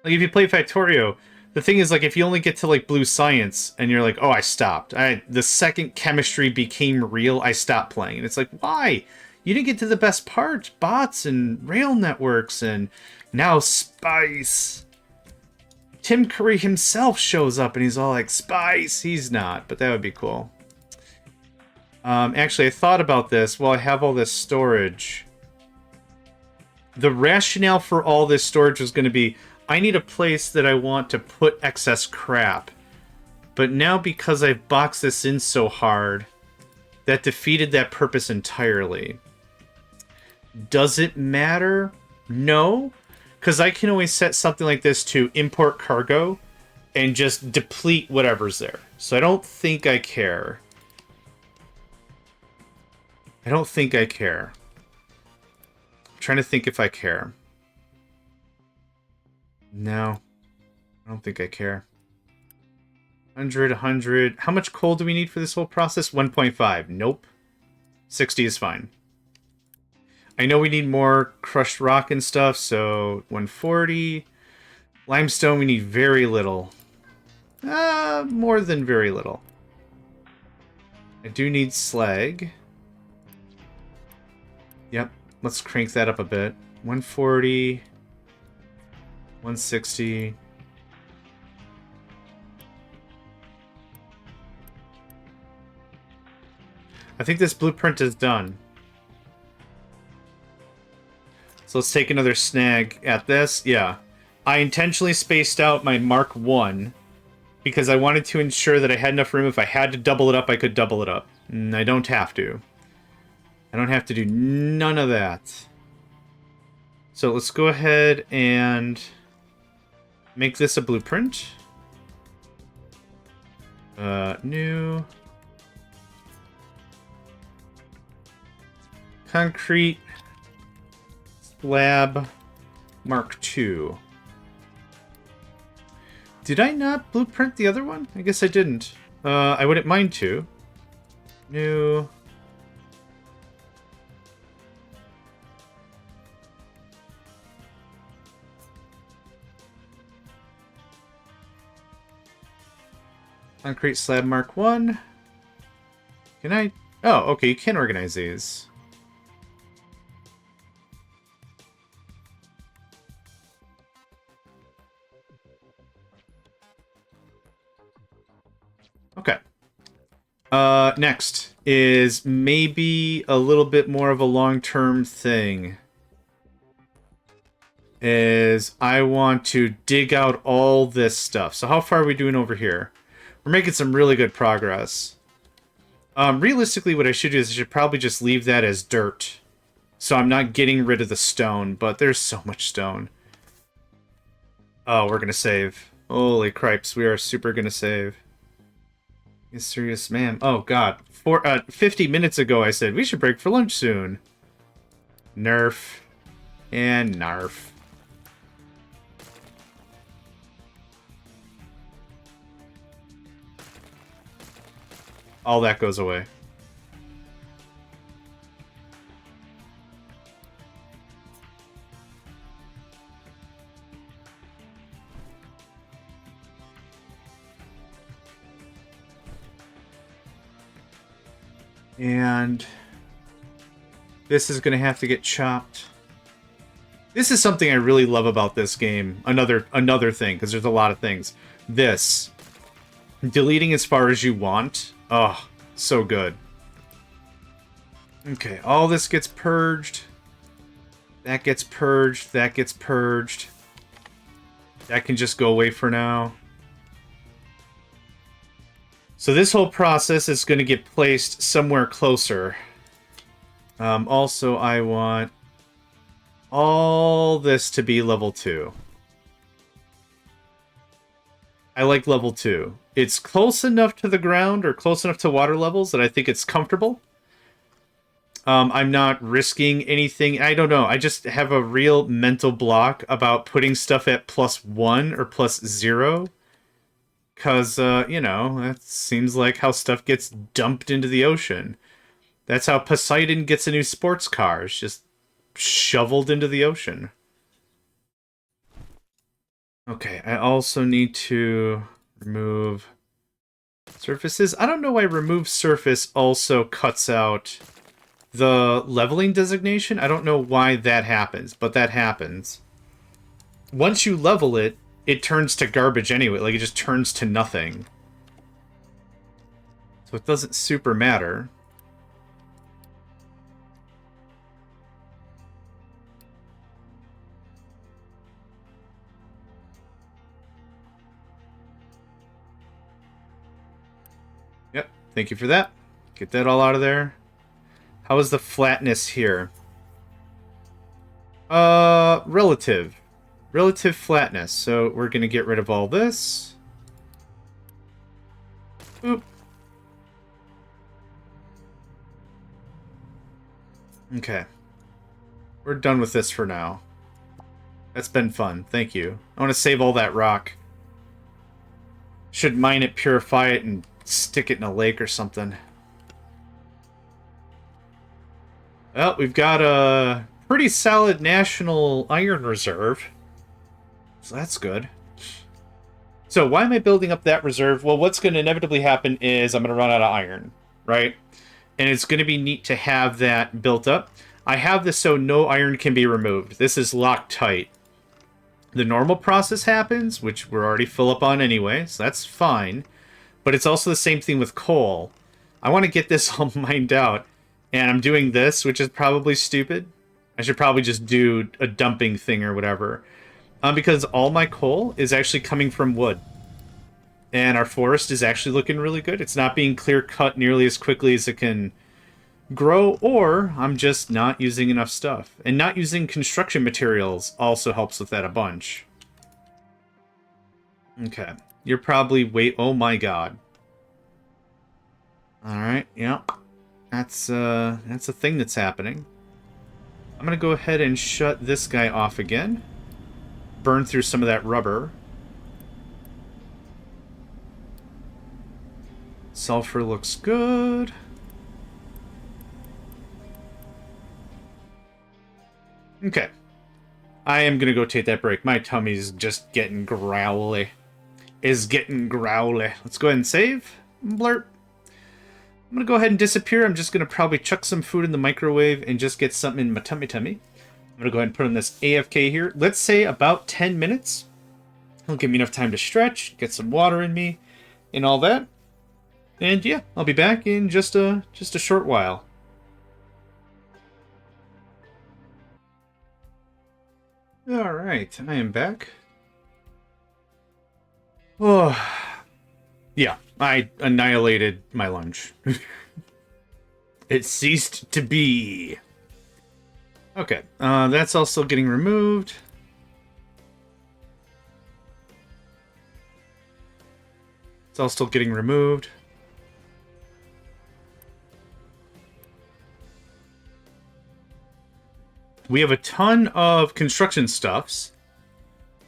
Like, if you play Factorio, the thing is, like, if you only get to, like, blue science, and you're like, oh, I stopped. The second chemistry became real, I stopped playing. And it's like, why? You didn't get to the best part. Bots and rail networks, and now spice. Tim Curry himself shows up, and he's all like, spice. He's not, but that would be cool. Actually, I thought about this while I have all this storage. The rationale for all this storage was going to be, I need a place that I want to put excess crap. But now, because I've boxed this in so hard, that defeated that purpose entirely. Does it matter? No. Because I can always set something like this to import cargo and just deplete whatever's there. So I don't think I care. I don't think I care. I'm trying to think if I care. No. I don't think I care. 100, 100. How much coal do we need for this whole process? 1.5. Nope. 60 is fine. I know we need more crushed rock and stuff, so 140. Limestone, we need very little. More than very little. I do need slag. Yep, let's crank that up a bit. 140. 160. I think this blueprint is done. So let's take another snag at this. Yeah. I intentionally spaced out my Mark 1 because I wanted to ensure that I had enough room. If I had to double it up, I could double it up. And I don't have to. I don't have to do none of that. So let's go ahead and make this a blueprint. New. Concrete slab Mark II. Did I not blueprint the other one? I guess I didn't. I wouldn't mind to. New. Concrete slab Mark 1. Can I? Oh, okay, you can organize these. Okay. Next is maybe a little bit more of a long-term thing. Is I want to dig out all this stuff. So how far are we doing over here? We're making some really good progress. Realistically, what I should do is I should probably just leave that as dirt. So I'm not getting rid of the stone, but there's so much stone. Oh, we're gonna save. Holy cripes, we are super gonna save. You serious, man? Oh, God. 50 minutes ago I said, we should break for lunch soon. Nerf. And narf. All that goes away. And this is going to have to get chopped. This is something I really love about this game. Another thing, because there's a lot of things. This. Deleting as far as you want. Oh, so good. Okay, all this gets purged. That gets purged. That gets purged. That can just go away for now. So this whole process is going to get placed somewhere closer. Also, I want all this to be level 2. I like level 2. It's close enough to the ground or close enough to water levels that I think it's comfortable. I'm not risking anything. I don't know. I just have a real mental block about putting stuff at +1 or +0. Because, you know, that seems like how stuff gets dumped into the ocean. That's how Poseidon gets a new sports car. It's just shoveled into the ocean. Okay, I also need to remove surfaces. I don't know why remove surface also cuts out the leveling designation. I don't know why that happens, but that happens. Once you level it, it turns to garbage anyway. Like, it just turns to nothing. So it doesn't super matter. Yep, thank you for that. Get that all out of there. How is the flatness here? Relative. Relative flatness. So we're going to get rid of all this. Oop. Okay. We're done with this for now. That's been fun. Thank you. I want to save all that rock. Should mine it, purify it, and stick it in a lake or something. Well, we've got a pretty solid national iron reserve. So that's good. So why am I building up that reserve? Well, what's going to inevitably happen is I'm going to run out of iron, right? And it's going to be neat to have that built up. I have this so no iron can be removed. This is locked tight. The normal process happens, which we're already full up on anyway, so that's fine. But it's also the same thing with coal. I want to get this all mined out, and I'm doing this, which is probably stupid. I should probably just do a dumping thing or whatever. Because all my coal is actually coming from wood. And our forest is actually looking really good. It's not being clear-cut nearly as quickly as it can grow, or I'm just not using enough stuff. And not using construction materials also helps with that a bunch. Okay. You're probably... Wait, oh my god. Alright, yeah. That's a thing that's happening. I'm gonna go ahead and shut this guy off again. Burn through some of that rubber. Sulfur looks good. Okay. I am gonna go take that break. My tummy's just getting growly. Let's go ahead and save. Blurp. I'm gonna go ahead and disappear. I'm just gonna probably chuck some food in the microwave and just get something in my tummy. I'm gonna go ahead and put on this AFK here. Let's say about 10 minutes. It'll give me enough time to stretch, get some water in me, and all that. And yeah, I'll be back in just a short while. Alright, I am back. Oh, yeah, I annihilated my lunch. It ceased to be. Okay, that's also getting removed. It's all still getting removed. We have a ton of construction stuffs.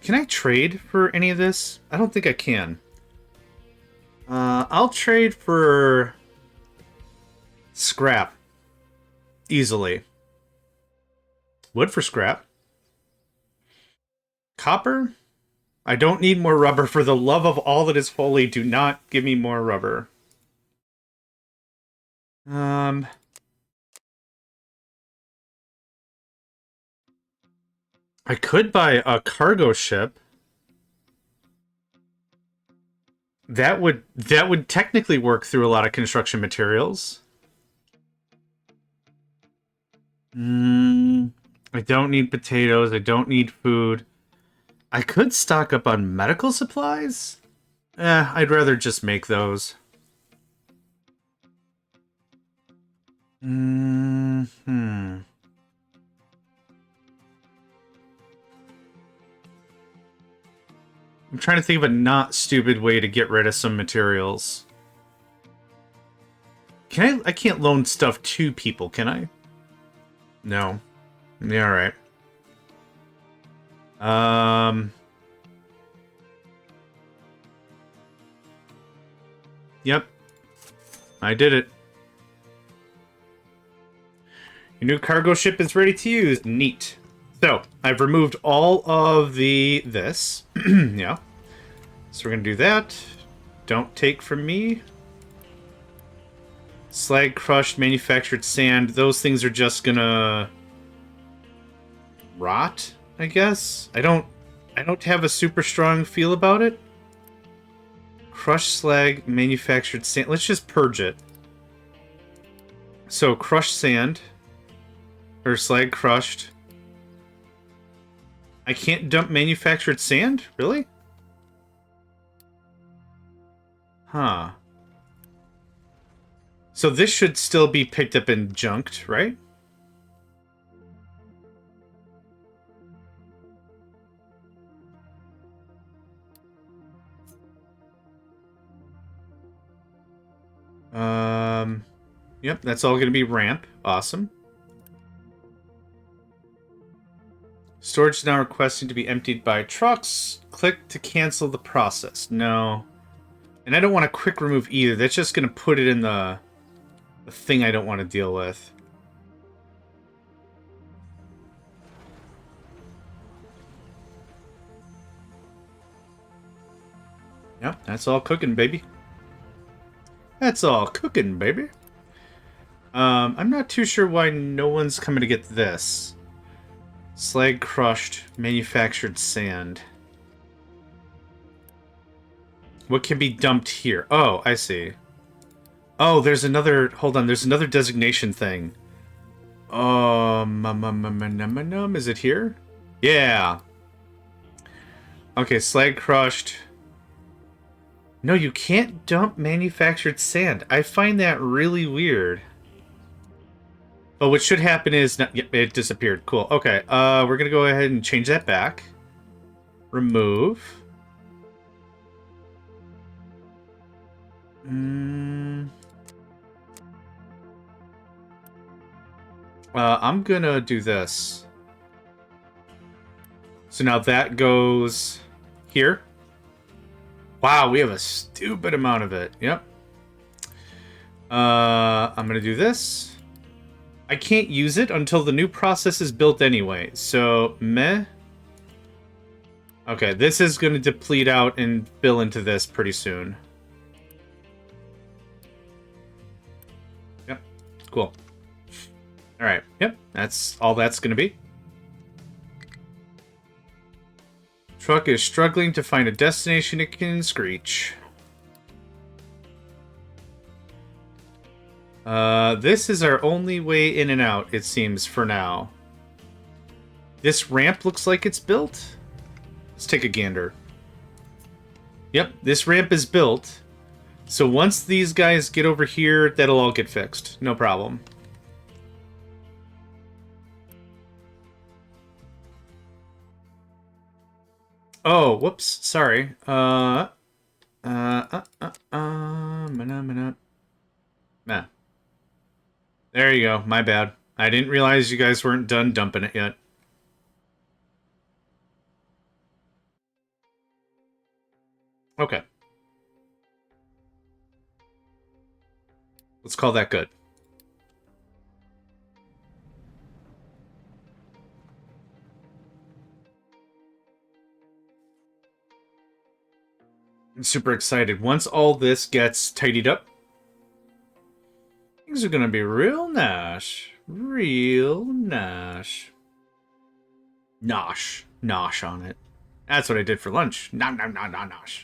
Can I trade for any of this? I don't think I can. I'll trade for scrap. Easily. Wood for scrap. Copper? I don't need more rubber. For the love of all that is holy, do not give me more rubber. I could buy a cargo ship. That would technically work through a lot of construction materials. I don't need potatoes. I don't need food. I could stock up on medical supplies. I'd rather just make those. I'm trying to think of a not stupid way to get rid of some materials. I can't loan stuff to people, can I? No. Yeah, alright. Yep. I did it. Your new cargo ship is ready to use. Neat. So, I've removed all of this. Yeah. So we're going to do that. Don't take from me. Slag, crushed, manufactured sand. Those things are just going to rot, I guess. I don't have a super strong feel about it. Crushed slag, manufactured sand. Let's just purge it. So, crushed sand. Or slag crushed. I can't dump manufactured sand? Really? Huh. So this should still be picked up and junked, right? Yep, that's all going to be ramp. Awesome. Storage is now requesting to be emptied by trucks. Click to cancel the process. No. And I don't want to quick remove either. That's just going to put it in the thing I don't want to deal with. Yep, that's all cooking, baby. That's all cooking, baby. I'm not too sure why no one's coming to get this. Slag crushed, manufactured sand. What can be dumped here? Oh, I see. Oh, there's another... Hold on, there's another designation thing. Is it here? Yeah. Okay, slag crushed. No, you can't dump manufactured sand. I find that really weird. Oh, what should happen is... Yep, it disappeared. Cool. Okay, we're gonna go ahead and change that back. Remove. I'm gonna do this. So now that goes here. Wow, we have a stupid amount of it. Yep. I'm gonna do this. I can't use it until the new process is built anyway. So, meh. Okay, this is gonna deplete out and fill into this pretty soon. Yep. Cool. Alright, yep. That's all that's gonna be. Truck is struggling to find a destination it can screech. This is our only way in and out, it seems, for now. This ramp looks like it's built. Let's take a gander. Yep, this ramp is built. So once these guys get over here, that'll all get fixed. No problem. Oh, whoops, sorry. Nah. There you go, my bad. I didn't realize you guys weren't done dumping it yet. Okay. Let's call that good. I'm super excited. Once all this gets tidied up, things are gonna be real nice. Real nice. Nosh. Nosh on it. That's what I did for lunch. Nom nom nom nom nosh.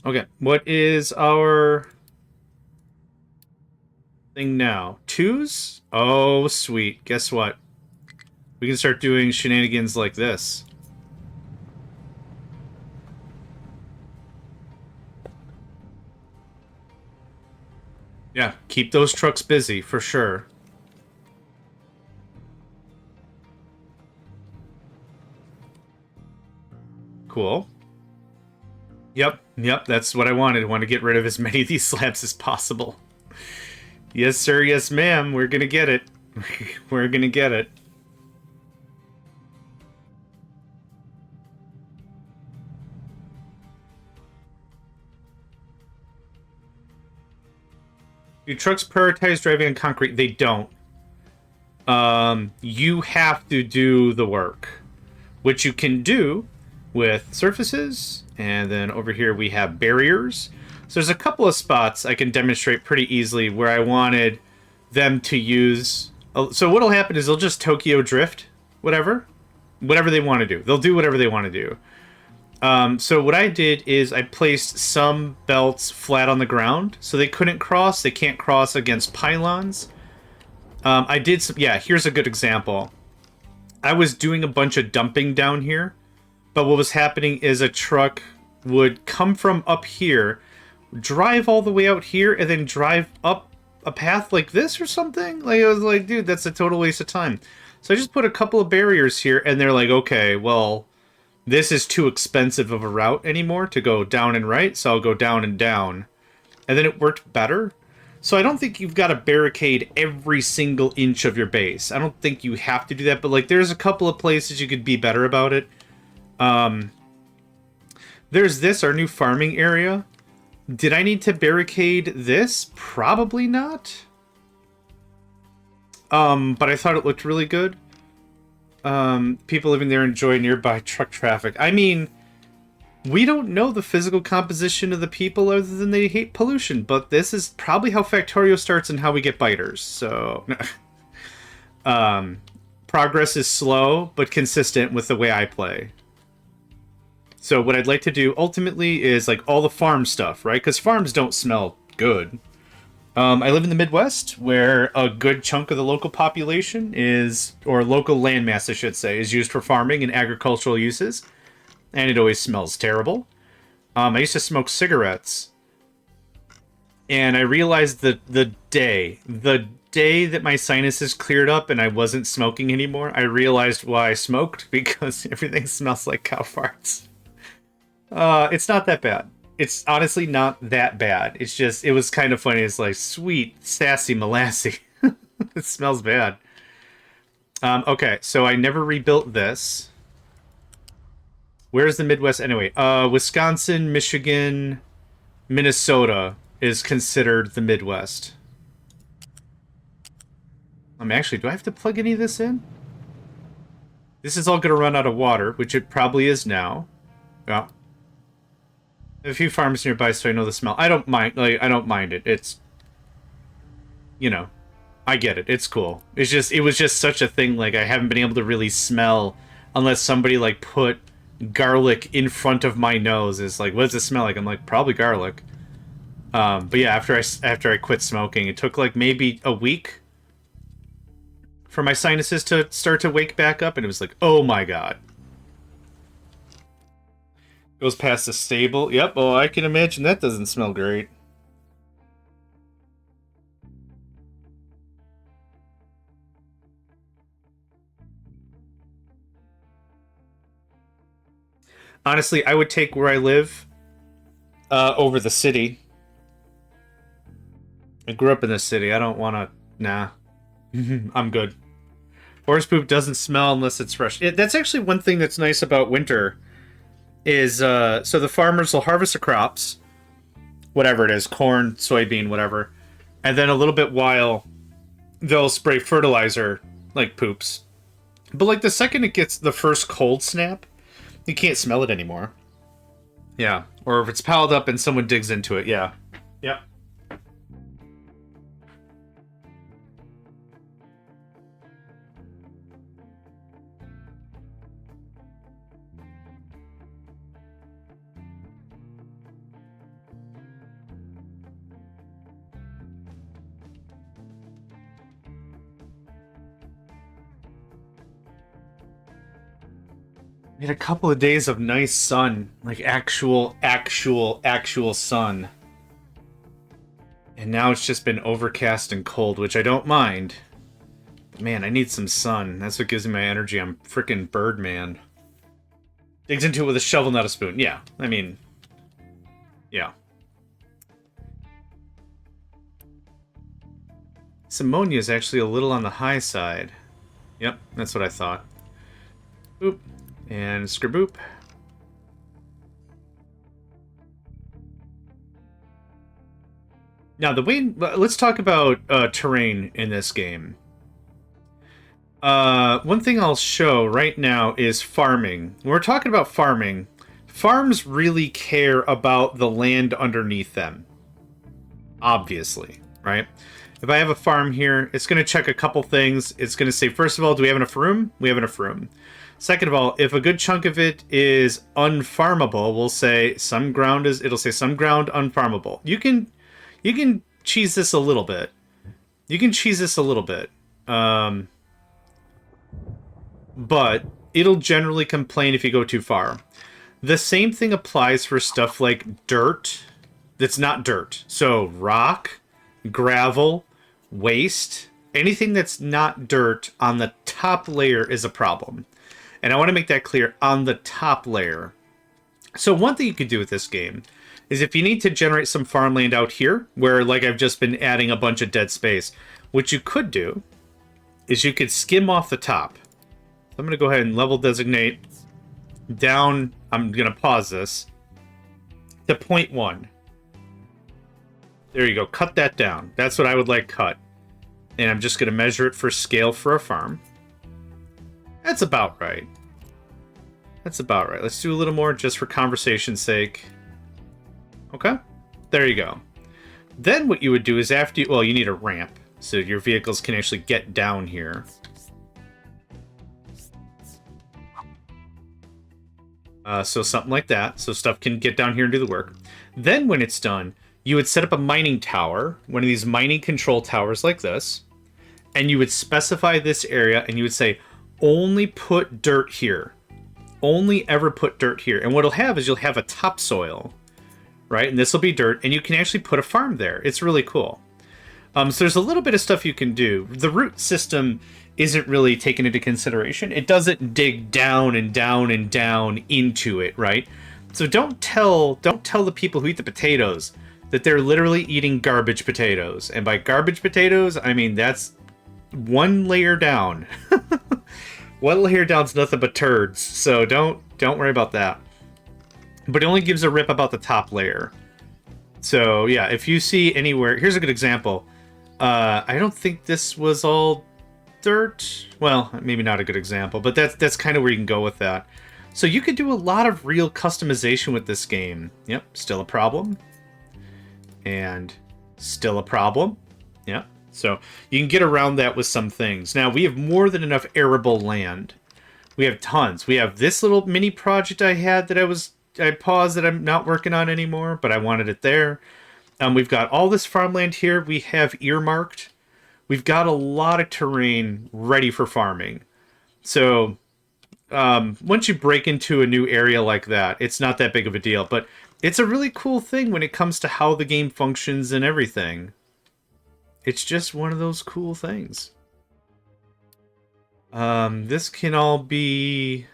Okay, what is our thing now? Twos? Oh, sweet. Guess what? We can start doing shenanigans like this. Yeah, keep those trucks busy, for sure. Cool. Yep, that's what I wanted. I want to get rid of as many of these slabs as possible. Yes, sir, yes, ma'am. We're gonna get it. We're gonna get it. Do trucks prioritize driving on concrete? They don't. You have to do the work, which you can do with surfaces, and then over here we have barriers. So there's a couple of spots I can demonstrate pretty easily where I wanted them to use. So what'll happen is they'll just Tokyo drift, whatever they want to do. They'll do whatever they want to do. So what I did is I placed some belts flat on the ground, so they couldn't cross. They can't cross against pylons. I did some, yeah, here's a good example. I was doing a bunch of dumping down here, but what was happening is a truck would come from up here, drive all the way out here, and then drive up a path like this or something. Like, I was like, dude, that's a total waste of time. So I just put a couple of barriers here, and they're like, okay, well, this is too expensive of a route anymore to go down and right, so I'll go down and down. And then it worked better. So I don't think you've got to barricade every single inch of your base. I don't think you have to do that, but like there's a couple of places you could be better about it. There's this, our new farming area. Did I need to barricade this? Probably not. But I thought it looked really good. People living there enjoy nearby truck traffic. I mean, We don't know the physical composition of the people other than they hate pollution, but this is probably how Factorio starts and how we get biters. So, progress is slow but consistent with the way I play. So what I'd like to do ultimately is like all the farm stuff, right? Because farms don't smell good. I live in the Midwest, where a good chunk of the local population is, or local landmass, I should say, is used for farming and agricultural uses. And it always smells terrible. I used to smoke cigarettes. And I realized that the day that my sinuses cleared up and I wasn't smoking anymore, I realized why I smoked, because everything smells like cow farts. It's not that bad. It's honestly not that bad. It's just, it was kind of funny. It's like, sweet, sassy molassy. It smells bad. Okay, so I never rebuilt this. Where's the Midwest anyway? Wisconsin, Michigan, Minnesota is considered the Midwest. Actually, do I have to plug any of this in? This is all going to run out of water, which it probably is now. Yeah. A few farms nearby, so I know the smell. I don't mind. Like, I don't mind it. It's, you know, I get it. It's cool. It's just, it was just such a thing. Like, I haven't been able to really smell unless somebody like put garlic in front of my nose. It's like, what does it smell like? I'm like, probably garlic. But yeah, after I quit smoking, it took like maybe a week for my sinuses to start to wake back up, and it was like, oh my god. Goes past the stable. Yep, oh, I can imagine that doesn't smell great. Honestly, I would take where I live over the city. I grew up in the city. I don't want to... Nah. I'm good. Horse poop doesn't smell unless it's fresh. That's actually one thing that's nice about winter. Is so the farmers will harvest the crops, whatever it is, corn, soybean, whatever, and then a little bit while they'll spray fertilizer like poops. But like the second it gets the first cold snap, you can't smell it anymore. Yeah, or if it's piled up and someone digs into it, yeah. Yep. We had a couple of days of nice sun, like actual sun. And now it's just been overcast and cold, which I don't mind. But man, I need some sun. That's what gives me my energy. I'm frickin' Birdman. Digs into it with a shovel, not a spoon. Yeah, I mean... Yeah. This ammonia is actually a little on the high side. Yep, that's what I thought. Oop. And skraboop. Now, let's talk about terrain in this game. One thing I'll show right now is farming. When we're talking about farming, farms really care about the land underneath them. Obviously, right? If I have a farm here, it's going to check a couple things. It's going to say, first of all, do we have enough room? We have enough room. Second of all, if a good chunk of it is unfarmable, we'll say it'll say some ground unfarmable. You can cheese this a little bit. But it'll generally complain if you go too far. The same thing applies for stuff like dirt that's not dirt. So rock, gravel, waste, anything that's not dirt on the top layer is a problem. And I want to make that clear, on the top layer. So one thing you could do with this game is if you need to generate some farmland out here, where like I've just been adding a bunch of dead space, what you could do is you could skim off the top. I'm going to go ahead and level designate down. I'm going to pause this to 0.1. There you go. Cut that down. That's what I would like cut. And I'm just going to measure it for scale for a farm. That's about right. that's about right. Let's do a little more just for conversation's sake. Okay, there you go. Then what you would do is after you... Well, you need a ramp, so your vehicles can actually get down here. So something like that, so stuff can get down here and do the work. Then when it's done, you would set up a mining tower, one of these mining control towers like this, and you would specify this area, and you would say, only put dirt here. Only ever put dirt here. And what you'll have is you'll have a topsoil, right? And this will be dirt, and you can actually put a farm there. It's really cool. So there's a little bit of stuff you can do. The root system isn't really taken into consideration. It doesn't dig down and down and down into it, right? So don't tell the people who eat the potatoes that they're literally eating garbage potatoes. And by garbage potatoes, I mean that's one layer down. One layer down's nothing but turds. So don't worry about that. But it only gives a rip about the top layer. So yeah, if you see anywhere, here's a good example. I don't think this was all dirt. Well, maybe not a good example, but that's kind of where you can go with that. So you could do a lot of real customization with this game. Yep, still a problem. And still a problem. Yep. So you can get around that with some things. Now, we have more than enough arable land. We have tons. We have this little mini project I had that I paused that I'm not working on anymore, but I wanted it there. We've got all this farmland here we have earmarked. We've got a lot of terrain ready for farming. So once you break into a new area like that, it's not that big of a deal. But it's a really cool thing when it comes to how the game functions and everything. It's just one of those cool things. This can all be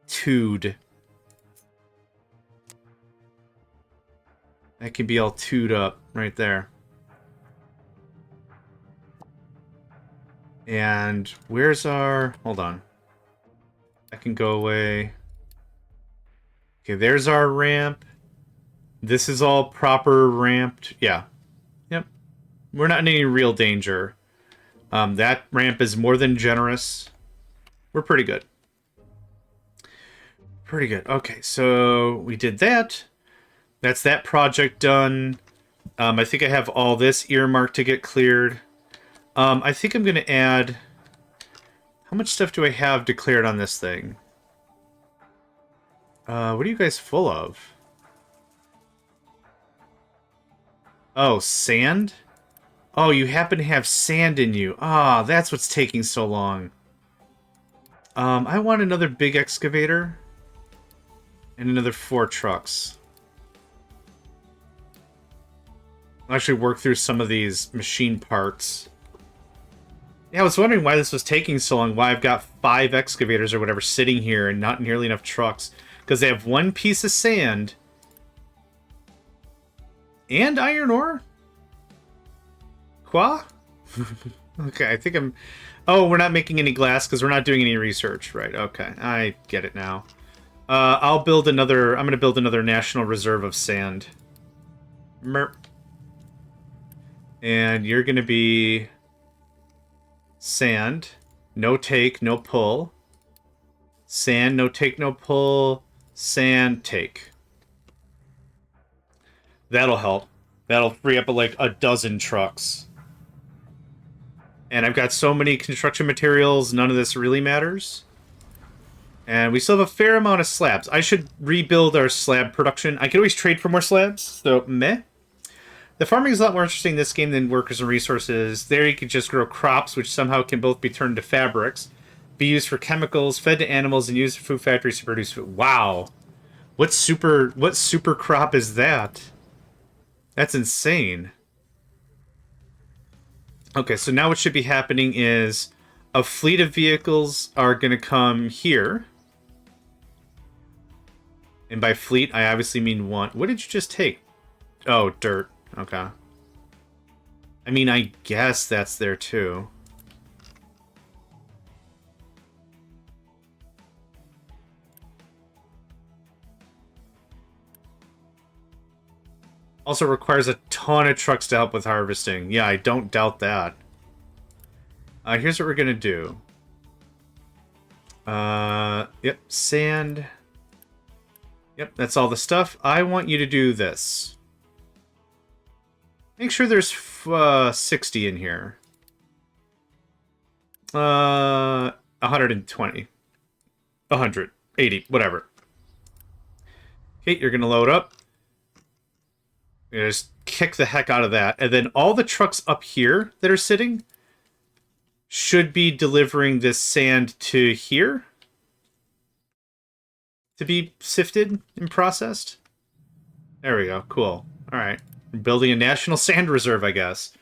two'd. That can be all two'd up right there. And where's our... Hold on. That can go away. Okay, there's our ramp. This is all proper ramped. Yeah. Yep. We're not in any real danger. That ramp is more than generous. We're pretty good. Pretty good. Okay, so we did that. That's that project done. I think I have all this earmarked to get cleared. I think I'm going to add... How much stuff do I have declared on this thing? What are you guys full of? Oh, sand? Oh, you happen to have sand in you. Ah, that's what's taking so long. I want another big excavator. And another 4 trucks. I'll actually work through some of these machine parts. Yeah, I was wondering why this was taking so long. Why I've got 5 excavators or whatever sitting here and not nearly enough trucks. Because they have 1 piece of sand. And iron ore? Qua? Okay, I think I'm... Oh, we're not making any glass because we're not doing any research. Right, okay. I get it now. I'll build another... I'm going to build another national reserve of sand. Merp. And you're going to be... Sand. No take, no pull. Sand, no take, no pull. Sand, take. That'll help. That'll free up like a dozen trucks. And I've got so many construction materials, none of this really matters. And we still have a fair amount of slabs. I should rebuild our slab production. I could always trade for more slabs, so meh. The farming is a lot more interesting in this game than workers and resources. There you can just grow crops, which somehow can both be turned into fabrics, be used for chemicals, fed to animals, and used for food factories to produce food. Wow. What super crop is that? That's insane. Okay, so now what should be happening is a fleet of vehicles are going to come here. And by fleet, I obviously mean one. What did you just take? Oh, dirt. Okay. I mean, I guess that's there too. Also requires a ton of trucks to help with harvesting. Yeah, I don't doubt that. Here's what we're going to do. Yep, sand. Yep, that's all the stuff. I want you to do this. Make sure there's 60 in here. 120. 180, whatever. Okay, you're gonna load up. You're gonna just kick the heck out of that. And then all the trucks up here that are sitting should be delivering this sand to here to be sifted and processed. There we go. Cool. All right. We're building a national sand reserve, I guess.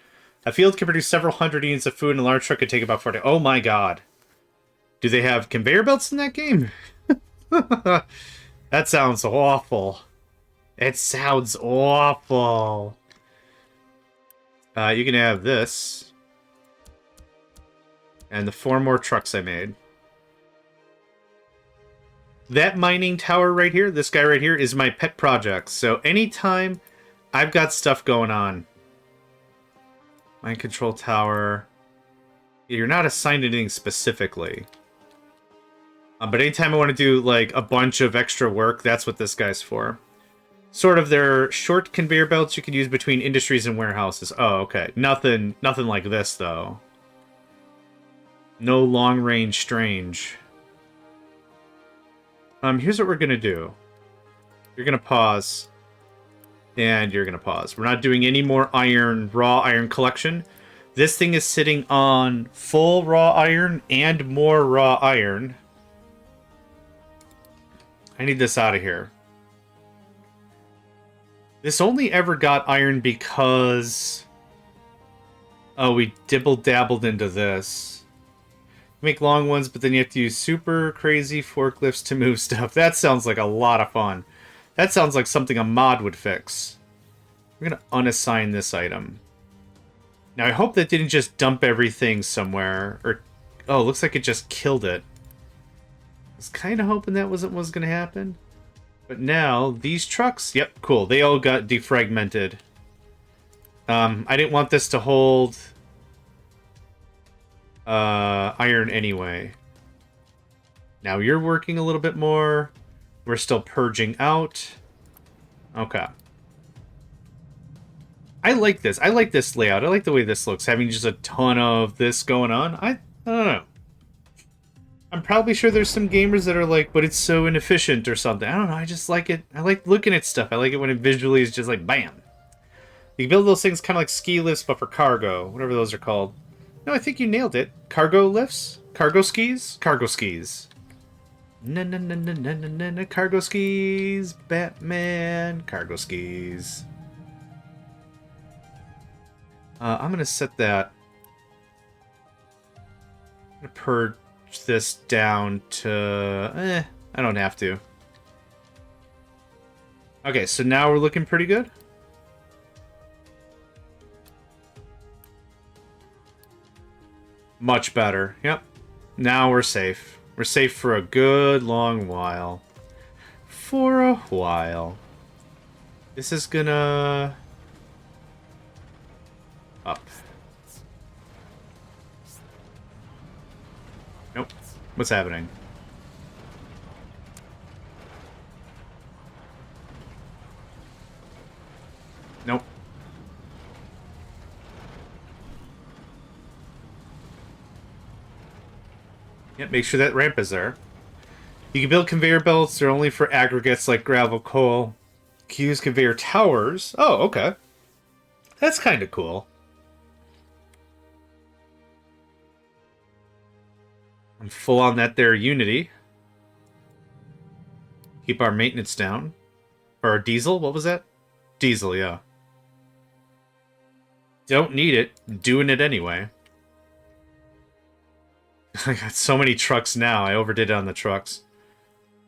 A field can produce several hundred units of food, and a large truck could take about 40. Oh my god. Do they have conveyor belts in that game? That sounds awful. It sounds awful. You can have this. And the 4 more trucks I made. That mining tower right here, this guy right here, is my pet project. So anytime I've got stuff going on. Mine control tower. You're not assigned anything specifically. But anytime I want to do like a bunch of extra work, that's what this guy's for. Sort of their short conveyor belts you can use between industries and warehouses. Oh, okay. Nothing like this though. No long range strange. Here's what we're gonna do. You're gonna pause. And you're gonna pause. We're not doing any more iron, raw iron collection. This thing is sitting on full raw iron and more raw iron. I need this out of here. This only ever got iron because... Oh, we dibble-dabbled into this. Make long ones, but then you have to use super crazy forklifts to move stuff. That sounds like a lot of fun. That sounds like something a mod would fix. We're going to unassign this item. Now, I hope that didn't just dump everything somewhere. Or, oh, looks like it just killed it. I was kind of hoping that wasn't what was going to happen. But now, these trucks... Yep, cool. They all got defragmented. I didn't want this to hold... iron anyway. Now you're working a little bit more. We're still purging out. Okay. I like this. I like this layout. I like the way this looks. Having just a ton of this going on. I don't know. I'm probably sure there's some gamers that are like, but it's so inefficient or something. I don't know. I just like it. I like looking at stuff. I like it when it visually is just like, bam. You can build those things kind of like ski lifts, but for cargo. Whatever those are called. No, I think you nailed it. Cargo lifts? Cargo skis? Cargo skis. Na cargo skis. Batman. Cargo skis. I'm going to set that. I'm going to purge this down to... I don't have to. Okay, so now we're looking pretty good. Much better. Yep. Now we're safe. We're safe for a good long while. For a while. This is gonna... Up. Nope. What's happening? Nope. Yep, make sure that ramp is there. You can build conveyor belts. They're only for aggregates like gravel, coal. You can use conveyor towers. Oh, okay. That's kind of cool. I'm full on that there Unity. Keep our maintenance down. Or our diesel, what was that? Diesel, yeah. Don't need it. Doing it anyway. I got so many trucks now. I overdid it on the trucks.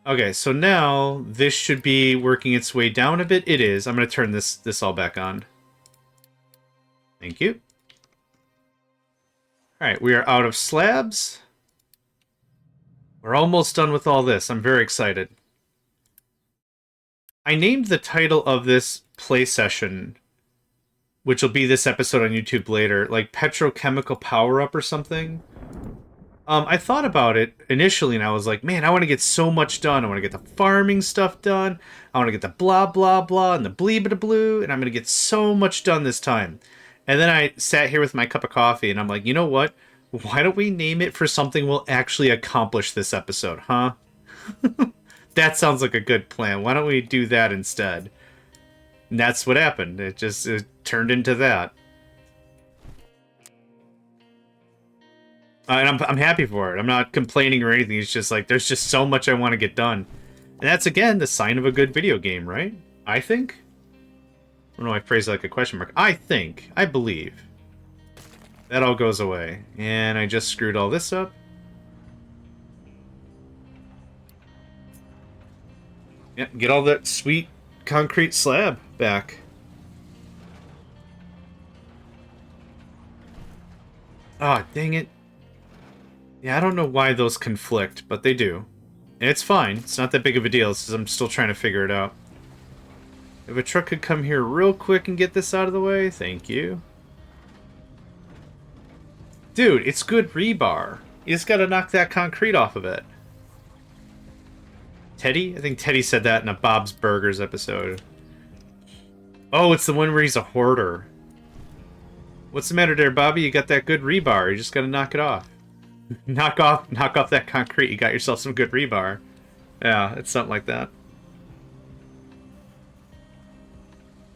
Okay, so now this should be working its way down a bit. It is. I'm going to turn this all back on. Thank you. Alright, we are out of slabs. We're almost done with all this. I'm very excited. I named the title of this play session, which will be this episode on YouTube later, like Petrochemical Power-Up or something. I thought about it initially, and I was like, man, I want to get so much done. I want to get the farming stuff done. I want to get the blah blah blah and the bleebada blue, and I'm gonna get so much done this time. And then I sat here with my cup of coffee, and I'm like, you know what? Why don't we name it for something we'll actually accomplish this episode, huh? That sounds like a good plan. Why don't we do that instead? And that's what happened. It turned into that. And I'm happy for it. I'm not complaining or anything. It's just like, there's just so much I want to get done. And that's, again, the sign of a good video game, right? I think? I don't know, I phrased it like a question mark. I think. I believe. That all goes away. And I just screwed all this up. Yep, get all that sweet concrete slab back. Ah, dang it. Yeah, I don't know why those conflict, but they do. And it's fine. It's not that big of a deal. It's just I'm still trying to figure it out. If a truck could come here real quick and get this out of the way, thank you. Dude, it's good rebar. You just gotta knock that concrete off of it. Teddy? I think Teddy said that in a Bob's Burgers episode. Oh, it's the one where he's a hoarder. What's the matter there, Bobby? You got that good rebar. You just gotta knock it off. knock off that concrete. You got yourself some good rebar. Yeah, it's something like that.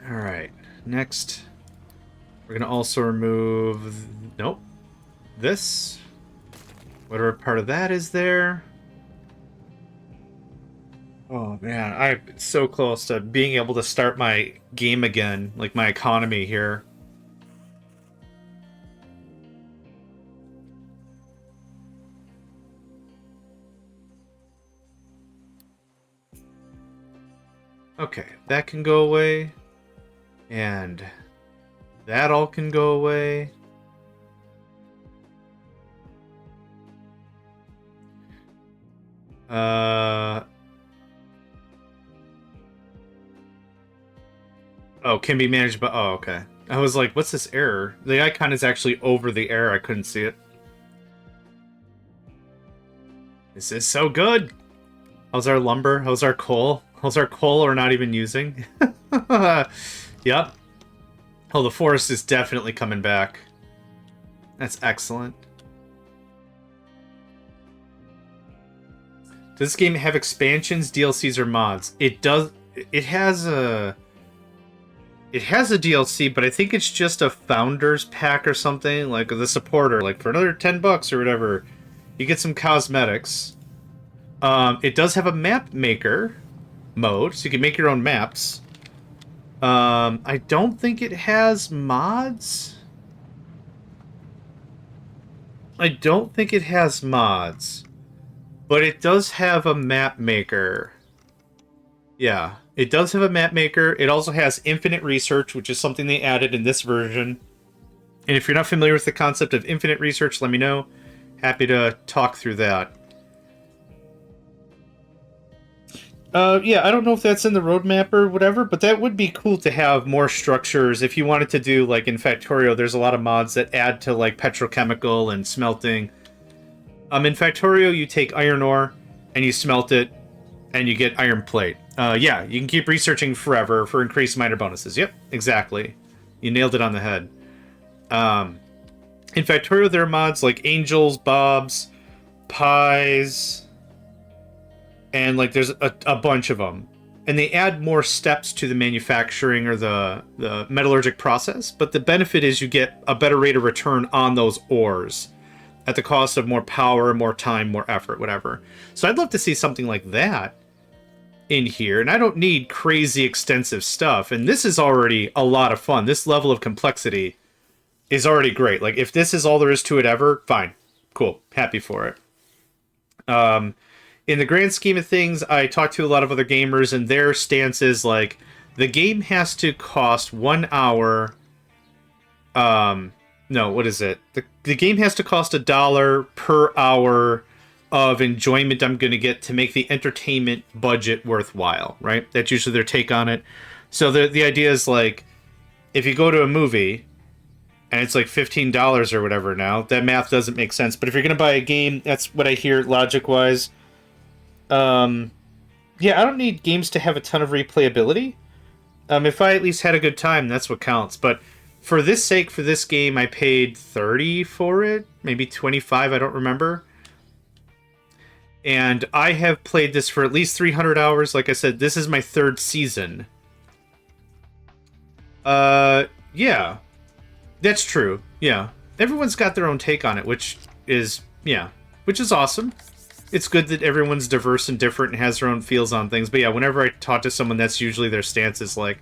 Alright, next. We're gonna also remove... Nope. This. Whatever part of that is there. Oh man, I'm so close to being able to start my game again, like my economy here. Okay, that can go away. And that all can go away. Oh, can be managed by... Oh, okay. I was like, what's this error? The icon is actually over the error. I couldn't see it. This is so good! How's our lumber? How's our coal? How's our coal we're not even using? Yep. Oh, the forest is definitely coming back. That's excellent. Does this game have expansions, DLCs, or mods? It does. It has a DLC, but I think it's just a founder's pack or something, like the supporter, like for another $10 or whatever. You get some cosmetics. It does have a map maker mode, so you can make your own maps. I don't think it has mods. I don't think it has mods. But it does have a map maker. Yeah, it does have a map maker. It also has infinite research, which is something they added in this version. And if you're not familiar with the concept of infinite research, let me know. Happy to talk through that. Yeah, I don't know if that's in the roadmap or whatever, but that would be cool to have more structures. If you wanted to do, like, in Factorio, there's a lot of mods that add to, like, petrochemical and smelting. In Factorio, you take iron ore, and you smelt it, and you get iron plate. Yeah, you can keep researching forever for increased minor bonuses. Yep, exactly. You nailed it on the head. In Factorio, there are mods like Angels, Bobs, Pies... And, like, there's a bunch of them. And they add more steps to the manufacturing or the metallurgic process. But the benefit is you get a better rate of return on those ores. At the cost of more power, more time, more effort, whatever. So I'd love to see something like that in here. And I don't need crazy extensive stuff. And this is already a lot of fun. This level of complexity is already great. Like, if this is all there is to it ever, fine. Cool. Happy for it. In the grand scheme of things, I talked to a lot of other gamers, and their stance is, like, the game has to cost 1 hour... No, what is it? The game has to cost $1 per hour of enjoyment I'm going to get to make the entertainment budget worthwhile, right? That's usually their take on it. So the idea is, like, if you go to a movie, and it's like $15 or whatever now. That math doesn't make sense. But if you're gonna buy a game, that's what I hear logic wise. Yeah, I don't need games to have a ton of replayability. If I at least had a good time, that's what counts. But for this sake, for this game, I paid 30 for it, maybe 25. I don't remember. And I have played this for at least 300 hours. Like I said, this is my 3rd season. Yeah. That's true. Yeah. Everyone's got their own take on it, which is awesome. It's good that everyone's diverse and different and has their own feels on things. But yeah, whenever I talk to someone, that's usually their stance is like,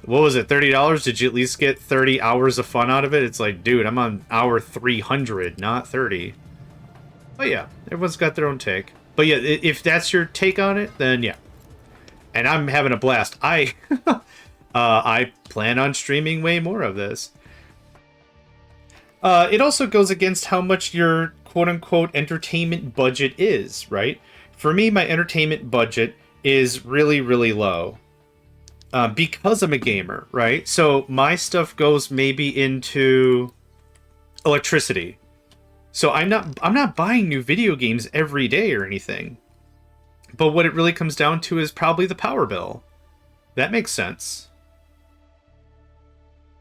what was it, $30? Did you at least get 30 hours of fun out of it? It's like, dude, I'm on hour 300, not 30. But yeah, everyone's got their own take. But yeah, if that's your take on it, then yeah. And I'm having a blast. I plan on streaming way more of this. It also goes against how much your quote-unquote entertainment budget is, right? For me, my entertainment budget is really, really low. Because I'm a gamer, right? So my stuff goes maybe into electricity. So I'm not buying new video games every day or anything. But what it really comes down to is probably the power bill. That makes sense.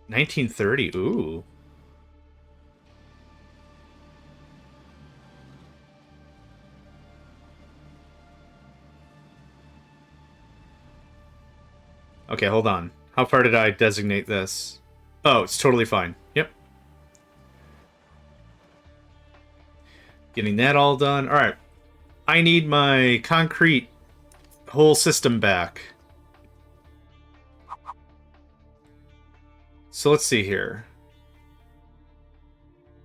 1930, ooh. Okay, hold on. How far did I designate this? Oh, it's totally fine. Yep. Getting that all done. Alright. I need my concrete whole system back. So let's see here.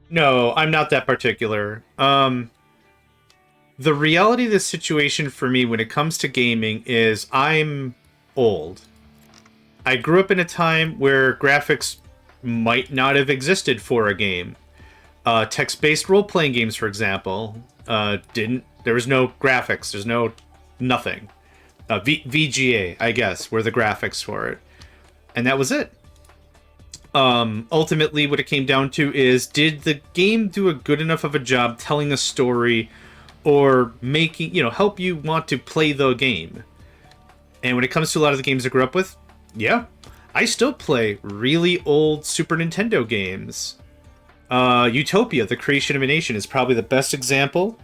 No, I'm not that particular. The reality of the situation for me when it comes to gaming is I'm old. I grew up in a time where graphics might not have existed for a game. Text-based role-playing games, for example, didn't. There was no graphics. There's no nothing. VGA, I guess, were the graphics for it, and that was it. Ultimately, what it came down to is, did the game do a good enough of a job telling a story, or making help you want to play the game? And when it comes to a lot of the games I grew up with, yeah, I still play really old Super Nintendo games. Utopia, The Creation of a Nation, is probably the best example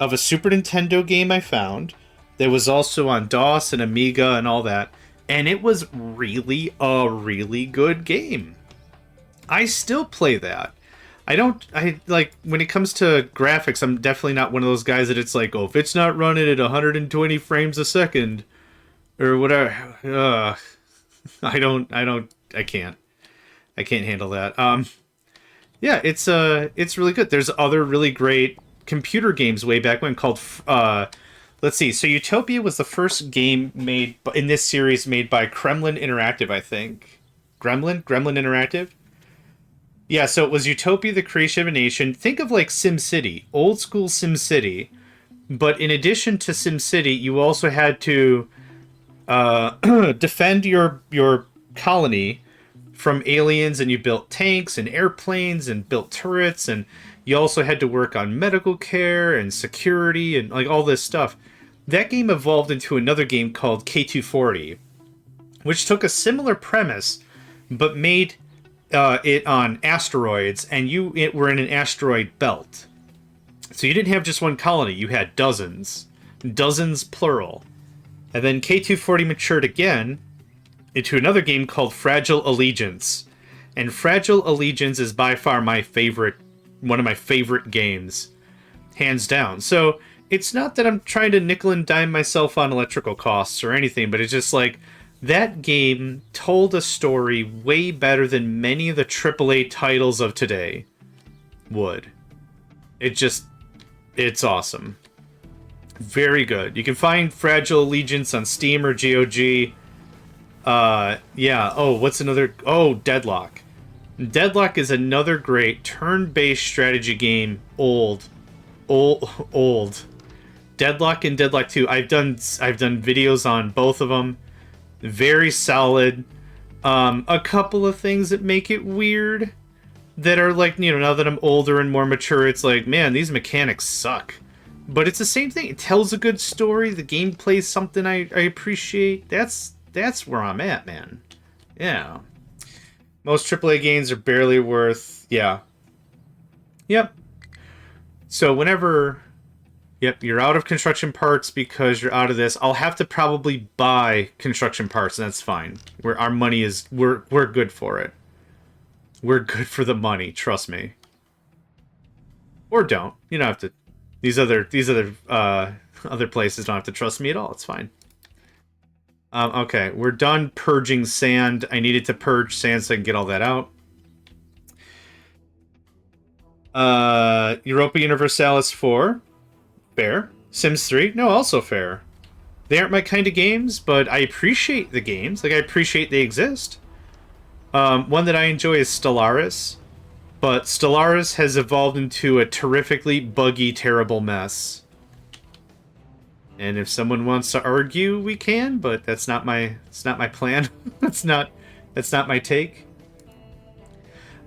of a Super Nintendo game I found. That was also on DOS and Amiga and all that. And it was really a really good game. I still play that. When it comes to graphics, I'm definitely not one of those guys that it's like, oh, if it's not running at 120 frames a second, or whatever, I can't handle that. Yeah, it's really good. There's other really great computer games way back when called, let's see. So Utopia was the first game made in this series made by Kremlin Interactive, I think. Gremlin Interactive? Yeah, so it was Utopia, The Creation of a Nation. Think of like SimCity, old school SimCity. But in addition to SimCity, you also had to defend your colony from aliens, and you built tanks and airplanes and built turrets, and you also had to work on medical care and security and like all this stuff. That game evolved into another game called K240, which took a similar premise but made it on asteroids, and it were in an asteroid belt. So you didn't have just one colony, you had dozens plural. And then K240 matured again into another game called Fragile Allegiance. And Fragile Allegiance is by far one of my favorite games. Hands down. So it's not that I'm trying to nickel and dime myself on electrical costs or anything, but it's just like, that game told a story way better than many of the AAA titles of today would. It's awesome. Very good. You can find Fragile Allegiance on Steam or GOG. Yeah. Oh, what's another? Oh, Deadlock. Deadlock is another great turn-based strategy game. Old. Deadlock and Deadlock 2. I've done videos on both of them. Very solid. A couple of things that make it weird. that are like, you know, now that I'm older and more mature, it's like, man, these mechanics suck. But it's the same thing. It tells a good story. The gameplay is something I appreciate. That's where I'm at, man. Yeah. Most AAA games are barely worth. Yeah. Yep. So whenever, yep, you're out of construction parts because you're out of this, I'll have to probably buy construction parts, and that's fine. Where our money is, we're good for it. We're good for the money. Trust me. Or don't. You don't have to. These other places don't have to trust me at all. It's fine. Okay, we're done purging sand. I needed to purge sand so I can get all that out. Europa Universalis 4. Fair. Sims 3. No, also fair. They aren't my kind of games, but I appreciate the games. Like, I appreciate they exist. One that I enjoy is Stellaris. But Stellaris has evolved into a terrifically buggy, terrible mess. And if someone wants to argue, we can, but that's not my plan. that's not my take.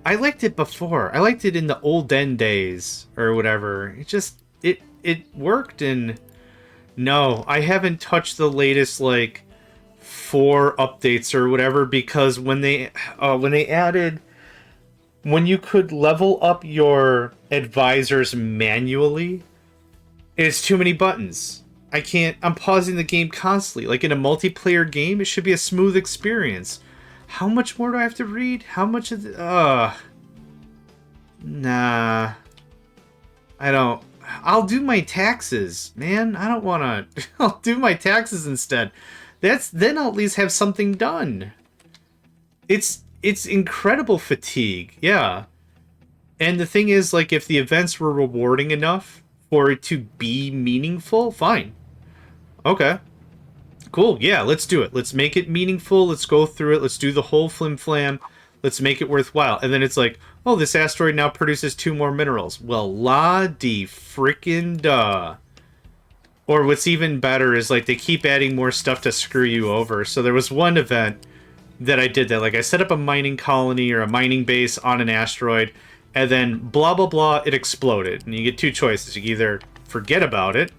I liked it before. I liked it in the olden days or whatever. It worked, and no, I haven't touched the latest like 4 updates or whatever, because when they added, when you could level up your advisors manually, it's too many buttons. I can't. I'm pausing the game constantly. Like in a multiplayer game, it should be a smooth experience. How much more do I have to read? How much of the... Nah. I don't... I'll do my taxes, man. I don't want to... I'll do my taxes instead. Then I'll at least have something done. It's incredible fatigue, yeah. And the thing is, like, if the events were rewarding enough for it to be meaningful, fine. Okay. Cool, yeah, let's do it. Let's make it meaningful. Let's go through it. Let's do the whole flim-flam. Let's make it worthwhile. And then it's like, oh, this asteroid now produces 2 more minerals. Well, la-de-frickin-duh. Or what's even better is, like, they keep adding more stuff to screw you over. So there was one event that I did that. Like, I set up a mining colony or a mining base on an asteroid, and then blah, blah, blah, it exploded. And you get 2 choices. You can either forget about it,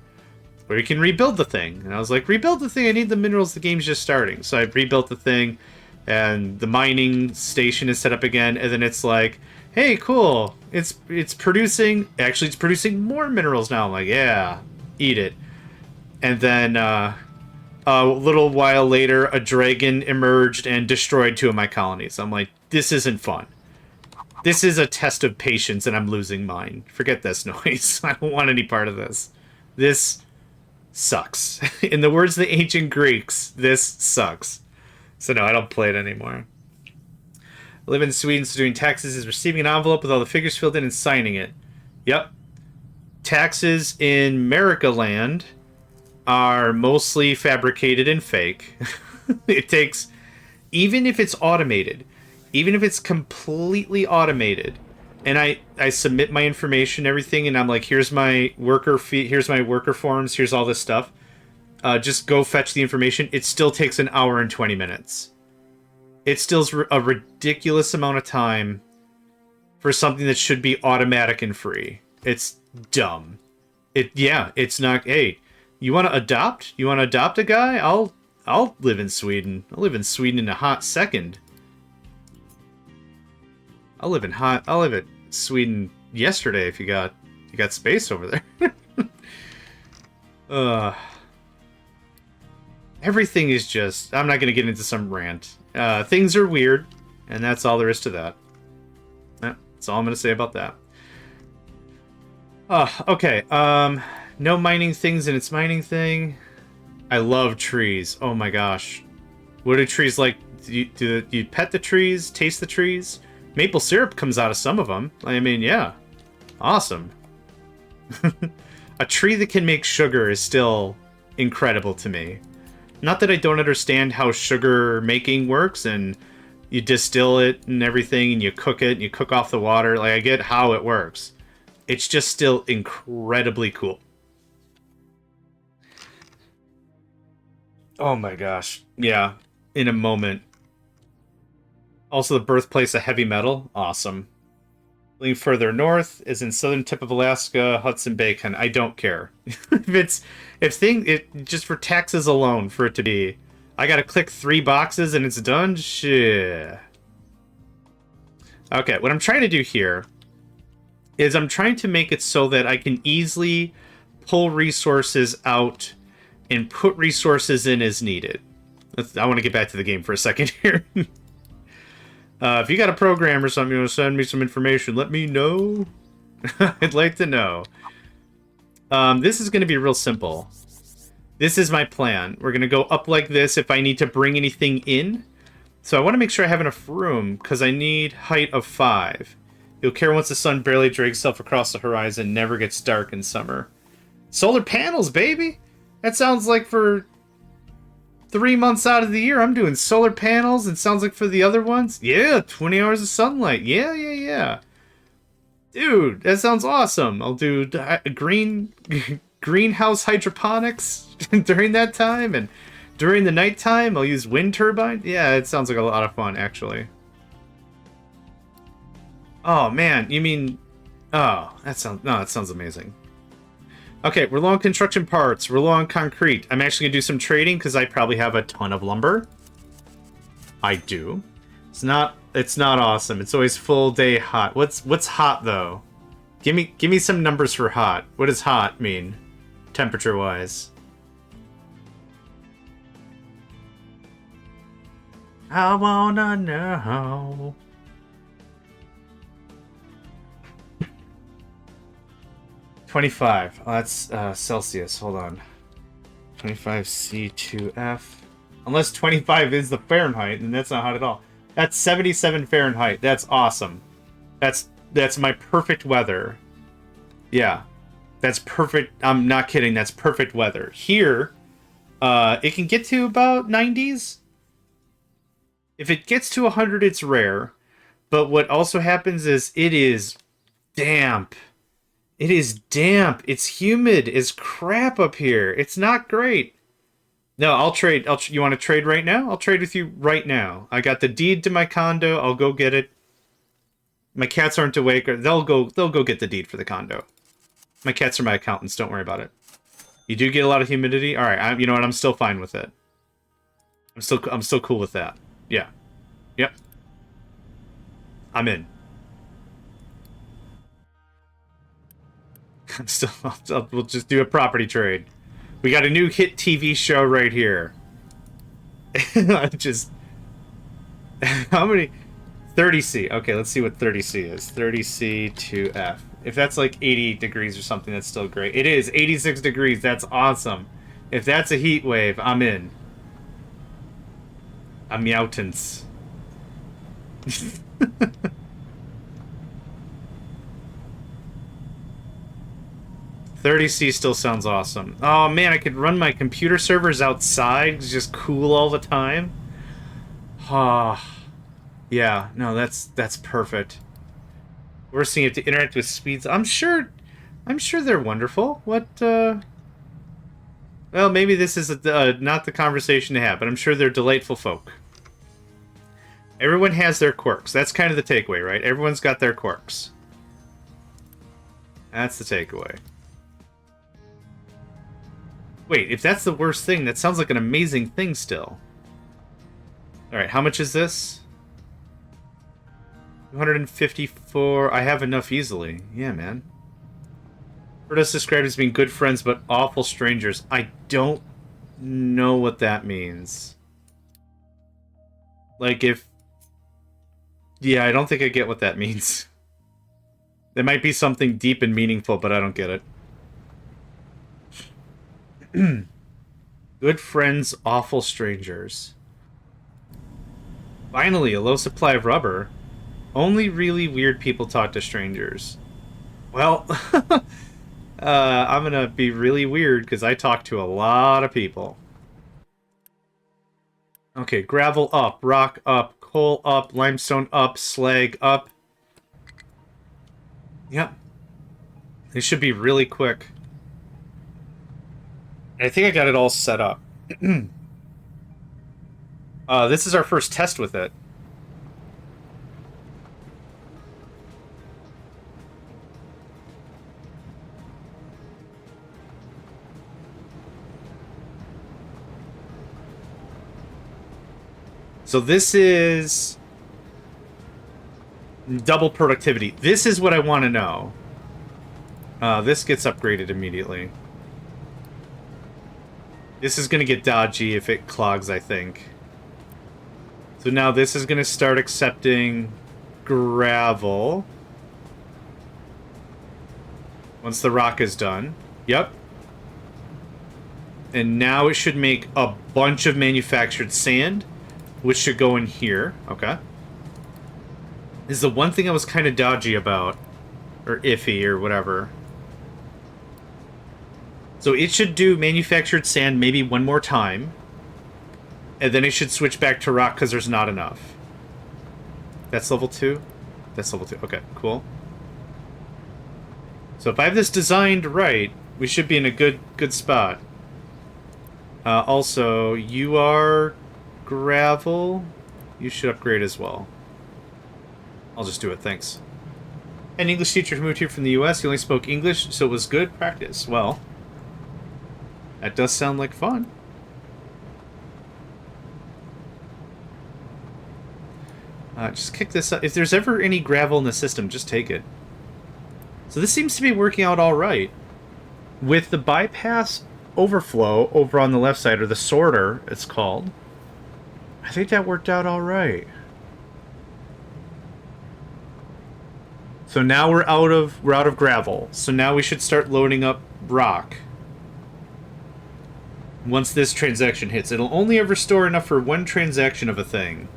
or you can rebuild the thing. And I was like, rebuild the thing, I need the minerals, the game's just starting. So I rebuilt the thing, and the mining station is set up again, and then it's like, hey, cool, it's producing, actually it's producing more minerals now. I'm like, yeah, eat it. And then a little while later, a dragon emerged and destroyed 2 of my colonies. I'm like, this isn't fun. This is a test of patience, and I'm losing mine. Forget this noise. I don't want any part of this. This sucks. In the words of the ancient Greeks, this sucks. So no, I don't play it anymore. I live in Sweden, so doing taxes is receiving an envelope with all the figures filled in and signing it. Yep. Taxes in America land are mostly fabricated and fake. It takes, even if it's automated, even if it's completely automated, and I submit my information, everything, and I'm like, here's my worker fee, here's my worker forms, here's all this stuff. Just go fetch the information. It still takes an hour and 20 minutes. It still's a ridiculous amount of time for something that should be automatic and free. It's dumb. It's not. Hey, you want to adopt? You want to adopt a guy? I'll live in Sweden. I'll live in Sweden in a hot second. I'll live in Sweden yesterday if you got space over there. Everything is just... I'm not going to get into some rant. Things are weird, and that's all there is to that. That's all I'm going to say about that. Okay. No mining things in its mining thing. I love trees. Oh my gosh. What are trees like? Do you pet the trees? Taste the trees? Maple syrup comes out of some of them. I mean, yeah. Awesome. A tree that can make sugar is still incredible to me. Not that I don't understand how sugar making works, and you distill it and everything, and you cook it, and you cook off the water. Like, I get how it works. It's just still incredibly cool. Oh my gosh. Yeah, in a moment. Also, the birthplace of heavy metal. Awesome. Going further north is in southern tip of Alaska, Hudson Bay. I don't care. If just for taxes alone for it to be, I gotta click 3 boxes and it's done. Shit. Okay, what I'm trying to do here is I'm trying to make it so that I can easily pull resources out and put resources in as needed. I want to get back to the game for a second here. If you got a program or something, you want to send me some information, let me know. I'd like to know. This is going to be real simple. This is my plan. We're going to go up like this if I need to bring anything in. So I want to make sure I have enough room, because I need height of 5. You'll care once the sun barely drags itself across the horizon, never gets dark in summer. Solar panels, baby! That sounds like for 3 months out of the year, I'm doing solar panels. It sounds like for the other ones, yeah, 20 hours of sunlight. Yeah. Dude, that sounds awesome. I'll do greenhouse hydroponics during that time, and during the nighttime, I'll use wind turbine. Yeah, it sounds like a lot of fun, actually. Oh, man, you mean... Oh, that sounds amazing. Okay, we're low on construction parts. We're low on concrete. I'm actually going to do some trading because I probably have a ton of lumber. I do. It's not awesome. It's always full day hot. What's hot, though? Give me some numbers for hot. What does hot mean, temperature-wise? I wanna know. $25. Oh, that's Celsius. Hold on. 25C2F. Unless 25 is the Fahrenheit, then that's not hot at all. That's 77 Fahrenheit. That's awesome. That's my perfect weather. Yeah. That's perfect. I'm not kidding. That's perfect weather. Here, it can get to about 90s. If it gets to 100, it's rare. But what also happens is it is damp. It is damp. It's humid as crap up here. It's not great. No, I'll trade. You want to trade right now? I'll trade with you right now. I got the deed to my condo. I'll go get it. My cats aren't awake. They'll go get the deed for the condo. My cats are my accountants. Don't worry about it. You do get a lot of humidity. All right. You know what? I'm still fine with it. I'm still cool with that. Yeah. Yep. I'm in. We'll just do a property trade. We got a new hit TV show right here. Just how many? 30C. Okay, let's see what 30C is. 30C to F. If that's like 80 degrees or something, that's still great. It is 86 degrees. That's awesome. If that's a heat wave, I'm in. I'm mountains. 30C still sounds awesome. Oh man, I could run my computer servers outside. It's just cool all the time. Ah, yeah, no, that's perfect. We're seeing it to interact with speeds. I'm sure they're wonderful. What? Well, maybe this is not the conversation to have, but I'm sure they're delightful folk. Everyone has their quirks. That's kind of the takeaway, right? Everyone's got their quirks. That's the takeaway. Wait, if that's the worst thing, that sounds like an amazing thing still. Alright, how much is this? 254. I have enough easily. Yeah, man. Heard us described as being good friends, but awful strangers. I don't know what that means. Like, if... Yeah, I don't think I get what that means. There might be something deep and meaningful, but I don't get it. Good friends, awful strangers. Finally, a low supply of rubber. Only really weird people talk to strangers. Well, I'm gonna be really weird because I talk to a lot of people. Okay, gravel up, rock up, coal up, limestone up, slag up. Yep. This should be really quick. I think I got it all set up. This is our first test with it. So this is double productivity. This is what I want to know. This gets upgraded immediately. This is going to get dodgy if it clogs, I think. So now this is going to start accepting gravel. Once the rock is done. Yep. And now it should make a bunch of manufactured sand, which should go in here. Okay. This is the one thing I was kind of dodgy about. Or iffy, or whatever. So it should do manufactured sand maybe one more time. And then it should switch back to rock because there's not enough. That's level 2? That's level 2. Okay, cool. So if I have this designed right, we should be in a good spot. Also, you are gravel. You should upgrade as well. I'll just do it, thanks. An English teacher who moved here from the US, he only spoke English, so it was good practice. Well, that does sound like fun. Just kick this up. If there's ever any gravel in the system, just take it. So this seems to be working out all right. With the bypass overflow over on the left side, or the sorter, it's called, I think that worked out all right. So now we're out of gravel. So now we should start loading up rock. Once this transaction hits, it'll only ever store enough for one transaction of a thing.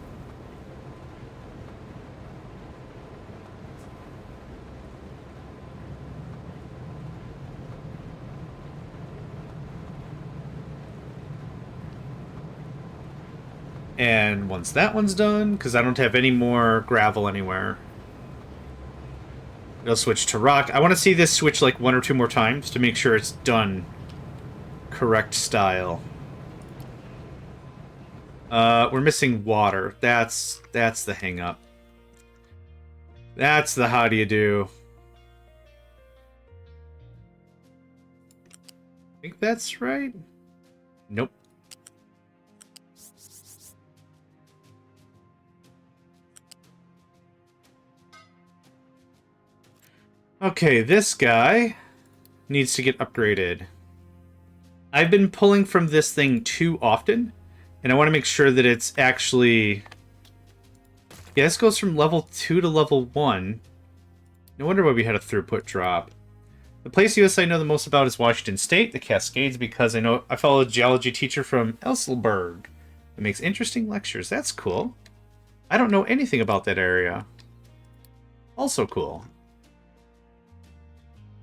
And once that one's done, because I don't have any more gravel anywhere, it'll switch to rock. I want to see this switch like 1 or 2 more times to make sure it's done correct style. We're missing water. That's the hang up. That's the how do you do. I think that's right. Nope. Okay, this guy needs to get upgraded. I've been pulling from this thing too often, and I want to make sure that it's actually... Yeah, this goes from level 2 to level 1. No wonder why we had a throughput drop. The place in the US I know the most about is Washington State, the Cascades, because I follow a geology teacher from Elselberg that makes interesting lectures. That's cool. I don't know anything about that area. Also cool.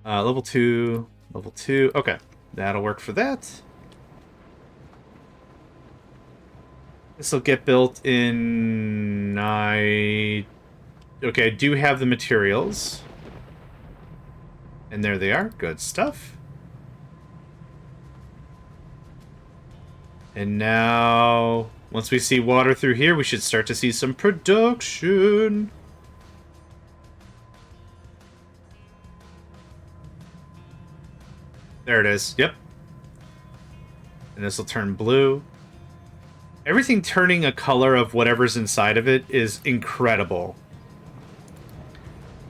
Level 2, level 2. Okay, that'll work for that. This will get built in... Okay, I do have the materials. And there they are. Good stuff. And now, once we see water through here, we should start to see some production. There it is. Yep. And this will turn blue. Everything turning a color of whatever's inside of it is incredible.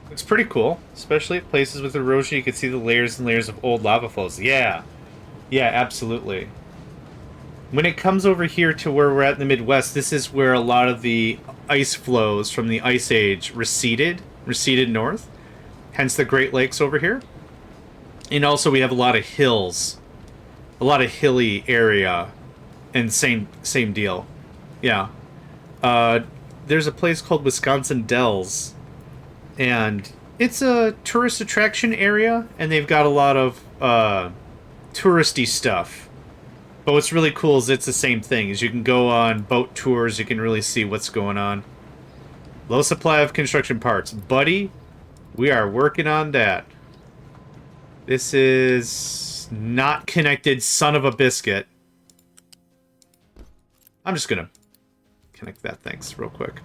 It's pretty cool, especially at places with erosion. You can see the layers and layers of old lava flows. Yeah. Yeah, absolutely. When it comes over here to where we're at in the Midwest, this is where a lot of the ice flows from the Ice Age receded north. Hence the Great Lakes over here. And also we have a lot of hills. A lot of hilly area. And same deal. Yeah. There's a place called Wisconsin Dells. And it's a tourist attraction area. And they've got a lot of touristy stuff. But what's really cool is it's the same thing. Is you can go on boat tours. You can really see what's going on. Low supply of construction parts. Buddy, we are working on that. This is not connected, son of a biscuit. I'm just gonna connect that, thanks, real quick.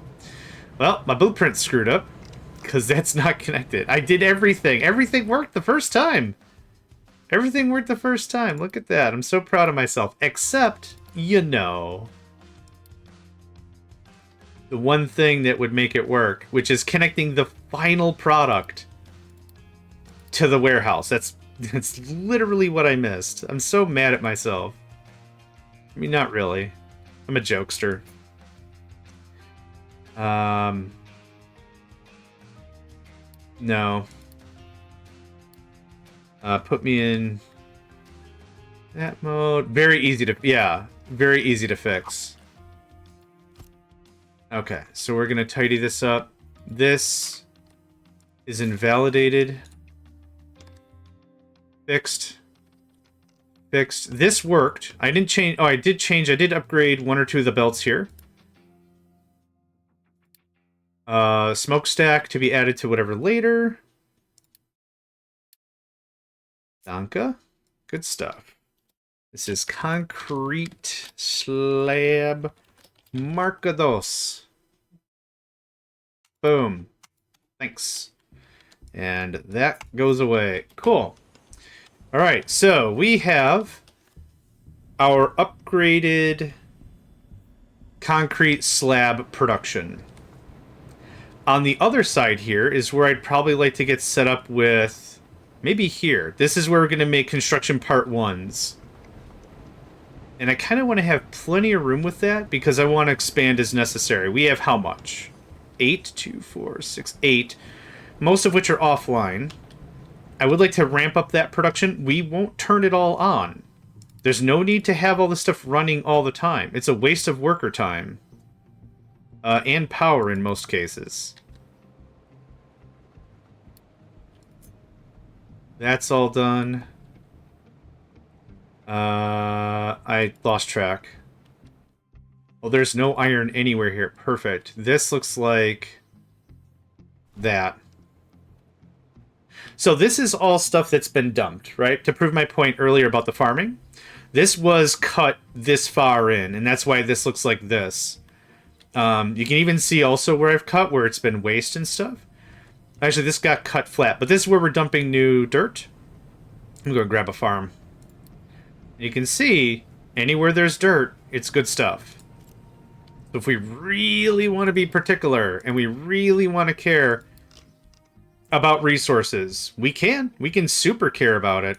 Well, my blueprint's screwed up, because that's not connected. I did everything. Everything worked the first time. Everything worked the first time. Look at that. I'm so proud of myself. Except, you know. the one thing that would make it work, which is connecting the final product to the warehouse. That's literally what I missed. I'm so mad at myself. I mean, not really. I'm a jokester. No. Put me in that mode. Very easy to, yeah, very easy to fix. Okay, so we're gonna tidy this up. This is invalidated. Fixed. Fixed. This worked. I didn't change. Oh, I did change. I did upgrade one or two of the belts here. Smokestack to be added to whatever later. Danke. Good stuff. This is concrete slab marca dos. Boom. Thanks. And that goes away. Cool. All right, so we have our upgraded concrete slab production. On the other side here is where I'd probably like to get set up with, maybe here. This is where we're going to make construction part 1s. And I kind of want to have plenty of room with that because I want to expand as necessary. We have how much? 8, 2, 4, 6, 8. Most of which are offline. I would like to ramp up that production. We won't turn it all on. There's no need to have all this stuff running all the time. It's a waste of worker time. And power in most cases. That's all done. I lost track. Well, there's no iron anywhere here. Perfect. This looks like that. So this is all stuff that's been dumped, right? To prove my point earlier about the farming. This was cut this far in, and that's why this looks like this. You can even see also where I've cut, where it's been waste and stuff. Actually, this got cut flat, but this is where we're dumping new dirt. I'm going to grab a farm. You can see, anywhere there's dirt, it's good stuff. So if we really want to be particular, and we really want to care about resources, we can super care about it,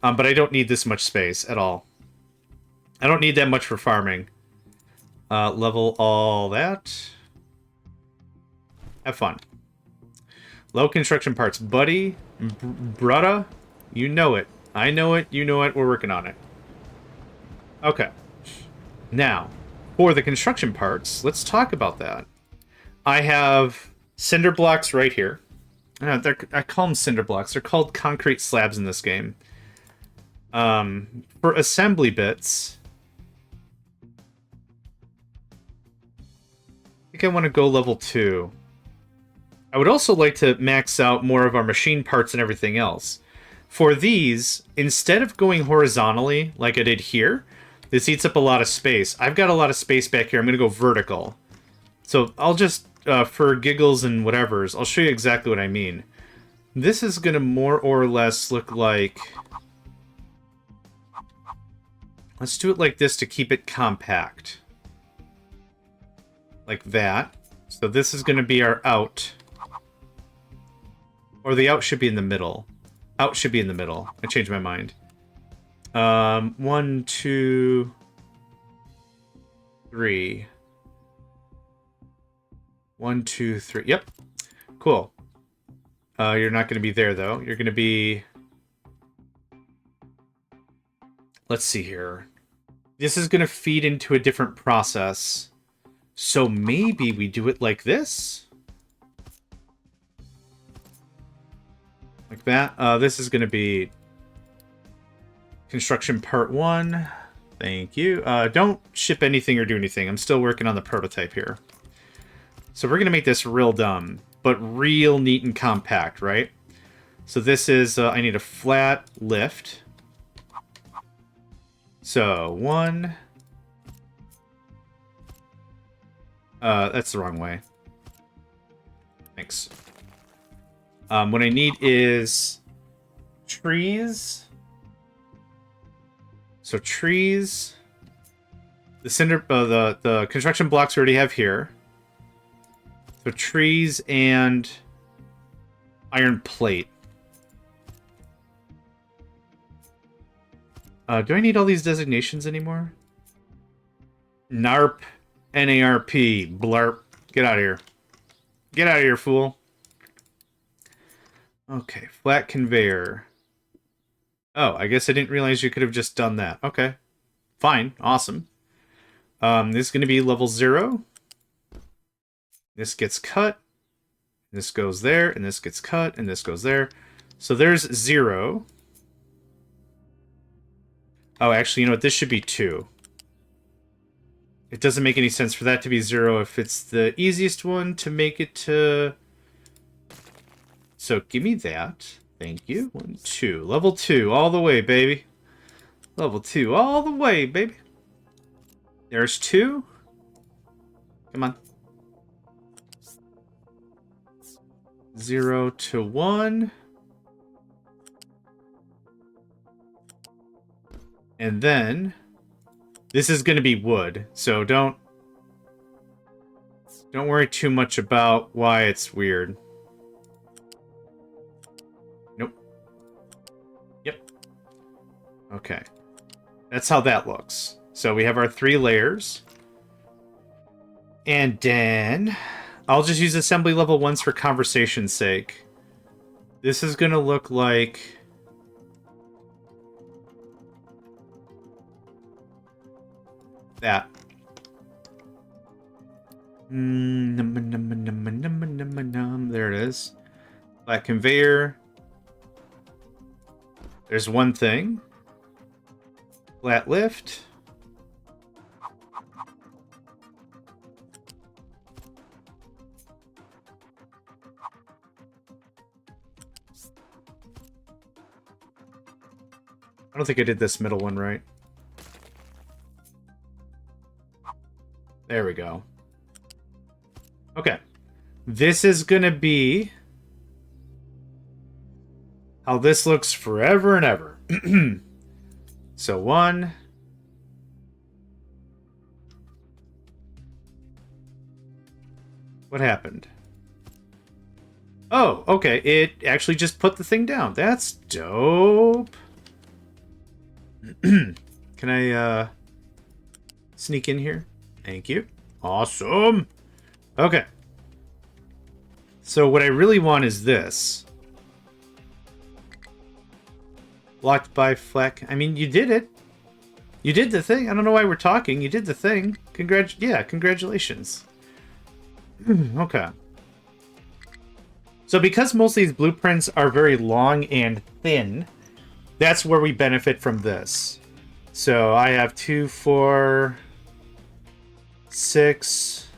but I don't need this much space at all. I don't need that much for farming. Level all that. Have fun. Low construction parts. Buddy, brutta, you know it. I know it, you know it, we're working on it. Okay. Now, for the construction parts, let's talk about that. I have cinder blocks right here. I call them cinder blocks. They're called concrete slabs in this game. For assembly bits, I think I want to go level 2. I would also like to max out more of our machine parts and everything else. For these, instead of going horizontally like I did here, this eats up a lot of space. I've got a lot of space back here. I'm going to go vertical. So I'll just, for giggles and whatevers, I'll show you exactly what I mean. This is going to more or less look like... Let's do it like this to keep it compact. Like that. So this is going to be our out. Or the out should be in the middle. Out should be in the middle. I changed my mind. 1, 2, 3. 1, 2, 3. Yep. Cool. You're not going to be there, though. You're going to be... Let's see here. This is going to feed into a different process. So maybe we do it like this? Like that. This is going to be construction part 1. Thank you. Don't ship anything or do anything. I'm still working on the prototype here. So we're going to make this real dumb, but real neat and compact, right? So this is, I need a flat lift. So 1. That's the wrong way. Thanks. What I need is trees. So trees. The cinder, the construction blocks we already have here. So trees and iron plate. Do I need all these designations anymore? NARP, NARP, blarp. Get out of here. Get out of here, fool. Okay, flat conveyor. Oh, I guess I didn't realize you could have just done that. Okay. Fine. Awesome. This is going to be level 0. This gets cut. This goes there, and this gets cut, and this goes there. So there's 0. Oh, actually, you know what? This should be 2. It doesn't make any sense for that to be 0 if it's the easiest one to make it to... So give me that. Thank you. 1, 2. Level 2 all the way, baby. Level 2 all the way, baby. There's 2. Come on. 0 to 1. And then this is going to be wood, so don't worry too much about why it's weird. Nope. Yep. Okay. That's how that looks. So we have our 3 layers. And then I'll just use assembly level 1s for conversation's sake. This is going to look like that. There it is. Flat conveyor. There's one thing. Flat lift. I don't think I did this middle one right. There we go. Okay. This is going to be how this looks forever and ever. So 1. What happened? Oh, okay. It actually just put the thing down. That's dope. Can I sneak in here? Thank you. Awesome. Okay. So what I really want is this. Blocked by fleck. I mean, you did it. You did the thing. I don't know why we're talking. You did the thing. Congratulations. Okay. So because most of these blueprints are very long and thin, that's where we benefit from this. So I have 2, 4, 6.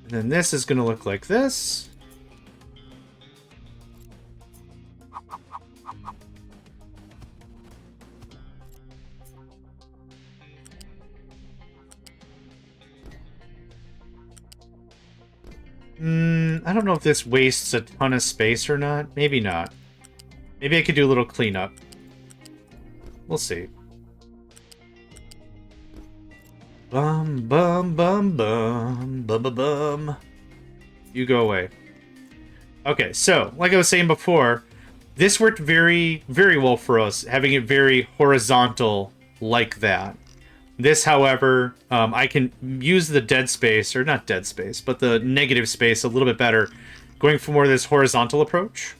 And then this is going to look like this. I don't know if this wastes a ton of space or not. Maybe not. Maybe I could do a little cleanup. We'll see. Bum, bum, bum, bum, bum, bum, bum. You go away. Okay, so, like I was saying before, this worked very, very well for us, having it very horizontal like that. This, however, I can use the dead space, or not dead space, but the negative space a little bit better, going for more of this horizontal approach.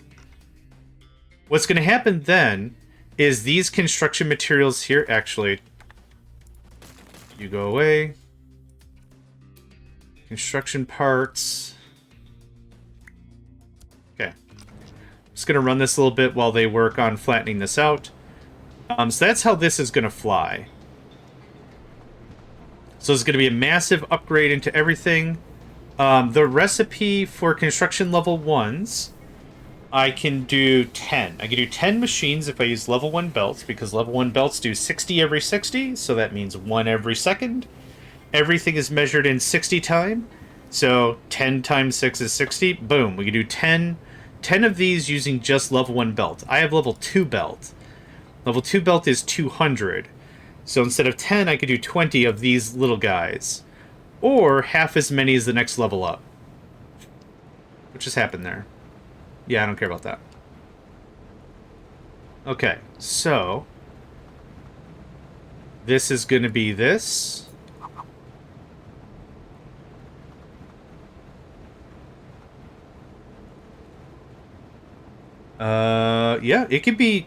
What's going to happen then is these construction materials here, actually, you go away. Construction parts. Okay. Just going to run this a little bit while they work on flattening this out. So that's how this is going to fly. So it's going to be a massive upgrade into everything. The recipe for construction level 1s, I can do 10. I can do 10 machines if I use level 1 belts, because level 1 belts do 60 every 60, so that means 1 every second. Everything is measured in 60 time, so 10 times 6 is 60. Boom, we can do 10 of these using just level 1 belt. I have level 2 belt. Level 2 belt is 200. So instead of 10, I could do 20 of these little guys. or half as many as the next level up. What just happened there? Yeah, I don't care about that. Okay, so this is going to be this. Yeah, it can be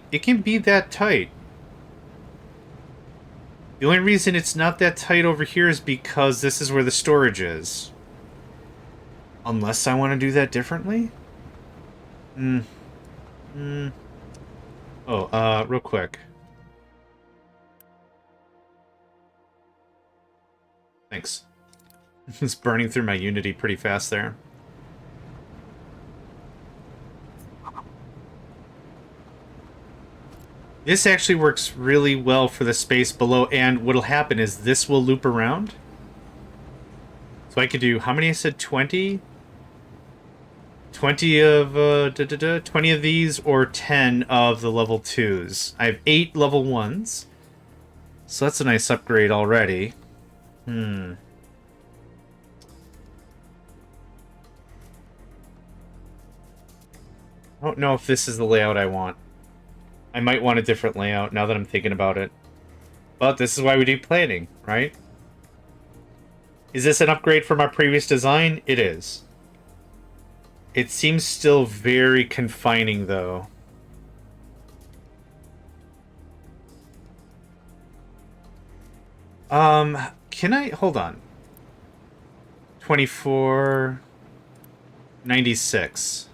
that tight. The only reason it's not that tight over here is because this is where the storage is. Unless I want to do that differently? Oh, real quick. Thanks. It's burning through my Unity pretty fast there. This actually works really well for the space below, and what'll happen is this will loop around. So I could do, how many I said, 20? 20 of, 20 of these, or 10 of the level 2s. I have 8 level 1s. So that's a nice upgrade already. I don't know if this is the layout I want. I might want a different layout now that I'm thinking about it. But this is why we do planning, right? Is this an upgrade from our previous design? It is. It seems still very confining, though. Can I... Hold on. 24... 96.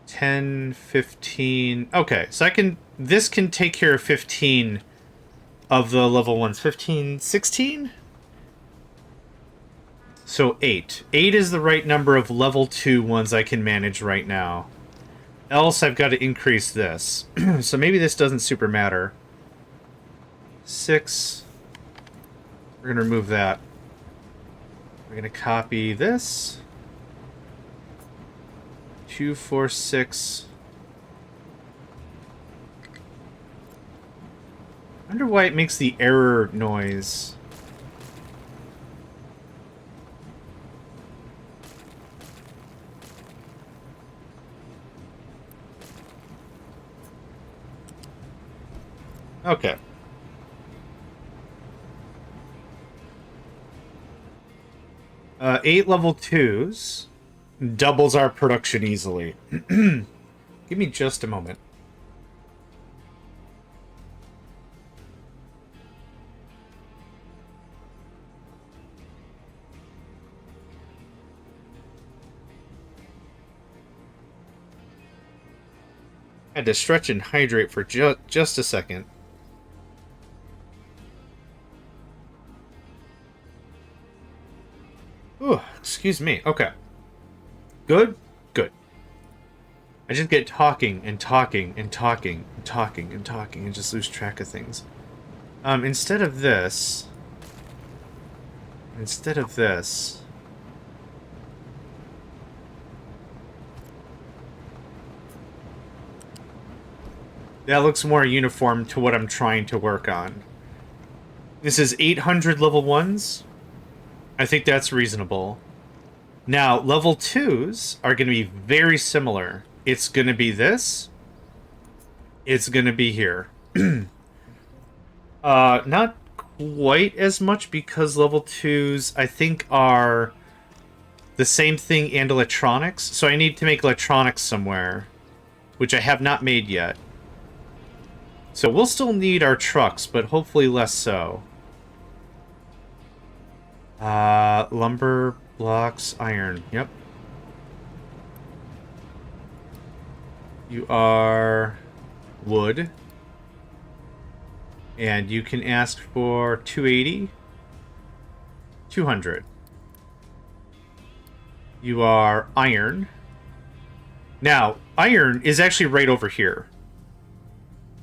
10, 15... Okay, so I can... This can take care of 15 of the level 1s. 15, 16? So 8. 8 is the right number of level 2 ones I can manage right now. Else I've got to increase this. So maybe this doesn't super matter. 6. We're going to remove that. We're going to copy this. 2, 4, 6. I wonder why it makes the error noise. Okay. Eight level 2s doubles our production easily. Give me just a moment. I had to stretch and hydrate for just a second. Ooh, excuse me. Okay. Good? Good. I just get talking and talking and talking and talking and talking and just lose track of things. Instead of this... That looks more uniform to what I'm trying to work on. This is 800 level 1s. I think that's reasonable. Now, level 2s are going to be very similar. It's going to be this. It's going to be here. Not quite as much because level 2s, I think, are the same thing and electronics. So I need to make electronics somewhere, which I have not made yet. So we'll still need our trucks, but hopefully less so. Lumber, blocks, iron. Yep. You are wood. And you can ask for 280. 200. You are iron. Now, iron is actually right over here.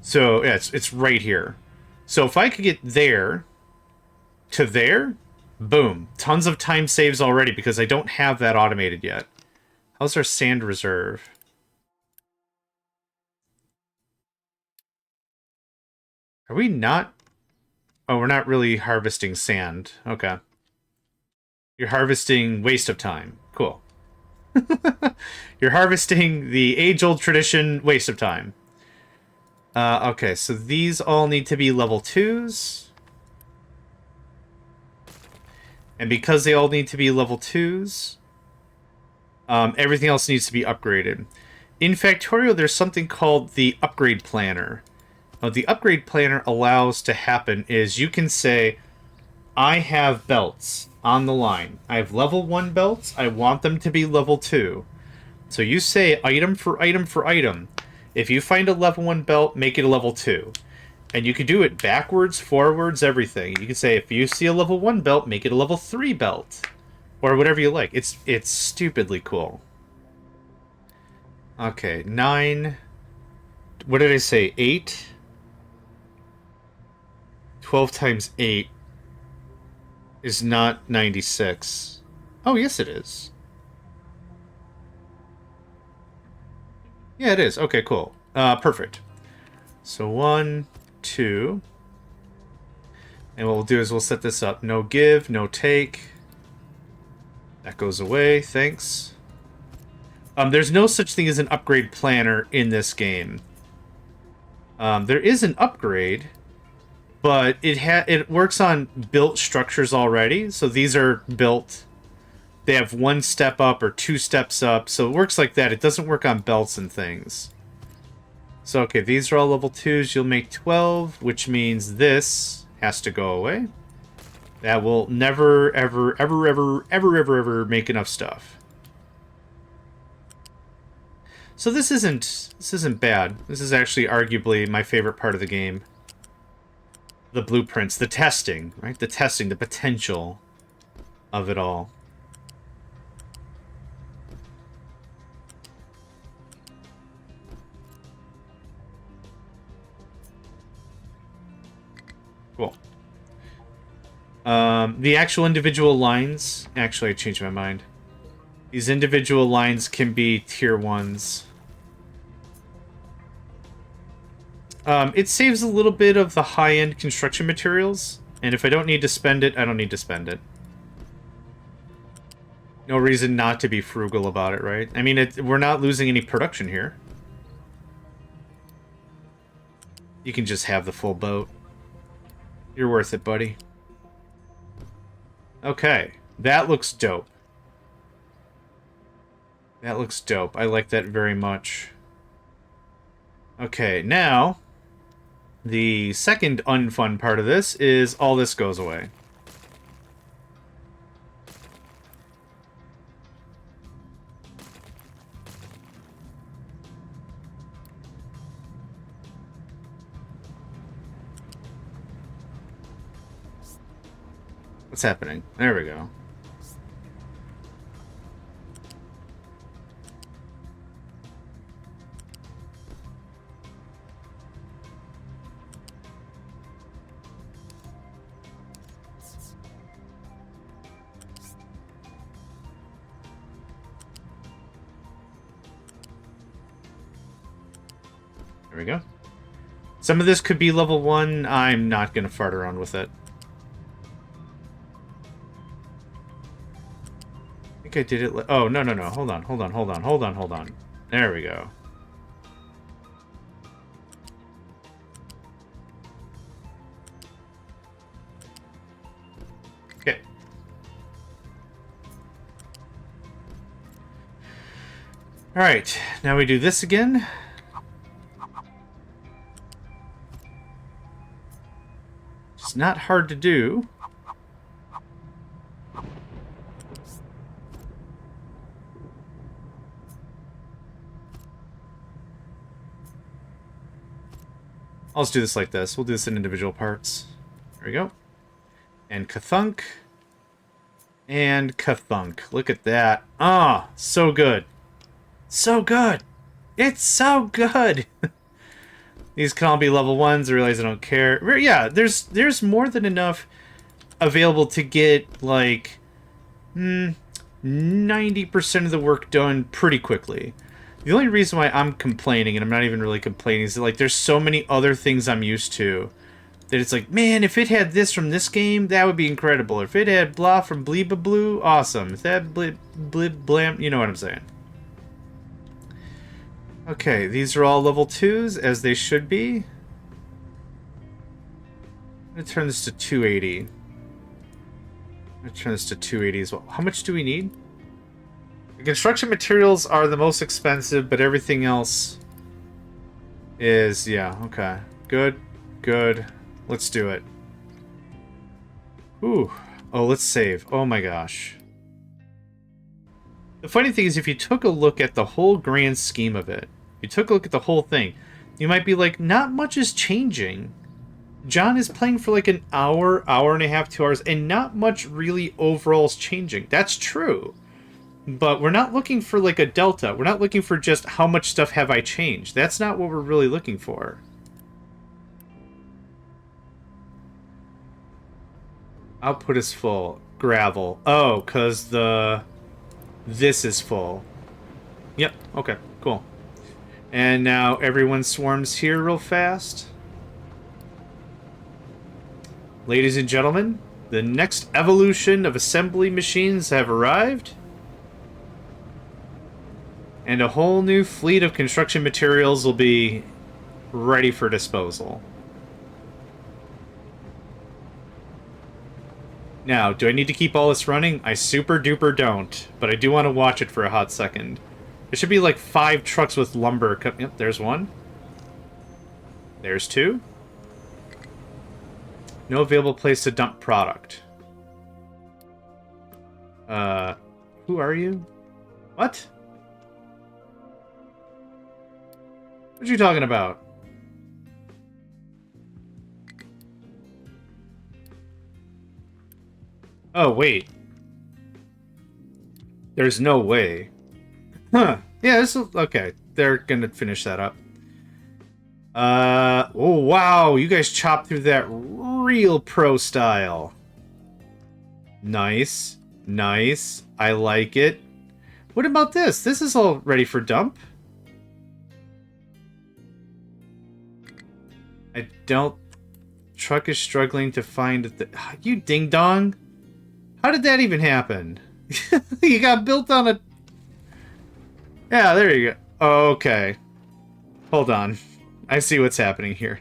So, yeah, it's right here. So if I could get there to there, boom. Tons of time saves already because I don't have that automated yet. How's our sand reserve? Are we not... Oh, we're not really harvesting sand. Okay. You're harvesting waste of time. Cool. You're harvesting the age-old tradition waste of time. Okay, so these all need to be level 2s. And because they all need to be level 2s, everything else needs to be upgraded. In Factorio, there's something called the upgrade planner. What the upgrade planner allows to happen is you can say, I have belts on the line. I have level 1 belts. I want them to be level 2. So you say item for item for item. If you find a level 1 belt, make it a level 2. And you can do it backwards, forwards, everything. You can say, if you see a level 1 belt, make it a level 3 belt. Or whatever you like. It's stupidly cool. Okay, 9. What did I say? 8? 12 times 8 is not 96. Oh, yes it is. Yeah, it is. Okay, cool. Perfect. So 1, 2. And what we'll do is we'll set this up. No give, no take. That goes away. Thanks. There's no such thing as an upgrade planner in this game. There is an upgrade, but it works on built structures already. So these are built. They have 1 step up or 2 steps up. So it works like that. It doesn't work on belts and things. So, okay, these are all level 2s. You'll make 12, which means this has to go away. That will never, ever, ever, ever, ever, ever, ever make enough stuff. So this isn't bad. This is actually arguably my favorite part of the game. The blueprints, the testing, right? The testing, the potential of it all. Cool. The actual individual lines... Actually, I changed my mind. These individual lines can be tier 1s. It saves a little bit of the high-end construction materials. And if I don't need to spend it, I don't need to spend it. No reason not to be frugal about it, right? I mean, we're not losing any production here. You can just have the full boat. You're worth it, buddy. Okay, that looks dope. That looks dope. I like that very much. Okay, now, the second unfun part of this is all this goes away. What's happening? There we go. There we go. Some of this could be level 1. I'm not going to fart around with it. I think I did it... Oh, no. Hold on. There we go. Okay. Alright, now we do this again. It's not hard to do. I'll just do this like this. We'll do this in individual parts. There we go. And kathunk. And kathunk. Look at that. Ah, so good. So good. It's so good. These can all be level 1s. I realize I don't care. Yeah, there's more than enough available to get, like, 90% of the work done pretty quickly. The only reason why I'm complaining, and I'm not even really complaining, is that, like, there's so many other things I'm used to that it's like, man, if it had this from this game, that would be incredible. If it had blah from Bleeba Blue, awesome. If that blib blib blam, you know what I'm saying. Okay, these are all level 2s, as they should be. I'm gonna turn this to 280. I'm gonna turn this to 280 as well. How much do we need? The construction materials are the most expensive, but everything else is, yeah, okay. Good, good. Let's do it. Ooh. Oh, let's save. Oh my gosh. The funny thing is, if you took a look at the whole grand scheme of it, you took a look at the whole thing, you might be like, not much is changing. John is playing for like an hour, hour and a half, 2 hours, and not much really overall is changing. That's true. But we're not looking for like a delta. We're not looking for just how much stuff have I changed. That's not what we're really looking for. Output is full. Gravel. Oh, because this is full. Yep, okay, cool. And now everyone swarms here real fast. Ladies and gentlemen, the next evolution of assembly machines have arrived. And a whole new fleet of construction materials will be ready for disposal. Now, do I need to keep all this running? I super duper don't, but I do want to watch it for a hot second. There should be like 5 trucks with lumber. Yep, there's one. There's 2. No available place to dump product. Who are you? What? What are you talking about? Oh, wait. There's no way. Huh. Yeah, this is... Okay, they're gonna finish that up. Oh, wow. You guys chopped through that real pro style. Nice. Nice. I like it. What about this? This is all ready for dump. I don't... Truck is struggling to find the... You ding-dong. How did that even happen? You got built on a... Yeah, there you go. Okay. Hold on. I see what's happening here.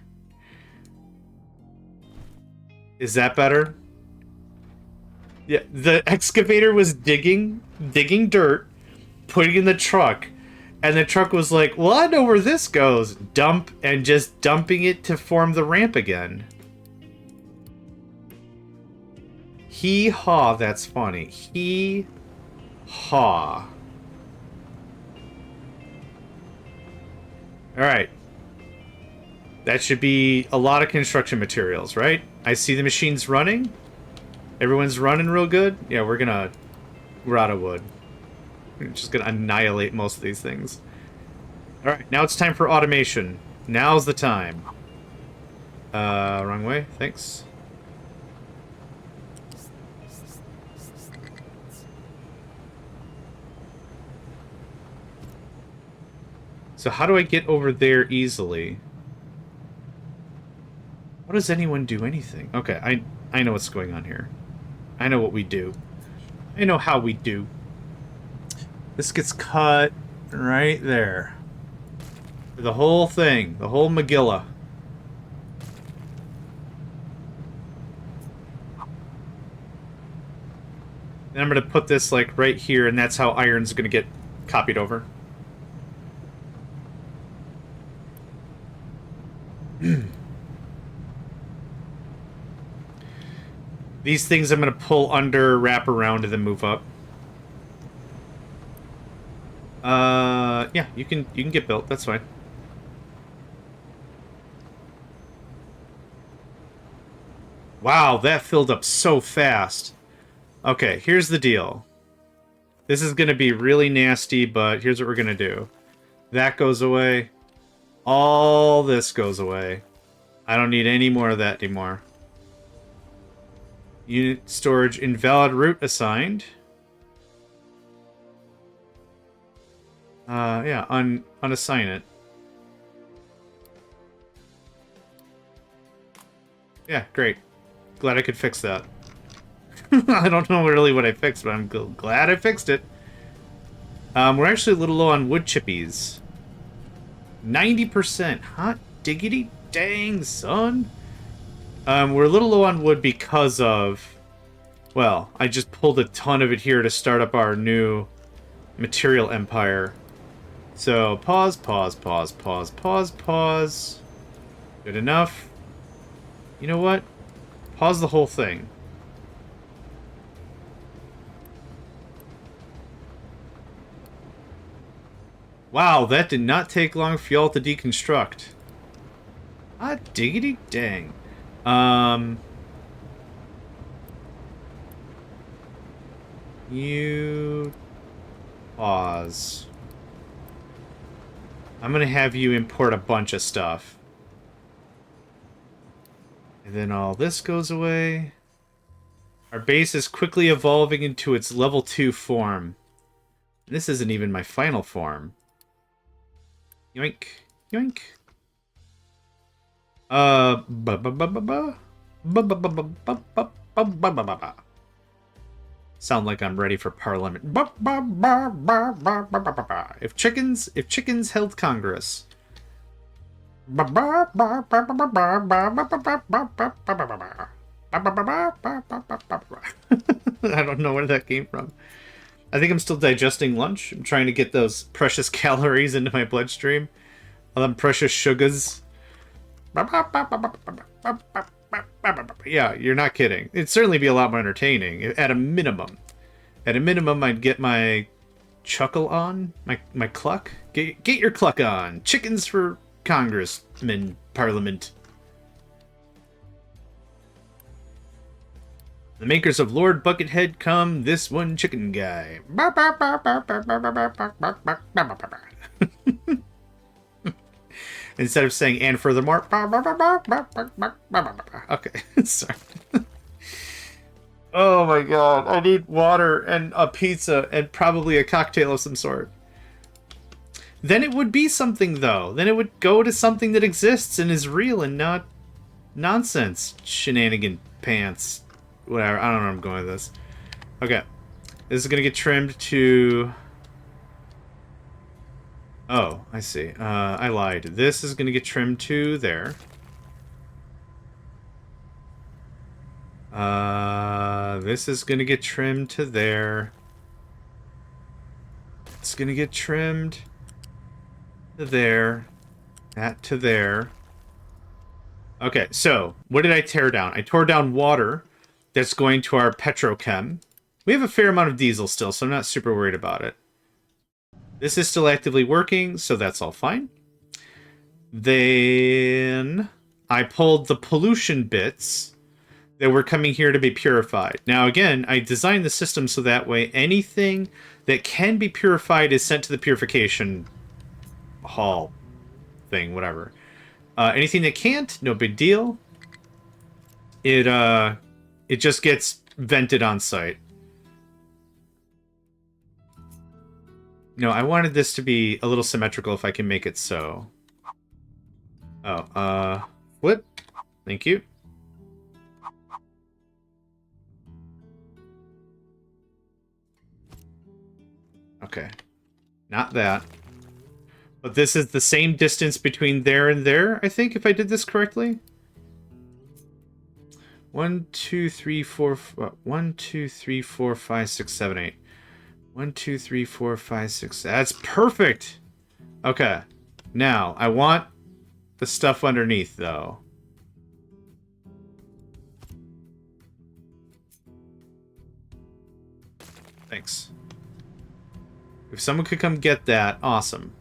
Is that better? Yeah, the excavator was digging dirt, putting in the truck, and the truck was like, well, I know where this goes. Dump, and just dumping it to form the ramp again. Hee-haw, that's funny. Hee-haw. Alright. That should be a lot of construction materials, right? I see the machines running. Everyone's running real good. Yeah, we're out of wood. We're just gonna annihilate most of these things. Alright, now it's time for automation. Now's the time. Wrong way. Thanks. So how do I get over there easily? How does anyone do anything? Okay, I know what's going on here. I know what we do. I know how we do. This gets cut right there. The whole thing. The whole Megillah. Then I'm going to put this like right here, and that's how iron's going to get copied over. These things I'm going to pull under, wrap around, and then move up. Yeah, you can get built. That's fine. Wow, that filled up so fast. Okay, here's the deal. This is going to be really nasty, but here's what we're going to do. That goes away. All this goes away. I don't need any more of that anymore. Unit storage invalid route assigned. Yeah, unassign it. Yeah, great. Glad I could fix that. I don't know really what I fixed, but I'm glad I fixed it. We're actually a little low on wood chippies. 90%. Hot diggity dang, son. We're a little low on wood because of... Well, I just pulled a ton of it here to start up our new material empire. So, pause, pause, pause, pause, pause, pause. Good enough. You know what? Pause the whole thing. Wow, that did not take long for y'all to deconstruct. Ah, diggity dang. You... Pause. I'm gonna have you import a bunch of stuff. And then all this goes away. Our base is quickly evolving into its level 2 form. This isn't even my final form. Yoink. Yoink. Sound like I'm ready for Parliament. If chickens held Congress. I don't know where that came from. I think I'm still digesting lunch. I'm trying to get those precious calories into my bloodstream. All them precious sugars. Yeah, you're not kidding. It'd certainly be a lot more entertaining, at a minimum. At a minimum, I'd get my chuckle on, my cluck. Get your cluck on. Chickens for Congressman Parliament. The makers of Lord Buckethead come this one chicken guy. Instead of saying and furthermore. Okay, sorry. Oh my god, I need water and a pizza and probably a cocktail of some sort. Then it would be something, though. Then it would go to something that exists and is real and not nonsense. Shenanigan pants. Whatever, I don't know where I'm going with this. Okay. This is going to get trimmed to... Oh, I see. I lied. This is going to get trimmed to there. This is going to get trimmed to there. It's going to get trimmed to there. That to there. Okay, so what did I tear down? I tore down water that's going to our petrochem. We have a fair amount of diesel still, so I'm not super worried about it. This is still actively working, so that's all fine. Then I pulled the pollution bits that were coming here to be purified. Now, again, I designed the system so that way anything that can be purified is sent to the purification hall thing, whatever. Anything that can't, no big deal. It just gets vented on site. No, I wanted this to be a little symmetrical if I can make it so. Oh, flip. Thank you. Okay. Not that. But this is the same distance between there and there, I think, if I did this correctly. 1, 2, 3, 4, 1, 2, 3, 4, 5, 6, 7, 8. 1, 2, 3, 4, 5, 6. That's perfect. Okay. Now, I want the stuff underneath, though. Thanks. If someone could come get that, awesome.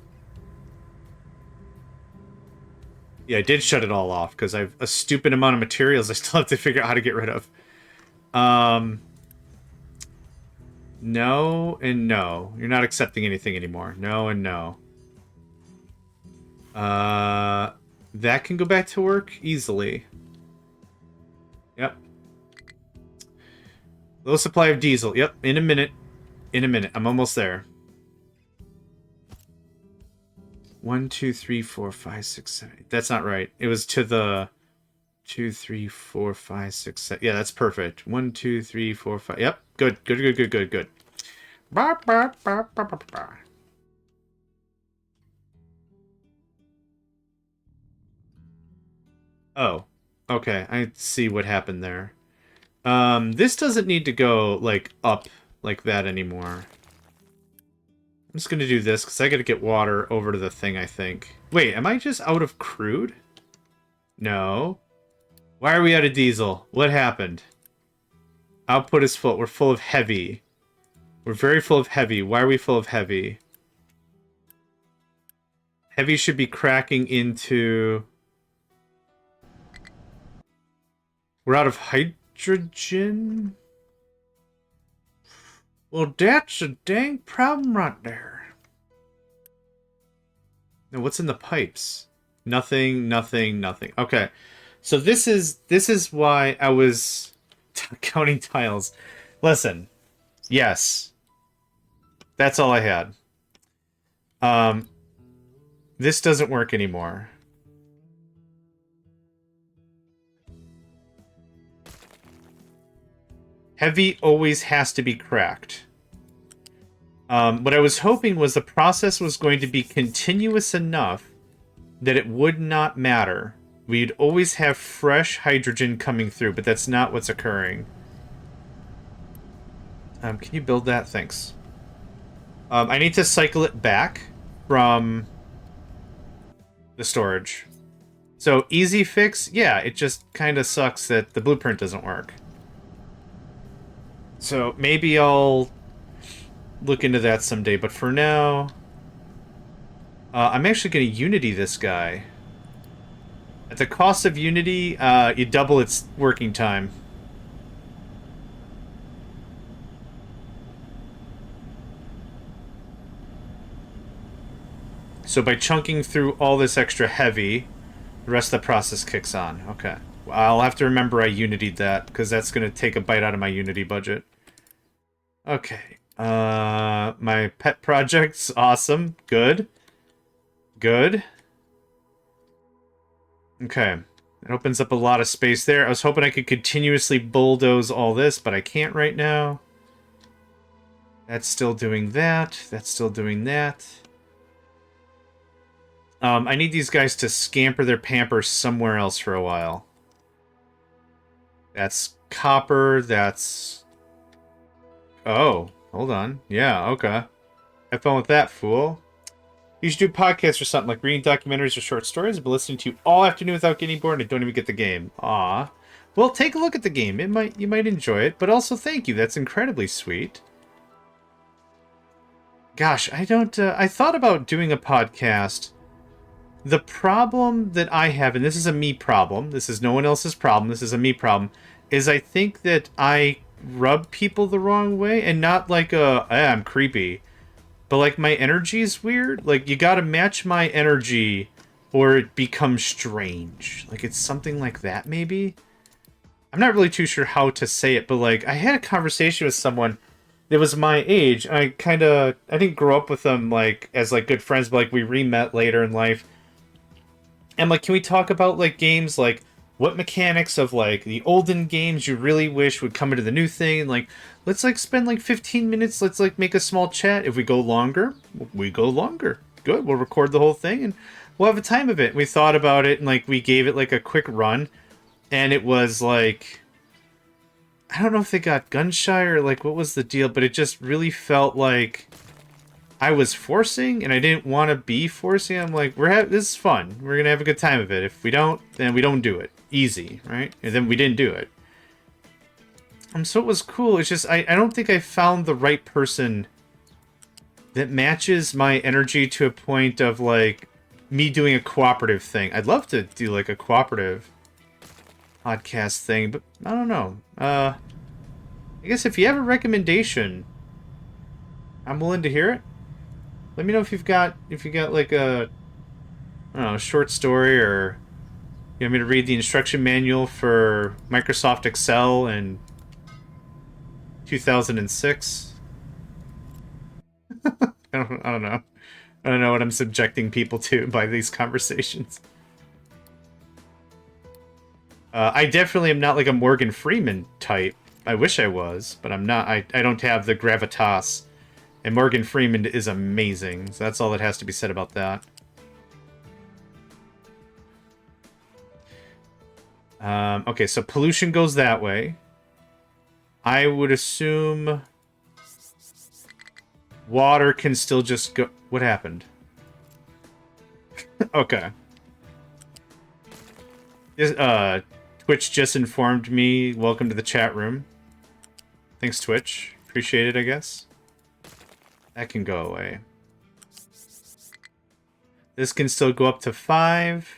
Yeah, I did shut it all off, because I have a stupid amount of materials I still have to figure out how to get rid of. No and no. You're not accepting anything anymore. No and no. That can go back to work easily. Yep. Low supply of diesel. Yep, in a minute. In a minute. I'm almost there. 1, 2, 3, 4, 5, 6, 7, 8. That's not right. It was to the 2, 3, 4, 5, 6, 7. Yeah, that's perfect. 1, 2, 3, 4, 5. Yep. Good. Good. Good. Good. Good. Good. Bah, bah, bah, bah, bah, bah. Oh. Okay. I see what happened there. This doesn't need to go, like, up like that anymore. I'm just gonna do this, because I gotta get water over to the thing, I think. Wait, am I just out of crude? No. Why are we out of diesel? What happened? Output is full. We're full of heavy. We're very full of heavy. Why are we full of heavy? Heavy should be cracking into... We're out of hydrogen? Well, that's a dang problem right there. Now, what's in the pipes? Nothing, nothing, nothing. Okay. So this is why I was counting tiles. Listen. Yes. That's all I had. This doesn't work anymore. Heavy always has to be cracked. What I was hoping was the process was going to be continuous enough that it would not matter. We'd always have fresh hydrogen coming through, but that's not what's occurring. Can you build that? Thanks. I need to cycle it back from the storage. So, easy fix? Yeah, it just kind of sucks that the blueprint doesn't work. So, maybe I'll look into that someday, but for now... I'm actually going to Unity this guy. At the cost of Unity, you double its working time. So by chunking through all this extra heavy, the rest of the process kicks on. Okay. I'll have to remember I Unitied that, because that's going to take a bite out of my Unity budget. Okay. My pet project's awesome. Good. Good. Okay. It opens up a lot of space there. I was hoping I could continuously bulldoze all this, but I can't right now. That's still doing that. That's still doing that. I need these guys to scamper their pampers somewhere else for a while. That's copper. That's... Oh, hold on. Yeah, okay. Have fun with that, fool. You should do podcasts or something, like reading documentaries or short stories. I've been listening to you all afternoon without getting bored, and I don't even get the game. Aw. Well, take a look at the game. You might enjoy it, but also thank you. That's incredibly sweet. Gosh, I thought about doing a podcast. The problem that I have, and this is a me problem, this is no one else's problem, this is a me problem, is I think that I rub people the wrong way, and not like I'm creepy, but like my energy is weird. Like, you gotta match my energy or it becomes strange. Like, it's something like that, maybe? I'm not really too sure how to say it, but like, I had a conversation with someone that was my age. I didn't grow up with them like as like good friends, but like we re-met later in life. And like, can we talk about like games, like what mechanics of like the olden games you really wish would come into the new thing? And like, let's like spend like 15 minutes. Let's like make a small chat. If we go longer, we go longer. Good. We'll record the whole thing and we'll have a time of it. We thought about it and like we gave it like a quick run, and it was like, I don't know if they got gun shy or like what was the deal, but it just really felt like I was forcing, and I didn't want to be forcing. I'm like, this is fun. We're gonna have a good time of it. If we don't, then we don't do it. Easy, right? And then we didn't do it. So it was cool. It's just I don't think I found the right person that matches my energy to a point of like me doing a cooperative thing. I'd love to do like a cooperative podcast thing, but I don't know. I guess if you have a recommendation, I'm willing to hear it. Let me know if you got like a, I don't know, a short story, or you want me to read the instruction manual for Microsoft Excel in 2006. I don't know. I don't know what I'm subjecting people to by these conversations. I definitely am not like a Morgan Freeman type. I wish I was, but I'm not. I don't have the gravitas. And Morgan Freeman is amazing. So that's all that has to be said about that. Okay, so pollution goes that way. I would assume water can still just go... What happened? Okay. Twitch just informed me. Welcome to the chat room. Thanks, Twitch. Appreciate it, I guess. That can go away. This can still go up to 5.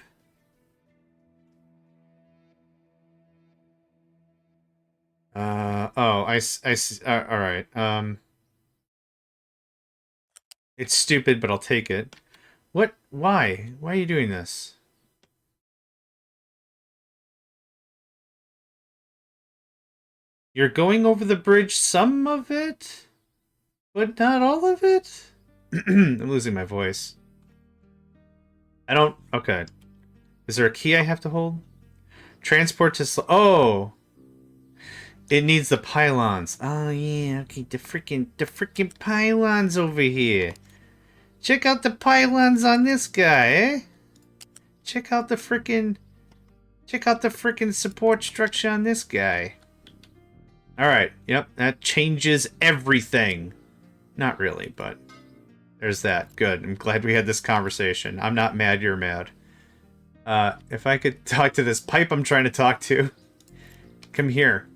Oh, I see. All right. It's stupid, but I'll take it. What? Why? Why are you doing this? You're going over the bridge, some of it, but not all of it? I'm losing my voice. I don't... Okay. Is there a key I have to hold? Transport to... Oh! It needs the pylons. Oh, yeah. Okay, the freaking pylons over here. Check out the pylons on this guy, eh? Check out the freaking support structure on this guy. Alright, yep, that changes everything. Not really, but there's that. Good. I'm glad we had this conversation. I'm not mad, you're mad. If I could talk to this pipe I'm trying to talk to. Come here.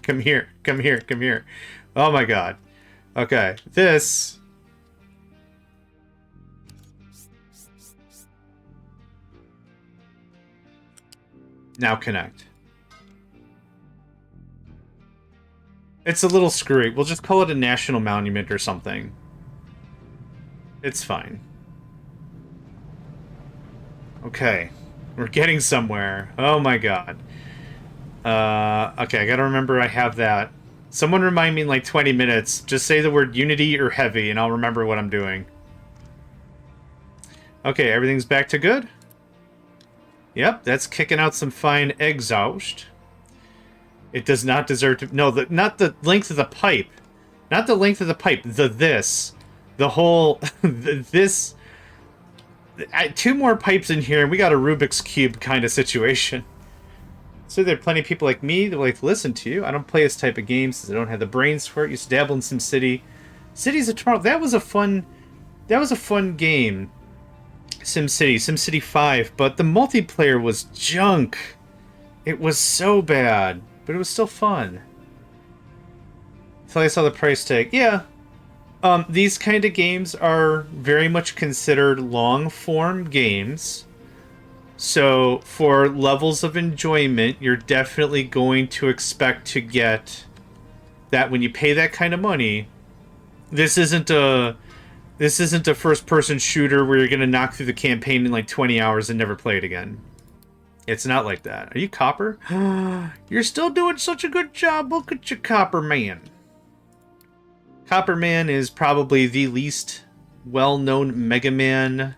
Come here. Come here. Come here. Oh my god. Okay, this... Now connect. It's a little screwy. We'll just call it a national monument or something. It's fine. Okay. We're getting somewhere. Oh my god. Okay, I gotta remember I have that. Someone remind me in like 20 minutes. Just say the word unity or heavy and I'll remember what I'm doing. Okay, everything's back to good? Yep, that's kicking out some fine exhaust. It does not deserve to... No, not the length of the pipe. Not the length of the pipe. This. The whole... this... 2 more pipes in here and we got a Rubik's Cube kind of situation. So there are plenty of people like me that like to listen to you. I don't play this type of games since I don't have the brains for it. Used to dabble in SimCity. Cities of Tomorrow. That was a fun game. SimCity 5, but the multiplayer was junk. It was so bad, but it was still fun. Until I saw the price tag. Yeah. These kind of games are very much considered long-form games. So, for levels of enjoyment, you're definitely going to expect to get that when you pay that kind of money. This isn't a first-person shooter where you're going to knock through the campaign in like 20 hours and never play it again. It's not like that. Are you Copper? You're still doing such a good job. Look at you, Copper Man. Copper Man is probably the least well-known Mega Man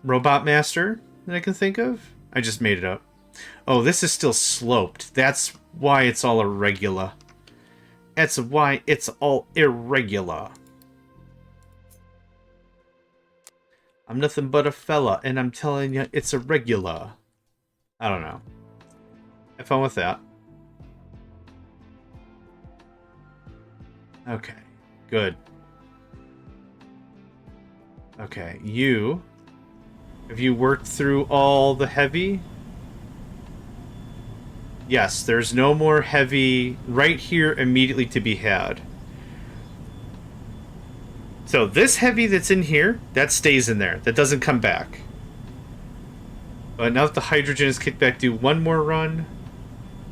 Robot Master that I can think of. I just made it up. Oh, this is still sloped. That's why it's all irregular. That's why it's all irregular. I'm nothing but a fella, and I'm telling you, it's irregular. I don't know. Have fun with that. Okay, good. Okay, have you worked through all the heavy? Yes, there's no more heavy right here immediately to be had. So this heavy that's in here, that stays in there. That doesn't come back. But now that the hydrogen is kicked back, do one more run.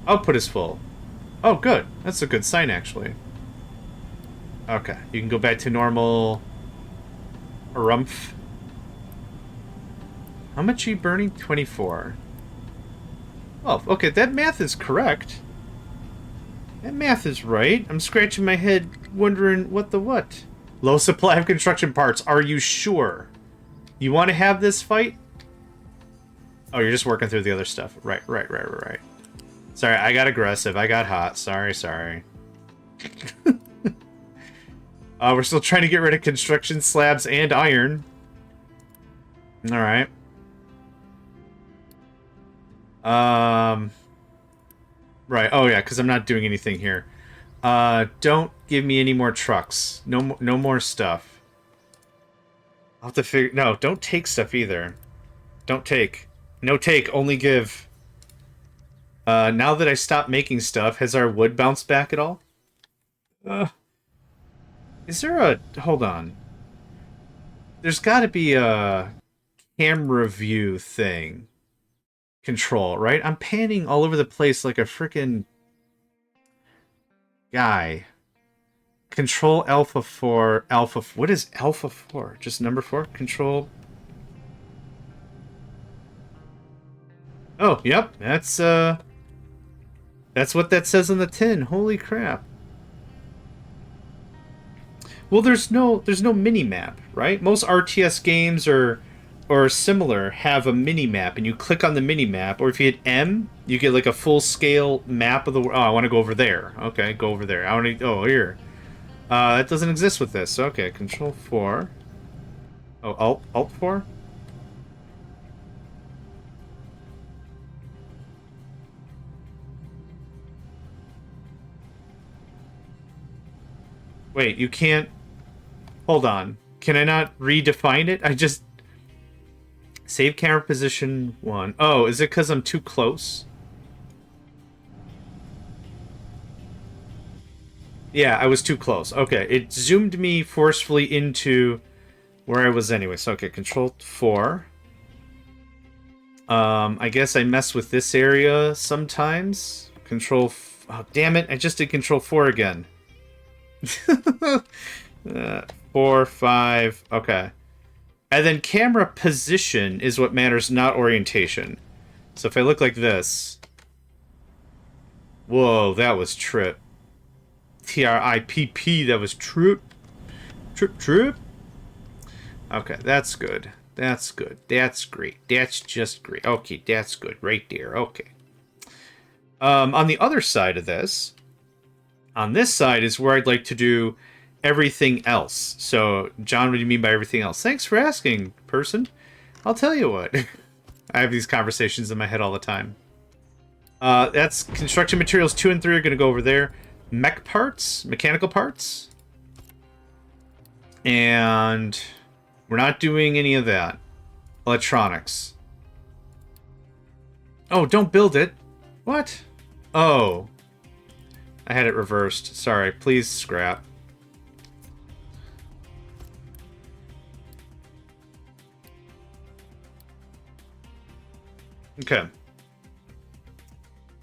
Output is full. Oh, good. That's a good sign, actually. Okay, you can go back to normal... Rumph. How much are you burning? 24. Oh, okay, that math is correct. That math is right. I'm scratching my head wondering what the what. Low supply of construction parts. Are you sure? You want to have this fight? Oh, you're just working through the other stuff. Right. Sorry, I got aggressive. I got hot. Sorry. We're still trying to get rid of construction slabs and iron. Alright. Right. Oh, yeah, because I'm not doing anything here. Don't give me any more trucks. No more stuff. I'll have to figure... No, don't take stuff either. Don't take. No take, only give. Now that I stopped making stuff, has our wood bounced back at all? Is there a... Hold on. There's got to be a camera view thing. Control, right? I'm panning all over the place like a freaking guy. Control alpha 4, alpha... What is alpha 4? Just number 4? Control... Oh, yep. That's what that says on the tin. Holy crap. Well, there's no mini-map, right? Most RTS games or similar have a mini-map, and you click on the mini-map, or if you hit M, you get like a full-scale map of the world. Oh, I want to go over there. Okay, go over there. I want to... Oh, here. That doesn't exist with this. Okay, Control 4. Oh, Alt 4? Wait, you can't... Hold on. Can I not redefine it? I just... Save camera position 1. Oh, is it because I'm too close? Yeah, I was too close. Okay, it zoomed me forcefully into where I was anyway. So, okay, Control 4. I guess I mess with this area sometimes. Oh, damn it. I just did Control 4 again. 4, 5, okay. And then camera position is what matters, not orientation. So if I look like this... Whoa, that was trip. T-R-I-P-P, that was trip. Trip. Okay, that's good. That's good. That's great. That's just great. Okay, that's good. Right there. Okay. On the other side of this... On this side is where I'd like to do everything else. So, John, what do you mean by everything else? Thanks for asking, person. I'll tell you what. I have these conversations in my head all the time. That's construction materials 2 and 3 are going to go over there. Mech parts, mechanical parts. And we're not doing any of that. Electronics. Oh, don't build it. What? Oh. I had it reversed. Sorry. Please scrap. Okay.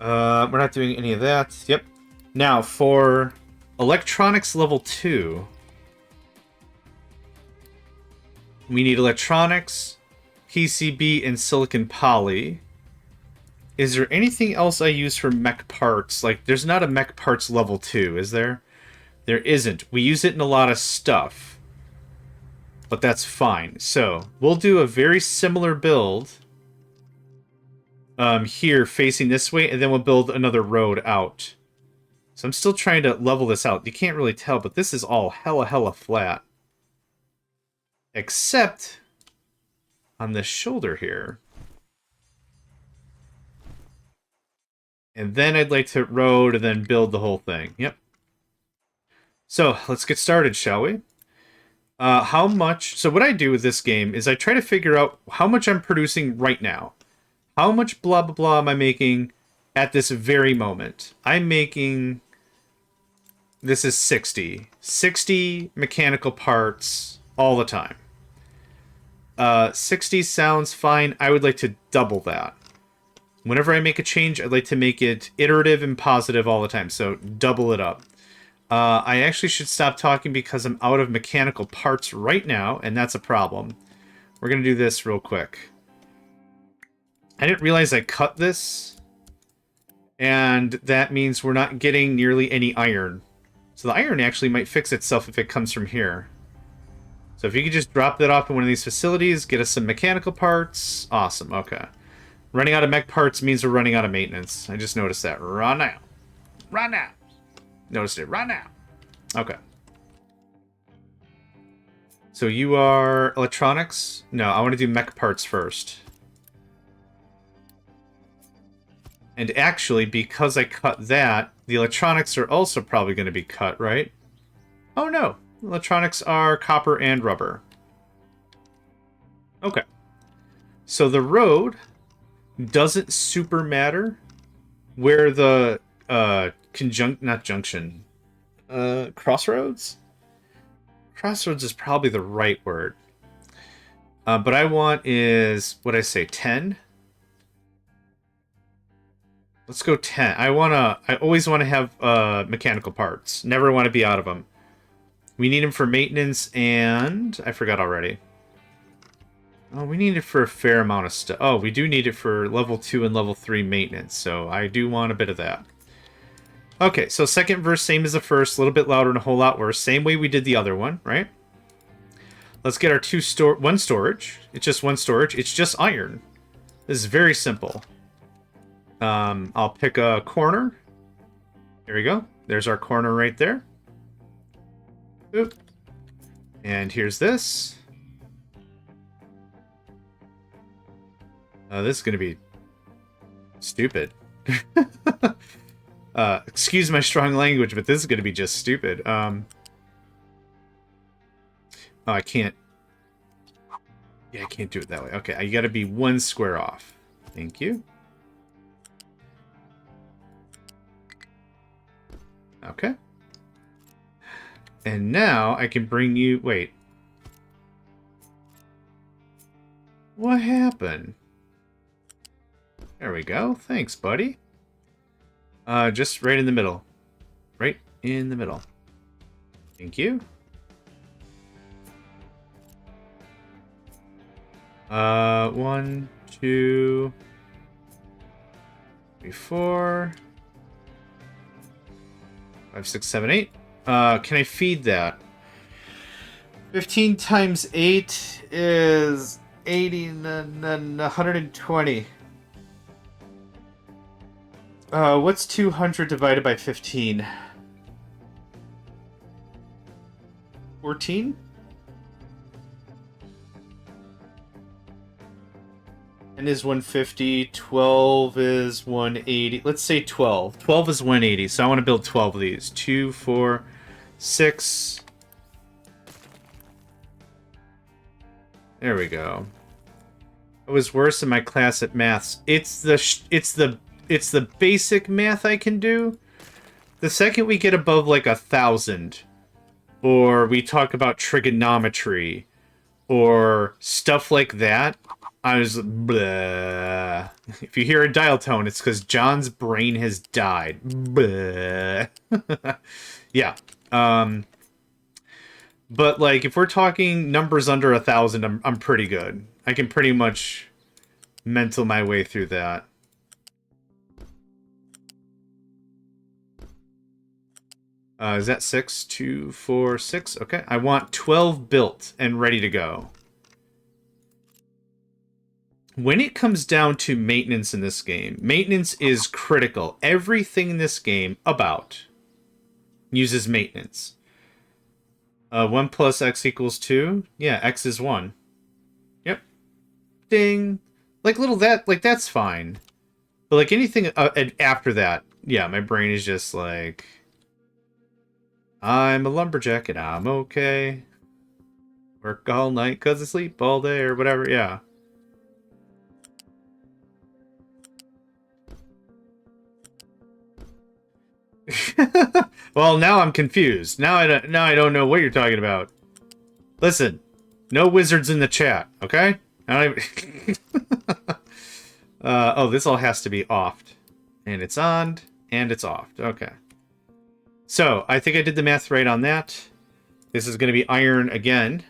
We're not doing any of that. Yep. Now, for electronics level 2, we need electronics, PCB, and silicon poly. Is there anything else I use for mech parts? Like, there's not a mech parts level 2, is there? There isn't. We use it in a lot of stuff. But that's fine. So, we'll do a very similar build here, facing this way, and then we'll build another road out. So I'm still trying to level this out. You can't really tell, but this is all hella flat. Except on this shoulder here. And then I'd like to road and then build the whole thing. Yep. So, let's get started, shall we? How much... So what I do with this game is I try to figure out how much I'm producing right now. How much blah blah blah am I making at this very moment? I'm making... This is 60. 60 mechanical parts all the time. 60 sounds fine. I would like to double that. Whenever I make a change, I'd like to make it iterative and positive all the time. So double it up. I actually should stop talking because I'm out of mechanical parts right now, and that's a problem. We're going to do this real quick. I didn't realize I cut this, and that means we're not getting nearly any iron. So the iron actually might fix itself if it comes from here. So if you could just drop that off in one of these facilities, get us some mechanical parts. Awesome, okay. Running out of mech parts means we're running out of maintenance. I just noticed that. Run out. Run out. Noticed it. Run out. Okay. So you are electronics? No, I want to do mech parts first. And actually, because I cut that, the electronics are also probably going to be cut, right? Oh no. Electronics are copper and rubber. Okay. So the road doesn't super matter where the crossroads? Crossroads is probably the right word. But I want is, what I say, 10? Let's go 10. I always want to have mechanical parts. Never want to be out of them. We need them for maintenance and... I forgot already. Oh, we need it for a fair amount of stuff. Oh, we do need it for level 2 and level 3 maintenance, so I do want a bit of that. Okay, so second verse, same as the first, a little bit louder and a whole lot worse. Same way we did the other one, right? Let's get our one storage. It's just one storage. It's just iron. This is very simple. I'll pick a corner. There we go. There's our corner right there. Oop. And here's this. This is going to be stupid. Excuse my strong language, but this is going to be just stupid. Oh, I can't. Yeah, I can't do it that way. Okay, I got to be one square off. Thank you. Okay. And now I can bring you... Wait. What happened? There we go. Thanks, buddy. Just right in the middle. Right in the middle. Thank you. 1, 2, 3, 4, 5, 6, 7, 8. Can I feed that? 15 times 8 is 80 and 120. What's 200 divided by 15? 14? And is 150, 12 is 180. Let's say 12. 12 is 180, so I want to build 12 of these. 2, 4, 6. There we go. I was worse in my class at maths. It's the basic math I can do. The second we get above like 1,000, or we talk about trigonometry, or stuff like that, I was bleh. If you hear a dial tone, it's because John's brain has died. Bleh. Yeah. But like, if we're talking numbers under 1,000, I'm pretty good. I can pretty much mental my way through that. Is that 6? 2, 4, 6? Okay. I want 12 built and ready to go. When it comes down to maintenance in this game, maintenance is critical. Everything in this game uses maintenance. 1 plus x equals 2. Yeah, x is 1. Yep. Ding. Like that's fine. But like anything after that, yeah, my brain is just like, I'm a lumberjack and I'm okay. Work all night 'cause I sleep all day or whatever, yeah. Well, now I'm confused. Now I don't know what you're talking about. Listen, no wizards in the chat, okay? I don't even... oh, this all has to be offed. And it's on, and it's offed. Okay. So, I think I did the math right on that. This is going to be iron again.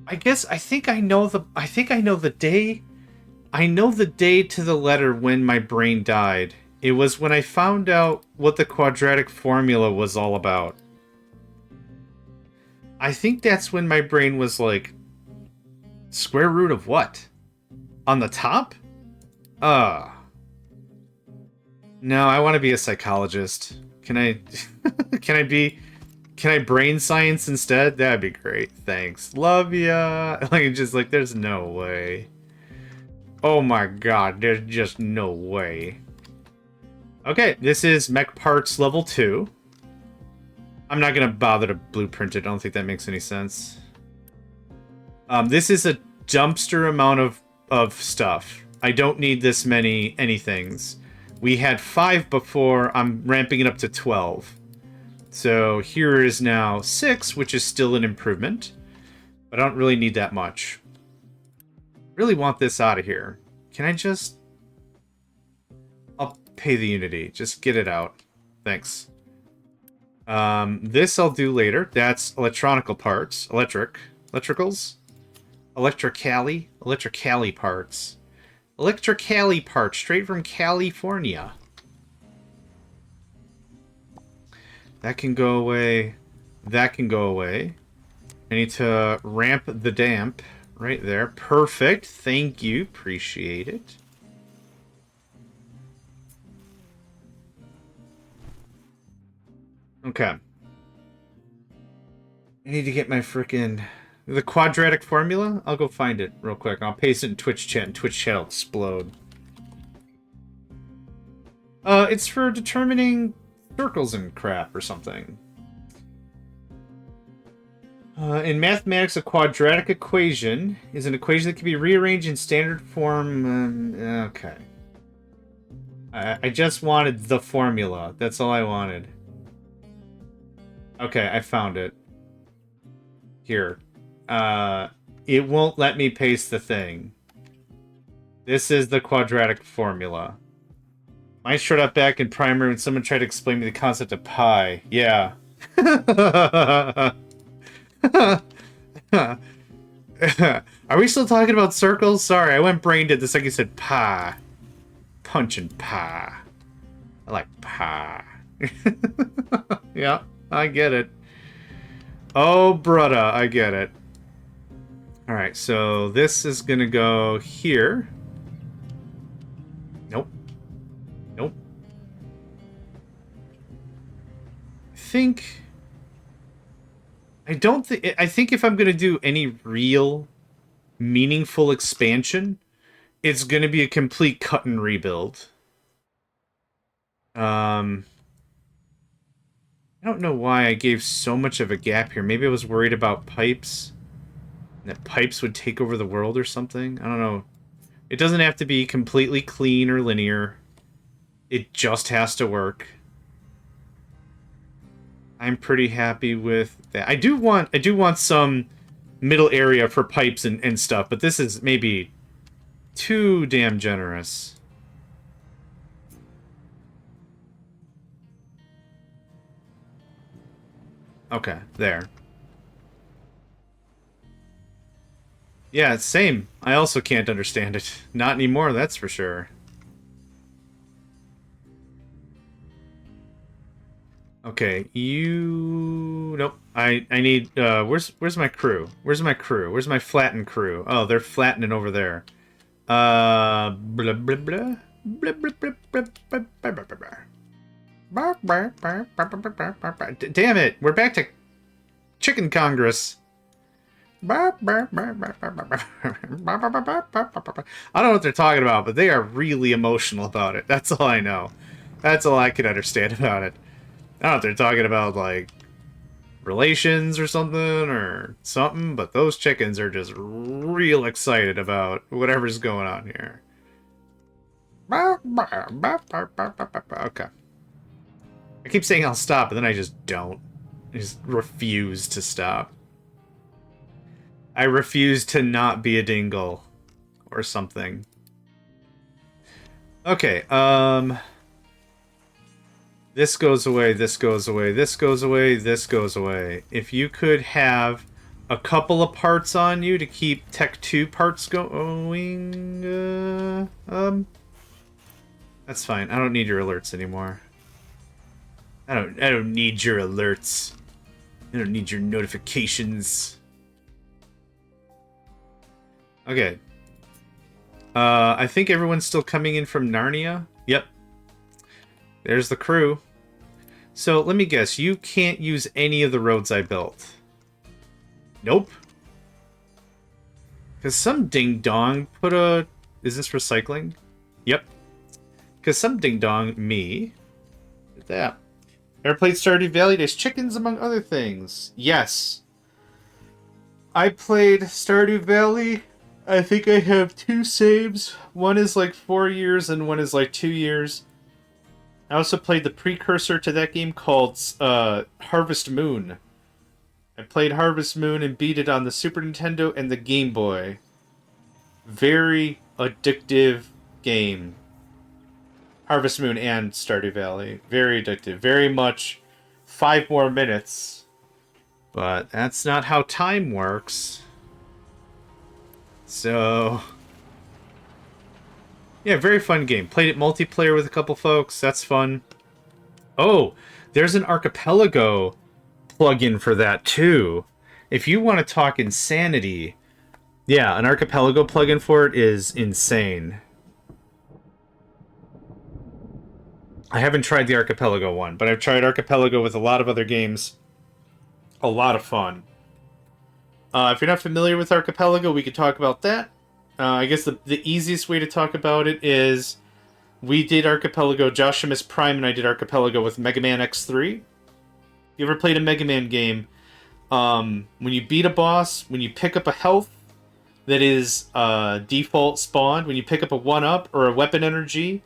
I think I know the day. I know the day to the letter when my brain died. It was when I found out what the quadratic formula was all about. I think that's when my brain was like Square root of what? On the top? No, I want to be a psychologist. Can I can I brain science instead? That'd be great. Thanks. Love ya. Like, just like, there's no way. Oh my god, there's just no way. Okay, this is mech parts level 2. I'm not gonna bother to blueprint it. I don't think that makes any sense. This is a dumpster amount of stuff. I don't need this many anythings. We had 5 before. I'm ramping it up to 12. So here is now 6, which is still an improvement. But I don't really need that much. Really want this out of here. Can I just... I'll pay the Unity. Just get it out. Thanks. This I'll do later. That's electronical parts. Electricals? Electrically parts. Electrically parts, straight from California. That can go away. That can go away. I need to ramp the damp right there. Perfect. Thank you. Appreciate it. Okay. I need to get my frickin'... The quadratic formula? I'll go find it real quick. I'll paste it in Twitch chat, and Twitch chat will explode. It's for determining circles and crap or something. In mathematics, a quadratic equation is an equation that can be rearranged in standard form. Okay. I just wanted the formula. That's all I wanted. Okay, I found it. Here. It won't let me paste the thing. This is the quadratic formula. Mine showed up back in primary when someone tried to explain me the concept of pi. Yeah. Are we still talking about circles? Sorry, I went brain dead the second you said pi. Punching pi. I like pi. Yeah, I get it. Oh, brudda, I get it. Alright, so this is gonna go here. Nope. Nope. I think if I'm gonna do any real meaningful expansion, it's gonna be a complete cut and rebuild. I don't know why I gave so much of a gap here. Maybe I was worried about pipes. That pipes would take over the world or something? I don't know. It doesn't have to be completely clean or linear. It just has to work. I'm pretty happy with that. I do want some middle area for pipes and stuff, but this is maybe too damn generous. Okay, there. Yeah, it's same. I also can't understand it. Not anymore, that's for sure. Okay, you... Nope. I need... where's my crew? Where's my crew? Where's my flattened crew? Oh, they're flattening over there. Blah, blah, blah. Blah, blah, blah, blah, blah, blah, blah. Damn it! We're back to Chicken Congress. I don't know what they're talking about, but they are really emotional about it. That's all I know. That's all I can understand about it. I don't know if they're talking about, like, relations or something, but those chickens are just real excited about whatever's going on here. Okay. I keep saying I'll stop, but then I just don't. I just refuse to stop. I refuse to not be a dingle. Or something. Okay, this goes away, this goes away, this goes away, this goes away. If you could have a couple of parts on you to keep Tech 2 parts going, that's fine. I don't need your alerts anymore. I don't need your alerts. I don't need your notifications. Okay. I think everyone's still coming in from Narnia. Yep. There's the crew. So, let me guess. You can't use any of the roads I built. Nope. Because some ding-dong put a... Is this recycling? Yep. Because some ding-dong, me, did that. Ever played Stardew Valley? There's chickens, among other things. Yes. I played Stardew Valley. I think I have 2 saves. One is like 4 years and one is like 2 years. I also played the precursor to that game called Harvest Moon. I played Harvest Moon and beat it on the Super Nintendo and the Game Boy. Very addictive game. Harvest Moon and Stardew Valley. Very addictive. Very much 5 more minutes. But that's not how time works. So... yeah, very fun game. Played it multiplayer with a couple folks. That's fun. Oh, there's an Archipelago plugin for that too. If you want to talk insanity, yeah, an Archipelago plugin for it is insane. I haven't tried the Archipelago one, but I've tried Archipelago with a lot of other games. A lot of fun. If you're not familiar with Archipelago, we could talk about that. I guess the easiest way to talk about it is we did Archipelago, Joshimus Prime and I did Archipelago with Mega Man X3. You ever played a Mega Man game? When you beat a boss, when you pick up a health that is default spawned, when you pick up a 1-up or a weapon energy,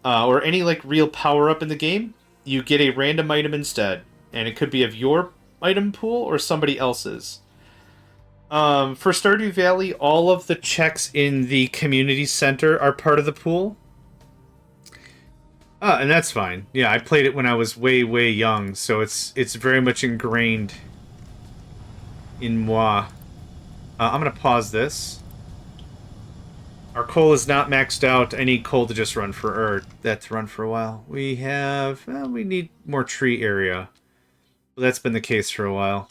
or any like real power-up in the game, you get a random item instead. And it could be of your item pool or somebody else's. For Stardew Valley, all of the checks in the community center are part of the pool. And that's fine. Yeah, I played it when I was way, way young, so it's very much ingrained in moi. I'm gonna pause this. Our coal is not maxed out. I need coal to just run for that to run for a while. We have we need more tree area. Well, that's been the case for a while.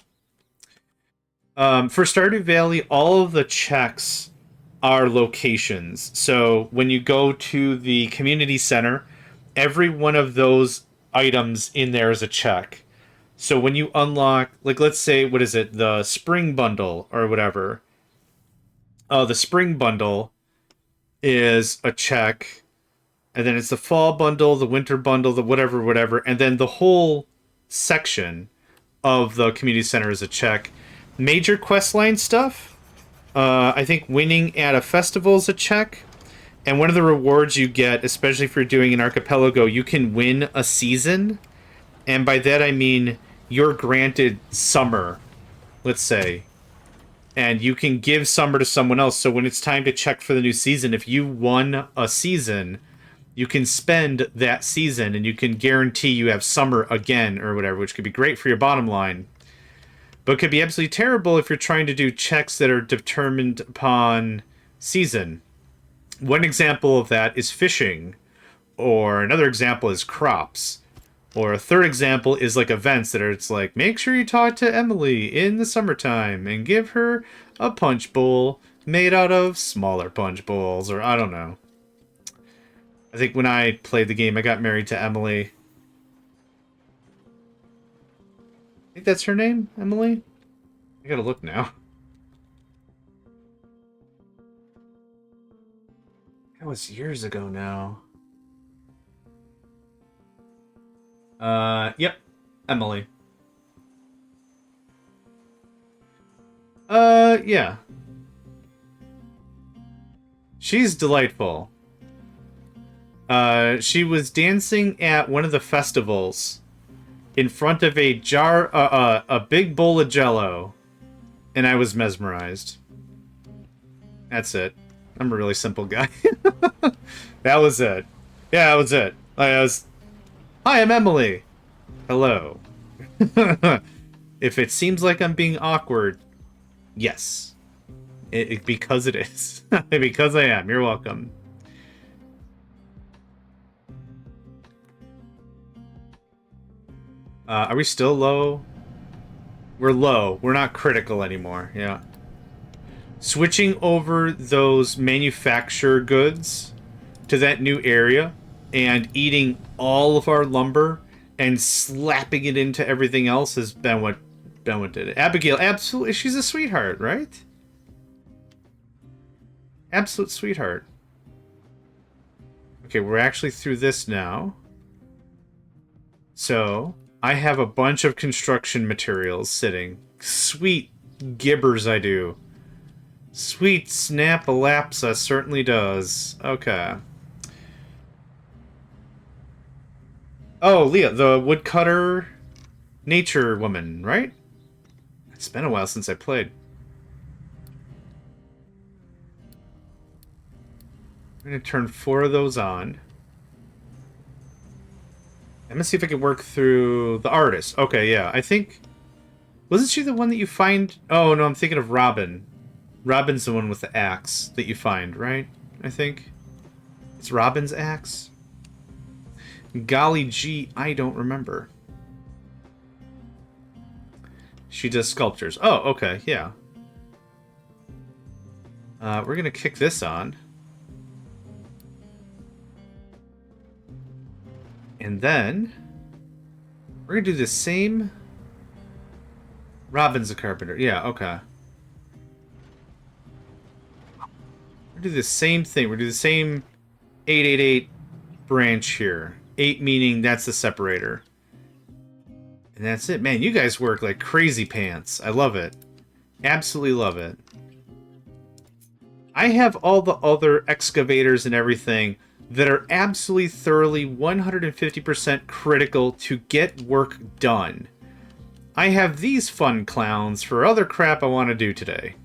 For Stardew Valley, all of the checks are locations. So when you go to the community center, every one of those items in there is a check. So when you unlock, like, let's say, what is it, the spring bundle or whatever. The spring bundle is a check, and then it's the fall bundle, the winter bundle, the whatever, and then the whole section of the community center is a check. Major questline stuff, I think winning at a festival is a check. And one of the rewards you get, especially if you're doing an archipelago, you can win a season. And by that I mean you're granted summer, let's say. And you can give summer to someone else. So when it's time to check for the new season, if you won a season, you can spend that season and you can guarantee you have summer again or whatever, which could be great for your bottom line. But could be absolutely terrible if you're trying to do checks that are determined upon season. One example of that is fishing, or another example is crops, or a third example is like events that are, it's like, make sure you talk to Emily in the summertime and give her a punch bowl made out of smaller punch bowls, or I don't know. I think when I played the game, I got married to Emily. I think that's her name, Emily? I gotta look now. That was years ago now. Yep. Emily. Yeah. She's delightful. She was dancing at one of the festivals in front of a big bowl of Jell-O, and I was mesmerized. That's it. I'm a really simple guy. That was it. Yeah, that was it. Hi, I'm Emily. Hello. If it seems like I'm being awkward, yes. Because it is. Because I am. You're welcome. Are we still low? We're low. We're not critical anymore. Yeah. Switching over those manufacturer goods to that new area and eating all of our lumber and slapping it into everything else has been what did it. Abigail, absolutely, she's a sweetheart, right? Absolute sweetheart. Okay, we're actually through this now. So, I have a bunch of construction materials sitting. Sweet gibbers I do. Sweet snap-a-lapsa certainly does. Okay. Oh, Leah, the woodcutter nature woman, right? It's been a while since I played. I'm going to turn 4 of those on. I'm going to see if I can work through the artist. Okay, yeah. I think... Wasn't she the one that you find... Oh, no, I'm thinking of Robin. Robin's the one with the axe that you find, right? I think. It's Robin's axe? Golly gee, I don't remember. She does sculptures. Oh, okay, yeah. We're gonna kick this on. And then... We're gonna do the same... Robin's a carpenter. Yeah, okay. We're gonna do the same thing. We're gonna do the same 888 branch here. 8 meaning that's the separator. And that's it. Man, you guys work like crazy pants. I love it. Absolutely love it. I have all the other excavators and everything that are absolutely thoroughly 150% critical to get work done. I have these fun clowns for other crap I want to do today.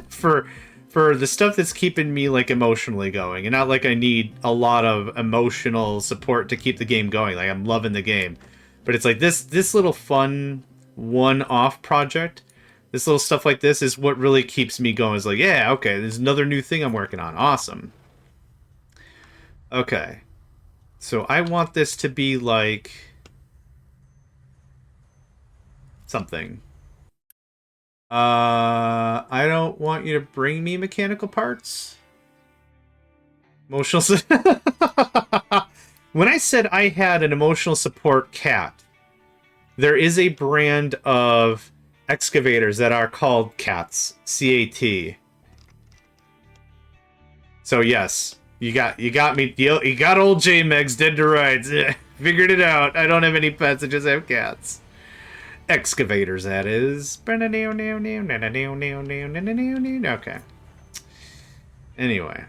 for the stuff that's keeping me like emotionally going. And not like I need a lot of emotional support to keep the game going. Like I'm loving the game. But it's like this little fun one-off project. This little stuff like this is what really keeps me going. It's like, yeah, okay, there's another new thing I'm working on. Awesome. Okay. So I want this to be like... something. I don't want you to bring me mechanical parts. Emotional... When I said I had an emotional support cat, there is a brand of excavators that are called cats. C-A-T. So yes, you got me. You got old JMegs dead to rights. Figured it out. I don't have any pets. I just have cats. Excavators, that is. Okay. Anyway.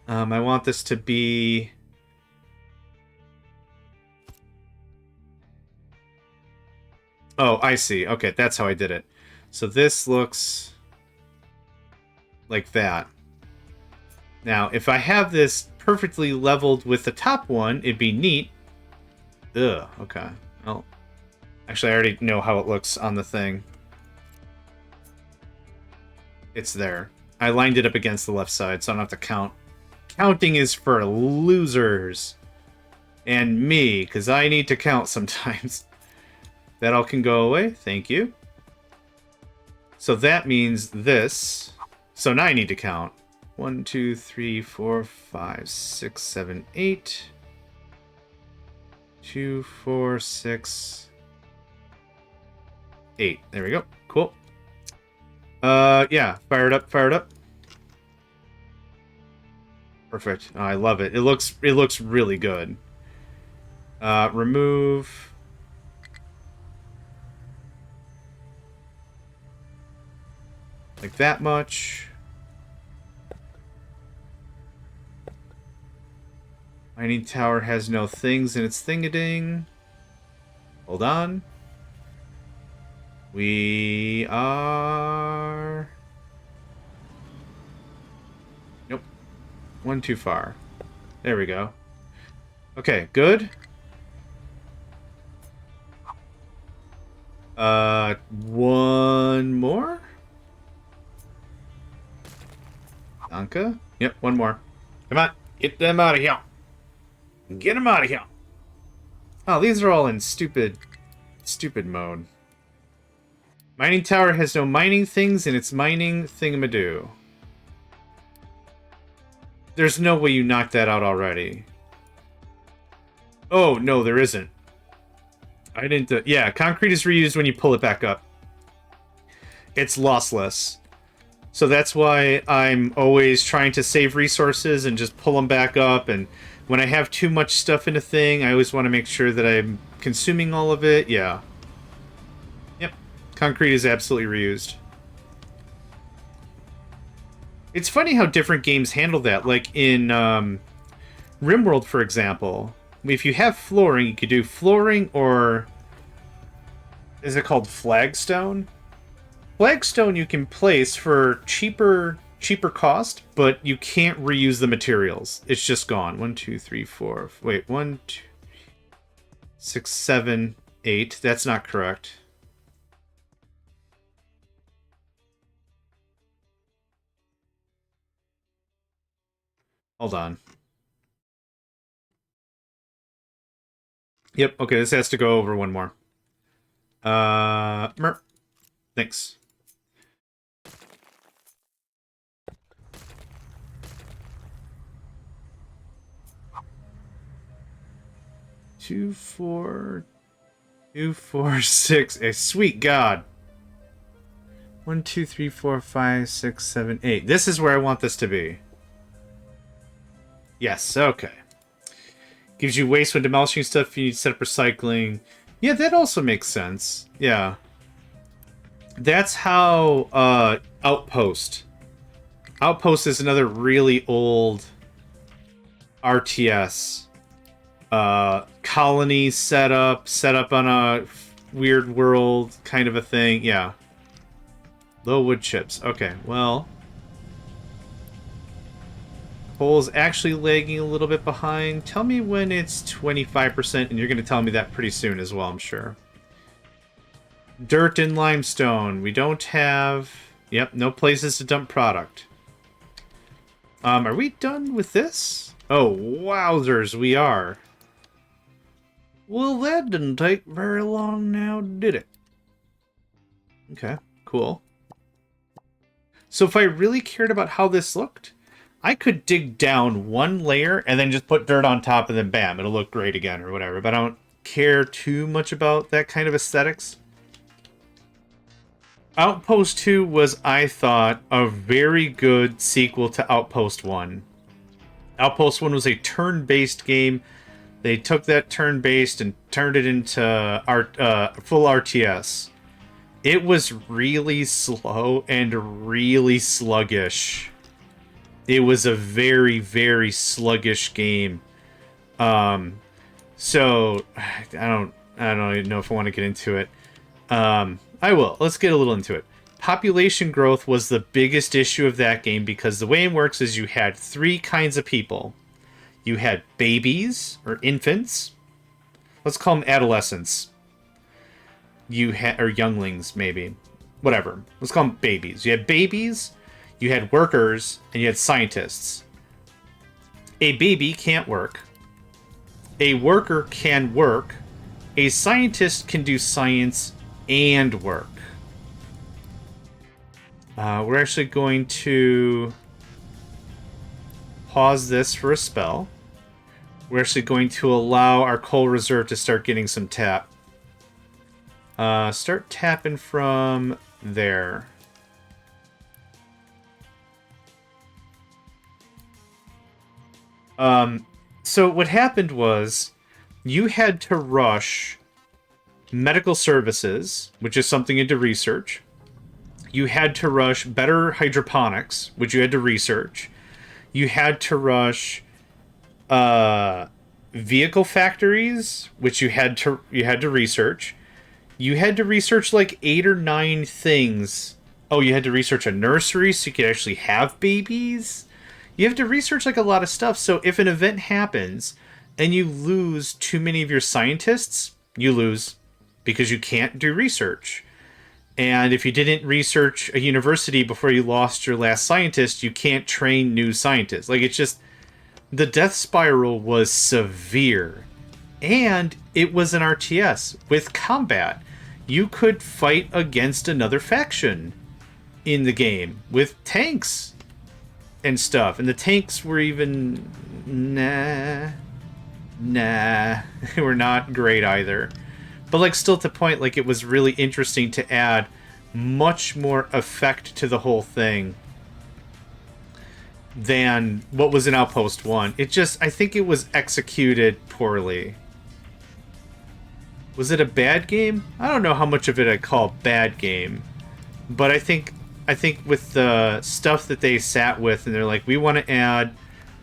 I want this to be... Oh, I see. Okay, that's how I did it. So this looks like that. Now, if I have this perfectly leveled with the top one, it'd be neat. Ugh, okay. Well, actually, I already know how it looks on the thing. It's there. I lined it up against the left side, so I don't have to count. Counting is for losers. And me, because I need to count sometimes. That all can go away. Thank you. So that means this. So now I need to count. 1, 2, 3, 4, 5, 6, 7, 8. 2, 4, 6, 8. There we go. Cool. Yeah. Fire it up. Fire it up. Perfect. Oh, I love it. It looks really good. Remove... like that much. Mining tower has no things in its thing-a-ding. Hold on. We are... Nope. One too far. There we go. Okay, good. One more? Anka? Yep, one more. Come on, get them out of here. Get them out of here. Oh, these are all in stupid mode. Mining tower has no mining things in its mining thingamadoo. There's no way you knocked that out already. Oh, no, there isn't. I didn't... yeah, concrete is reused when you pull it back up. It's lossless. So that's why I'm always trying to save resources and just pull them back up. And when I have too much stuff in a thing, I always want to make sure that I'm consuming all of it. Yeah. Yep. Concrete is absolutely reused. It's funny how different games handle that. Like in RimWorld, for example, if you have flooring, you could do flooring or... is it called flagstone? Flagstone you can place for cheaper cost, but you can't reuse the materials. It's just gone. 1, 2, 3, 4... wait, 1, 2, 6, 7, 8. That's not correct. Hold on. Yep, okay, this has to go over one more. Thanks. Two, 4, 6. Sweet God. 1, 2, 3, 4, 5, 6, 7, 8. This is where I want this to be. Yes, okay. Gives you waste when demolishing stuff. You need to set up recycling. Yeah, that also makes sense. Yeah. That's how Outpost. Outpost is another really old RTS. Colony set up on a weird world kind of a thing. Yeah. Low wood chips. Okay, well... coal's actually lagging a little bit behind. Tell me when it's 25%, and you're going to tell me that pretty soon as well, I'm sure. Dirt and limestone. We don't have... yep, no places to dump product. Are we done with this? Oh, wowzers, we are. Well, that didn't take very long now, did it? Okay, cool. So if I really cared about how this looked, I could dig down one layer and then just put dirt on top and then bam, it'll look great again or whatever. But I don't care too much about that kind of aesthetics. Outpost 2 was, I thought, a very good sequel to Outpost 1. Outpost 1 was a turn-based game. They took that turn-based and turned it into full RTS. It was really slow and really sluggish. It was a very, very sluggish game. So I don't even know if I want to get into it. I will. Let's get a little into it. Population growth was the biggest issue of that game because the way it works is you had 3 kinds of people. You had babies or infants. Let's call them adolescents. You had or younglings maybe. Whatever. Let's call them babies. You had babies, you had workers, and you had scientists. A baby can't work. A worker can work. A scientist can do science and work. We're actually going to pause this for a spell. We're actually going to allow our coal reserve to start getting some tap. Start tapping from there. So what happened was you had to rush medical services, which is something into research. You had to rush better hydroponics, which you had to research. You had to rush vehicle factories, which you had to research. You had to research like 8 or 9 things. Oh, you had to research a nursery so you could actually have babies. You have to research like a lot of stuff. So if an event happens and you lose too many of your scientists, you lose because you can't do research. And if you didn't research a university before you lost your last scientist, you can't train new scientists. Like, it's just... the death spiral was severe. And it was an RTS with combat. you could fight against another faction in the game with tanks and stuff. And the tanks were even... Nah, they were not great either. But, like, still to point, like, it was really interesting to add much more effect to the whole thing than what was in Outpost 1. It just, I think it was executed poorly. Was it a bad game? I don't know how much of it I call bad game. But I think with the stuff that they sat with, and they're like, we want to add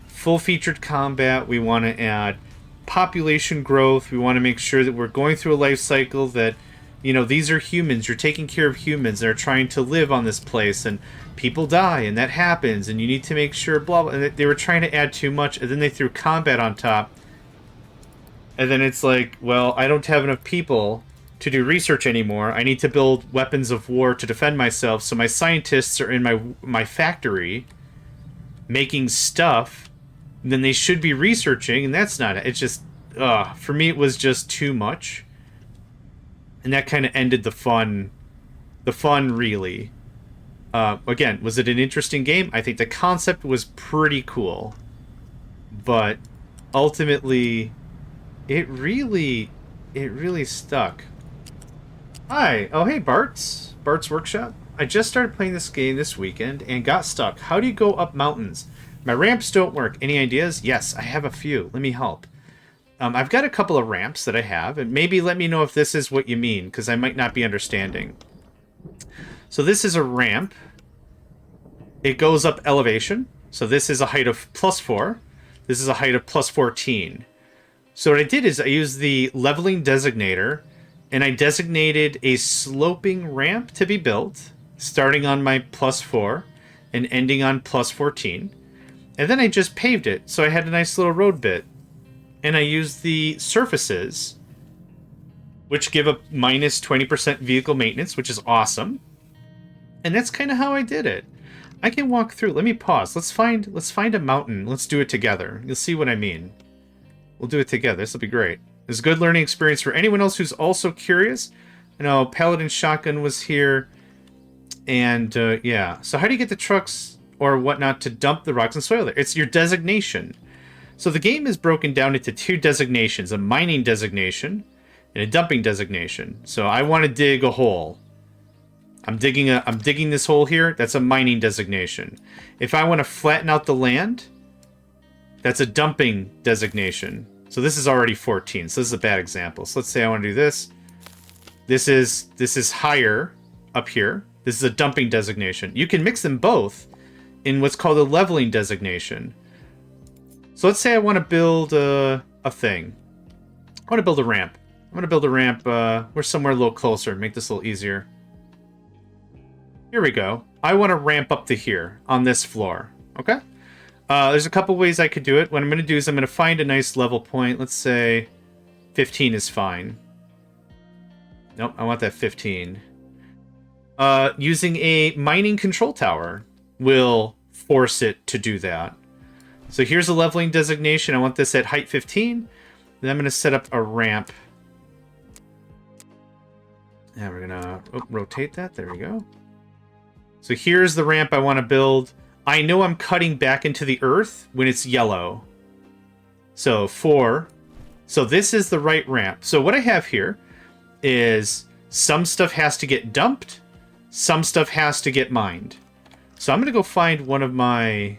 full-featured combat, we want to add population growth, we want to make sure that we're going through a life cycle that, you know, these are humans, you're taking care of humans, they're trying to live on this place, and people die, and that happens, and you need to make sure, blah, blah, and they were trying to add too much, and then they threw combat on top, and then it's like, well, I don't have enough people to do research anymore, I need to build weapons of war to defend myself, so my scientists are in my factory making stuff, then they should be researching, and that's not it. It's just, for me, it was just too much. And that kind of ended the fun, really. Again, was it an interesting game? I think the concept was pretty cool. But, ultimately, it really stuck. Hi. Oh, hey, Bart's Workshop. I just started playing this game this weekend and got stuck. How do you go up mountains? My ramps don't work. Any ideas? Yes, I have a few. Let me help. I've got a couple of ramps that I have, and maybe let me know if this is what you mean, because I might not be understanding. So this is a ramp. It goes up elevation. So this is a height of +4. This is a height of +14. So what I did is I used the leveling designator, and I designated a sloping ramp to be built, starting on my +4 and ending on +14. And then I just paved it, so I had a nice little road bit. And I used the surfaces, which give a minus 20% vehicle maintenance, which is awesome. And that's kind of how I did it. I can walk through. Let me pause. Let's find a mountain. Let's do it together. You'll see what I mean. We'll do it together. This will be great. It's a good learning experience for anyone else who's also curious. I know Paladin Shotgun was here. And, yeah. So how do you get the trucks or whatnot to dump the rocks and soil there? It's your designation. So the game is broken down into two designations, a mining designation and a dumping designation. So I want to dig a hole. I'm digging this hole here. That's a mining designation. If I want to flatten out the land, that's a dumping designation. So this is already 14. So this is a bad example. So let's say I want to do this. This is higher up here. This is a dumping designation. You can mix them both in what's called a leveling designation. So let's say I want to build a thing. I want to build a ramp. I'm going to build a ramp. We're somewhere a little closer. Make this a little easier. Here we go. I want to ramp up to here on this floor. Okay? There's a couple ways I could do it. What I'm going to do is I'm going to find a nice level point. Let's say 15 is fine. Nope, I want that 15. Using a mining control tower will force it to do that. So here's a leveling designation. I want this at height 15. Then I'm going to set up a ramp. And we're going to rotate that. There we go. So here's the ramp I want to build. I know I'm cutting back into the earth when it's yellow. So 4. So this is the right ramp. So what I have here is some stuff has to get dumped. Some stuff has to get mined. So I'm going to go find one of my...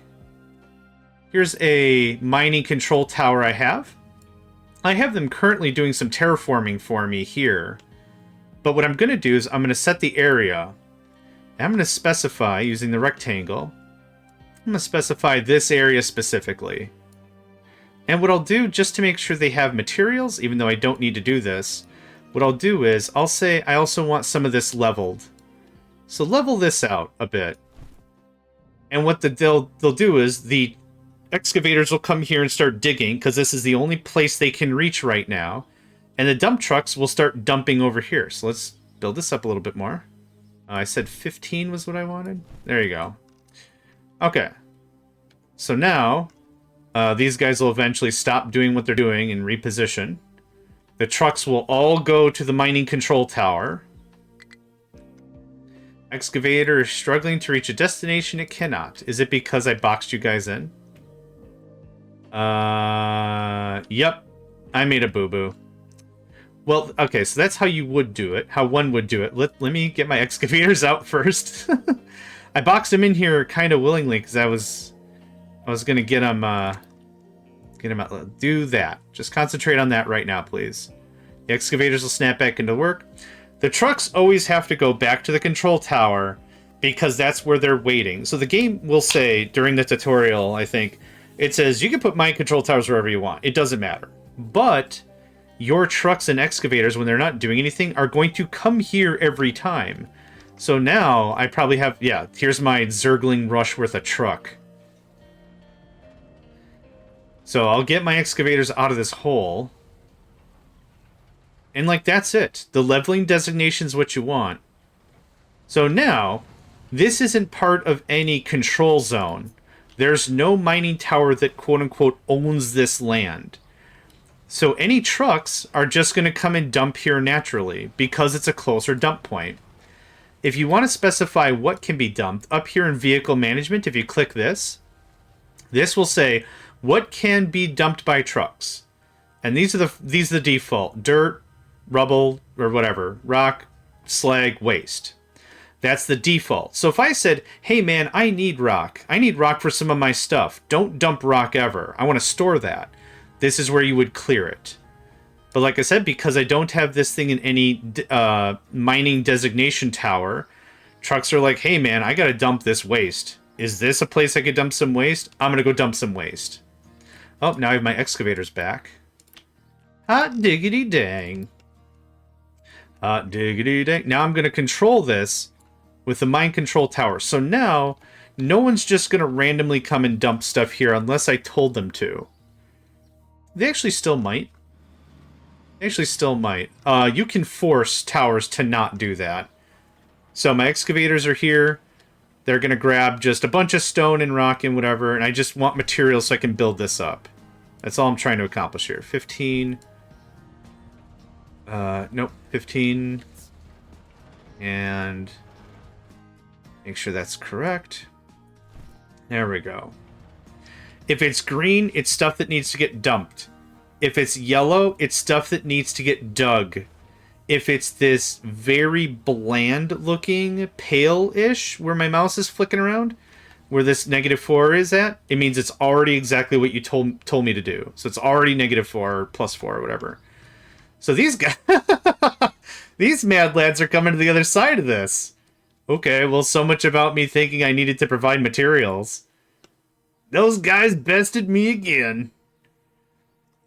Here's a mining control tower I have. I have them currently doing some terraforming for me here. But what I'm going to do is I'm going to set the area. I'm going to specify, using the rectangle, I'm going to specify this area specifically. And what I'll do, just to make sure they have materials, even though I don't need to do this, what I'll do is, I'll say I also want some of this leveled. So level this out a bit. And what they'll do is, the excavators will come here and start digging, because this is the only place they can reach right now. And the dump trucks will start dumping over here. So let's build this up a little bit more. I said 15 was what I wanted. There you go. Okay. So now, these guys will eventually stop doing what they're doing and reposition. The trucks will all go to the mining control tower. Excavator is struggling to reach a destination it cannot. Is it because I boxed you guys in? Yep. I made a boo-boo. Well, okay, so that's how you would do it. How one would do it. Let me get my excavators out first. I boxed them in here kind of willingly because I was gonna get them out. Do that. Just concentrate on that right now, please. The excavators will snap back into work. The trucks always have to go back to the control tower because that's where they're waiting. So the game will say during the tutorial, I think, it says you can put mine control towers wherever you want. It doesn't matter. But your trucks and excavators, when they're not doing anything, are going to come here every time. So now I probably have, yeah, here's my Zergling Rushworth a truck. So I'll get my excavators out of this hole. And, like, that's it. The leveling designation's what you want. So now, this isn't part of any control zone. There's no mining tower that, quote-unquote, owns this land. So any trucks are just going to come and dump here naturally, because it's a closer dump point. If you want to specify what can be dumped, up here in Vehicle Management, if you click this, this will say, what can be dumped by trucks? And these are the default. Dirt, rubble, or whatever. Rock, slag, waste. That's the default. So if I said, hey man, I need rock. I need rock for some of my stuff. Don't dump rock ever. I want to store that. This is where you would clear it. But like I said, because I don't have this thing in any mining designation tower, trucks are like, hey man, I gotta dump this waste. Is this a place I could dump some waste? I'm gonna go dump some waste. Oh, now I have my excavators back. Hot diggity dang. Hot diggity dang. Now I'm gonna control this with the mine control tower. So now, no one's just gonna randomly come and dump stuff here unless I told them to. They actually still might. You can force towers to not do that. So my excavators are here. They're going to grab just a bunch of stone and rock and whatever, and I just want materials so I can build this up. That's all I'm trying to accomplish here. 15. Nope. 15. And make sure that's correct. There we go. If it's green, it's stuff that needs to get dumped. If it's yellow, it's stuff that needs to get dug. If it's this very bland-looking, pale-ish, where my mouse is flicking around, where this -4 is at, it means it's already exactly what you told me to do. So it's already -4 or +4 or whatever. So these guys, these mad lads are coming to the other side of this. Okay, well, so much about me thinking I needed to provide materials. Those guys bested me again.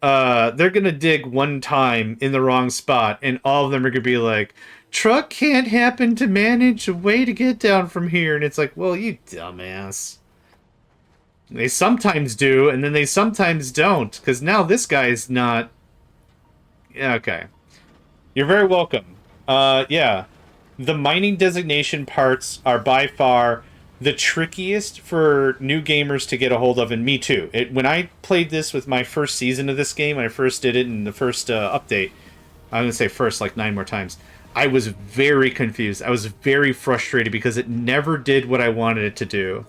They're gonna dig one time in the wrong spot, and all of them are gonna be like, truck can't happen to manage a way to get down from here. And it's like, well, you dumbass. They sometimes do, and then they sometimes don't, because now this guy's not... Yeah, okay. You're very welcome. Yeah. The mining designation parts are by far the trickiest for new gamers to get a hold of, and me too. When I played this with my first season of this game, when I first did it in the first update, I'm going to say first like 9 more times, I was very confused. I was very frustrated because it never did what I wanted it to do.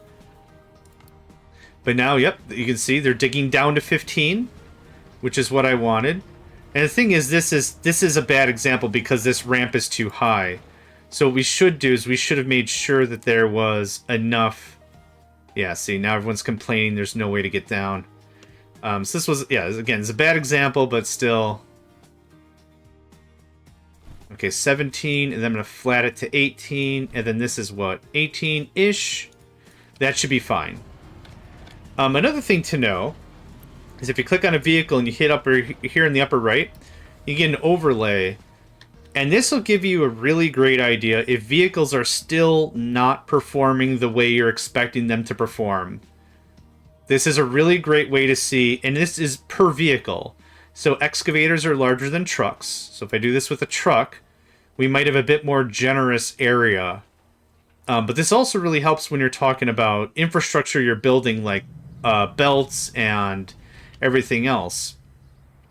But now, yep, you can see they're digging down to 15, which is what I wanted. And the thing is, this is a bad example because this ramp is too high. So what we should do is we should have made sure that there was enough... Yeah, see, now everyone's complaining there's no way to get down. So this was, yeah, again, it's a bad example, but still... Okay, 17, and then I'm going to flat it to 18, and then this is what? 18-ish? That should be fine. Another thing to know is if you click on a vehicle and you hit up here in the upper right, you get an overlay. And this will give you a really great idea if vehicles are still not performing the way you're expecting them to perform. This is a really great way to see, and this is per vehicle. So excavators are larger than trucks. So if I do this with a truck, we might have a bit more generous area. But this also really helps when you're talking about infrastructure you're building, like belts and everything else.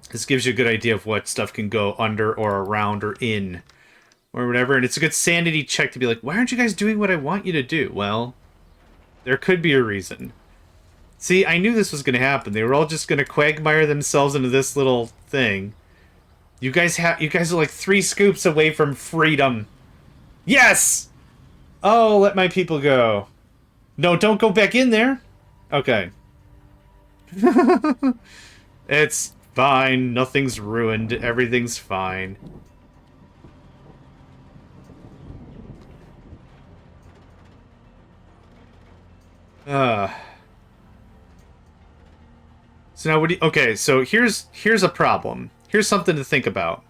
This gives you a good idea of what stuff can go under or around or in. or whatever, and it's a good sanity check to be like, why aren't you guys doing what I want you to do? Well, there could be a reason. See, I knew this was going to happen. They were all just going to quagmire themselves into this little thing. You guys are like 3 scoops away from freedom. Yes! Oh, let my people go. No, don't go back in there. Okay. It's fine. Nothing's ruined. Everything's fine. So now what do you, okay, so here's a problem. Here's something to think about.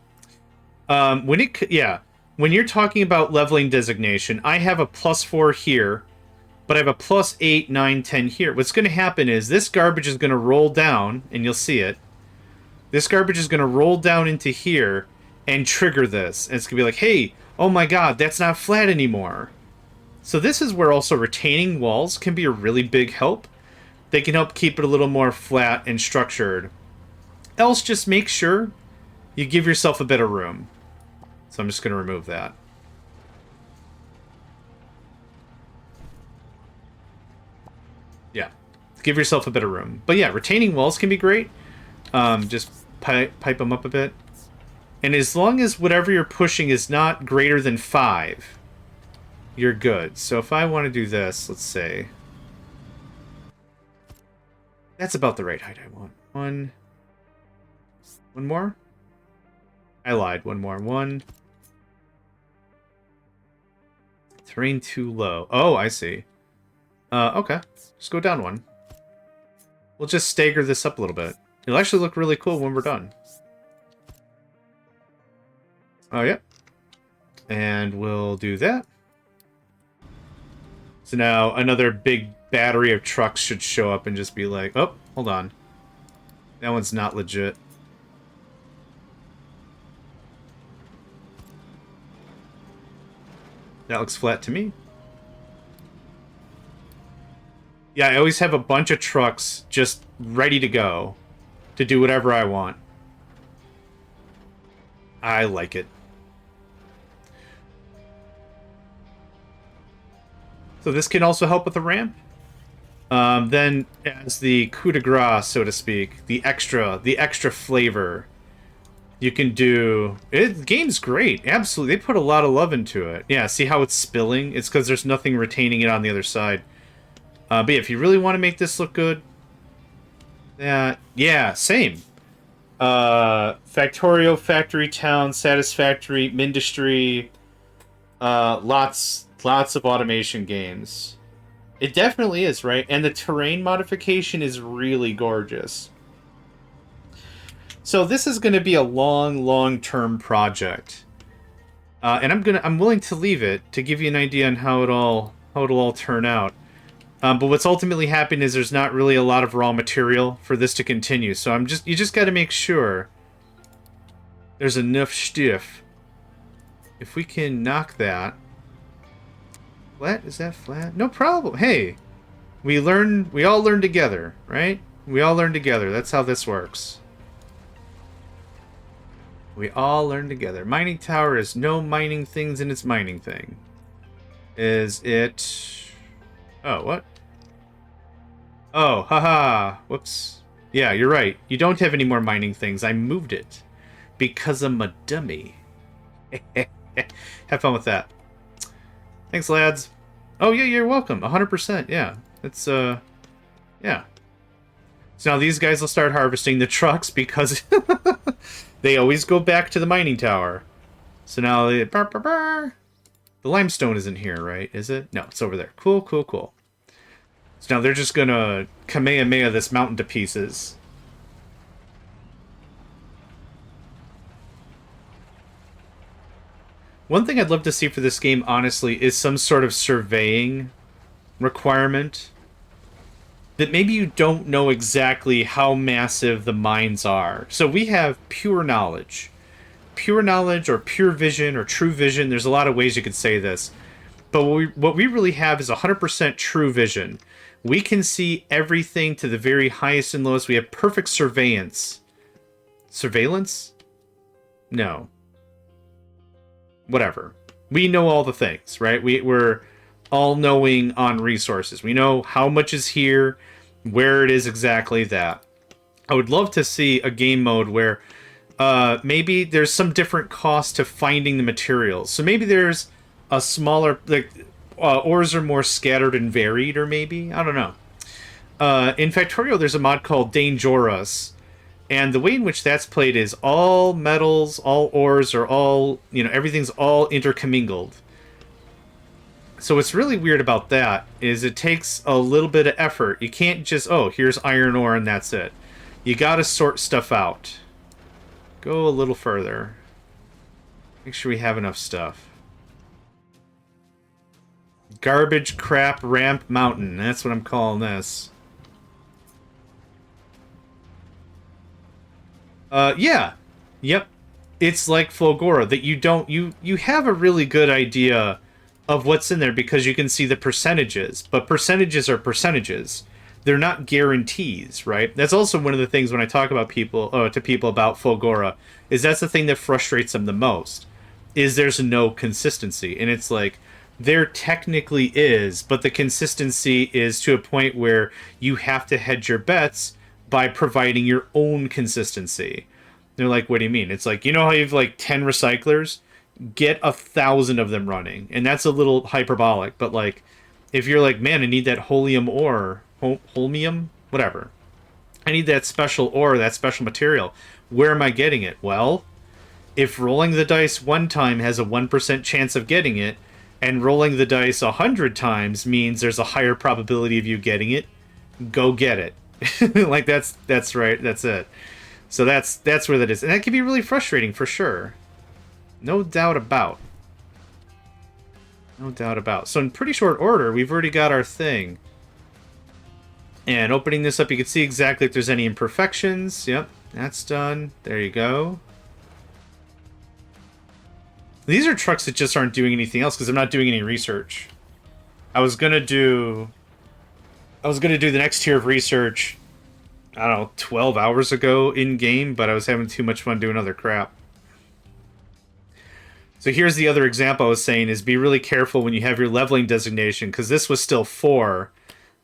When you're talking about leveling designation, I have a +4 here, but I have a +8, 9, 10 here. What's going to happen is this garbage is going to roll down, and you'll see it. This garbage is going to roll down into here and trigger this. And it's going to be like, hey, oh my god, that's not flat anymore. So this is where also retaining walls can be a really big help. They can help keep it a little more flat and structured. Else, just make sure you give yourself a bit of room. So I'm just going to remove that. Yeah, give yourself a bit of room. But yeah, retaining walls can be great. Just pipe them up a bit. And as long as whatever you're pushing is not greater than 5, you're good. So if I want to do this, let's say... That's about the right height I want. One more? I lied. One more. One. Terrain too low. Oh, I see. Okay. Just go down one. We'll just stagger this up a little bit. It'll actually look really cool when we're done. Oh, yeah. And we'll do that. So now another big battery of trucks should show up and just be like, oh, hold on. That one's not legit. That looks flat to me. Yeah, I always have a bunch of trucks just ready to go to do whatever I want. I like it. So this can also help with the ramp. Then as the coup de grace, so to speak, the extra flavor, you can do... The game's great. Absolutely. They put a lot of love into it. Yeah, see how it's spilling? It's because there's nothing retaining it on the other side. But yeah, if you really want to make this look good... yeah, same. Factorio, Factory Town, Satisfactory, Mindustry, lots of automation games. It definitely is, right? And the terrain modification is really gorgeous. So this is going to be a long-term project. And I'm willing to leave it to give you an idea on how it'll all turn out. But what's ultimately happened is there's not really a lot of raw material for this to continue. So you just got to make sure there's enough stuff. If we can knock that. Flat? Is that flat? No problem. Hey, we all learn together, right? We all learn together. That's how this works. We all learn together. Mining tower is no mining things in its mining thing. Is it... Oh, what? Oh, haha. Whoops. Yeah, you're right. You don't have any more mining things. I moved it. Because I'm a dummy. Have fun with that. Thanks, lads. Oh, yeah, you're welcome. 100%, yeah. It's, yeah. So now these guys will start harvesting the trucks because they always go back to the mining tower. So now they... The limestone isn't here, right? Is it? No, it's over there. Cool, cool, cool. So now they're just gonna Kamehameha this mountain to pieces. One thing I'd love to see for this game, honestly, is some sort of surveying requirement. That maybe you don't know exactly how massive the mines are. So we have pure knowledge. Pure knowledge or pure vision or true vision. There's a lot of ways you could say this. But what we really have is 100% true vision. We can see everything to the very highest and lowest. We have perfect surveillance. Surveillance? No. whatever. We know all the things, right? We're all knowing on resources. We know how much is here, where it is exactly that. I would love to see a game mode where maybe there's some different cost to finding the materials. So maybe there's a smaller, like, ores are more scattered and varied, or maybe, I don't know. In Factorio, there's a mod called Dangerous, and the way in which that's played is all metals, all ores are all, everything's all intercommingled. So what's really weird about that is it takes a little bit of effort. You can't just, oh, here's iron ore and that's it. You gotta sort stuff out. Go a little further. Make sure we have enough stuff. Garbage crap ramp mountain. That's what I'm calling this. Yeah. Yep. It's like Flogora, that you have a really good idea of what's in there because you can see the percentages, but percentages are percentages. They're not guarantees, right? That's also one of the things when I talk about to people about Flogora, is that's the thing that frustrates them the most, is there's no consistency. And it's like, there technically is, but the consistency is to a point where you have to hedge your bets by providing your own consistency. They're like, what do you mean? It's like, you know how you have like 10 recyclers? Get 1,000 of them running. And that's a little hyperbolic, but like, if you're like, man, I need that holmium ore, holmium? Whatever. I need that special ore, that special material. Where am I getting it? Well, if rolling the dice one time has a 1% chance of getting it, and rolling the dice 100 times means there's a higher probability of you getting it, go get it. Like, that's right, that's it. So that's where that is. And that can be really frustrating for sure. No doubt about. No doubt about. So in pretty short order, we've already got our thing. And opening this up, you can see exactly if there's any imperfections. Yep, that's done. There you go. These are trucks that just aren't doing anything else because I'm not doing any research. I was gonna do the next tier of research, I don't know, 12 hours ago in-game, but I was having too much fun doing other crap. So here's the other example I was saying, is be really careful when you have your leveling designation, because this was still 4.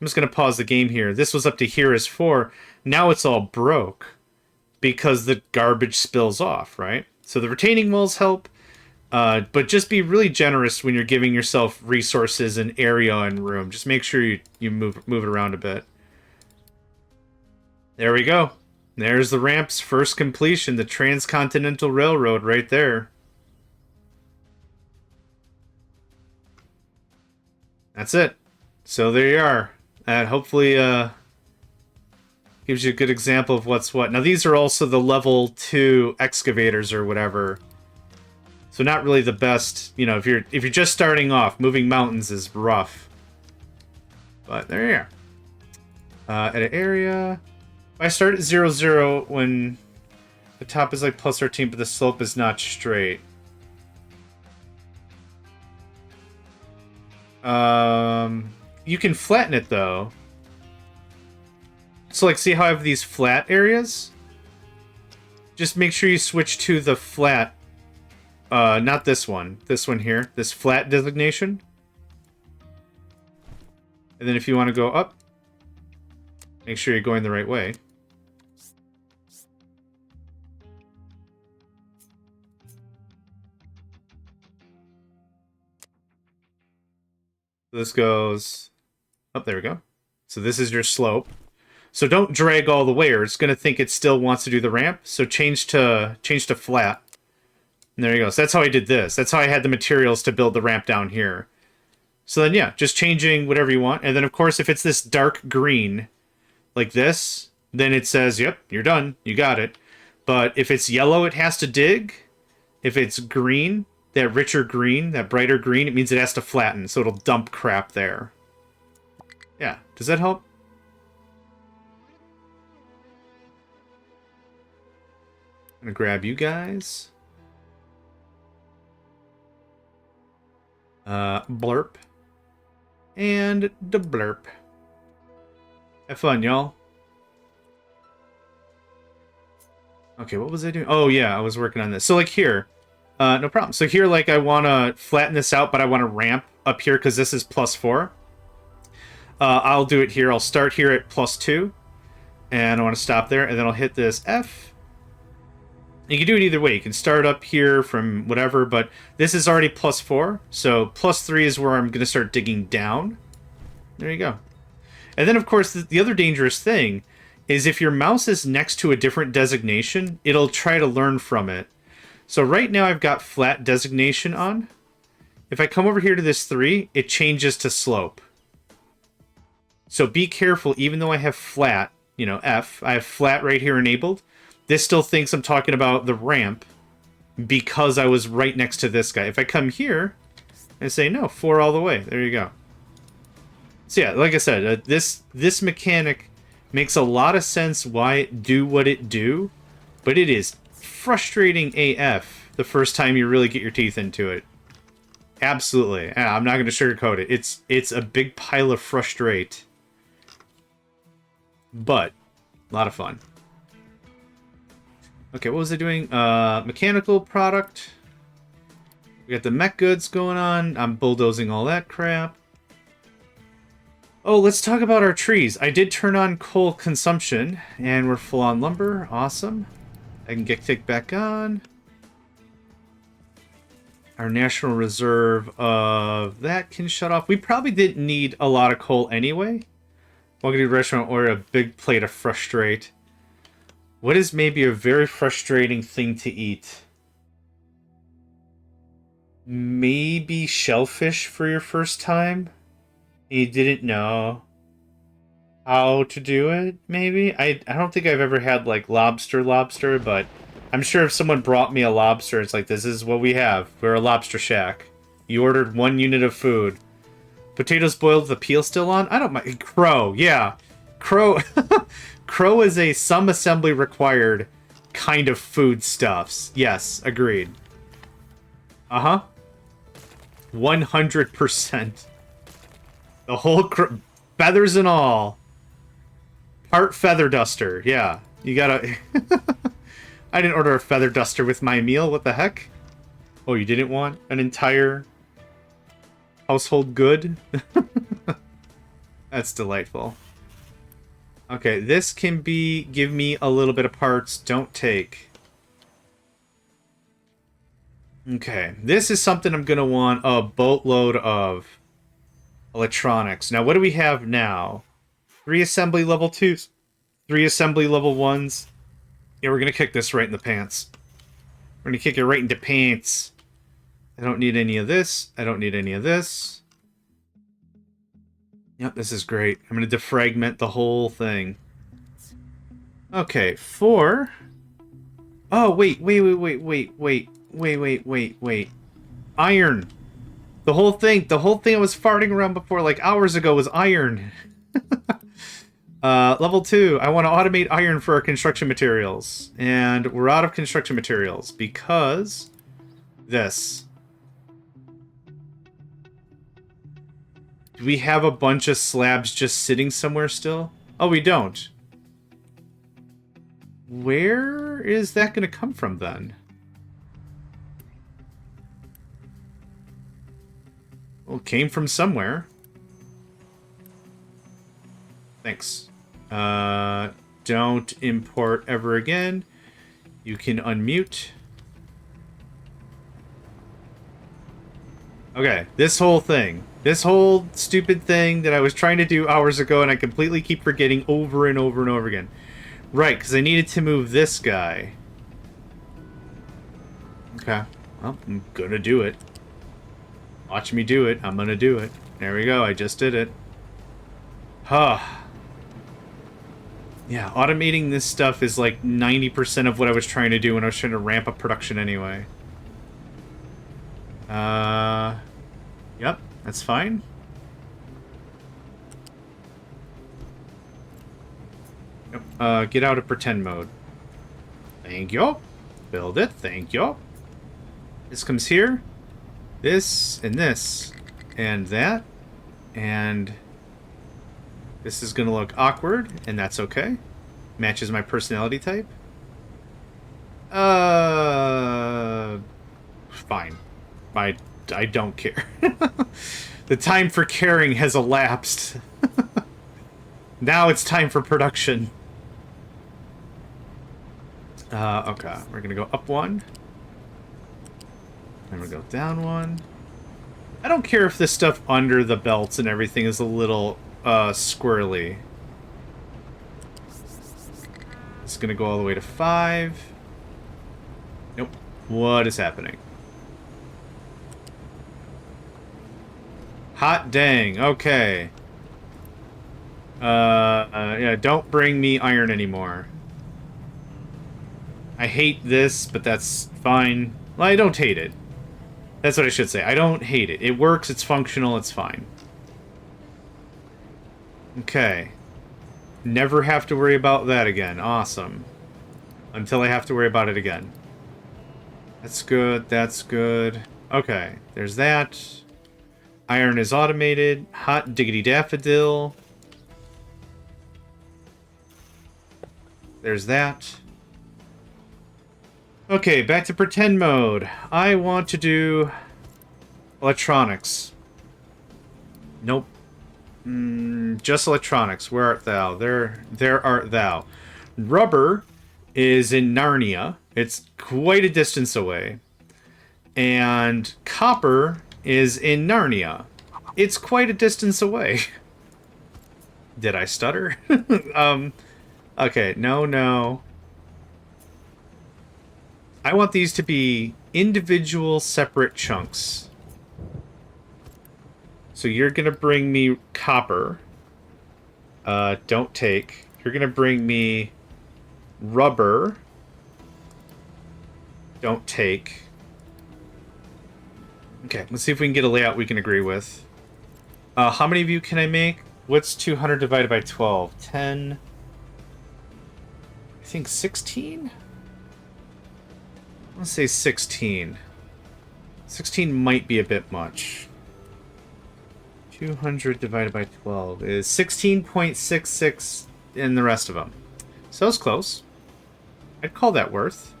I'm just going to pause the game here. This was up to here as 4. Now it's all broke because the garbage spills off, right? So the retaining walls help, but just be really generous when you're giving yourself resources and area and room. Just make sure you move it around a bit. There we go. There's the ramp's first completion, the Transcontinental Railroad right there. That's it. So there you are. That hopefully gives you a good example of what's what. Now these are also the level 2 excavators or whatever. So not really the best, if you're just starting off, moving mountains is rough. But there you are. Edit area. I start at 0, 0 when the top is like plus 13, but the slope is not straight. You can flatten it though. So like, see how I have these flat areas? Just make sure you switch to the flat, not this one here, this flat designation. And then if you want to go up, make sure you're going the right way. This goes up. There we go. So this is your slope. So don't drag all the way, or it's going to think it still wants to do the ramp. So change to flat. And there you go. So that's how I did this. That's how I had the materials to build the ramp down here. So then, yeah, just changing whatever you want. And then, of course, if it's this dark green, like this, then it says, yep, you're done. You got it. But if it's yellow, it has to dig. If it's green, that richer green, that brighter green, it means it has to flatten, so it'll dump crap there. Yeah, does that help? I'm gonna grab you guys. Blurp. And the blurp. Have fun, y'all. Okay, what was I doing? Oh, yeah, I was working on this. So, like, here. No problem. So here, like, I want to flatten this out, but I want to ramp up here because this is +4. I'll do it here. I'll start here at +2, and I want to stop there, and then I'll hit this F. You can do it either way. You can start up here from whatever, but this is already +4, so +3 is where I'm going to start digging down. There you go. And then, of course, the other dangerous thing is if your mouse is next to a different designation, it'll try to learn from it. So right now I've got flat designation on. If I come over here to this 3, it changes to slope. So be careful, even though I have flat, you know, F, I have flat right here enabled. This still thinks I'm talking about the ramp because I was right next to this guy. If I come here and say, no, 4 all the way, there you go. So yeah, like I said, this mechanic makes a lot of sense why it do what it do, but it is frustrating AF the first time you really get your teeth into it. Absolutely. I'm not going to sugarcoat it. It's a big pile of frustrate. But a lot of fun. Okay, what was I doing? Mechanical product. We got the mech goods going on. I'm bulldozing all that crap. Oh, let's talk about our trees. I did turn on coal consumption, and we're full on lumber. Awesome. I can get kicked back on. Our national reserve of that can shut off. We probably didn't need a lot of coal anyway. Welcome to the restaurant, order a big plate of frustrate. What is maybe a very frustrating thing to eat? Maybe shellfish for your first time? You didn't know how to do it, maybe? I don't think I've ever had, like, lobster, but I'm sure if someone brought me a lobster, it's like, this is what we have. We're a lobster shack. You ordered 1 unit of food. Potatoes boiled with the peel still on? I don't mind. Crow, yeah. Crow. Crow is a some assembly required kind of foodstuffs. Yes, agreed. Uh-huh. 100%. The whole feathers and all. Part feather duster. Yeah, you gotta... I didn't order a feather duster with my meal. What the heck? Oh, you didn't want an entire household good? That's delightful. Okay, this can be... Give me a little bit of parts. Don't take. Okay, this is something I'm gonna want a boatload of. Electronics. Now, what do we have now? 3 assembly level 2s. 3 assembly level 1s. Yeah, we're going to kick this right in the pants. We're going to kick it right into pants. I don't need any of this. I don't need any of this. Yep, this is great. I'm going to defragment the whole thing. Okay, 4. Oh, wait. Iron. The whole thing I was farting around before, like, hours ago was iron. Level 2, I want to automate iron for our construction materials. And we're out of construction materials because this. Do we have a bunch of slabs just sitting somewhere still? Oh, we don't. Where is that going to come from then? Well, it came from somewhere. Thanks. Don't import ever again. You can unmute. Okay, this whole thing. This whole stupid thing that I was trying to do hours ago and I completely keep forgetting over and over and over again. Right, because I needed to move this guy. Okay. Well, I'm gonna do it. Watch me do it. I'm gonna do it. There we go. I just did it. Huh. Yeah, automating this stuff is like 90% of what I was trying to do when I was trying to ramp up production anyway. Yep, that's fine. Yep, get out of pretend mode. Thank you. Build it. Thank you. This comes here. This, and that, and this is going to look awkward, and that's okay. Matches my personality type. fine. I don't care. The time for caring has elapsed. Now it's time for production. Okay, we're gonna go up one. And we're gonna go down one. I don't care if this stuff under the belts and everything is a little, squirrely. It's gonna go all the way to 5. Nope. What is happening? Hot dang. Okay. Yeah, don't bring me iron anymore. I hate this, but that's fine. Well, I don't hate it. That's what I should say. I don't hate it. It works, it's functional, it's fine. Okay. Never have to worry about that again. Awesome. Until I have to worry about it again. That's good, that's good. Okay, there's that. Iron is automated. Hot diggity daffodil. There's that. Okay, back to pretend mode. I want to do electronics. Nope. Just electronics. Where art thou? There art thou. Rubber is in Narnia. It's quite a distance away. And copper is in Narnia. It's quite a distance away. Did I stutter? Okay, no. I want these to be individual separate chunks. So you're gonna bring me copper. Don't take. You're gonna bring me rubber. Don't take. Okay, let's see if we can get a layout we can agree with. How many of you can I make? What's 200 divided by 12? 10. I think 16? Let's say 16. 16 might be a bit much. 200 divided by 12 is 16.66 in the rest of them. So it's close. I'd call that worth.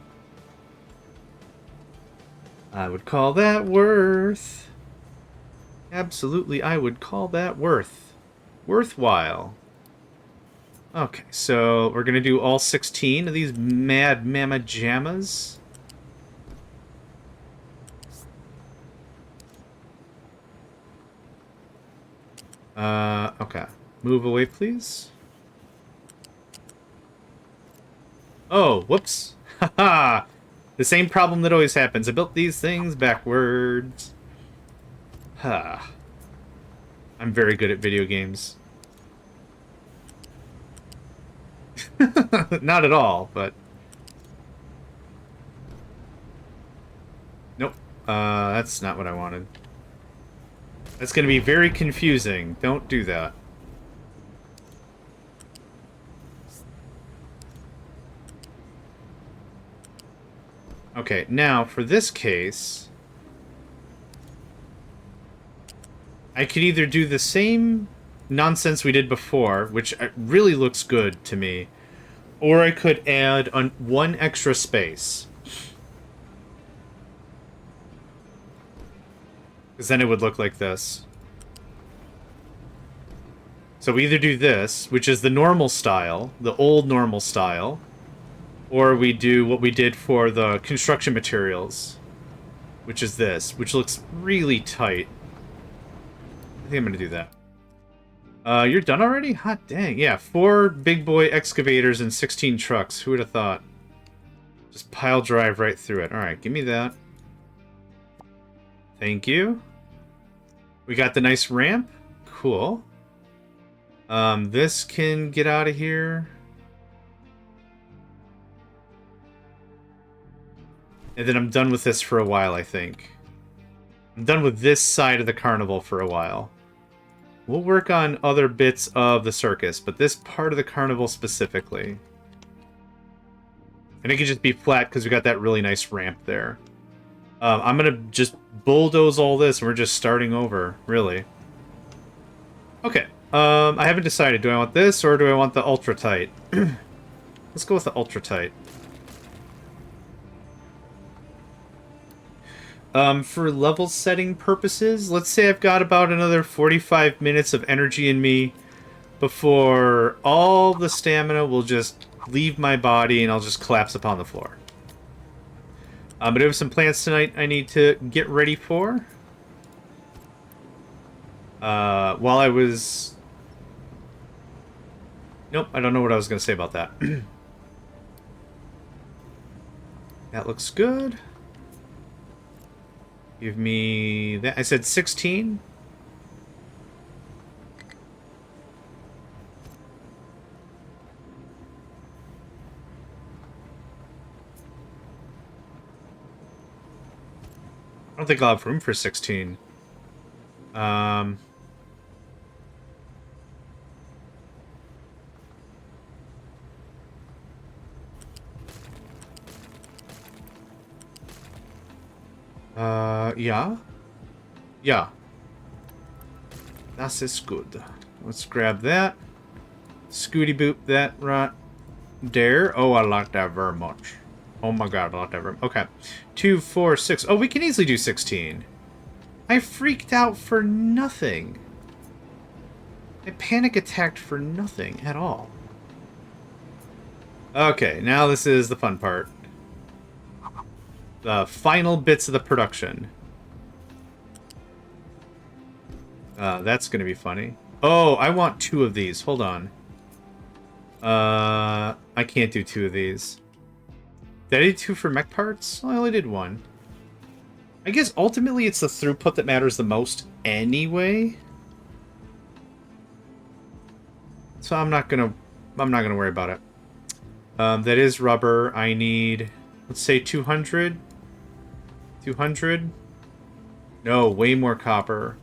I would call that worth. Absolutely, I would call that worthwhile. Okay, so we're going to do all 16 of these mad mamma jammas. Okay. Move away, please. Oh, whoops. Haha. The same problem that always happens. I built these things backwards. Ha. I'm very good at video games. Not at all, but... Nope. That's not what I wanted. That's going to be very confusing. Don't do that. Okay, now, for this case... I could either do the same nonsense we did before, which really looks good to me, or I could add one extra space. Because then it would look like this. So we either do this, which is the normal style, the old normal style, or we do what we did for the construction materials, which is this, which looks really tight. I think I'm going to do that. You're done already? Hot dang. Yeah, 4 big boy excavators and 16 trucks. Who would have thought? Just pile drive right through it. Alright, give me that. Thank you. We got the nice ramp. Cool. This can get out of here. And then I'm done with this for a while, I think. I'm done with this side of the carnival for a while. We'll work on other bits of the circus, but this part of the carnival specifically. And it can just be flat because we got that really nice ramp there. I'm going to just bulldoze all this and we're just starting over, really. Okay. I haven't decided. Do I want this or do I want the ultra tight? Let's go with the ultra tight. For level setting purposes, let's say I've got about another 45 minutes of energy in me before all the stamina will just leave my body and I'll just collapse upon the floor. But I have some plans tonight I need to get ready for. While I was... Nope, I don't know what I was going to say about that. That looks good. Give me that. I said 16. I don't think I'll have room for 16. Yeah. Yeah. That is good. Let's grab that. Scooty boop that right there. Oh, I like that very much. Oh my god, I like that very much. Okay. 2, 4, 6. Oh, we can easily do 16. I freaked out for nothing. I panic attacked for nothing at all. Okay, now this is the fun part. The final bits of the production. That's gonna be funny. Oh, I want 2 of these. Hold on. I can't do 2 of these. Did I do 2 for mech parts? Well, I only did 1. I guess ultimately it's the throughput that matters the most anyway. So I'm not gonna worry about it. That is rubber. I need, let's say 200. 200. No, way more copper.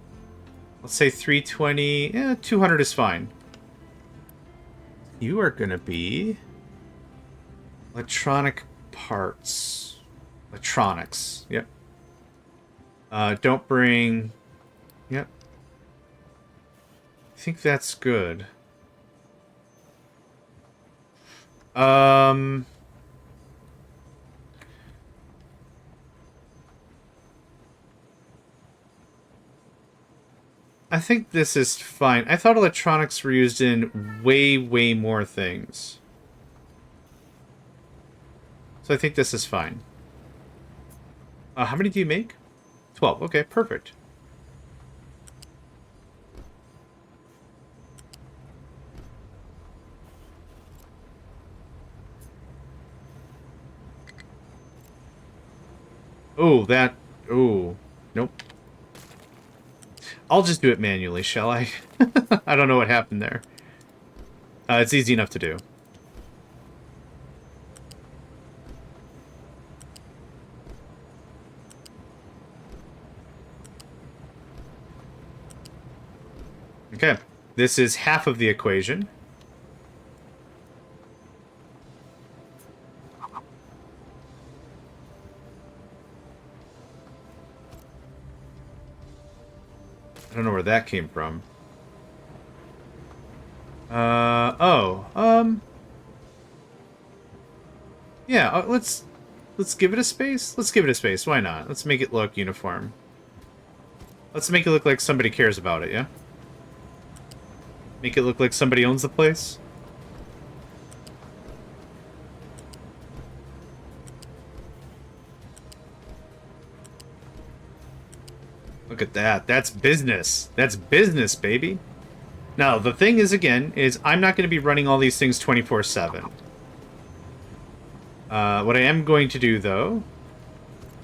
Let's say 320. Yeah, 200 is fine. You are gonna be electronic parts. Electronics. Yep. Don't bring... Yep. I think that's good. I think this is fine. I thought electronics were used in way, way more things. So I think this is fine. How many do you make? 12. Okay, perfect. Oh, that... Oh. Nope. I'll just do it manually, shall I? I don't know what happened there. It's easy enough to do. Okay. This is half of the equation. I don't know where that came from. Yeah, let's give it a space. Let's give it a space. Why not? Let's make it look uniform. Let's make it look like somebody cares about it, yeah? Make it look like somebody owns the place. Look at that. That's business. That's business, baby. Now, the thing is, again, is I'm not going to be running all these things 24/7. What I am going to do, though,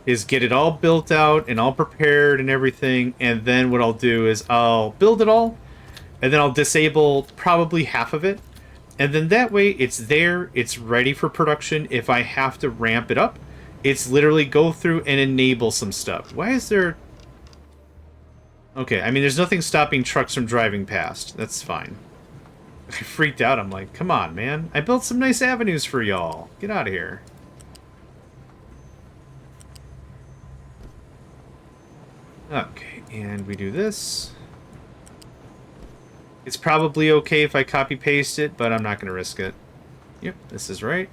is get it all built out and all prepared and everything, and then what I'll do is I'll build it all, and then I'll disable probably half of it, and then that way it's there, it's ready for production. If I have to ramp it up, it's literally go through and enable some stuff. Why is there... Okay, I mean, there's nothing stopping trucks from driving past. That's fine. I freaked out. I'm like, come on, man. I built some nice avenues for y'all. Get out of here. Okay, and we do this. It's probably okay if I copy-paste it, but I'm not going to risk it. Yep, this is right.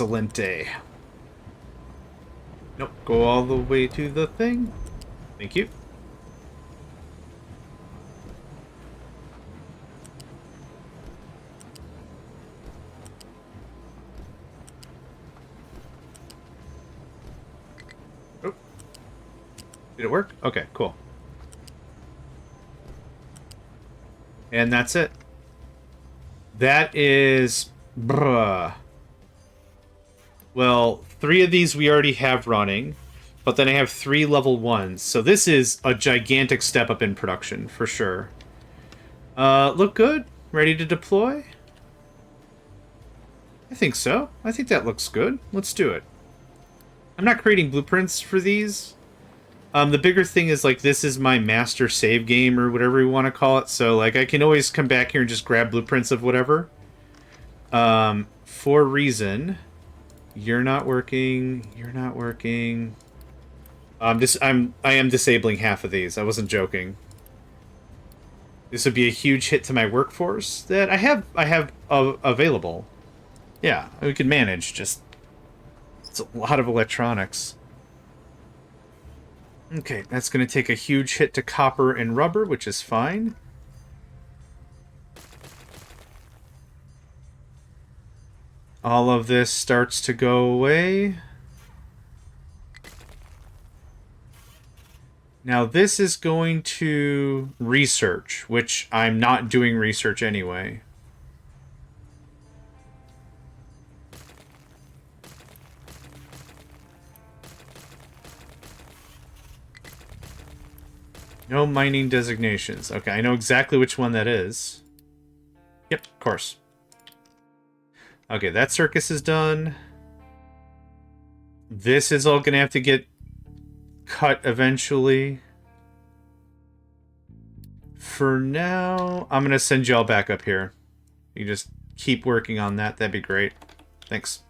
Excelente. Nope, go all the way to the thing. Thank you. Oh. Did it work? Okay, cool. And that's it. That is... Bruh. Well, 3 of these we already have running, but then I have 3 level 1s. So this is a gigantic step up in production, for sure. Look good? Ready to deploy? I think so. I think that looks good. Let's do it. I'm not creating blueprints for these. The bigger thing is, like, this is my master save game, or whatever you want to call it. So, like, I can always come back here and just grab blueprints of whatever. For reason... You're not working. You're not working. I am disabling half of these. I wasn't joking. This would be a huge hit to my workforce that I have available. Yeah, we can manage. Just it's a lot of electronics. Okay, that's going to take a huge hit to copper and rubber, which is fine. All of this starts to go away. Now this is going to research, which I'm not doing research anyway. No mining designations. Okay, I know exactly which one that is. Yep, of course. Okay, that circus is done. This is all going to have to get cut eventually. For now, I'm going to send y'all back up here. You just keep working on that. That'd be great. Thanks.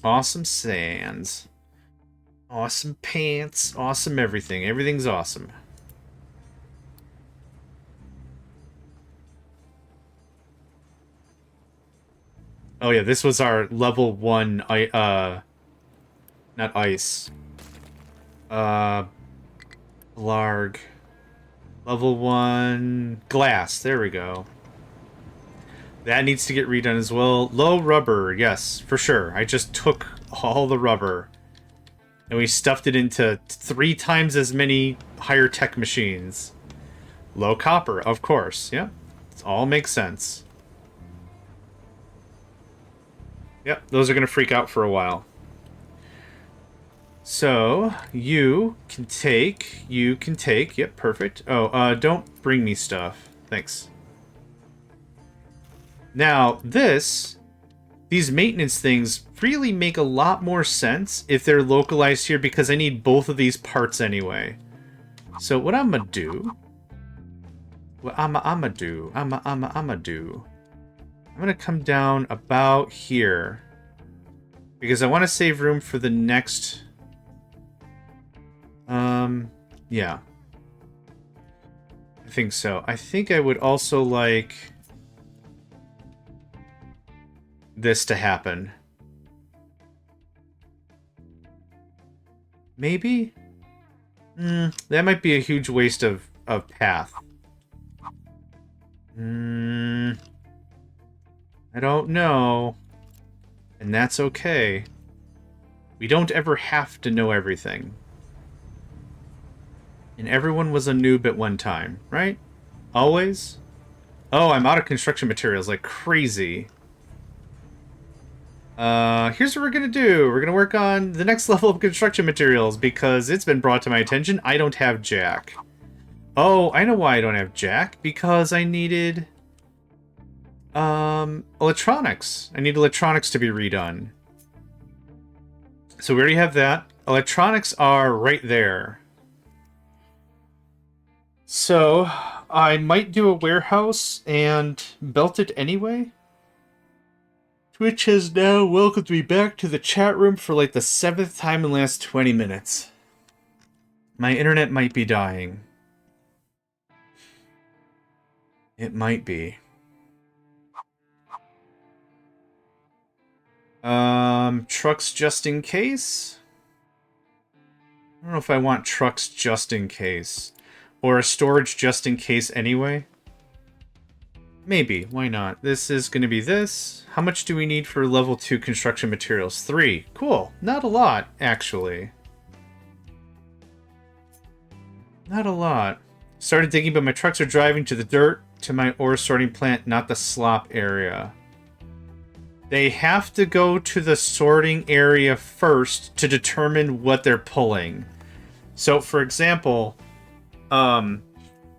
Awesome sands. Awesome pants. Awesome everything. Everything's awesome. Oh yeah, this was our level 1, not ice. Blarg. Level 1 glass, there we go. That needs to get redone as well. Low rubber, yes, for sure. I just took all the rubber. And we stuffed it into 3 times as many higher tech machines. Low copper, of course, yeah. It all makes sense. Yep, those are going to freak out for a while. So, you can take, yep, perfect. Oh, don't bring me stuff. Thanks. Now, these maintenance things really make a lot more sense if they're localized here because I need both of these parts anyway. So what I'm gonna do, I'm gonna come down about here because I want to save room for the next. Yeah. I think so. I think I would also like this to happen. Maybe? That might be a huge waste of path. I don't know. And that's okay. We don't ever have to know everything. And everyone was a noob at one time, right? Always? Oh, I'm out of construction materials like crazy. Here's what we're gonna do. We're gonna work on the next level of construction materials because it's been brought to my attention I don't have jack. Oh, I know why I don't have jack. Because I needed... electronics. I need electronics to be redone. So we already have that. Electronics are right there. So, I might do a warehouse and belt it anyway. Twitch has now welcomed me back to the chat room for like the 7th time in the last 20 minutes. My internet might be dying. It might be. Trucks just in case? I don't know if I want trucks just in case. Or a storage just in case anyway. Maybe, why not? This is going to be this. How much do we need for level 2 construction materials? 3. Cool. Not a lot, actually. Not a lot. Started digging, but my trucks are driving to the dirt to my ore sorting plant, not the slop area. They have to go to the sorting area first to determine what they're pulling. So, for example,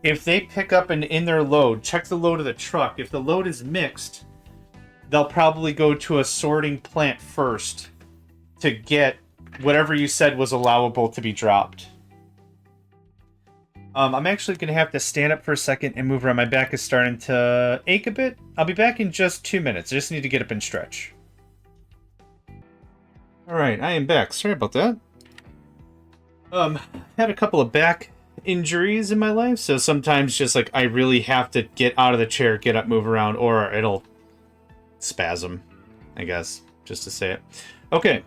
if they pick up in their load, check the load of the truck. If the load is mixed, they'll probably go to a sorting plant first to get whatever you said was allowable to be dropped. I'm actually going to have to stand up for a second and move around. My back is starting to ache a bit. I'll be back in just 2 minutes. I just need to get up and stretch. Alright, I am back. Sorry about that. Had a couple of back injuries in my life, so sometimes just like I really have to get out of the chair, get up, move around, or it'll spasm, I guess, just to say it. Okay.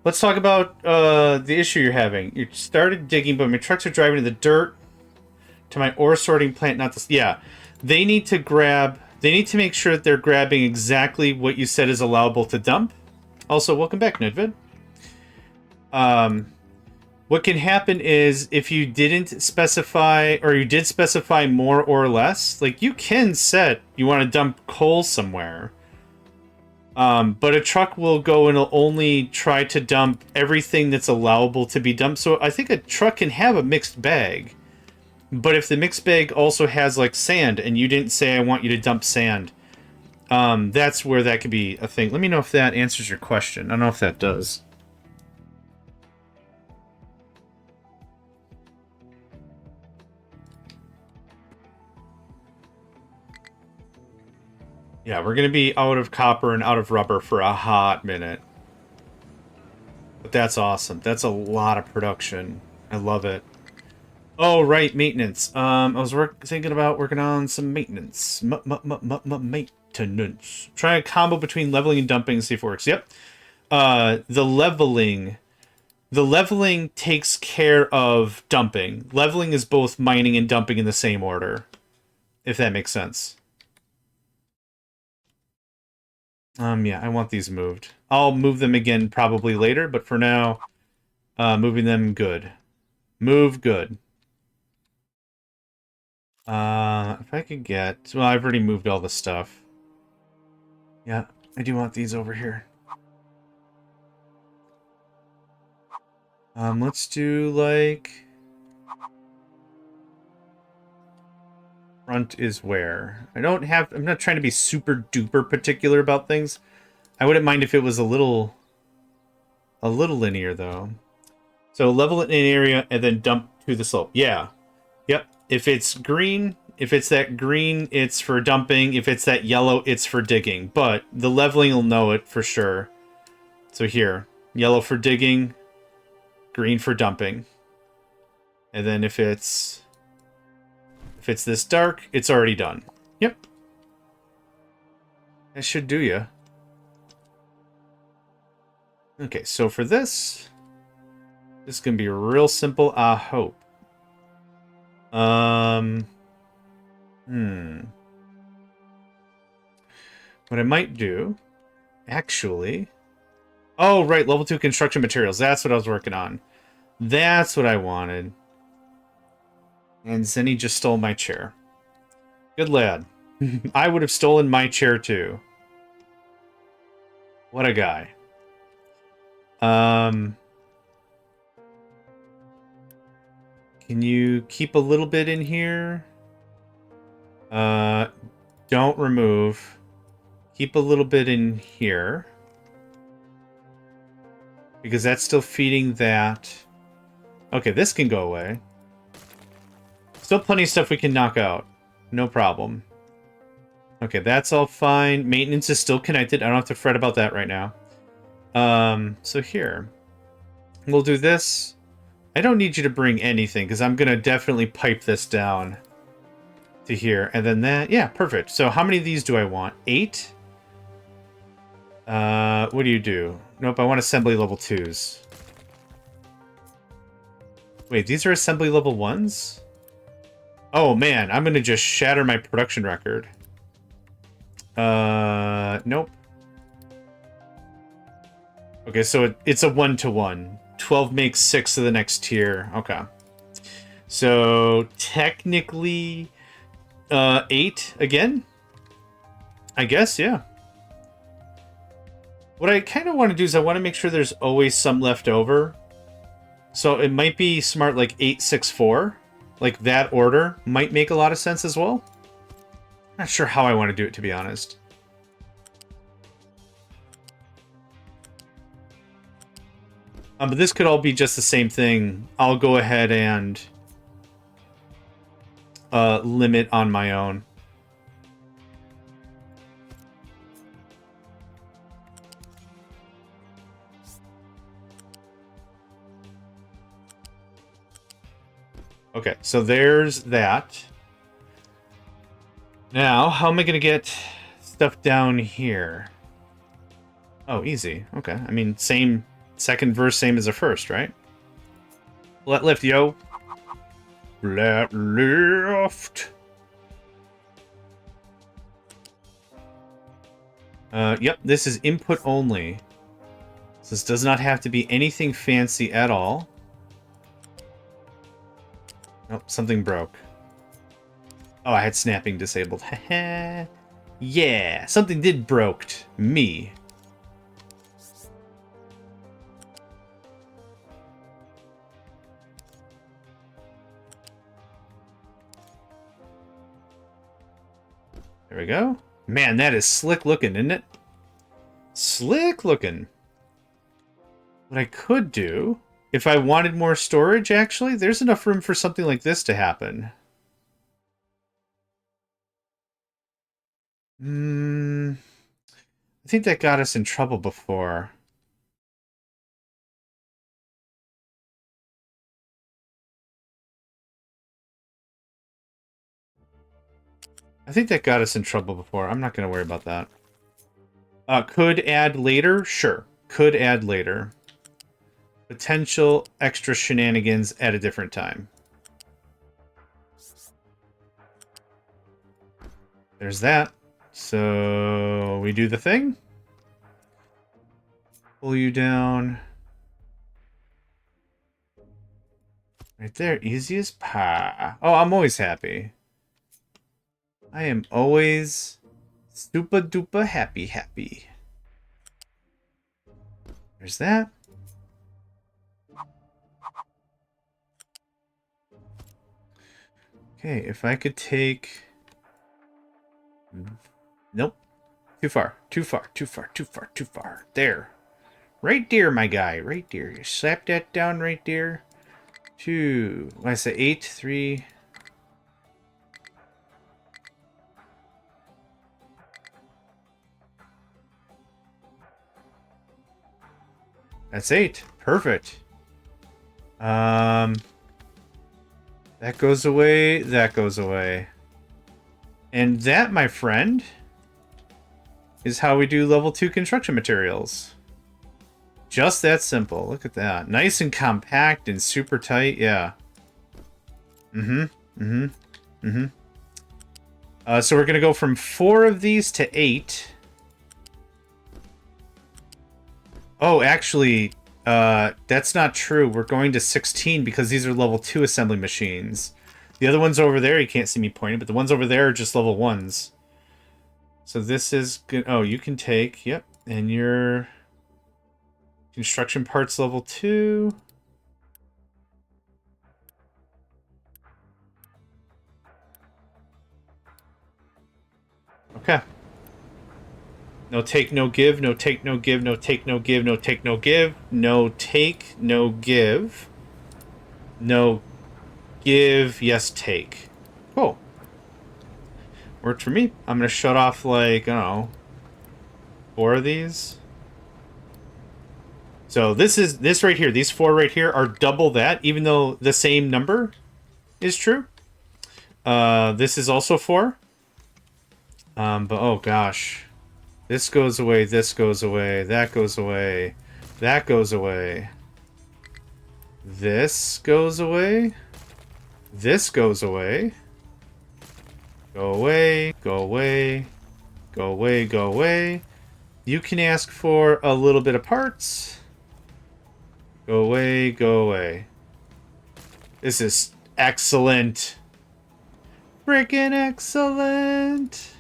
Let's talk about the issue you're having. You started digging, but my trucks are driving to the dirt to my ore sorting plant, not this. Yeah. They need to make sure that they're grabbing exactly what you said is allowable to dump. Also, welcome back, Nudvid. What can happen is if you didn't specify, or you did specify more or less, like you can set you want to dump coal somewhere. But a truck will go and it'll only try to dump everything that's allowable to be dumped. So I think a truck can have a mixed bag. But if the mixed bag also has like sand and you didn't say I want you to dump sand, that's where that could be a thing. Let me know if that answers your question. I don't know if that does. Yeah, we're going to be out of copper and out of rubber for a hot minute. But that's awesome. That's a lot of production. I love it. Oh, right, maintenance. I was thinking about working on some maintenance. Maintenance. Try a combo between leveling and dumping and see if it works. Yep. The leveling takes care of dumping. Leveling is both mining and dumping in the same order. If that makes sense. Yeah, I want these moved. I'll move them again probably later, but for now, moving them good. Move good. If I could get... Well, I've already moved all the stuff. Yeah, I do want these over here. Let's do, like... Front is where? I'm not trying to be super duper particular about things. I wouldn't mind if it was a little linear, though. So level it in an area and then dump to the slope. Yeah. Yep. If it's green, if it's that green, it's for dumping. If it's that yellow, it's for digging. But the leveling will know it for sure. So here, yellow for digging, green for dumping. And then if it's this dark, it's already done. Yep. That should do ya. Okay, so for this is going to be real simple, I hope. What I might do, actually... Oh, right, level 2 construction materials. That's what I was working on. That's what I wanted. And Zenny just stole my chair. Good lad. I would have stolen my chair too. What a guy. Can you keep a little bit in here? Don't remove. Keep a little bit in here. Because that's still feeding that. Okay, this can go away. Still plenty of stuff we can knock out. No problem. Okay, that's all fine. Maintenance is still connected. I don't have to fret about that right now. So here. We'll do this. I don't need you to bring anything, because I'm going to definitely pipe this down to here. And then that. Yeah, perfect. So how many of these do I want? 8? What do you do? Nope, I want assembly level 2s. Wait, these are assembly level 1s? Oh man, I'm gonna just shatter my production record. Nope. Okay, so it's a 1-to-1. 12 makes 6 of the next tier. Okay. So technically 8 again? I guess, yeah. What I kind of want to do is I want to make sure there's always some left over. So it might be smart like 8-6-4. Like that order might make a lot of sense as well. Not sure how I want to do it, to be honest. But this could all be just the same thing. I'll go ahead and limit on my own. Okay, so there's that. Now, how am I going to get stuff down here? Oh, easy. Okay, I mean, same second verse, same as the first, right? Flat lift, yo. Flat lift. Yep, this is input only. So this does not have to be anything fancy at all. Nope, something broke. Oh, I had snapping disabled. Yeah, something did broke. Me. There we go. Man, that is slick looking, isn't it? Slick looking. What I could do, if I wanted more storage, actually, there's enough room for something like this to happen. I think that got us in trouble before. I think that got us in trouble before. I'm not going to worry about that. Could add later? Sure. Could add later. Potential extra shenanigans at a different time. There's that. So we do the thing. Pull you down. Right there. Easy as pie. Oh, I'm always happy. I am always super duper happy. There's that. Okay, if I could take... Nope. Too far. There. Right there, my guy. Right there. You slap that down right there. 2. When I say 8, 3... That's 8. Perfect. That goes away. That goes away. And that, my friend, is how we do level 2 construction materials. Just that simple. Look at that. Nice and compact and super tight. Yeah. So we're going to go from 4 of these to 8. Oh, actually, that's not true. We're going to 16 because these are level 2 assembly machines. The other ones over there, you can't see me pointing, but the ones over there are just level 1s. So this is good. Oh, you can take, yep, and your construction parts level 2. Okay. No take, no give, no take, no give, no take, no give, no take, no give, no take, no give, no give, yes, take. Cool. Worked for me. I'm going to shut off, like, I don't know, 4 of these. So this right here, these 4 right here are double that, even though the same number is true. This is also 4. But, oh gosh. This goes away, this goes away, that goes away, that goes away. This goes away. This goes away. Go away, go away, go away, go away. You can ask for a little bit of parts. Go away, go away. This is excellent. Freaking excellent.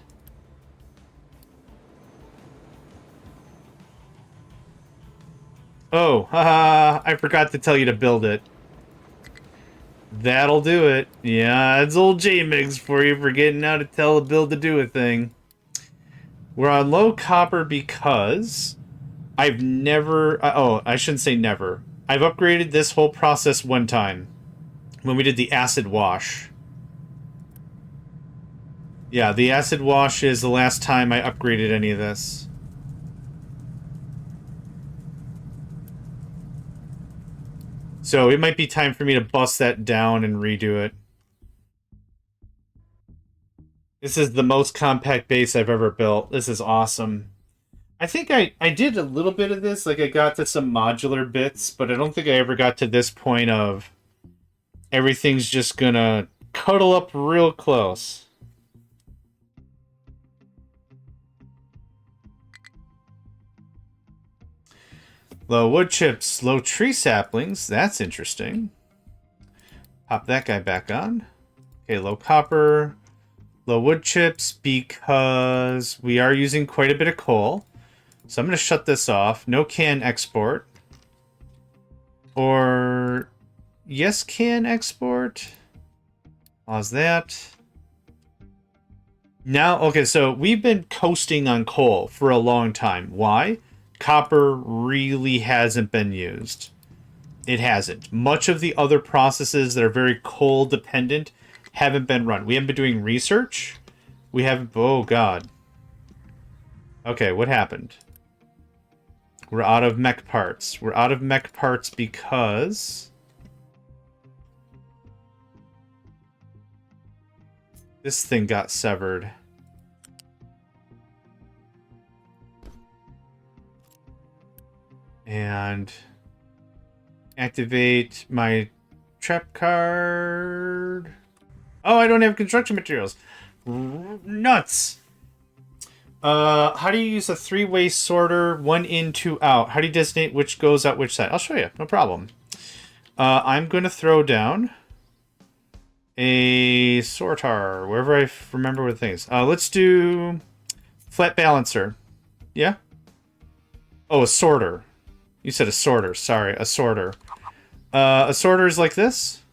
Oh, haha, I forgot to tell you to build it. That'll do it. Yeah, it's old JMegs for you, forgetting how to tell a build to do a thing. We're on low copper because I've never... oh, I shouldn't say never. I've upgraded this whole process one time. When we did the acid wash. Yeah, the acid wash is the last time I upgraded any of this. So it might be time for me to bust that down and redo it. This is the most compact base I've ever built. This is awesome. I think I did a little bit of this. Like, I got to some modular bits, but I don't think I ever got to this point of everything's just gonna cuddle up real close. Low wood chips, low tree saplings. That's interesting. Pop that guy back on. Okay, low copper, low wood chips, because we are using quite a bit of coal. So I'm going to shut this off. No can export. Or yes can export. Pause that. Now, okay, so we've been coasting on coal for a long time. Why? Copper really hasn't been used. It hasn't. Much of the other processes that are very coal dependent haven't been run. We haven't been doing research. We haven't... Oh, God. Okay, what happened? We're out of mech parts. We're out of mech parts because... this thing got severed. And... activate my trap card. Oh, I don't have construction materials. Nuts. How do you use a three-way sorter? 1 in, 2 out. How do you designate which goes out which side? I'll show you. No problem. I'm going to throw down a sorter wherever I remember what things. Let's do flat balancer. Yeah? Oh, a sorter. You said a sorter. Sorry, a sorter. A sorter is like this.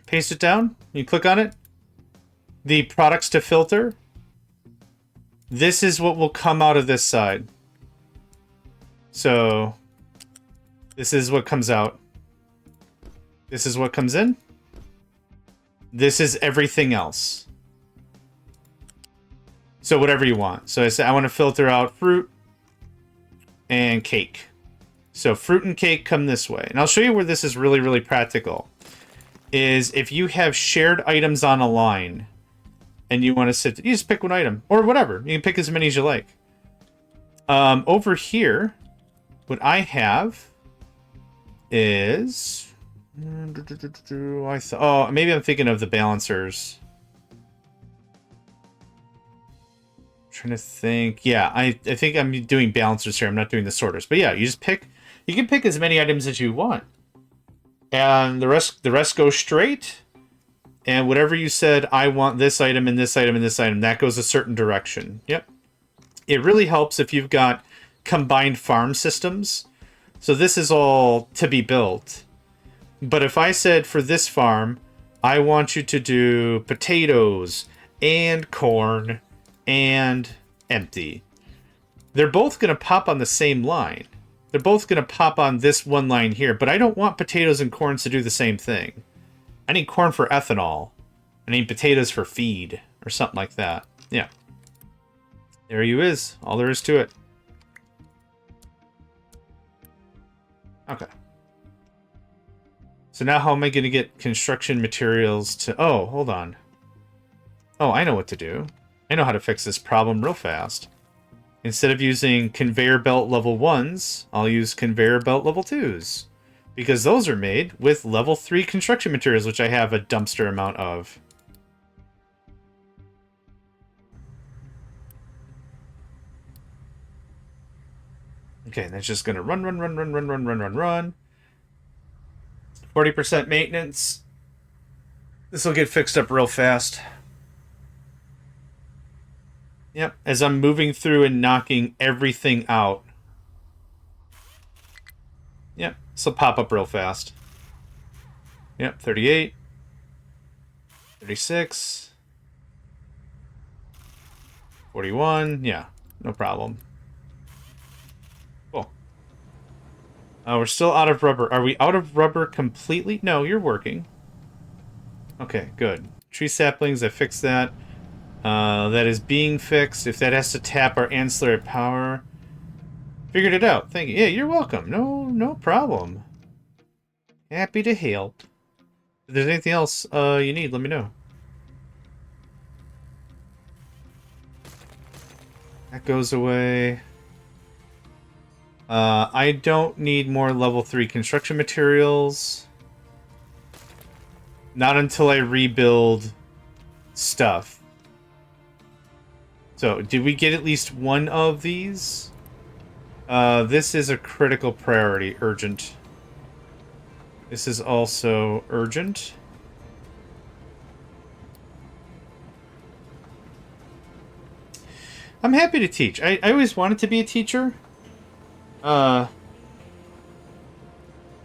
Paste it down. You click on it. The products to filter. This is what will come out of this side. So, this is what comes out. This is what comes in. This is everything else. So whatever you want. So I say I want to filter out fruit and cake. So fruit and cake come this way. And I'll show you where this is really, really practical. Is if you have shared items on a line and you want to sit, you just pick one item or whatever. You can pick as many as you like. Over here, what I have is... oh, maybe I'm thinking of the balancers. Trying to think. Yeah, I think I'm doing balancers here. I'm not doing the sorters. But yeah, you just pick. You can pick as many items as you want, and the rest goes straight. And whatever you said, I want this item and this item and this item, that goes a certain direction. Yep. It really helps if you've got combined farm systems. So this is all to be built. But if I said for this farm, I want you to do potatoes and corn and empty. They're both going to pop on the same line. They're both going to pop on this one line here, but I don't want potatoes and corn to do the same thing. I need corn for ethanol. I need potatoes for feed or something like that. Yeah. There you is. All there is to it. Okay. So now how am I going to get construction materials to... oh, hold on. Oh, I know what to do. I know how to fix this problem real fast. Instead of using conveyor belt level 1s, I'll use conveyor belt level 2s. Because those are made with level 3 construction materials, which I have a dumpster amount of. Okay, that's just gonna run. 40% maintenance. This will get fixed up real fast. Yep, as I'm moving through and knocking everything out. Yep, this will pop up real fast. Yep, 38. 36. 41. Yeah, no problem. Cool. We're still out of rubber. Are we out of rubber completely? No, you're working. Okay, good. Tree saplings, I fixed that. That is being fixed. If that has to tap our ancillary power. Figured it out. Thank you. Yeah, you're welcome. No problem. Happy to help. If there's anything else you need, let me know. That goes away. I don't need more level 3 construction materials. Not until I rebuild stuff. So, did we get at least one of these? This is a critical priority. Urgent. This is also urgent. I'm happy to teach. I always wanted to be a teacher. Yeah,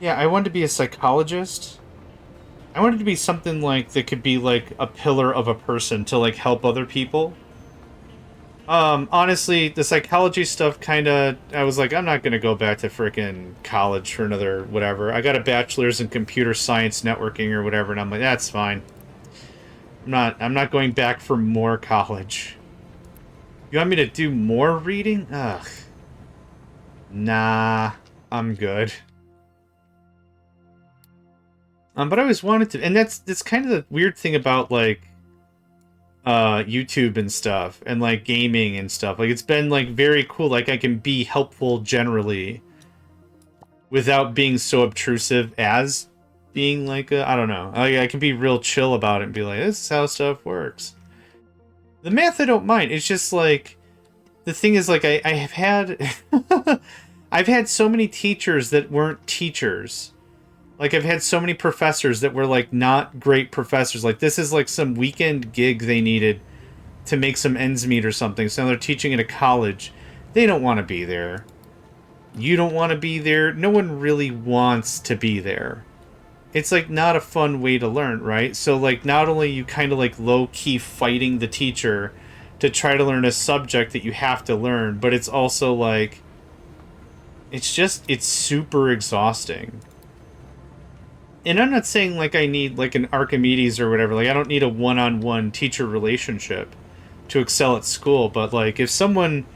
I wanted to be a psychologist. I wanted to be something like that could be like a pillar of a person to like help other people. Honestly, the psychology stuff kinda, I was like, I'm not gonna go back to frickin' college for another whatever. I got a bachelor's in computer science networking or whatever, and I'm like, that's fine. I'm not going back for more college. You want me to do more reading? Ugh. Nah, I'm good. But I always wanted to, and that's kind of the weird thing about, like, YouTube and stuff, and like gaming and stuff. Like, it's been like very cool. Like, I can be helpful generally without being so obtrusive as being like I don't know. I can be real chill about it and be like, this is how stuff works. The math I don't mind. It's just like the thing is like I have had I've had so many teachers that weren't teachers. Like, I've had so many professors that were, like, not great professors. Like, this is, like, some weekend gig they needed to make some ends meet or something. So they're teaching at a college. They don't want to be there. You don't want to be there. No one really wants to be there. It's, like, not a fun way to learn, right? So, like, not only you kind of, like, low-key fighting the teacher to try to learn a subject that you have to learn, but it's also, like, it's super exhausting. And I'm not saying, like, I need, like, an Archimedes or whatever. Like, I don't need a one-on-one teacher relationship to excel at school. But, like, if someone,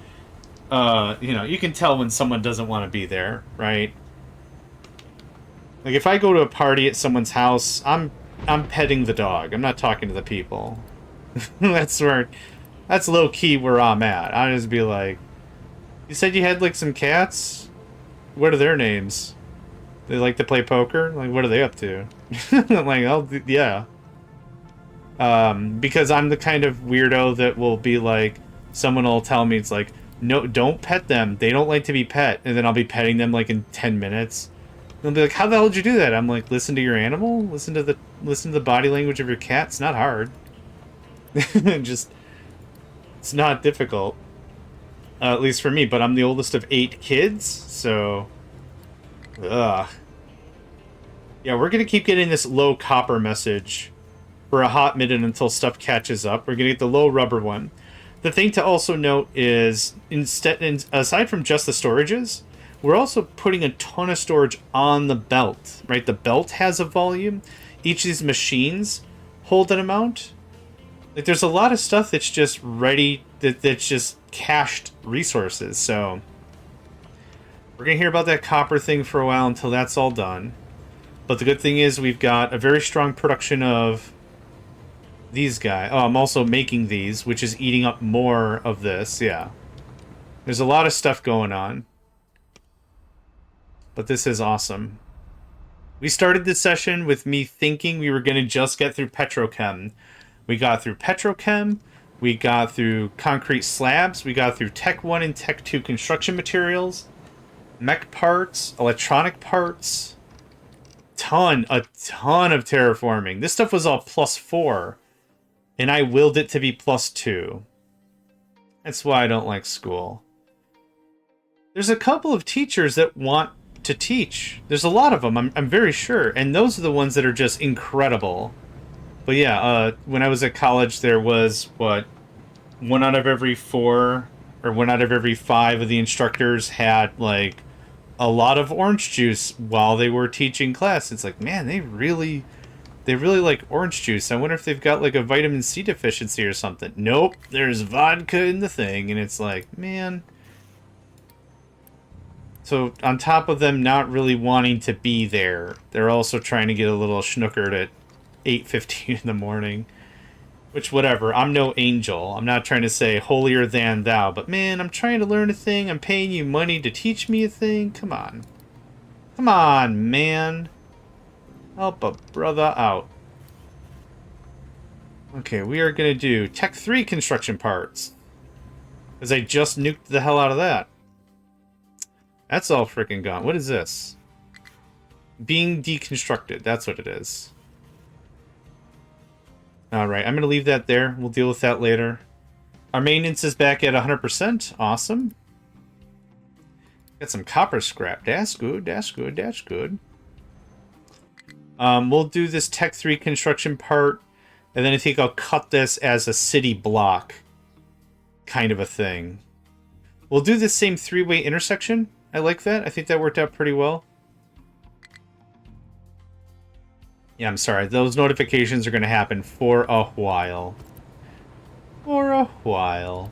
you know, you can tell when someone doesn't want to be there, right? Like, if I go to a party at someone's house, I'm petting the dog. I'm not talking to the people. That's low-key where I'm at. I'll just be like, you said you had, like, some cats? What are their names? They like to play poker? Like, what are they up to? Like, yeah. Because I'm the kind of weirdo that will be like, someone will tell me, it's like, no, don't pet them. They don't like to be pet. And then I'll be petting them, like, in 10 minutes. And they'll be like, how the hell did you do that? I'm like, listen to your animal? Listen to the body language of your cat? It's not hard. Just, it's not difficult. At least for me, but I'm the oldest of 8 kids, so... Ugh. Yeah, we're gonna keep getting this low copper message for a hot minute until stuff catches up. We're gonna get the low rubber one. The thing to also note is, aside from just the storages, we're also putting a ton of storage on the belt, right? The belt has a volume. Each of these machines hold an amount. Like, there's a lot of stuff that's just ready, that's just cached resources, so... We're going to hear about that copper thing for a while until that's all done. But the good thing is we've got a very strong production of these guys. Oh, I'm also making these, which is eating up more of this. Yeah. There's a lot of stuff going on. But this is awesome. We started this session with me thinking we were going to just get through Petrochem. We got through Petrochem. We got through concrete slabs. We got through Tech 1 and Tech 2 construction materials. Mech parts. Electronic parts. A ton of terraforming. This stuff was all +4. And I willed it to be +2. That's why I don't like school. There's a couple of teachers that want to teach. There's a lot of them, I'm very sure. And those are the ones that are just incredible. But yeah, when I was at college, there was, what, 1 out of every 4 or 1 out of every 5 of the instructors had, like, a lot of orange juice while they were teaching class. It's like, man, they really like orange juice. I wonder if they've got, like, a vitamin C deficiency or something. Nope, there's vodka in the thing. And it's like, man. So, on top of them not really wanting to be there, they're also trying to get a little schnookered at 8:15 in the morning. Which, whatever, I'm no angel. I'm not trying to say holier than thou, but man, I'm trying to learn a thing. I'm paying you money to teach me a thing. Come on. Come on, man. Help a brother out. Okay, we are going to do Tech 3 construction parts. Because I just nuked the hell out of that. That's all freaking gone. What is this? Being deconstructed. That's what it is. Alright, I'm going to leave that there. We'll deal with that later. Our maintenance is back at 100%. Awesome. Got some copper scrap. That's good. That's good. That's good. We'll do this Tech 3 construction part. And then I think I'll cut this as a city block. Kind of a thing. We'll do the same 3-way intersection. I like that. I think that worked out pretty well. Yeah, I'm sorry. Those notifications are going to happen for a while. For a while.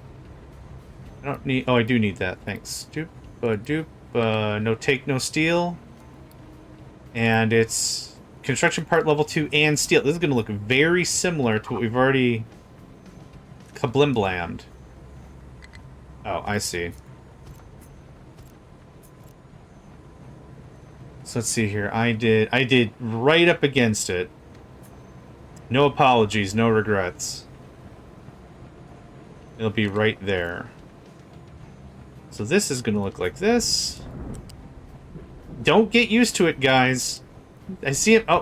I don't need... Oh, I do need that. Thanks. Doop, doop. No take, no steal. And it's construction part level 2 and steel. This is going to look very similar to what we've already kablim-blammed. Oh, I see. So let's see here. I did right up against it. No apologies, no regrets. It'll be right there. So this is going to look like this. Don't get used to it, guys. I see it. Oh,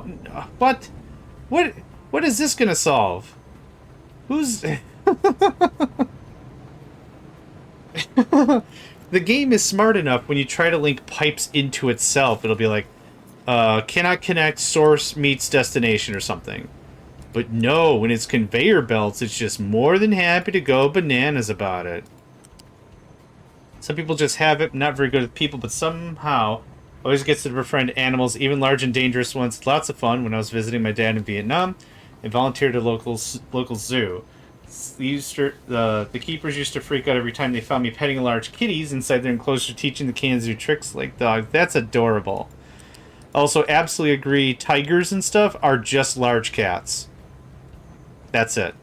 what? What is this going to solve? Who's... The game is smart enough when you try to link pipes into itself, it'll be like, cannot connect source meets destination or something. But no, when it's conveyor belts, it's just more than happy to go bananas about it. Some people just have it, not very good with people, but somehow always gets to befriend animals, even large and dangerous ones. Lots of fun when I was visiting my dad in Vietnam and volunteered at a local zoo. The keepers used to freak out every time they found me petting large kitties inside their enclosure, teaching the cans to do tricks like dogs. That's adorable. Also, absolutely agree, tigers and stuff are just large cats. That's it.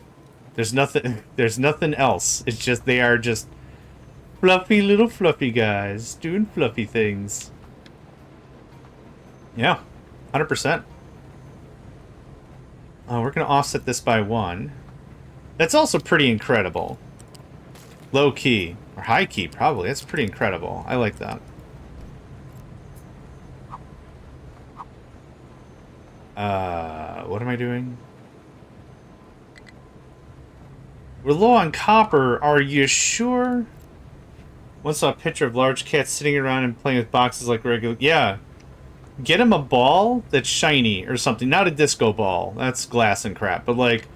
There's nothing else. It's just, they are just fluffy little fluffy guys doing fluffy things. Yeah, 100%. Oh, we're going to offset this by 1. That's also pretty incredible. Low key. Or high key, probably. That's pretty incredible. I like that. What am I doing? We're low on copper. Are you sure? Once saw a picture of large cats sitting around and playing with boxes like regular... Yeah. Get him a ball that's shiny or something. Not a disco ball. That's glass and crap. But, like...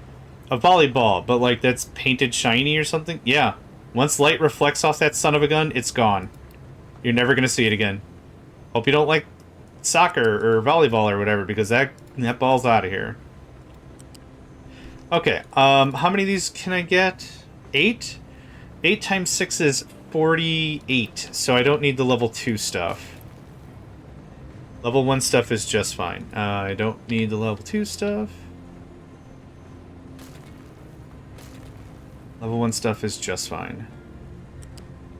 a volleyball, but like that's painted shiny or something? Yeah. Once light reflects off that son of a gun, it's gone. You're never going to see it again. Hope you don't like soccer or volleyball or whatever, because that ball's out of here. Okay, how many of these can I get? 8? 8 times 6 is 48, so I don't need the level 2 stuff. Level 1 stuff is just fine. I don't need the level 2 stuff. Level 1 stuff is just fine.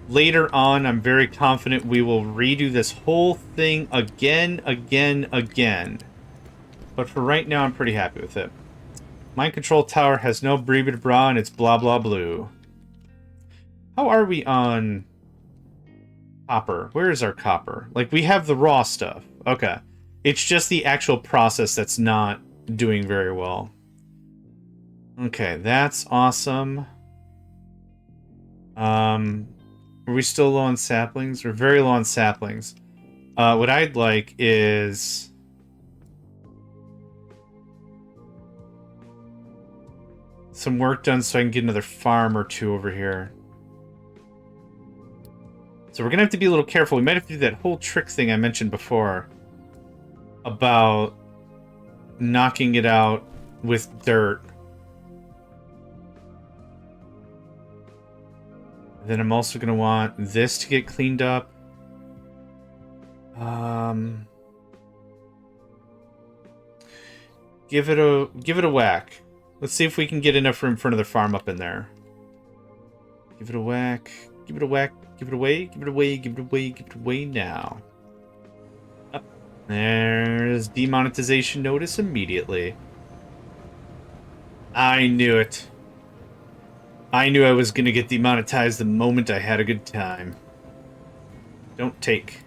Later on, I'm very confident we will redo this whole thing again. But for right now, I'm pretty happy with it. Mind control tower has no blah blah and it's blah blah blue. How are we on copper? Where is our copper? Like, we have the raw stuff. Okay. It's just the actual process that's not doing very well. Okay, that's awesome. Are we still low on saplings? We're very low on saplings. What I'd like is... some work done so I can get another farm or two over here. So we're gonna have to be a little careful. We might have to do that whole trick thing I mentioned before about knocking it out with dirt. Then I'm also gonna want this to get cleaned up. Give it a whack. Let's see if we can get enough room for another farm up in there. Give it a whack. Give it a whack. Give it away. Give it away. Give it away. Give it away now. Oh, there's demonetization notice immediately. I knew it. I knew I was going to get demonetized the moment I had a good time. Don't take.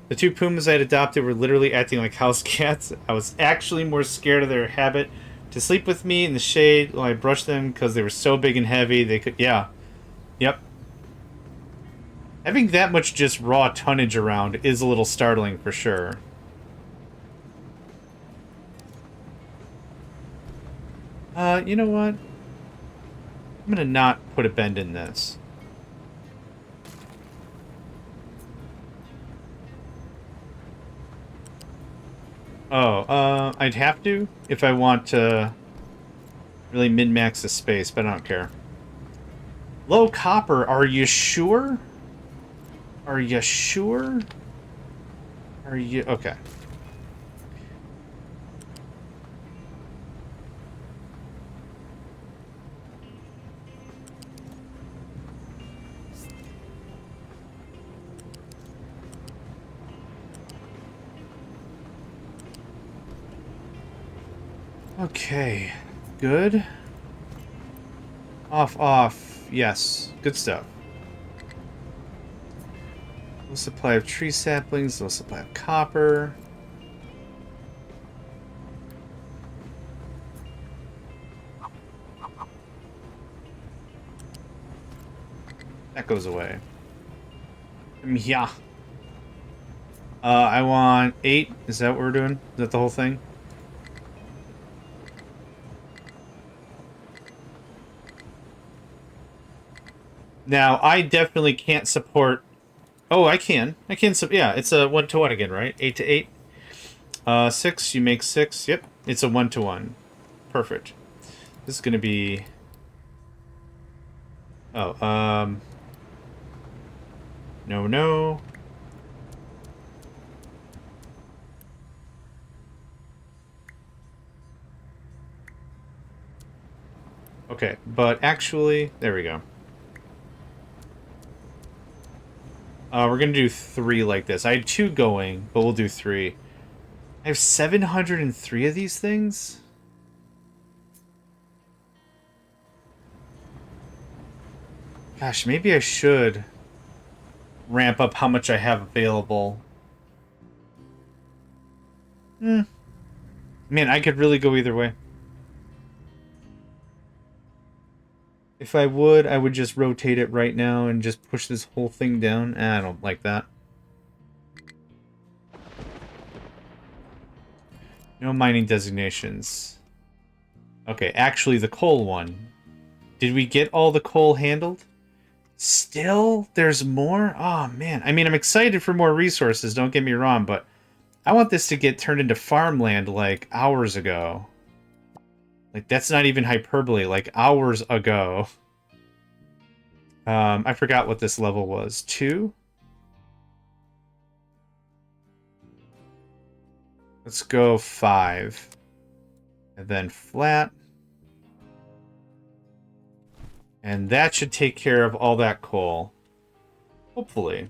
The two pumas I had adopted were literally acting like house cats. I was actually more scared of their habit to sleep with me in the shade while I brushed them because they were so big and heavy they could... Yeah. Yep. Having that much just raw tonnage around is a little startling for sure. You know what? I'm gonna not put a bend in this. Oh, I'd have to if I want to really min-max the space, but I don't care. Low copper, are you sure? Are you sure? Are you... Okay. Okay. Good. Off, off. Yes. Good stuff. Low supply of tree saplings, low supply of copper. That goes away. Yeah. I want 8. Is that what we're doing? Is that the whole thing? Now, I definitely can't support... Oh, I can. I can... Yeah, it's a 1-to-1 again, right? 8 to 8. 6, you make 6. Yep, it's a 1-to-1. Perfect. This is going to be... Oh, No, no. Okay, but actually... There we go. We're going to do 3 like this. I had 2 going, but we'll do 3. I have 703 of these things? Gosh, maybe I should ramp up how much I have available. Man, I could really go either way. If I would just rotate it right now and just push this whole thing down. I don't like that. No mining designations. Okay, actually the coal one. Did we get all the coal handled? Still? There's more? Oh, man. I mean, I'm excited for more resources, don't get me wrong, but I want this to get turned into farmland like hours ago. Like, that's not even hyperbole, like hours ago. I forgot what this level was. 2? Let's go 5. And then flat. And that should take care of all that coal. Hopefully.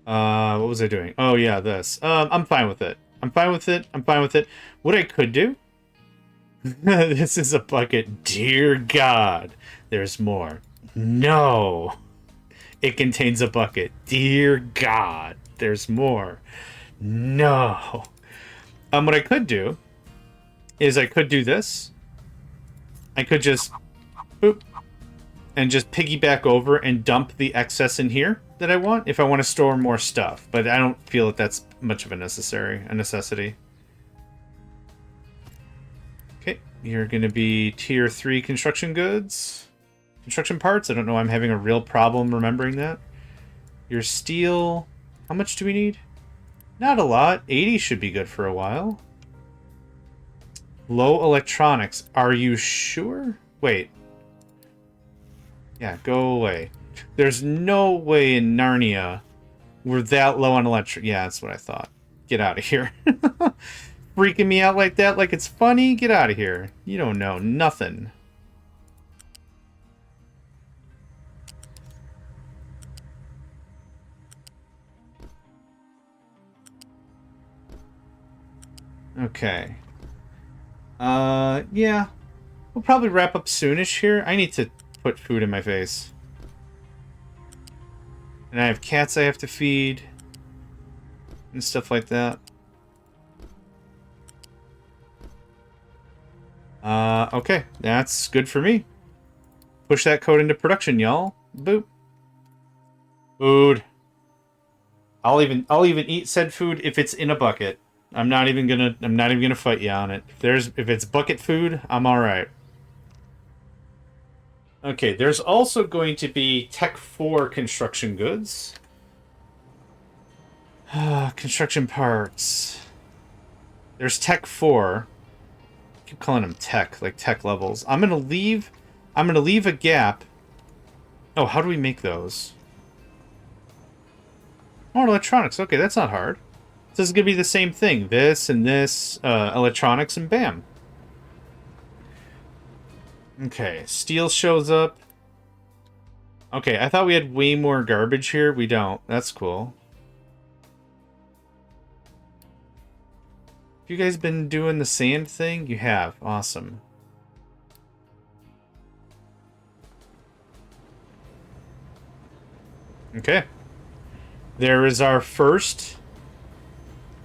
What was I doing? Oh, yeah, this. I'm fine with it. I'm fine with it. I'm fine with it. What I could do... This is a bucket. Dear God, there's more. No. It contains a bucket. Dear God, there's more. No. What I could do is I could do this. I could just... Boop. And just piggyback over and dump the excess in here that I want if I want to store more stuff. But I don't feel that that's much of a necessity. Okay, you're going to be tier 3 construction goods. Construction parts. I don't know. I'm having a real problem remembering that. Your steel. How much do we need? Not a lot. 80 should be good for a while. Low electronics. Are you sure? Wait. Yeah, go away. There's no way in Narnia we're that low on electric. Yeah, that's what I thought. Get out of here. Freaking me out like that, like it's funny? Get out of here. You don't know nothing. Okay. Yeah. We'll probably wrap up soonish here. I need to put food in my face. And I have cats I have to feed. And stuff like that. Okay. That's good for me. Push that code into production, y'all. Boop. Food. I'll even eat said food if it's in a bucket. I'm not even gonna fight you on it. If it's bucket food, I'm alright. Okay, there's also going to be Tech 4 construction goods. Construction parts. There's Tech 4. I keep calling them tech, like tech levels. I'm gonna leave a gap. Oh, how do we make those? More electronics. Okay, that's not hard. This is gonna be the same thing. This and this, electronics, and bam. Okay, steel shows up. Okay, I thought we had way more garbage here. We don't. That's cool. Have you guys been doing the sand thing? You have. Awesome. Okay. There is our first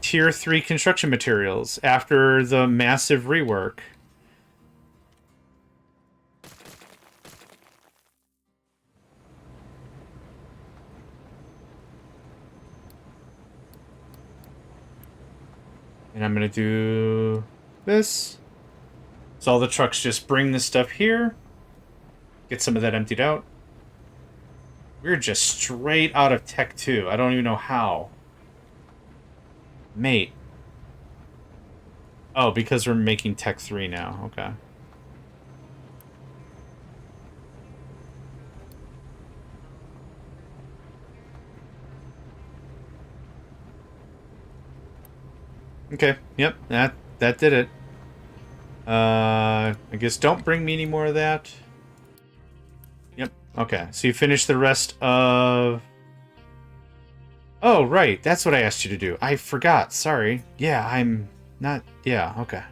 tier 3 construction materials after the massive rework. And I'm going to do this. So all the trucks just bring this stuff here. Get some of that emptied out. We're just straight out of Tech 2. I don't even know how. Mate. Oh, because we're making Tech 3 now. Okay. Okay, yep, that did it. I guess don't bring me any more of that. Yep, okay. So you finished the rest of... Oh, right, that's what I asked you to do. I forgot, sorry. Yeah, I'm not... Yeah, okay.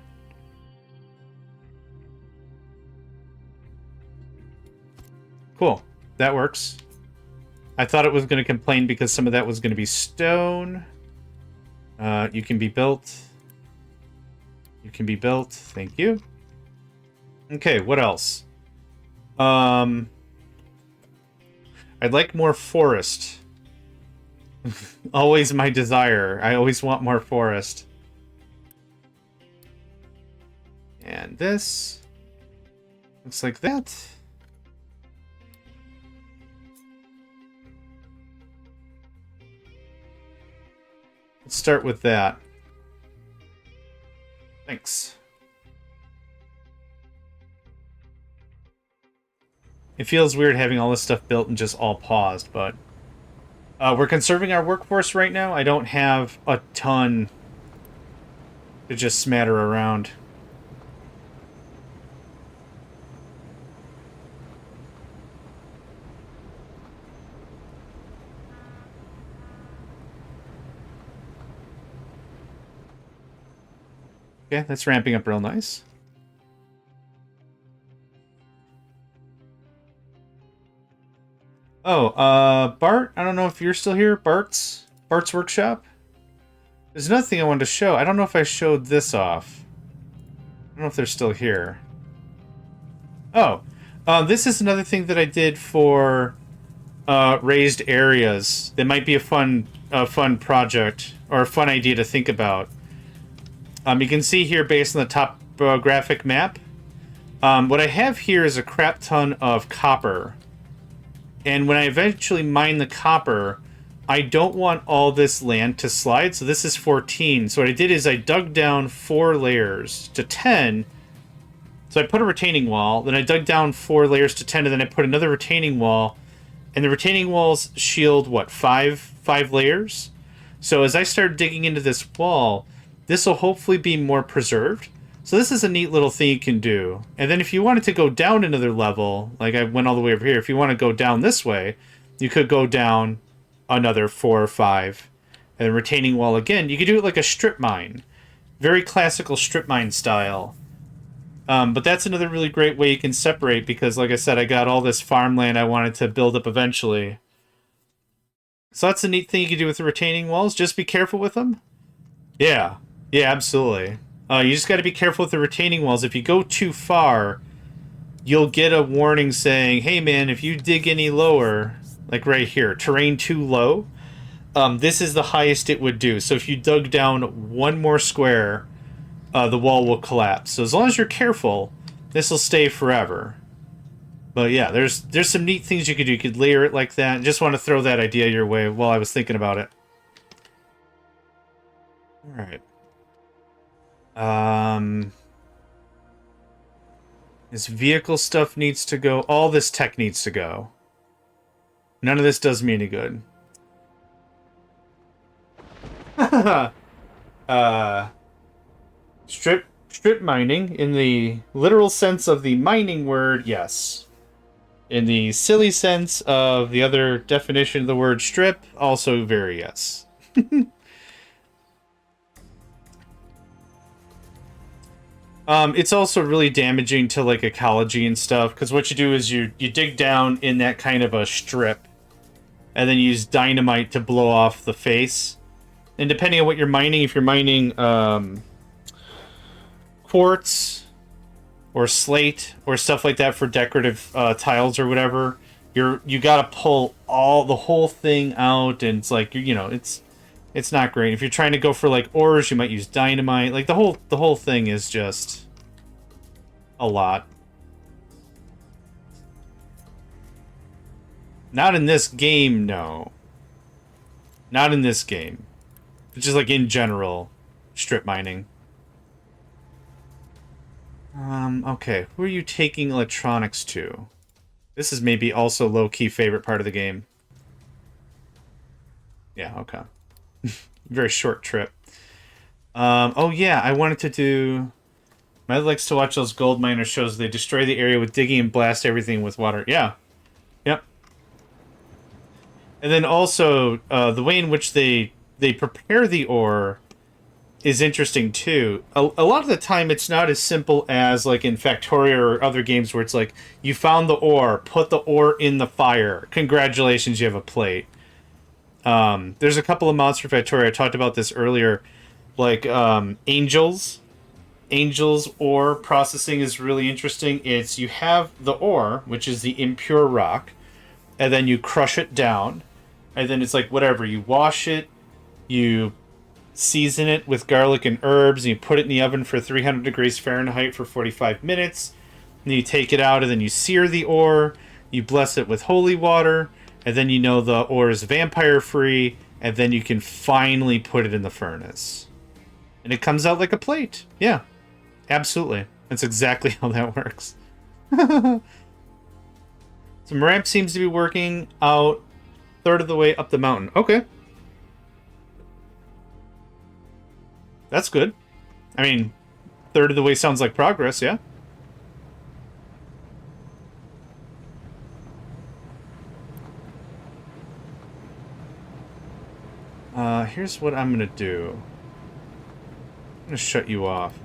Cool, that works. I thought it was going to complain because some of that was going to be stone. You can be built. You can be built. Thank you. Okay, what else? I'd like more forest. Always my desire. I always want more forest. And this looks like that. Let's start with that. Thanks. It feels weird having all this stuff built and just all paused, but... we're conserving our workforce right now. I don't have a ton to just smatter around. Okay, that's ramping up real nice. Oh, Bart, I don't know if you're still here. Bart's workshop. There's another thing I wanted to show. I don't know if I showed this off. I don't know if they're still here. Oh, this is another thing that I did for raised areas. That might be a fun project or a fun idea to think about. You can see here based on the top graphic map. What I have here is a crap ton of copper. And when I eventually mine the copper, I don't want all this land to slide. So this is 14. So what I did is I dug down 4 layers to 10. So I put a retaining wall. Then I dug down 4 layers to 10. And then I put another retaining wall. And the retaining walls shield, what, 5 layers? So as I start digging into this wall, this will hopefully be more preserved. So this is a neat little thing you can do. And then if you wanted to go down another level, like I went all the way over here, if you want to go down this way, you could go down another 4 or 5. And then retaining wall again. You could do it like a strip mine. Very classical strip mine style. But that's another really great way you can separate because, like I said, I got all this farmland I wanted to build up eventually. So that's a neat thing you can do with the retaining walls. Just be careful with them. Yeah. Yeah, absolutely. You just got to be careful with the retaining walls. If you go too far, you'll get a warning saying, hey man, if you dig any lower, like right here, terrain too low, this is the highest it would do. So if you dug down 1 more square, the wall will collapse. So as long as you're careful, this will stay forever. But yeah, there's some neat things you could do. You could layer it like that. Just want to throw that idea your way while I was thinking about it. Alright. This vehicle stuff needs to go. All this tech needs to go. None of this does me any good. Strip mining, in the literal sense of the mining word, yes. In the silly sense of the other definition of the word strip, also very yes. It's also really damaging to like ecology and stuff, because what you do is you dig down in that kind of a strip, and then you use dynamite to blow off the face. And depending on what you're mining, if you're mining quartz or slate or stuff like that for decorative tiles or whatever, you gotta pull the whole thing out, and it's like it's not great. If you're trying to go for like ores, you might use dynamite. Like the whole thing is just a lot. Not in this game, no. Not in this game. It's just like in general, strip mining. Okay. Who are you taking electronics to? This is maybe also low-key favorite part of the game. Yeah, okay. Very short trip. Oh yeah, I wanted to do... My dad likes to watch those gold miner shows. They destroy the area with digging and blast everything with water. Yeah. Yep. And then also, the way in which they prepare the ore is interesting too. A lot of the time, it's not as simple as like in Factorio or other games where it's like, you found the ore, put the ore in the fire. Congratulations, you have a plate. There's a couple of mods for Factorio. I talked about this earlier. Like Angels ore processing is really interesting. It's you have the ore, which is the impure rock, and then you crush it down, and then it's like whatever. You wash it, you season it with garlic and herbs, and you put it in the oven for 300 degrees Fahrenheit for 45 minutes. And then you take it out, and then you sear the ore. You bless it with holy water, and then you know the ore is vampire-free, and then you can finally put it in the furnace. And it comes out like a plate. Yeah, absolutely. That's exactly how that works. Some ramp seems to be working out 1/3 of the way up the mountain. Okay. That's good. I mean, 1/3 of the way sounds like progress, yeah? Here's what I'm gonna do. I'm gonna shut you off.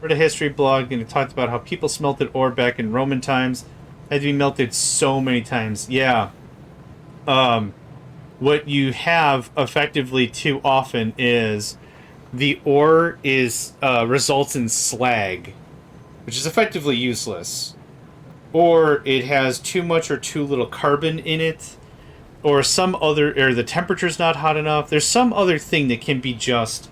Read a history blog and it talked about how people smelted ore back in Roman times. Had to be melted so many times. Yeah. What you have effectively too often is the ore is results in slag, which is effectively useless. Or it has too much or too little carbon in it, or the temperature's not hot enough. There's some other thing that can be just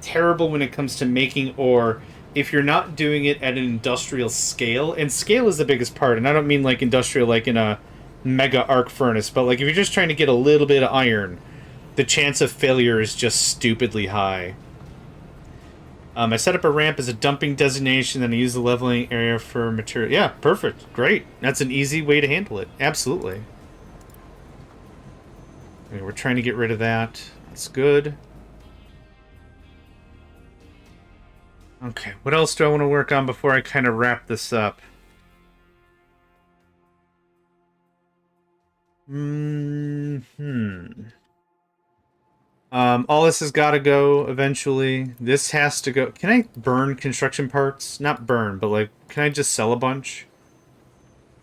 terrible when it comes to making ore if you're not doing it at an industrial scale. And scale is the biggest part, and I don't mean like industrial like in a mega arc furnace, but like if you're just trying to get a little bit of iron, the chance of failure is just stupidly high. I set up a ramp as a dumping designation, then I use the leveling area for material. Yeah, perfect. Great. That's an easy way to handle it. Absolutely. Okay, we're trying to get rid of that. That's good. Okay, what else do I want to work on before I kind of wrap this up? All this has got to go eventually. This has to go. Can I burn construction parts? Not burn, but like, can I just sell a bunch?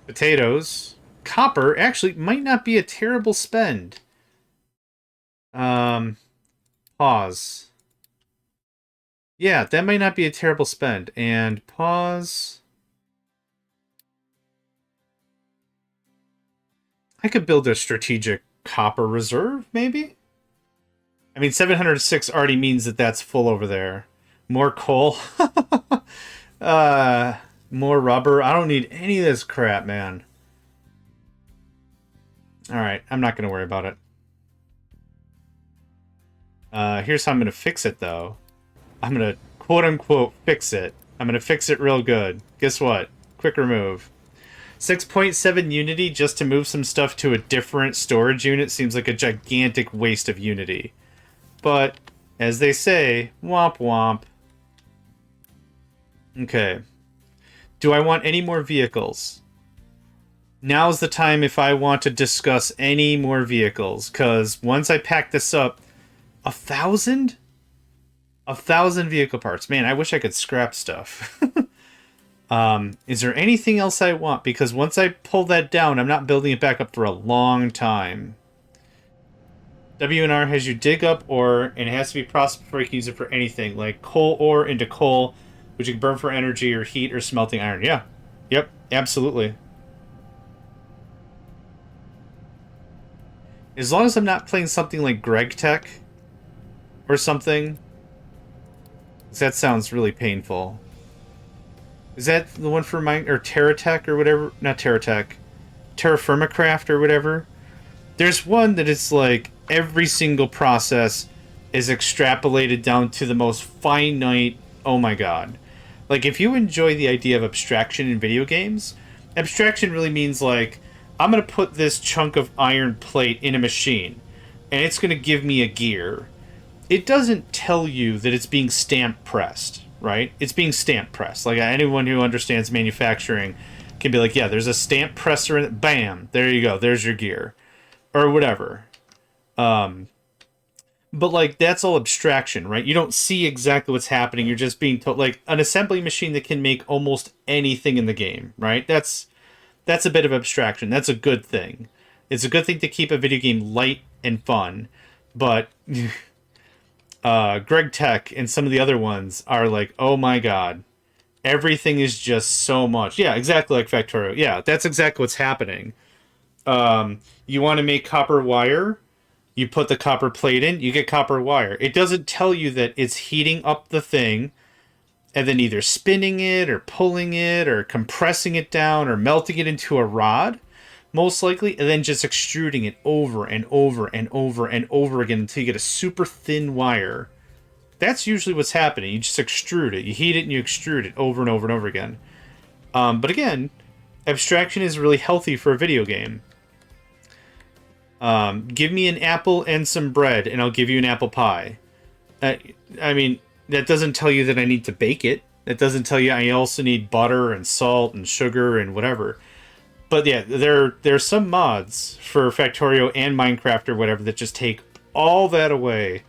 Potatoes. Copper actually might not be a terrible spend. Pause. Yeah, that might not be a terrible spend. And pause. I could build a strategic copper reserve, maybe? I mean, 706 already means that that's full over there. More coal. More rubber. I don't need any of this crap, man. Alright, I'm not going to worry about it. Here's how I'm going to fix it, though. I'm going to quote-unquote fix it. I'm going to fix it real good. Guess what? Quick remove. 6.7 Unity just to move some stuff to a different storage unit seems like a gigantic waste of Unity. But, as they say, womp womp. Okay. Do I want any more vehicles? Now's the time if I want to discuss any more vehicles, because once I pack this up, 1,000? 1,000 vehicle parts. Man, I wish I could scrap stuff. Is there anything else I want? Because once I pull that down, I'm not building it back up for a long time. W&R has you dig up ore, and it has to be processed before you can use it for anything, like coal ore into coal, which you can burn for energy or heat or smelting iron. Yeah. Yep, absolutely. As long as I'm not playing something like Greg Tech or something. That sounds really painful. Is that the one for mine, or TerraTech or whatever? Not TerraTech. TerraFirmaCraft or whatever. There's one that it's like every single process is extrapolated down to the most finite. Oh my god. Like, if you enjoy the idea of abstraction in video games, abstraction really means like, I'm going to put this chunk of iron plate in a machine, and it's going to give me a gear. It doesn't tell you that it's being stamp pressed, right? It's being stamp pressed. Like, anyone who understands manufacturing can be like, yeah, there's a stamp presser in it. Bam, there you go. There's your gear. Or whatever. But, like, that's all abstraction, right? You don't see exactly what's happening. You're just being told, like, an assembly machine that can make almost anything in the game, right? That's a bit of abstraction. That's a good thing. It's a good thing to keep a video game light and fun. But Greg Tech and some of the other ones are like, oh my god, everything is just so much. Yeah, exactly like Factorio. Yeah, that's exactly what's happening. You want to make copper wire, you put the copper plate in, you get copper wire. It doesn't tell you that it's heating up the thing and then either spinning it or pulling it or compressing it down or melting it into a rod, most likely, and then just extruding it over and over and over and over again until you get a super thin wire. That's usually what's happening. You just extrude it. You heat it and you extrude it over and over and over again. But again, abstraction is really healthy for a video game. Give me an apple and some bread, and I'll give you an apple pie. I mean, that doesn't tell you that I need to bake it. That doesn't tell you I also need butter and salt and sugar and whatever. But yeah, there's some mods for Factorio and Minecraft or whatever that just take all that away.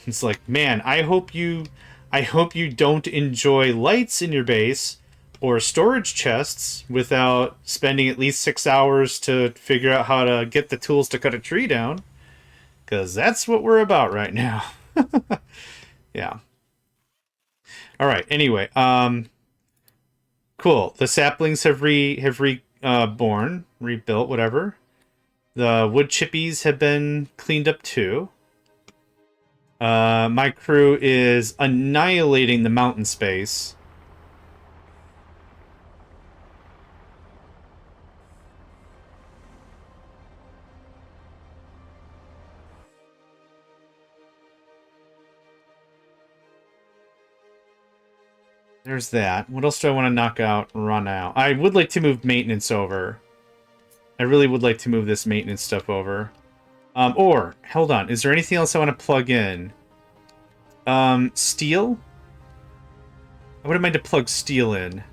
It's like, man, I hope you I hope you don't enjoy lights in your base or storage chests without spending at least 6 hours to figure out how to get the tools to cut a tree down. Because that's what we're about right now. Yeah. All right. Anyway, cool. The saplings have reborn, rebuilt, whatever. The wood chippies have been cleaned up too. My crew is annihilating the mountain space. There's that. What else do I want to knock out and run out? I would like to move maintenance over. I really would like to move this maintenance stuff over. Or, hold on, is there anything else I want to plug in? Steel? I wouldn't mind to plug steel in.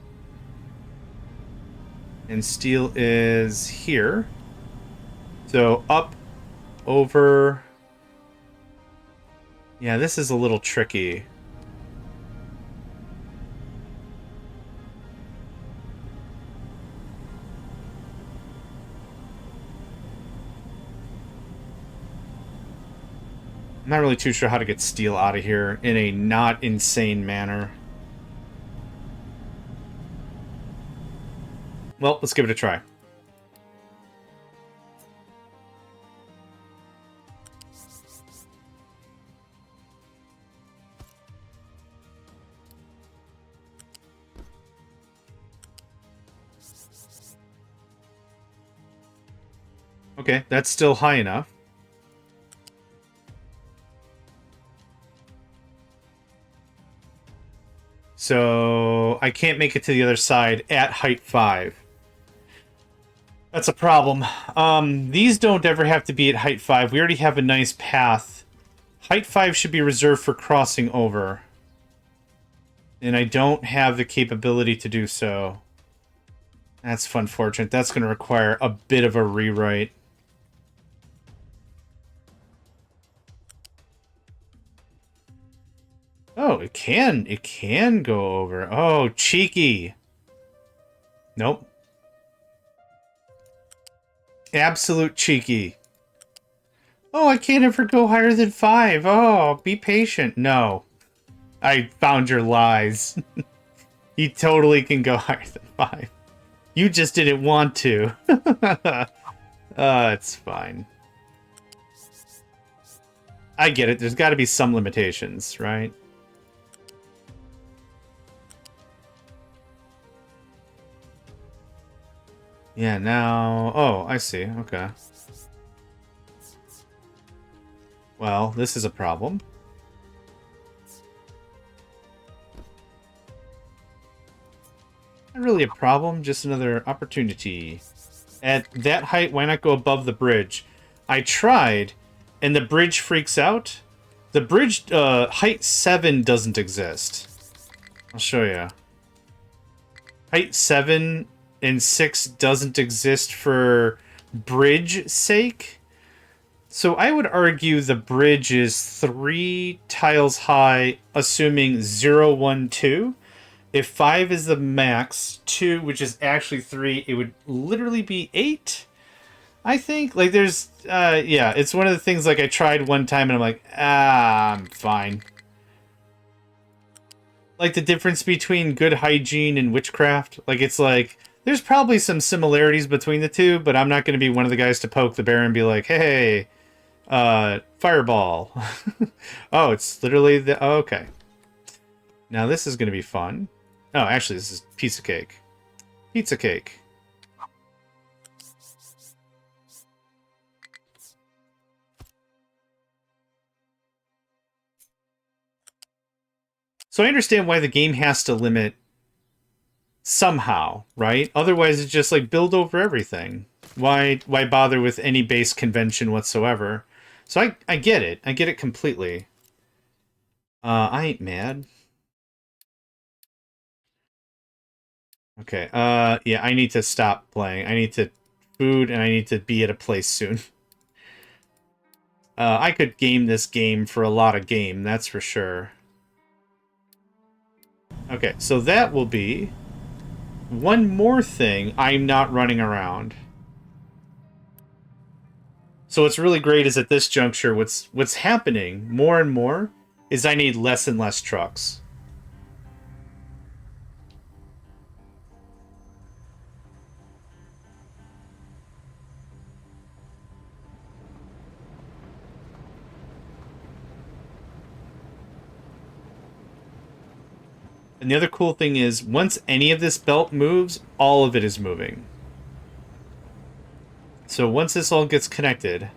And steel is here. So, up, over... Yeah, this is a little tricky. I'm not really too sure how to get steel out of here in a not insane manner. Well, let's give it a try. Okay, that's still high enough. So I can't make it to the other side at height 5. That's a problem. These don't ever have to be at height 5. We already have a nice path. Height 5 should be reserved for crossing over. And I don't have the capability to do so. That's unfortunate. That's going to require a bit of a rewrite. Oh, it can go over. Oh, cheeky. Nope. Absolute cheeky. Oh, I can't ever go higher than 5. Oh, be patient. No. I found your lies. You totally can go higher than 5. You just didn't want to. It's fine. I get it. There's got to be some limitations, right? Yeah, now... Oh, I see. Okay. Well, this is a problem. Not really a problem, just another opportunity. At that height, why not go above the bridge? I tried, and the bridge freaks out. The bridge, height 7 doesn't exist. I'll show you. Height 7 and 6 doesn't exist for bridge sake. So I would argue the bridge is 3 tiles high, assuming 0, 1, 2. If 5 is the max, 2, which is actually 3, it would literally be 8, I think. Like, there's, yeah, it's one of the things, like, I tried one time, and I'm like, I'm fine. Like, the difference between good hygiene and witchcraft. Like, it's like, there's probably some similarities between the two, but I'm not going to be one of the guys to poke the bear and be like, hey, fireball. Oh, it's literally the... Oh, okay. Now this is going to be fun. Oh, actually, this is piece of cake. Pizza cake. So I understand why the game has to limit somehow, right? Otherwise, it's just like build over everything. Why bother with any base convention whatsoever? So I get it. I get it completely. I ain't mad. Okay, yeah, I need to stop playing. I need to food, and I need to be at a place soon. I could game this game for a lot of game, that's for sure. Okay, so that will be one more thing I'm not running around. So what's really great is at this juncture, what's happening more and more is I need less and less trucks. And the other cool thing is, once any of this belt moves, all of it is moving. So once this all gets connected...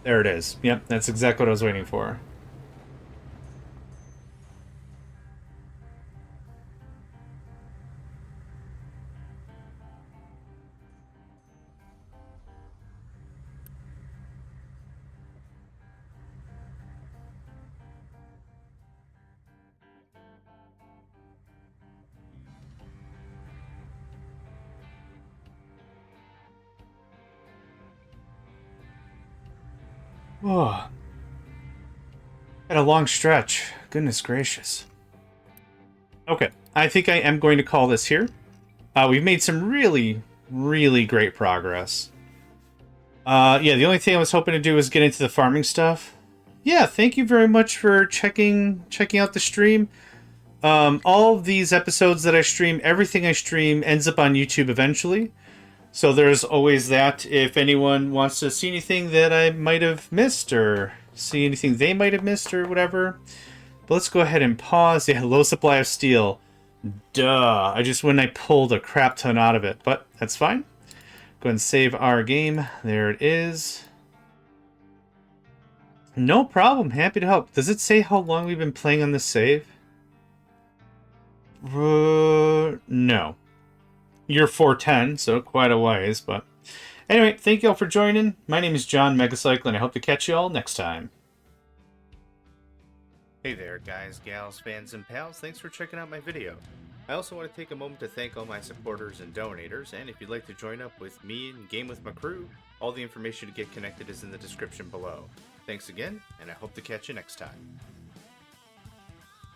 There it is. Yep, that's exactly what I was waiting for. Oh, had a long stretch. Goodness gracious. Okay, I think I am going to call this here. We've made some really, really great progress. Yeah, the only thing I was hoping to do was get into the farming stuff. Yeah, thank you very much for checking out the stream. All of these episodes that I stream, everything I stream ends up on YouTube eventually. So there's always that. If anyone wants to see anything that I might have missed or see anything they might have missed or whatever. But let's go ahead and pause. Yeah, low supply of steel. Duh. When I pulled a crap ton out of it. But that's fine. Go ahead and save our game. There it is. No problem. Happy to help. Does it say how long we've been playing on this save? No. You're 410, so quite a ways, but... Anyway, thank you all for joining. My name is JohnMegacycle, and I hope to catch you all next time. Hey there, guys, gals, fans, and pals. Thanks for checking out my video. I also want to take a moment to thank all my supporters and donators, and if you'd like to join up with me and game with my crew, all the information to get connected is in the description below. Thanks again, and I hope to catch you next time.